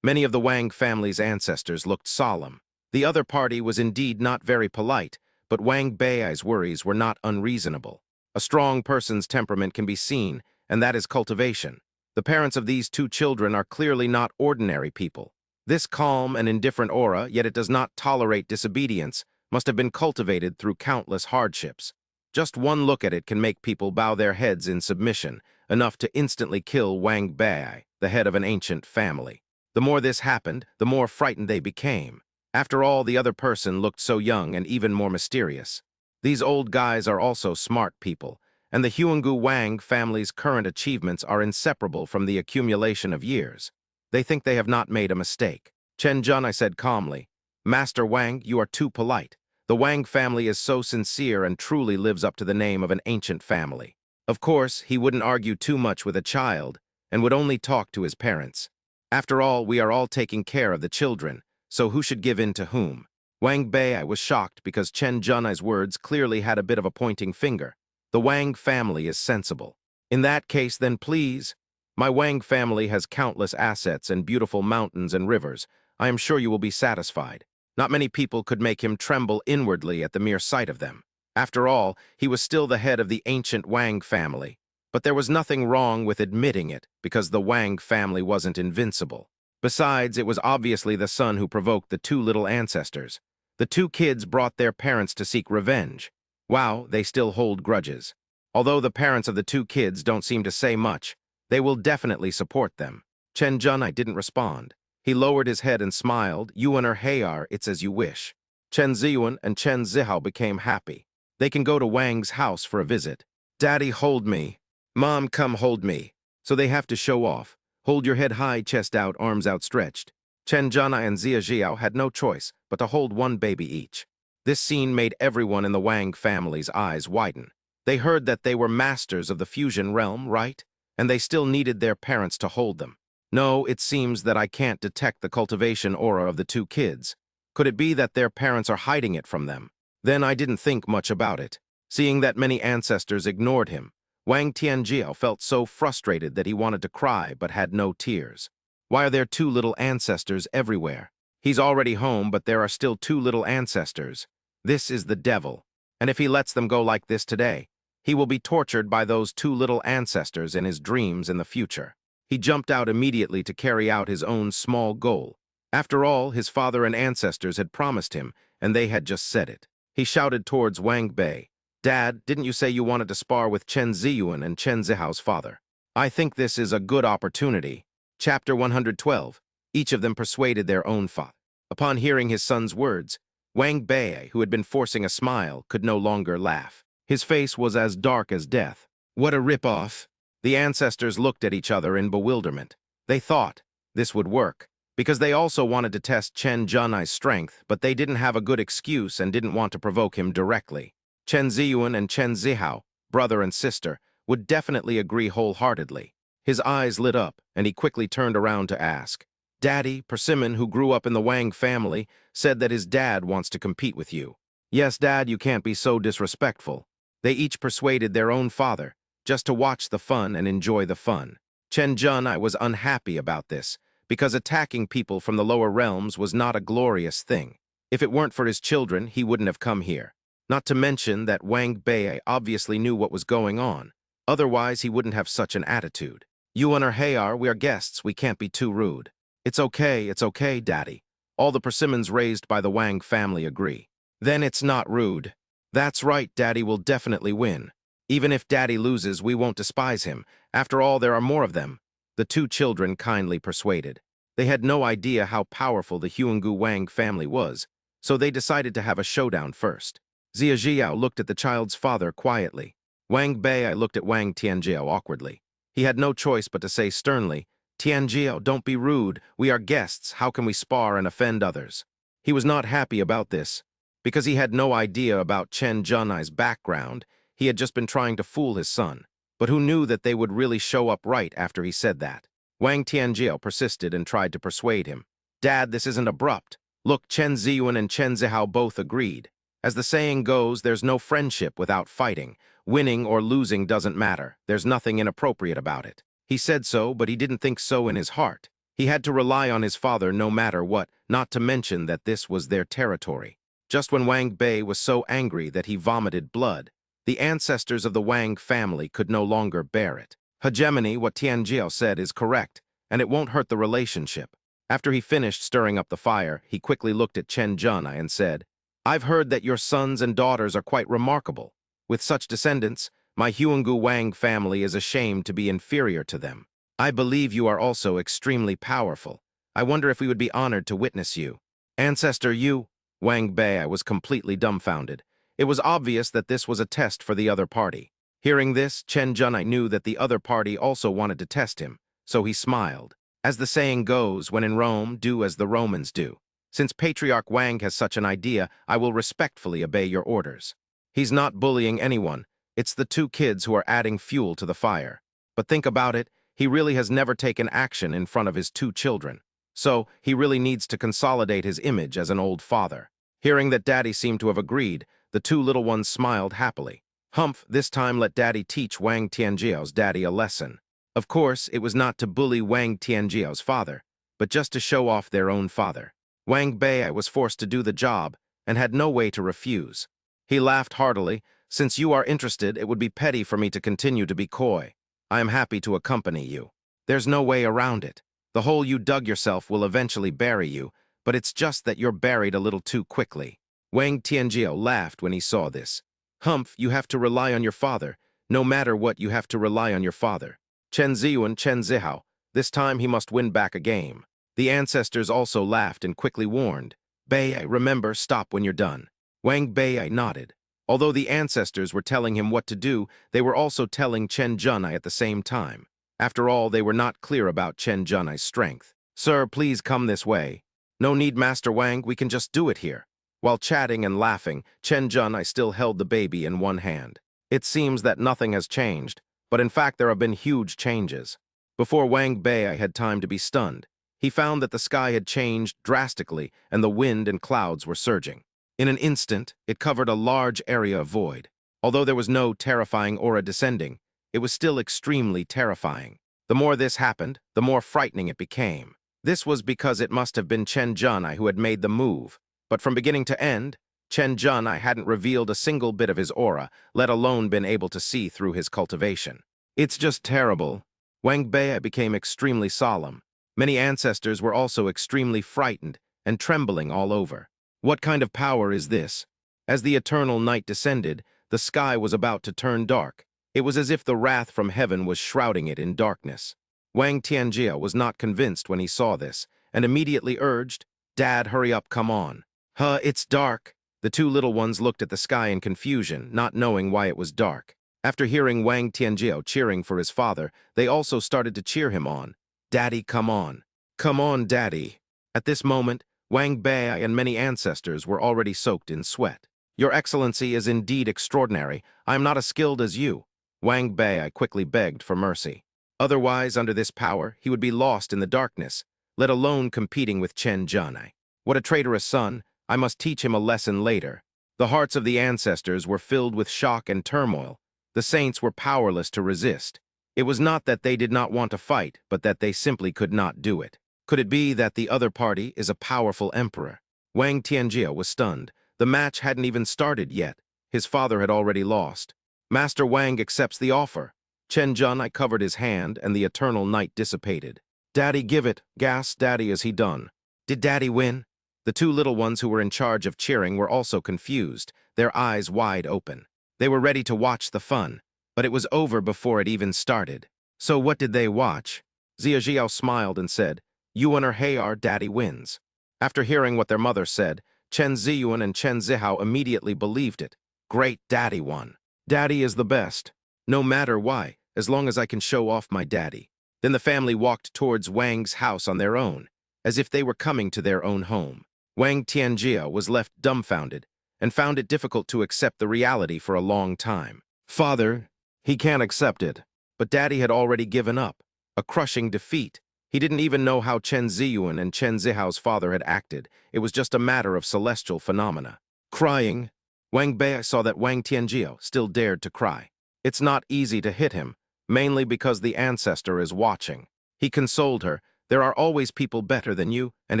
Many of the Wang family's ancestors looked solemn. The other party was indeed not very polite, but Wang Bei's worries were not unreasonable. A strong person's temperament can be seen, and that is cultivation. The parents of these two children are clearly not ordinary people. This calm and indifferent aura, yet it does not tolerate disobedience, must have been cultivated through countless hardships. Just one look at it can make people bow their heads in submission, enough to instantly kill Wang Bei, the head of an ancient family. The more this happened, the more frightened they became. After all, the other person looked so young and even more mysterious. These old guys are also smart people, and the Huanggu Wang family's current achievements are inseparable from the accumulation of years. They think they have not made a mistake. Chen Jun, I said calmly, Master Wang, you are too polite. The Wang family is so sincere and truly lives up to the name of an ancient family. Of course, he wouldn't argue too much with a child and would only talk to his parents. After all, we are all taking care of the children, so who should give in to whom? Wang Bei was shocked because Chen Junai's words clearly had a bit of a pointing finger. The Wang family is sensible. In that case, then please. My Wang family has countless assets and beautiful mountains and rivers. I am sure you will be satisfied. Not many people could make him tremble inwardly at the mere sight of them. After all, he was still the head of the ancient Wang family. But there was nothing wrong with admitting it, because the Wang family wasn't invincible. Besides, it was obviously the son who provoked the two little ancestors. The two kids brought their parents to seek revenge. Wow, they still hold grudges. Although the parents of the two kids don't seem to say much, they will definitely support them. Chen Junai didn't respond. He lowered his head and smiled. Yuan or Hayar, it's as you wish. Chen Ziyuan and Chen Zihao became happy. They can go to Wang's house for a visit. Daddy, hold me. Mom, come hold me. So they have to show off. Hold your head high, chest out, arms outstretched. Chen Junai and Zia Jiao had no choice but to hold one baby each. This scene made everyone in the Wang family's eyes widen. They heard that they were masters of the fusion realm, right? And they still needed their parents to hold them. No, it seems that I can't detect the cultivation aura of the two kids. Could it be that their parents are hiding it from them? Then I didn't think much about it. Seeing that many ancestors ignored him, Wang Tianjiao felt so frustrated that he wanted to cry but had no tears. Why are there two little ancestors everywhere? He's already home, but there are still two little ancestors. This is the devil. And if he lets them go like this today, he will be tortured by those two little ancestors in his dreams in the future. He jumped out immediately to carry out his own small goal. After all, his father and ancestors had promised him, and they had just said it. He shouted towards Wang Bei, Dad, didn't you say you wanted to spar with Chen Ziyuan and Chen Zihao's father? I think this is a good opportunity. Chapter 112. Each of them persuaded their own father. Upon hearing his son's words, Wang Bei, who had been forcing a smile, could no longer laugh. His face was as dark as death. What a rip-off! The ancestors looked at each other in bewilderment. They thought this would work, because they also wanted to test Chen Junai's strength, but they didn't have a good excuse and didn't want to provoke him directly. Chen Ziyuan and Chen Zihao brother and sister, would definitely agree wholeheartedly. His eyes lit up, and he quickly turned around to ask. Daddy, Persimmon, who grew up in the Wang family, said that his dad wants to compete with you. Yes, Dad, you can't be so disrespectful. They each persuaded their own father, just to watch the fun and enjoy the fun. Chen Junai was unhappy about this, because attacking people from the lower realms was not a glorious thing. If it weren't for his children, he wouldn't have come here. Not to mention that Wang Bei obviously knew what was going on. Otherwise, he wouldn't have such an attitude. Yuan or Hayar, we are guests, we can't be too rude. It's okay, Daddy. All the persimmons raised by the Wang family agree. Then it's not rude. That's right, Daddy will definitely win. Even if Daddy loses, we won't despise him. After all, there are more of them. The two children kindly persuaded. They had no idea how powerful the Huanggu Wang family was, so they decided to have a showdown first. Zia Jiao looked at the child's father quietly. Wang Bei looked at Wang Tianjiao awkwardly. He had no choice but to say sternly, Tianjiao, don't be rude. We are guests. How can we spar and offend others? He was not happy about this. Because he had no idea about Chen Junai's background, he had just been trying to fool his son. But who knew that they would really show up right after he said that? Wang Tianjiao persisted and tried to persuade him. Dad, this isn't abrupt. Look, Chen Ziyuan and Chen Zihao both agreed. As the saying goes, there's no friendship without fighting. Winning or losing doesn't matter. There's nothing inappropriate about it. He said so, but he didn't think so in his heart. He had to rely on his father no matter what, not to mention that this was their territory. Just when Wang Bei was so angry that he vomited blood, the ancestors of the Wang family could no longer bear it. Hegemony, what Tianjiao said, is correct, and it won't hurt the relationship. After he finished stirring up the fire, he quickly looked at Chen Junai and said, I've heard that your sons and daughters are quite remarkable. With such descendants, my Huanggu Wang family is ashamed to be inferior to them. I believe you are also extremely powerful. I wonder if we would be honored to witness you. Ancestor, you? Wang Bei was completely dumbfounded. It was obvious that this was a test for the other party. Hearing this, Chen Junai knew that the other party also wanted to test him, so he smiled. As the saying goes, when in Rome, do as the Romans do. Since Patriarch Wang has such an idea, I will respectfully obey your orders. He's not bullying anyone. It's the two kids who are adding fuel to the fire. But think about it, he really has never taken action in front of his two children. So, he really needs to consolidate his image as an old father. Hearing that Daddy seemed to have agreed, the two little ones smiled happily. Humph, this time let Daddy teach Wang Tianjiao's daddy a lesson. Of course, it was not to bully Wang Tianjiao's father, but just to show off their own father. Wang Bei was forced to do the job and had no way to refuse. He laughed heartily. Since you are interested, it would be petty for me to continue to be coy. I am happy to accompany you. There's no way around it. The hole you dug yourself will eventually bury you, but it's just that you're buried a little too quickly. Wang Tianjiao laughed when he saw this. Humph, you have to rely on your father. No matter what, you have to rely on your father. Chen Ziyuan, Chen Zihao. This time he must win back a game. The ancestors also laughed and quickly warned. Bei, remember, stop when you're done. Wang Bei nodded. Although the ancestors were telling him what to do, they were also telling Chen Junai at the same time. After all, they were not clear about Chen Junai's strength. Sir, please come this way. No need, Master Wang, we can just do it here. While chatting and laughing, Chen Junai still held the baby in one hand. It seems that nothing has changed, but in fact there have been huge changes. Before Wang Bei had time to be stunned, he found that the sky had changed drastically and the wind and clouds were surging. In an instant, it covered a large area of void. Although there was no terrifying aura descending, it was still extremely terrifying. The more this happened, the more frightening it became. This was because it must have been Chen Junai who had made the move, but from beginning to end, Chen Junai hadn't revealed a single bit of his aura, let alone been able to see through his cultivation. It's just terrible. Wang Bei became extremely solemn. Many ancestors were also extremely frightened and trembling all over. What kind of power is this? As the eternal night descended, the sky was about to turn dark. It was as if the wrath from heaven was shrouding it in darkness. Wang Tianjiao was not convinced when he saw this, and immediately urged, Dad, hurry up, come on. It's dark. The two little ones looked at the sky in confusion, not knowing why it was dark. After hearing Wang Tianjiao cheering for his father, they also started to cheer him on. Daddy, come on. Come on, Daddy. At this moment, Wang Bei and many ancestors were already soaked in sweat. Your Excellency is indeed extraordinary. I am not as skilled as you. Wang Bei quickly begged for mercy. Otherwise, under this power, he would be lost in the darkness, let alone competing with Chen Zhanai. What a traitorous son! I must teach him a lesson later. The hearts of the ancestors were filled with shock and turmoil. The saints were powerless to resist. It was not that they did not want to fight, but that they simply could not do it. Could it be that the other party is a powerful emperor? Wang Tianjia was stunned. The match hadn't even started yet. His father had already lost. Master Wang accepts the offer. Chen Zhanai covered his hand, and the eternal night dissipated. Daddy, give it, gasped Daddy as he done. Did Daddy win? The two little ones who were in charge of cheering were also confused, their eyes wide open. They were ready to watch the fun, but it was over before it even started. So what did they watch? Zia Jiao smiled and said, Yuan or Heiyar, Daddy wins. After hearing what their mother said, Chen Ziyuan and Chen Zihao immediately believed it. Great, Daddy won. Daddy is the best. No matter why, as long as I can show off my daddy. Then the family walked towards Wang's house on their own, as if they were coming to their own home. Wang Tianjia was left dumbfounded and found it difficult to accept the reality for a long time. Father, he can't accept it. But Daddy had already given up. A crushing defeat. He didn't even know how Chen Ziyuan and Chen Zihao's father had acted. It was just a matter of celestial phenomena. Crying, Wang Bei saw that Wang Tianjia still dared to cry. It's not easy to hit him, mainly because the ancestor is watching. He consoled her, there are always people better than you, and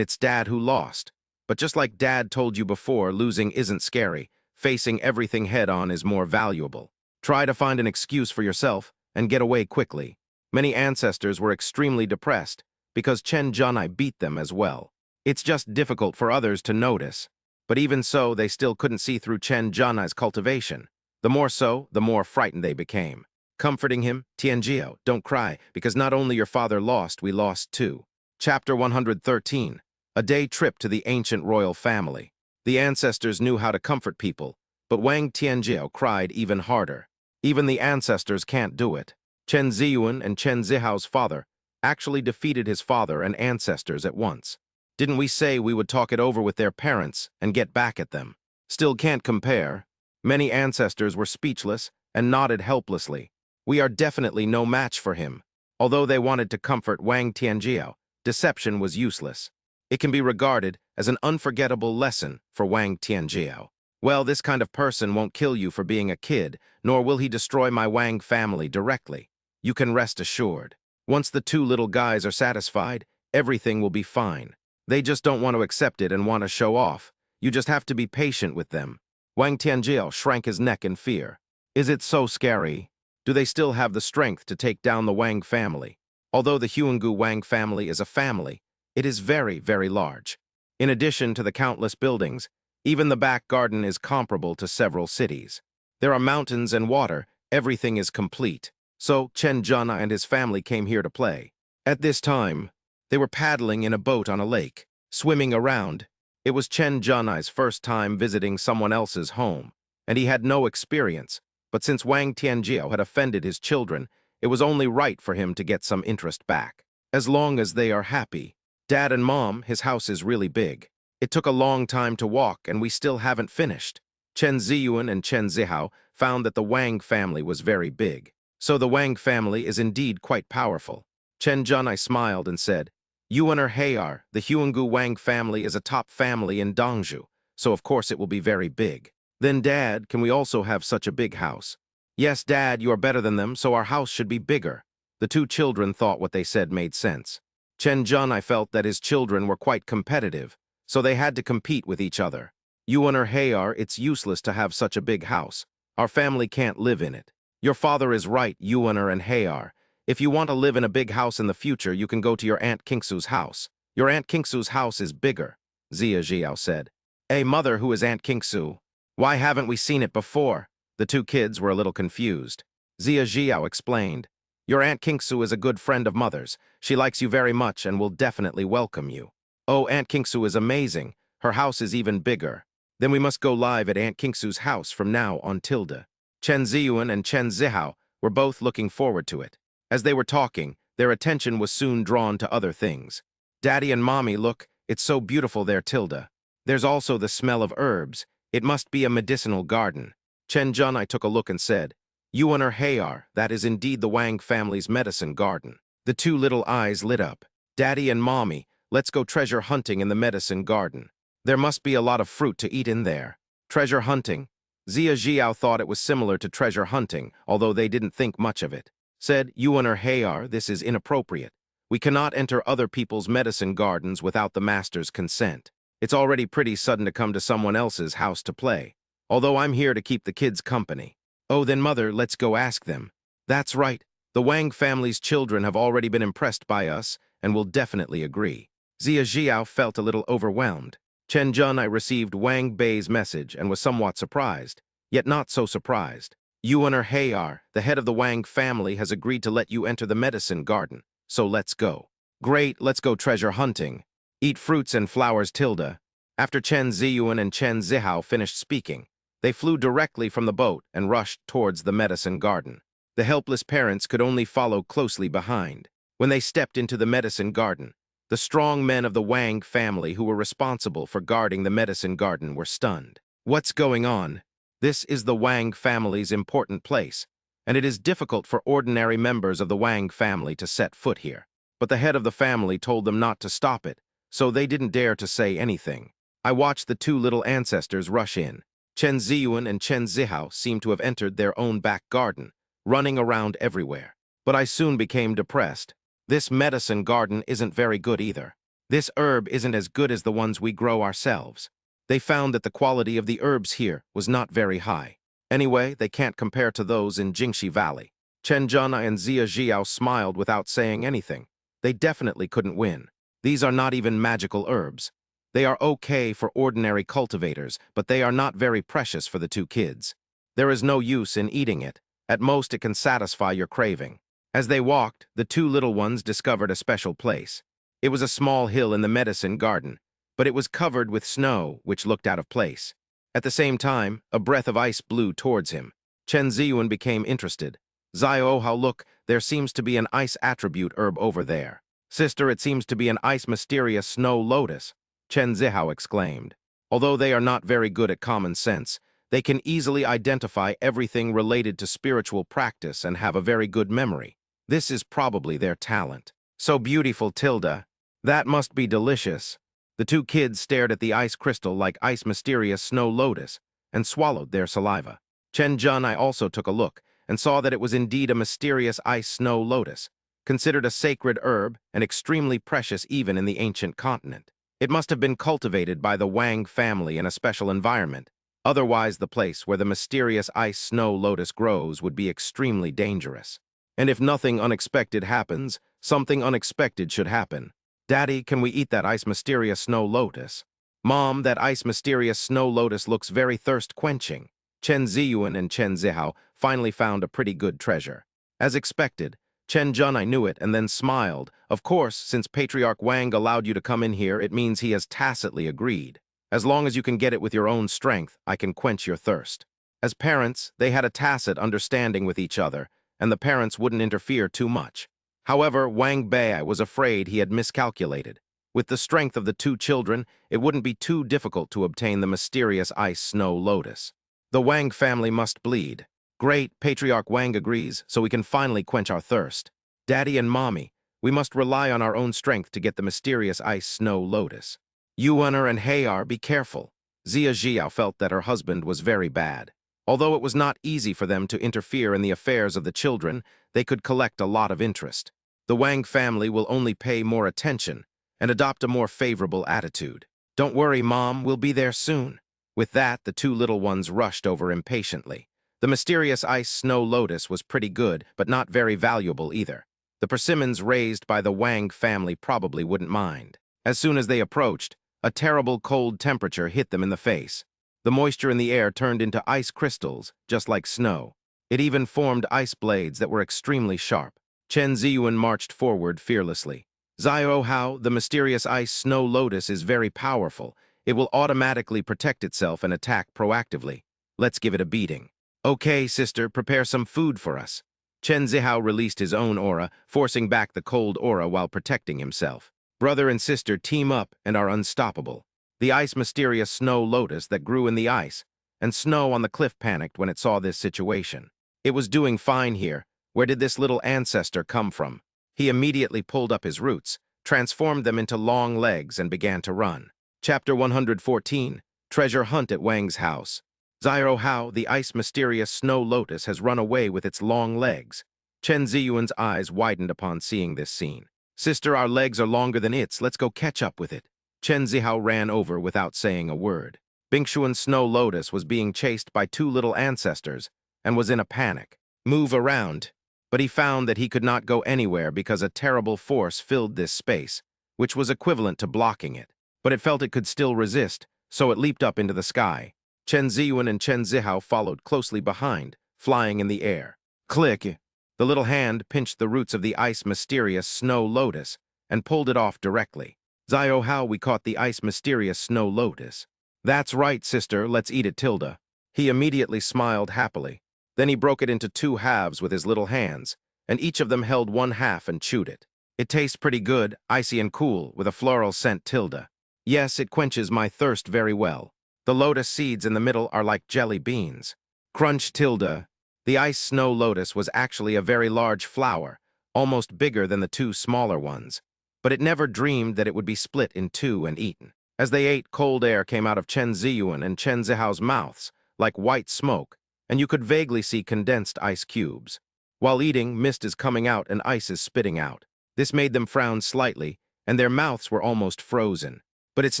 it's Dad who lost. But just like Dad told you before, losing isn't scary. Facing everything head-on is more valuable. Try to find an excuse for yourself and get away quickly. Many ancestors were extremely depressed because Chen Zhanai beat them as well. It's just difficult for others to notice. But even so, they still couldn't see through Chen Zhanai's cultivation. The more so, the more frightened they became. Comforting him, Tianjio, don't cry, because not only your father lost, we lost too. Chapter 113, A Day Trip to the Ancient Royal Family. The ancestors knew how to comfort people, but Wang Tianjio cried even harder. Even the ancestors can't do it. Chen Ziyuan and Chen Zihao's father actually defeated his father and ancestors at once. Didn't we say we would talk it over with their parents and get back at them? Still can't compare. Many ancestors were speechless and nodded helplessly. We are definitely no match for him. Although they wanted to comfort Wang Tianjio, deception was useless. It can be regarded as an unforgettable lesson for Wang Tianjio. Well, this kind of person won't kill you for being a kid, nor will he destroy my Wang family directly. You can rest assured. Once the two little guys are satisfied, everything will be fine. They just don't want to accept it and want to show off. You just have to be patient with them. Wang Tianjio shrank his neck in fear. Is it so scary? Do they still have the strength to take down the Wang family? Although the Huanggu Wang family is a family, it is very, very large. In addition to the countless buildings, even the back garden is comparable to several cities. There are mountains and water, everything is complete. So Chen Zhanai and his family came here to play. At this time, they were paddling in a boat on a lake, swimming around. It was Chen Zhanai's first time visiting someone else's home, and he had no experience. But since Wang Tianjio had offended his children, it was only right for him to get some interest back. As long as they are happy. Dad and Mom, his house is really big. It took a long time to walk, and we still haven't finished. Chen Ziyuan and Chen Zihao found that the Wang family was very big. So the Wang family is indeed quite powerful. Chen Zhanai smiled and said, Yuan or Heiyar, the Huanggu Wang family is a top family in Dongzhou, so of course it will be very big. Then, Dad, can we also have such a big house? Yes, Dad, you are better than them, so our house should be bigger. The two children thought what they said made sense. Chen Zhanai felt that his children were quite competitive, so they had to compete with each other. Yuan or Heiyar, it's useless to have such a big house. Our family can't live in it. Your father is right, Yuaner and Heiyar. If you want to live in a big house in the future, you can go to your Aunt Kingsu's house. Your Aunt Kingsu's house is bigger, Zia Jiao said. Hey, Mother, who is Aunt Kingsu? Why haven't we seen it before? The two kids were a little confused. Zia Jiao explained. Your Aunt Kingsu is a good friend of Mother's. She likes you very much and will definitely welcome you. Oh, Aunt Kingsu is amazing. Her house is even bigger. Then we must go live at Aunt Kingsu's house from now on tilde. Chen Ziyuan and Chen Zihao were both looking forward to it. As they were talking, their attention was soon drawn to other things. Daddy and Mommy, look, it's so beautiful there tilde. There's also the smell of herbs. It must be a medicinal garden. Chen Junai took a look and said, "You and her Hayar, that is indeed the Wang family's medicine garden." The two little eyes lit up. "Daddy and Mommy, let's go treasure hunting in the medicine garden. There must be a lot of fruit to eat in there." Treasure hunting? Zia Jiao thought it was similar to treasure hunting, although they didn't think much of it. Said, "You and her Hayar, this is inappropriate. We cannot enter other people's medicine gardens without the master's consent. It's already pretty sudden to come to someone else's house to play. Although I'm here to keep the kids company." "Oh, then mother, let's go ask them." "That's right. The Wang family's children have already been impressed by us and will definitely agree." Zia Jiao felt a little overwhelmed. Chen Junai received Wang Bei's message and was somewhat surprised, yet not so surprised. "You and her Hayar, the head of the Wang family, has agreed to let you enter the medicine garden, so let's go." "Great, let's go treasure hunting. Eat fruits and flowers, Tilda." After Chen Ziyuan and Chen Zihao finished speaking, they flew directly from the boat and rushed towards the medicine garden. The helpless parents could only follow closely behind. When they stepped into the medicine garden, the strong men of the Wang family who were responsible for guarding the medicine garden were stunned. "What's going on? This is the Wang family's important place, and it is difficult for ordinary members of the Wang family to set foot here." But the head of the family told them not to stop it, so they didn't dare to say anything. I watched the two little ancestors rush in. Chen Ziyuan and Chen Zihao seemed to have entered their own back garden, running around everywhere. But I soon became depressed. This medicine garden isn't very good either. This herb isn't as good as the ones we grow ourselves. They found that the quality of the herbs here was not very high. Anyway, they can't compare to those in Jingxi Valley. Chen Junai and Zia Jiao smiled without saying anything. They definitely couldn't win. These are not even magical herbs. They are okay for ordinary cultivators, but they are not very precious for the two kids. There is no use in eating it. At most, it can satisfy your craving. As they walked, the two little ones discovered a special place. It was a small hill in the medicine garden, but it was covered with snow, which looked out of place. At the same time, a breath of ice blew towards him. Chen Ziyuan became interested. "Zio, look, there seems to be an ice attribute herb over there." "Sister, it seems to be an ice mysterious snow lotus," Chen Zihao exclaimed. Although they are not very good at common sense, they can easily identify everything related to spiritual practice and have a very good memory. This is probably their talent. "So beautiful, Tilda. That must be delicious." The two kids stared at the ice crystal like ice mysterious snow lotus and swallowed their saliva. Chen Junai also took a look and saw that it was indeed a mysterious ice snow lotus, considered a sacred herb and extremely precious even in the ancient continent. It must have been cultivated by the Wang family in a special environment. Otherwise, the place where the mysterious ice snow lotus grows would be extremely dangerous. And if nothing unexpected happens, something unexpected should happen. "Daddy, can we eat that ice mysterious snow lotus?" "Mom, that ice mysterious snow lotus looks very thirst-quenching." Chen Ziyuan and Chen Zihao finally found a pretty good treasure. As expected, Chen Junai knew it and then smiled. "Of course, since Patriarch Wang allowed you to come in here, it means he has tacitly agreed. As long as you can get it with your own strength, I can quench your thirst." As parents, they had a tacit understanding with each other, and the parents wouldn't interfere too much. However, Wang Bei was afraid he had miscalculated. With the strength of the two children, it wouldn't be too difficult to obtain the mysterious ice snow lotus. The Wang family must bleed. "Great, Patriarch Wang agrees, so we can finally quench our thirst. Daddy and Mommy, we must rely on our own strength to get the mysterious ice snow lotus. Yuan'er and Hayar, be careful." Zia Jiao felt that her husband was very bad. Although it was not easy for them to interfere in the affairs of the children, they could collect a lot of interest. The Wang family will only pay more attention and adopt a more favorable attitude. "Don't worry, Mom, we'll be there soon." With that, the two little ones rushed over impatiently. The mysterious ice snow lotus was pretty good, but not very valuable either. The persimmons raised by the Wang family probably wouldn't mind. As soon as they approached, a terrible cold temperature hit them in the face. The moisture in the air turned into ice crystals, just like snow. It even formed ice blades that were extremely sharp. Chen Ziyuan marched forward fearlessly. "Zio, the mysterious ice snow lotus is very powerful. It will automatically protect itself and attack proactively. Let's give it a beating." "Okay, sister, prepare some food for us." Chen Zihao released his own aura, forcing back the cold aura while protecting himself. Brother and sister team up and are unstoppable. the ice mysterious snow lotus that grew in the ice, and Snow on the cliff panicked when it saw this situation. It was doing fine here. Where did this little ancestor come from? He immediately pulled up his roots, transformed them into long legs, and began to run. Chapter 114, Treasure Hunt at Wang's House. Xiao Hao, the ice mysterious snow lotus, has run away with its long legs. Chen Ziyuan's eyes widened upon seeing this scene. Sister, our legs are longer than its. Let's go catch up with it. Chen Zihao ran over without saying a word. Bingshuan's snow lotus was being chased by two little ancestors and was in a panic. Move around. But he found that he could not go anywhere because a terrible force filled this space, which was equivalent to blocking it. But it felt it could still resist, so it leaped up into the sky. Chen Ziyuan and Chen Zihao followed closely behind, flying in the air. Click! The little hand pinched the roots of the ice mysterious snow lotus and pulled it off directly. Xiao Hao, we caught the ice mysterious snow lotus. That's right, sister, let's eat it, Tilda. He immediately smiled happily. Then he broke it into two halves with his little hands, and each of them held one half and chewed it. It tastes pretty good, icy and cool, with a floral scent, Tilda. Yes, it quenches my thirst very well. The lotus seeds in the middle are like jelly beans. Crunch, Tilda. The ice snow lotus was actually a very large flower, almost bigger than the two smaller ones. But it never dreamed that it would be split in two and eaten. As they ate, cold air came out of Chen Ziyuan and Chen Zihao's mouths, like white smoke, and you could vaguely see condensed ice cubes. While eating, mist is coming out and ice is spitting out. This made them frown slightly, and their mouths were almost frozen. But it's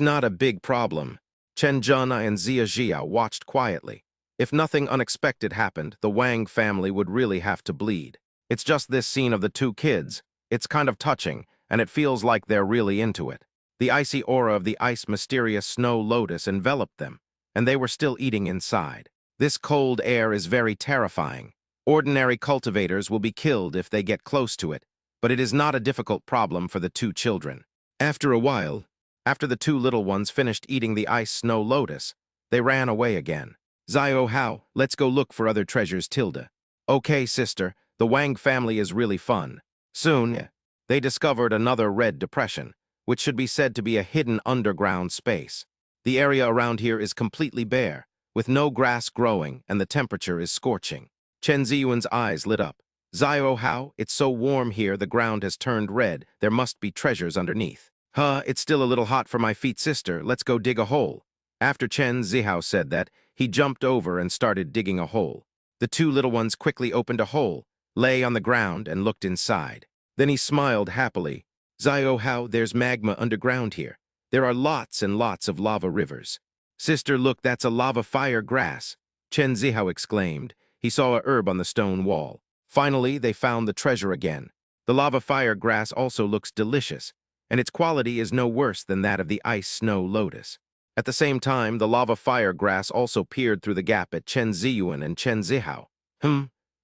not a big problem. Chen Zhena and Xia Jia watched quietly. If nothing unexpected happened, the Wang family would really have to bleed. It's just this scene of the two kids. It's kind of touching, and it feels like they're really into it. The icy aura of the ice mysterious snow lotus enveloped them, and they were still eating inside. This cold air is very terrifying. Ordinary cultivators will be killed if they get close to it, but it is not a difficult problem for the two children. After a while, after the two little ones finished eating the ice snow lotus, they ran away again. Xiao Hao, let's go look for other treasures, Tilda. Okay, sister, the Wang family is really fun. Soon, they discovered another red depression, which should be said to be a hidden underground space. The area around here is completely bare, with no grass growing, and the temperature is scorching. Chen Ziyuan's eyes lit up. Xiao Hao, it's so warm here the ground has turned red. There must be treasures underneath. It's still a little hot for my feet, sister. Let's go dig a hole. After Chen Zihao said that, he jumped over and started digging a hole. The two little ones quickly opened a hole, lay on the ground, and looked inside. Then he smiled happily. Xiao Hao, there's magma underground here. There are lots and lots of lava rivers. Sister, look, that's a lava fire grass. Chen Zihao exclaimed. He saw a herb on the stone wall. Finally, they found the treasure again. The lava fire grass also looks delicious, and its quality is no worse than that of the ice snow lotus. At the same time, the lava fire grass also peered through the gap at Chen Ziyuan and Chen Zihao.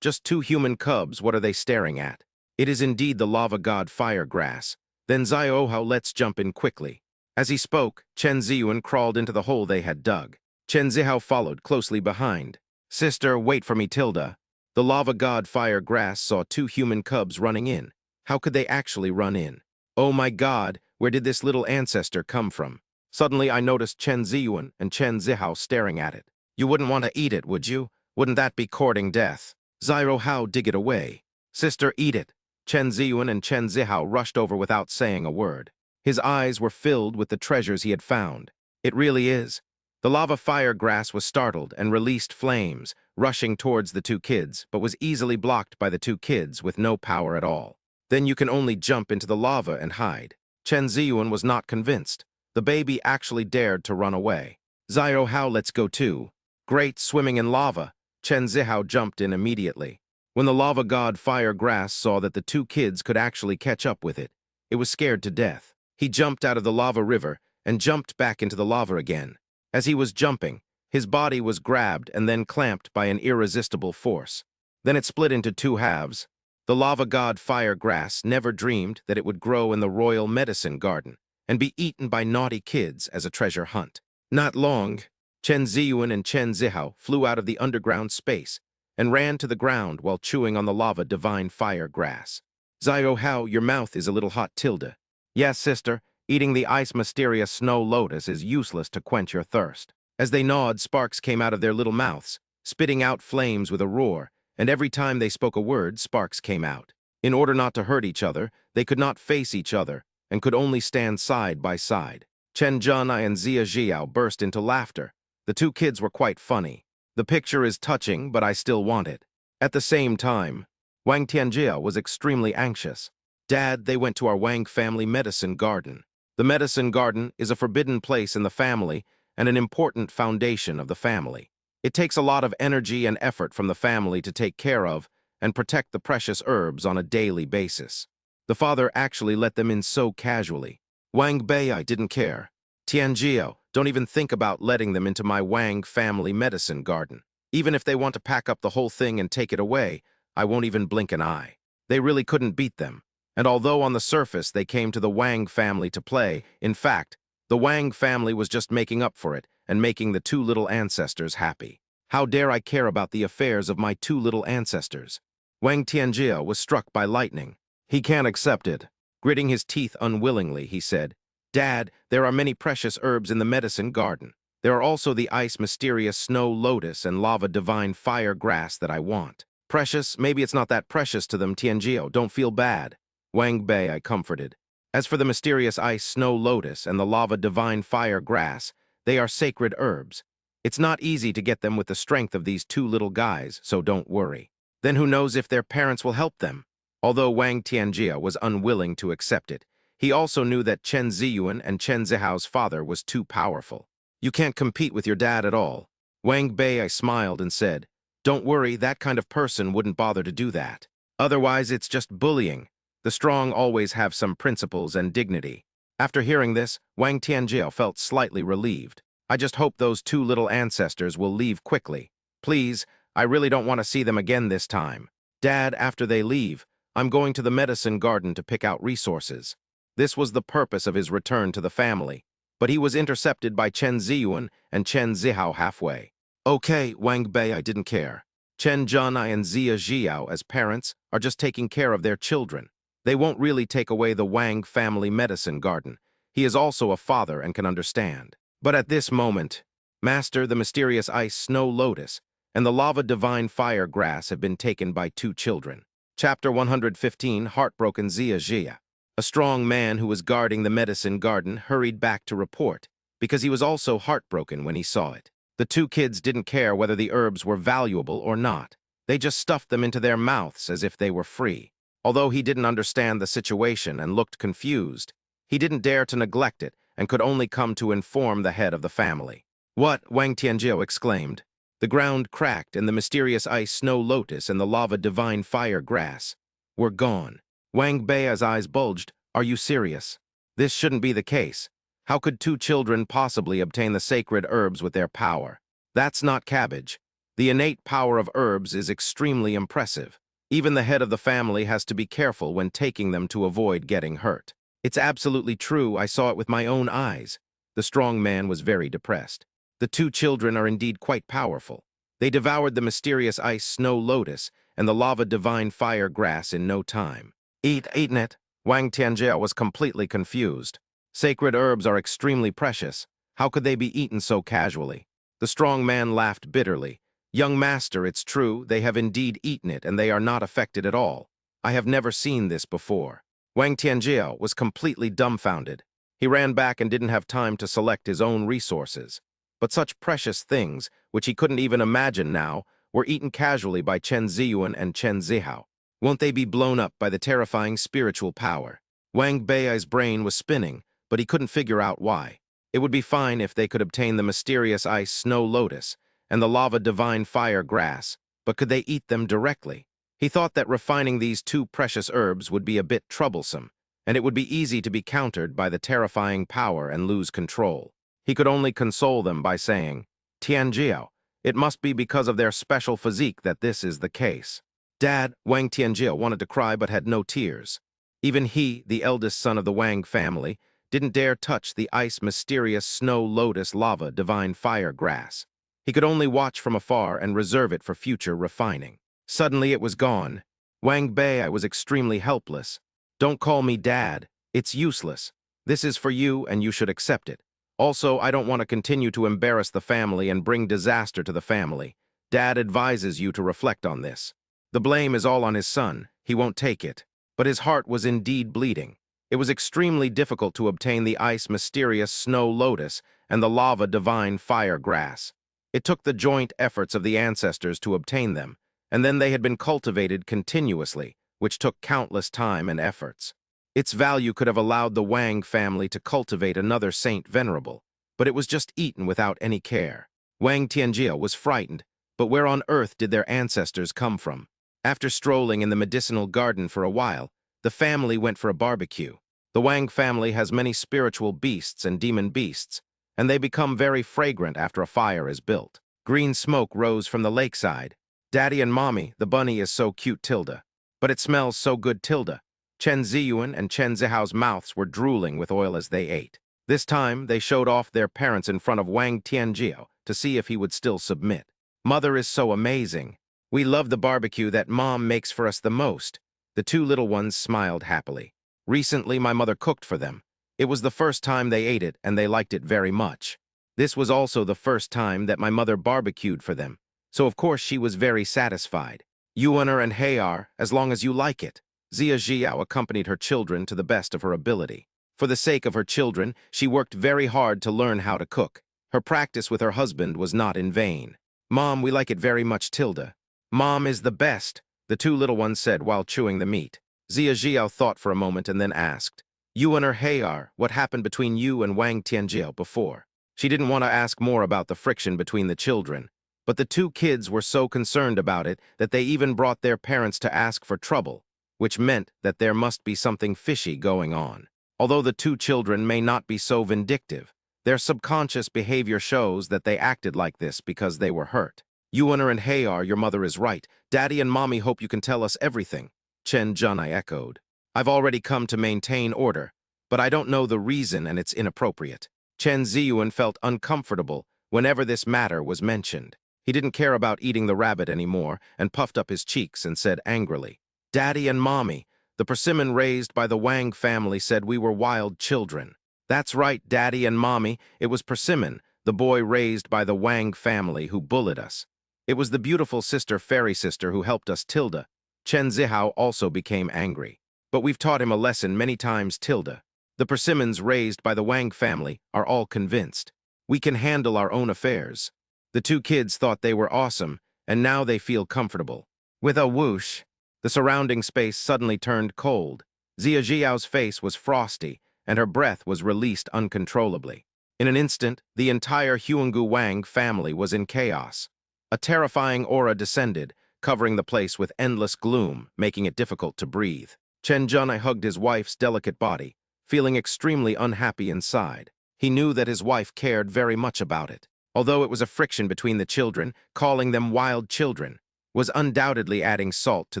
Just two human cubs, what are they staring at? It is indeed the lava god fire grass. Then Xiao Hao, let's jump in quickly. As he spoke, Chen Ziyuan crawled into the hole they had dug. Chen Zihao followed closely behind. Sister, wait for me, Tilda. The lava god fire grass saw two human cubs running in. How could they actually run in? Oh my god, where did this little ancestor come from? Suddenly I noticed Chen Ziyuan and Chen Zihao staring at it. You wouldn't want to eat it, would you? Wouldn't that be courting death? Xiao Hao, dig it away. Sister, eat it. Chen Ziyuan and Chen Zihao rushed over without saying a word. His eyes were filled with the treasures he had found. It really is. The lava fire grass was startled and released flames, rushing towards the two kids, but was easily blocked by the two kids with no power at all. Then you can only jump into the lava and hide. Chen Ziyuan was not convinced. The baby actually dared to run away. Xiao Hao, let's go too. Great, swimming in lava. Chen Zihao jumped in immediately. When the lava god fire grass saw that the two kids could actually catch up with it, it was scared to death. He jumped out of the lava river and jumped back into the lava again. As he was jumping, his body was grabbed and then clamped by an irresistible force. Then it split into two halves. The lava god fire grass never dreamed that it would grow in the royal medicine garden and be eaten by naughty kids as a treasure hunt. Not long, Chen Ziyuan and Chen Zihao flew out of the underground space and ran to the ground while chewing on the lava divine fire grass. Xiao Hao, your mouth is a little hot, Tilda. Yes, sister, Eating the ice mysterious snow lotus is useless to quench your thirst. As they gnawed, sparks came out of their little mouths, spitting out flames with a roar, and every time they spoke a word, sparks came out. In order not to hurt each other, they could not face each other, and could only stand side by side. Chen Zhenai and Zia Jiao burst into laughter. The two kids were quite funny. The picture is touching, but I still want it. At the same time, Wang Tianjia was extremely anxious. Dad, they went to our Wang family medicine garden. The medicine garden is a forbidden place in the family and an important foundation of the family. It takes a lot of energy and effort from the family to take care of and protect the precious herbs on a daily basis. The father actually let them in so casually. Wang Bei didn't care. Tianjio, don't even think about letting them into my Wang family medicine garden. Even if they want to pack up the whole thing and take it away, I won't even blink an eye. They really couldn't beat them. And although on the surface they came to the Wang family to play, in fact, the Wang family was just making up for it and making the two little ancestors happy. How dare I care about the affairs of my two little ancestors? Wang Tianjia was struck by lightning. He can't accept it. Gritting his teeth unwillingly, he said, Dad, there are many precious herbs in the medicine garden. There are also the ice mysterious snow lotus and lava divine fire grass that I want. Precious? Maybe it's not that precious to them, Tianjio. Don't feel bad. Wang Bei comforted. As for the mysterious ice snow lotus and the lava divine fire grass, they are sacred herbs. It's not easy to get them with the strength of these two little guys, so don't worry. Then who knows if their parents will help them? Although Wang Tianjia was unwilling to accept it, he also knew that Chen Ziyuan and Chen Zihao's father was too powerful. You can't compete with your dad at all. Wang Bei smiled and said, Don't worry, that kind of person wouldn't bother to do that. Otherwise, it's just bullying. The strong always have some principles and dignity. After hearing this, Wang Tianjia felt slightly relieved. I just hope those two little ancestors will leave quickly. Please, I really don't want to see them again this time. Dad, after they leave, I'm going to the medicine garden to pick out resources. This was the purpose of his return to the family, but he was intercepted by Chen Ziyuan and Chen Zihao halfway. Okay, Wang Bei didn't care. Chen Zhenai and Zia Jiao, as parents, are just taking care of their children. They won't really take away the Wang family medicine garden. He is also a father and can understand. But at this moment, Master, the mysterious ice snow lotus, and the lava divine fire grass have been taken by two children. Chapter 115, Heartbroken Zia Jia. A strong man who was guarding the medicine garden hurried back to report, because he was also heartbroken when he saw it. The two kids didn't care whether the herbs were valuable or not. They just stuffed them into their mouths as if they were free. Although he didn't understand the situation and looked confused, he didn't dare to neglect it and could only come to inform the head of the family. What? Wang Tianjiu exclaimed. The ground cracked and the mysterious ice snow lotus and the lava divine fire grass were gone. Wang Bei's eyes bulged. Are you serious? This shouldn't be the case. How could two children possibly obtain the sacred herbs with their power? That's not cabbage. The innate power of herbs is extremely impressive. Even the head of the family has to be careful when taking them to avoid getting hurt. It's absolutely true, I saw it with my own eyes. The strong man was very depressed. The two children are indeed quite powerful. They devoured the mysterious ice snow lotus and the lava divine fire grass in no time. Eaten it? Wang Tianjia was completely confused. Sacred herbs are extremely precious. How could they be eaten so casually? The strong man laughed bitterly. Young master, it's true, they have indeed eaten it and they are not affected at all. I have never seen this before. Wang Tianjia was completely dumbfounded. He ran back and didn't have time to select his own resources. But such precious things, which he couldn't even imagine now, were eaten casually by Chen Ziyuan and Chen Zihao. Won't they be blown up by the terrifying spiritual power? Wang Bei's brain was spinning, but he couldn't figure out why. It would be fine if they could obtain the mysterious ice snow lotus and the lava divine fire grass, but could they eat them directly? He thought that refining these two precious herbs would be a bit troublesome, and it would be easy to be countered by the terrifying power and lose control. He could only console them by saying, Tianjiao, it must be because of their special physique that this is the case. Dad, Wang Tianjiao wanted to cry but had no tears. Even he, the eldest son of the Wang family, didn't dare touch the ice mysterious snow lotus lava divine fire grass. He could only watch from afar and reserve it for future refining. Suddenly it was gone. Wang Bei was extremely helpless. Don't call me Dad. It's useless. This is for you and you should accept it. Also, I don't want to continue to embarrass the family and bring disaster to the family. Dad advises you to reflect on this. The blame is all on his son. He won't take it. But his heart was indeed bleeding. It was extremely difficult to obtain the ice mysterious snow lotus and the lava divine fire grass. It took the joint efforts of the ancestors to obtain them, and then they had been cultivated continuously, which took countless time and efforts. Its value could have allowed the Wang family to cultivate another saint venerable, but it was just eaten without any care. Wang Tianjia was frightened, but where on earth did their ancestors come from? After strolling in the medicinal garden for a while, the family went for a barbecue. The Wang family has many spiritual beasts and demon beasts, and they become very fragrant after a fire is built. Green smoke rose from the lakeside. Daddy and Mommy, the bunny is so cute, Tilda. But it smells so good, Tilda. Chen Ziyuan and Chen Zihao's mouths were drooling with oil as they ate. This time, they showed off their parents in front of Wang Tianjiao to see if he would still submit. Mother is so amazing. We love the barbecue that Mom makes for us the most. The two little ones smiled happily. Recently, my mother cooked for them. It was the first time they ate it, and they liked it very much. This was also the first time that my mother barbecued for them, so of course she was very satisfied. Yuaner and Hayar, as long as you like it. Zia Jiao accompanied her children to the best of her ability. For the sake of her children, she worked very hard to learn how to cook. Her practice with her husband was not in vain. Mom, we like it very much, Tilda. Mom is the best, the two little ones said while chewing the meat. Zia Jiao thought for a moment and then asked, Yuaner Hayar, what happened between you and Wang Tianjiao before? She didn't want to ask more about the friction between the children, but the two kids were so concerned about it that they even brought their parents to ask for trouble, which meant that there must be something fishy going on. Although the two children may not be so vindictive, their subconscious behavior shows that they acted like this because they were hurt. Yuaner and Hayar, your mother is right. Daddy and Mommy hope you can tell us everything. Chen Junai echoed. I've already come to maintain order, but I don't know the reason and it's inappropriate. Chen Ziyuan felt uncomfortable whenever this matter was mentioned. He didn't care about eating the rabbit anymore and puffed up his cheeks and said angrily, Daddy and Mommy, the persimmon raised by the Wang family said we were wild children. That's right, Daddy and Mommy, it was Persimmon, the boy raised by the Wang family, who bullied us. It was the beautiful fairy sister who helped us, Tilda. Chen Zihao also became angry. But we've taught him a lesson many times, Tilda. The persimmons raised by the Wang family are all convinced. We can handle our own affairs. The two kids thought they were awesome, and now they feel comfortable. With a whoosh, the surrounding space suddenly turned cold. Zia Jiao's face was frosty, and her breath was released uncontrollably. In an instant, the entire Huanggu Wang family was in chaos. A terrifying aura descended, covering the place with endless gloom, making it difficult to breathe. Chen Junai hugged his wife's delicate body, feeling extremely unhappy inside. He knew that his wife cared very much about it. Although it was a friction between the children, calling them wild children was undoubtedly adding salt to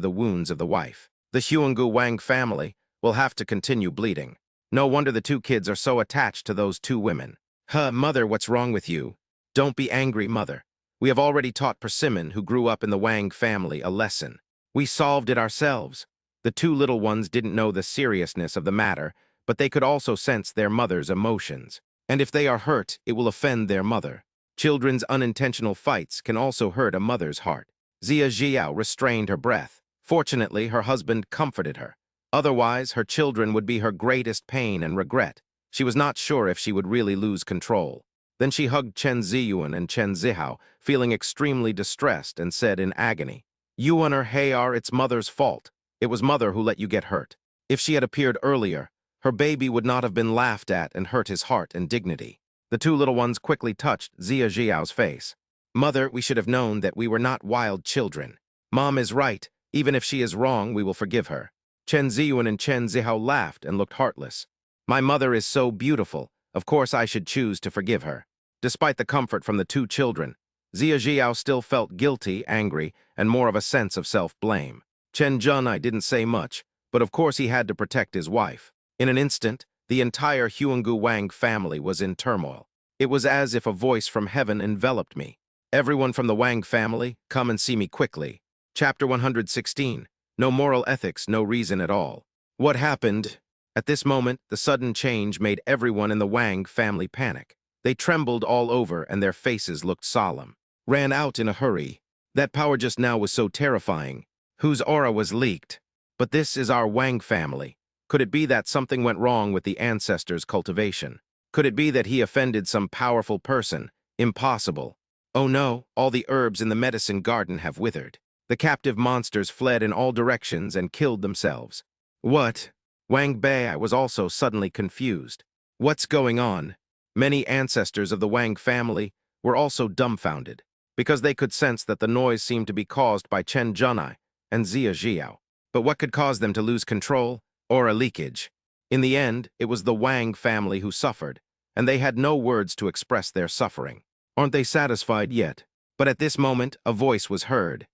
the wounds of the wife. The Huanggu Wang family will have to continue bleeding. No wonder the two kids are so attached to those two women. Mother, what's wrong with you? Don't be angry, Mother. We have already taught Persimmon, who grew up in the Wang family, a lesson. We solved it ourselves. The two little ones didn't know the seriousness of the matter, but they could also sense their mother's emotions. And if they are hurt, it will offend their mother. Children's unintentional fights can also hurt a mother's heart. Zia Jiao restrained her breath. Fortunately, her husband comforted her. Otherwise, her children would be her greatest pain and regret. She was not sure if she would really lose control. Then she hugged Chen Ziyuan and Chen Zihao, feeling extremely distressed, and said in agony, Yuan or Hayar, it's Mother's fault. It was Mother who let you get hurt. If she had appeared earlier, her baby would not have been laughed at and hurt his heart and dignity. The two little ones quickly touched Zia Jiao's face. Mother, we should have known that we were not wild children. Mom is right. Even if she is wrong, we will forgive her. Chen Ziyuan and Chen Zihao laughed and looked heartless. My mother is so beautiful. Of course I should choose to forgive her. Despite the comfort from the two children, Zia Jiao still felt guilty, angry, and more of a sense of self-blame. Chen Junai didn't say much, but of course he had to protect his wife. In an instant, the entire Huanggu Wang family was in turmoil. It was as if a voice from heaven enveloped me. Everyone from the Wang family, come and see me quickly. Chapter 116. No moral ethics, no reason at all. What happened? At this moment, the sudden change made everyone in the Wang family panic. They trembled all over and their faces looked solemn. Ran out in a hurry. That power just now was so terrifying. Whose aura was leaked? But this is our Wang family. Could it be that something went wrong with the ancestors' cultivation? Could it be that he offended some powerful person? Impossible. Oh no, all the herbs in the medicine garden have withered. The captive monsters fled in all directions and killed themselves. What? Wang Bei was also suddenly confused. What's going on? Many ancestors of the Wang family were also dumbfounded, because they could sense that the noise seemed to be caused by Chen Junai and Zia Jiao. But what could cause them to lose control? Or a leakage? In the end, it was the Wang family who suffered, and they had no words to express their suffering. Aren't they satisfied yet? But at this moment, a voice was heard.